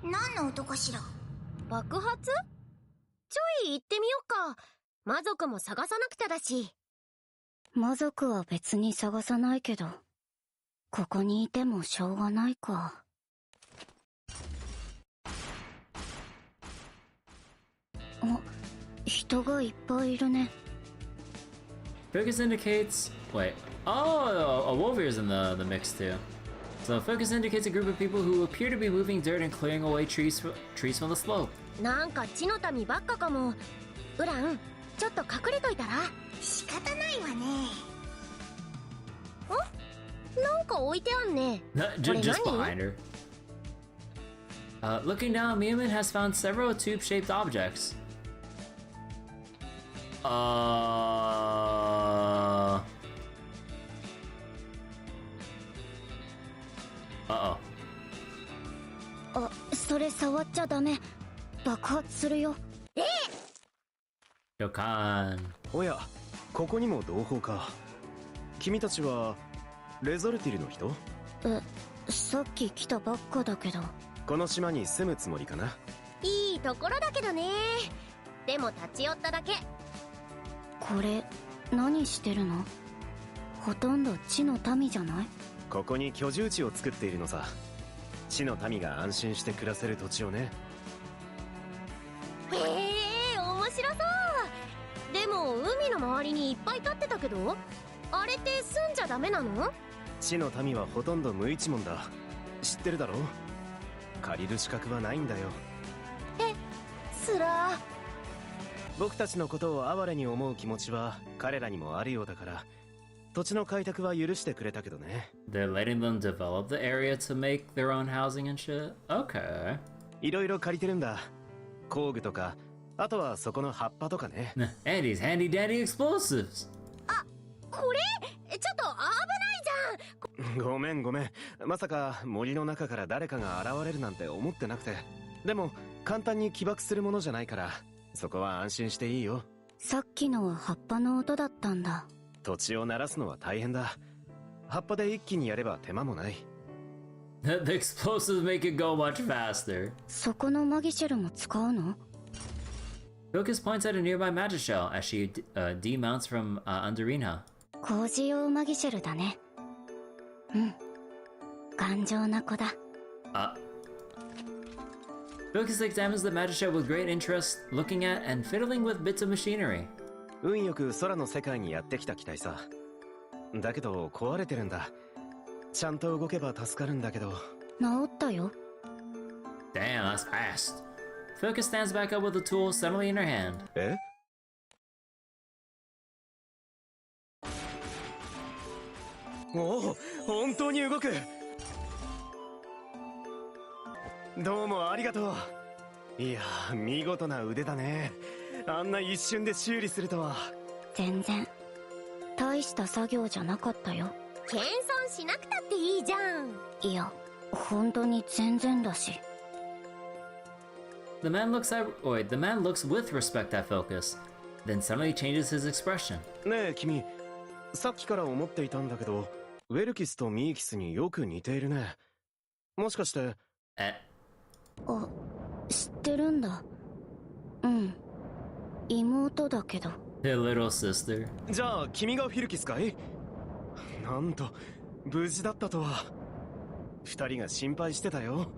何の音かしら？
爆発？ちょい行ってみよっか。魔族も探さなくちゃだし。
魔族は別に探さないけど、ここにいてもしょうがないか。あ、人がいっぱいいるね。
Focus indicates... Wait. Oh, a Wolvere's in the mix too. So focus indicates a group of people who appear to be moving dirt and clearing away trees from the slope.
なんか地の民ばっかかも。ウラン、ちょっと隠れといたら？
仕方ないわね。
なんか置いてあんね。
Just behind her. Looking down, Miyaman has found several tube-shaped objects. Uh-oh.
あ、それ触っちゃダメ。爆発するよ。
よかん。
おや、ここにも同胞か。君たちはレゾルティルの人？
さっき来たばっかだけど。
この島に住むつもりかな？
いいところだけどね。でも立ち寄っただけ。
これ何してるの？ほとんど地の民じゃない？
ここに居住地を作っているのさ。地の民が安心して暮らせる土地をね。
へえ、面白そう。でも海の周りにいっぱい立ってたけど、あれって住んじゃダメなの？
地の民はほとんど無一文だ。知ってるだろ？借りる資格はないんだよ。
つらー。
僕たちのことを哀れに思う気持ちは彼らにもあるようだから、土地の開拓は許してくれたけどね。
They're letting them develop the area to make their own housing and shit? Okay.
いろいろ借りてるんだ。工具とか、あとはそこの葉っぱとかね。
And these handy dandy explosives.
これちょっと危ないじゃん。
ごめん。まさか森の中から誰かが現れるなんて思ってなくて。でも簡単に起爆するものじゃないから、そこは安心していいよ。
さっきのは葉っぱの音だったんだ。
土地を鳴らすのは大変だ。葉っぱで一気にやれば手間もない。
The explosives make it go much faster.
そこのマギシェルも使うの？
Focus points at a nearby magic shell as she demounts from Underina.
工事用マギシェルだね。うん。頑丈な子だ。
Focus examines the magic shell with great interest, looking at and fiddling with bits of machinery.
運よく空の世界にやってきた機体さ。だけど壊れてるんだ。ちゃんと動けば助かるんだけど。
治ったよ。
Damn, that's fast. Focus stands back up with the tool suddenly in her hand.
え？おお、本当に動く。どうもありがとう。いやー、見事な腕だね。あんな一瞬で修理するとは。
全然大した作業じゃなかったよ。
謙遜しなくたっていいじゃん。
いや、本当に全然だし。
The man looks with respect at Focus, then suddenly changes his expression.
ねえ君、さっきから思っていたんだけど、ウェルキスとミーキスによく似ているね。もしかして。
え？
あ、知ってるんだ。うん。妹だけど。
The little sister.
じゃあ君がフィルキスかい？なんと無事だったとは。二人が心配してたよ。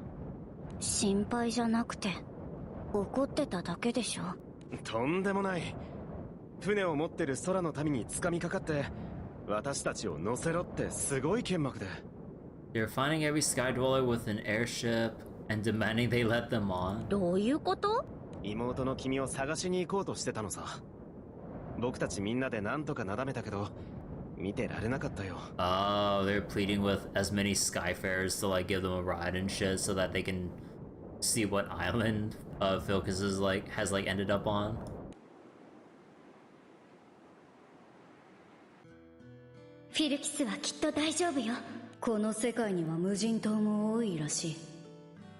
心配じゃなくて怒ってただけでしょ。
とんでもない。船を持ってる空の民に掴みかかって私たちを乗せろってすごい剣幕で。
They're finding every sky dweller with an airship and demanding they let them on.
どういうこと？
妹の君を探しに行こうとしてたのさ。僕たちみんなでなんとかなだめたけど見てられなかったよ。
Oh, they're pleading with as many Skyfarers to like give them a ride and shit so that they can see what island Focus is has ended up on.
フィルキスはきっと大丈夫よ。
この世界には無人島も多いらしい。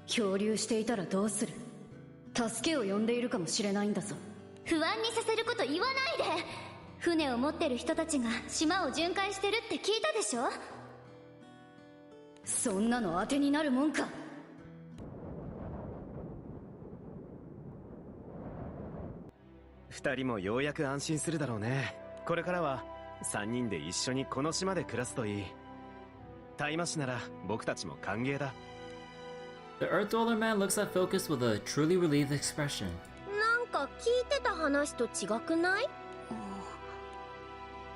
漂流していたらどうする？助けを呼んでいるかもしれないんだぞ。
不安にさせること言わないで。船を持ってる人たちが島を巡回してるって聞いたでしょ。
そんなの当てになるもんか。
二人もようやく安心するだろうね。これからは三人で一緒にこの島で暮らすといい。タイマシなら僕たちも歓迎だ。
The Earth Dweller man looks at Focus with a truly relieved expression.
なんか聞いてた話と違くない？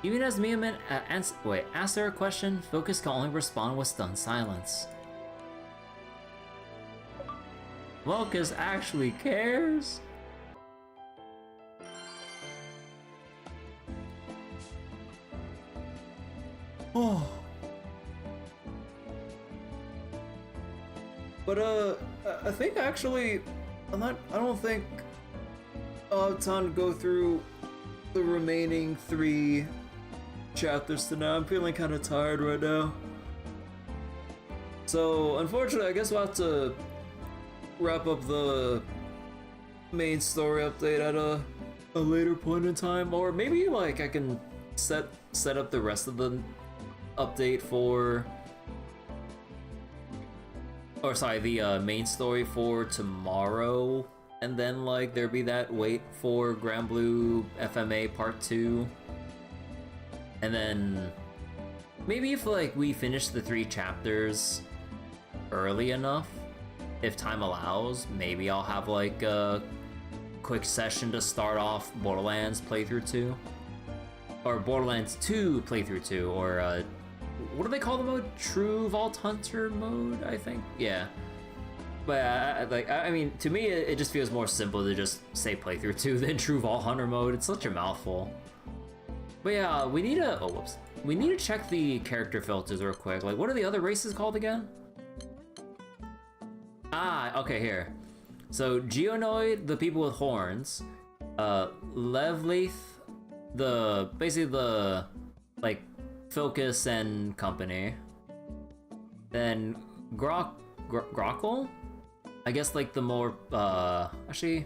Even as Miyaman asks her a question, Focus can only respond with stunned silence. Focus actually cares? Oh. But I think actually, I don't think I'll have time to go through the remaining 3 chapters tonight. I'm feeling kind of tired right now. So unfortunately, I guess we'll have to wrap up the main story update at a later point in time, or maybe like I can set up the rest of the update for, or sorry, the main story for tomorrow, and then like there be that wait for Granblue FMA Part 2, and then maybe if like we finish the 3 chapters early enough, if time allows, maybe I'll have like a quick session to start off Borderlands playthrough 2, or Borderlands 2 playthrough 2, or what do they call the mode? True Vault Hunter mode, I think. Yeah. But I mean, to me, it just feels more simple to just say playthrough 2 than True Vault Hunter mode. It's such a mouthful. But yeah, we need to. Oh, whoops. We need to check the character filters real quick. Like, what are the other races called again? Ah, okay, here. So Geonoid, the people with horns. Levleith, basically the like Focus and company. Then Grockle? I guess like the more actually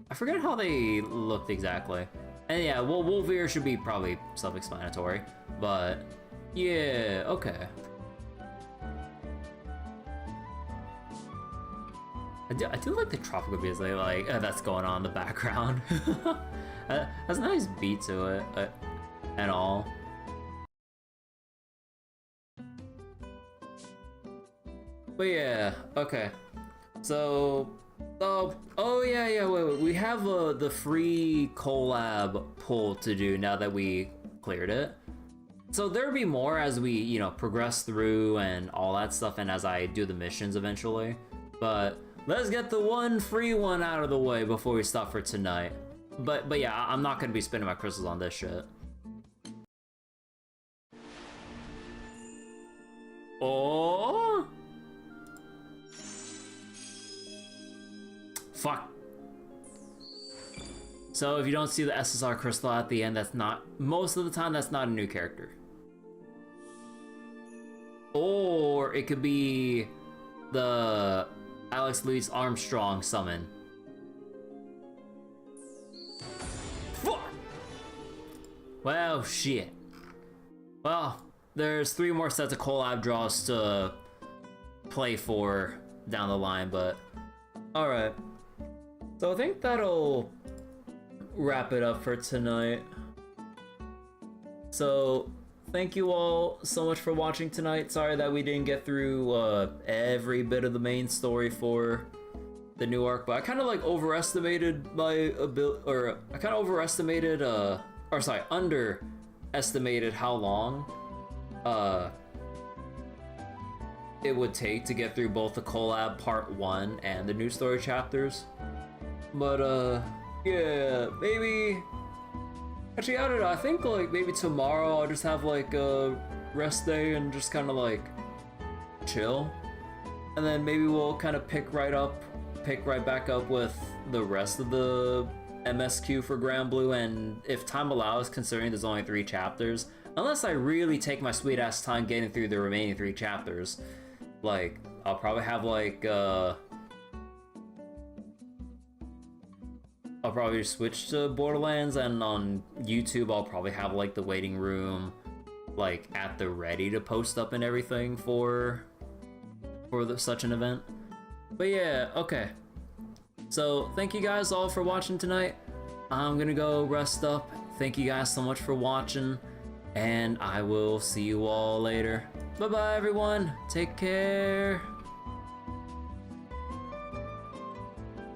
I forget how they looked exactly. And yeah, well, Wolvear should be probably self-explanatory, but yeah, okay. I do like the tropical music, like that's going on in the background. Has a nice beat to it, and all. But yeah, okay. So, oh yeah, wait. We have the free collab pull to do now that we cleared it. So there'll be more as we, you know, progress through and all that stuff, and as I do the missions eventually. But let's get the one free one out of the way before we stop for tonight. But yeah, I'm not gonna be spending my crystals on this shit. Oh! Fuck. So if you don't see the SSR crystal at the end, that's not, most of the time, that's not a new character. Or it could be the Alex Louis Armstrong summon. Fuck! Well, shit. Well, there's 3 more sets of collab draws to play for down the line, but alright. So I think that'll wrap it up for tonight. So thank you all so much for watching tonight. Sorry that we didn't get through every bit of the main story for the new arc, but I kind of like overestimated my ability, or I kind of overestimated, underestimated how long it would take to get through both the collab part 1 and the new story chapters. But yeah, maybe, actually, I don't know, I think like maybe tomorrow I'll just have like a rest day and just kind of like chill, and then maybe we'll kind of pick right back up with the rest of the MSQ for Granblue, and if time allows, considering there's only 3 chapters, unless I really take my sweet ass time getting through the remaining 3 chapters, like I'll probably have like I'll probably switch to Borderlands, and on YouTube I'll probably have like the waiting room like at the ready to post up and everything for such an event. But yeah, okay. So thank you guys all for watching tonight. I'm gonna go rest up. Thank you guys so much for watching, and I will see you all later. Bye bye everyone, take care.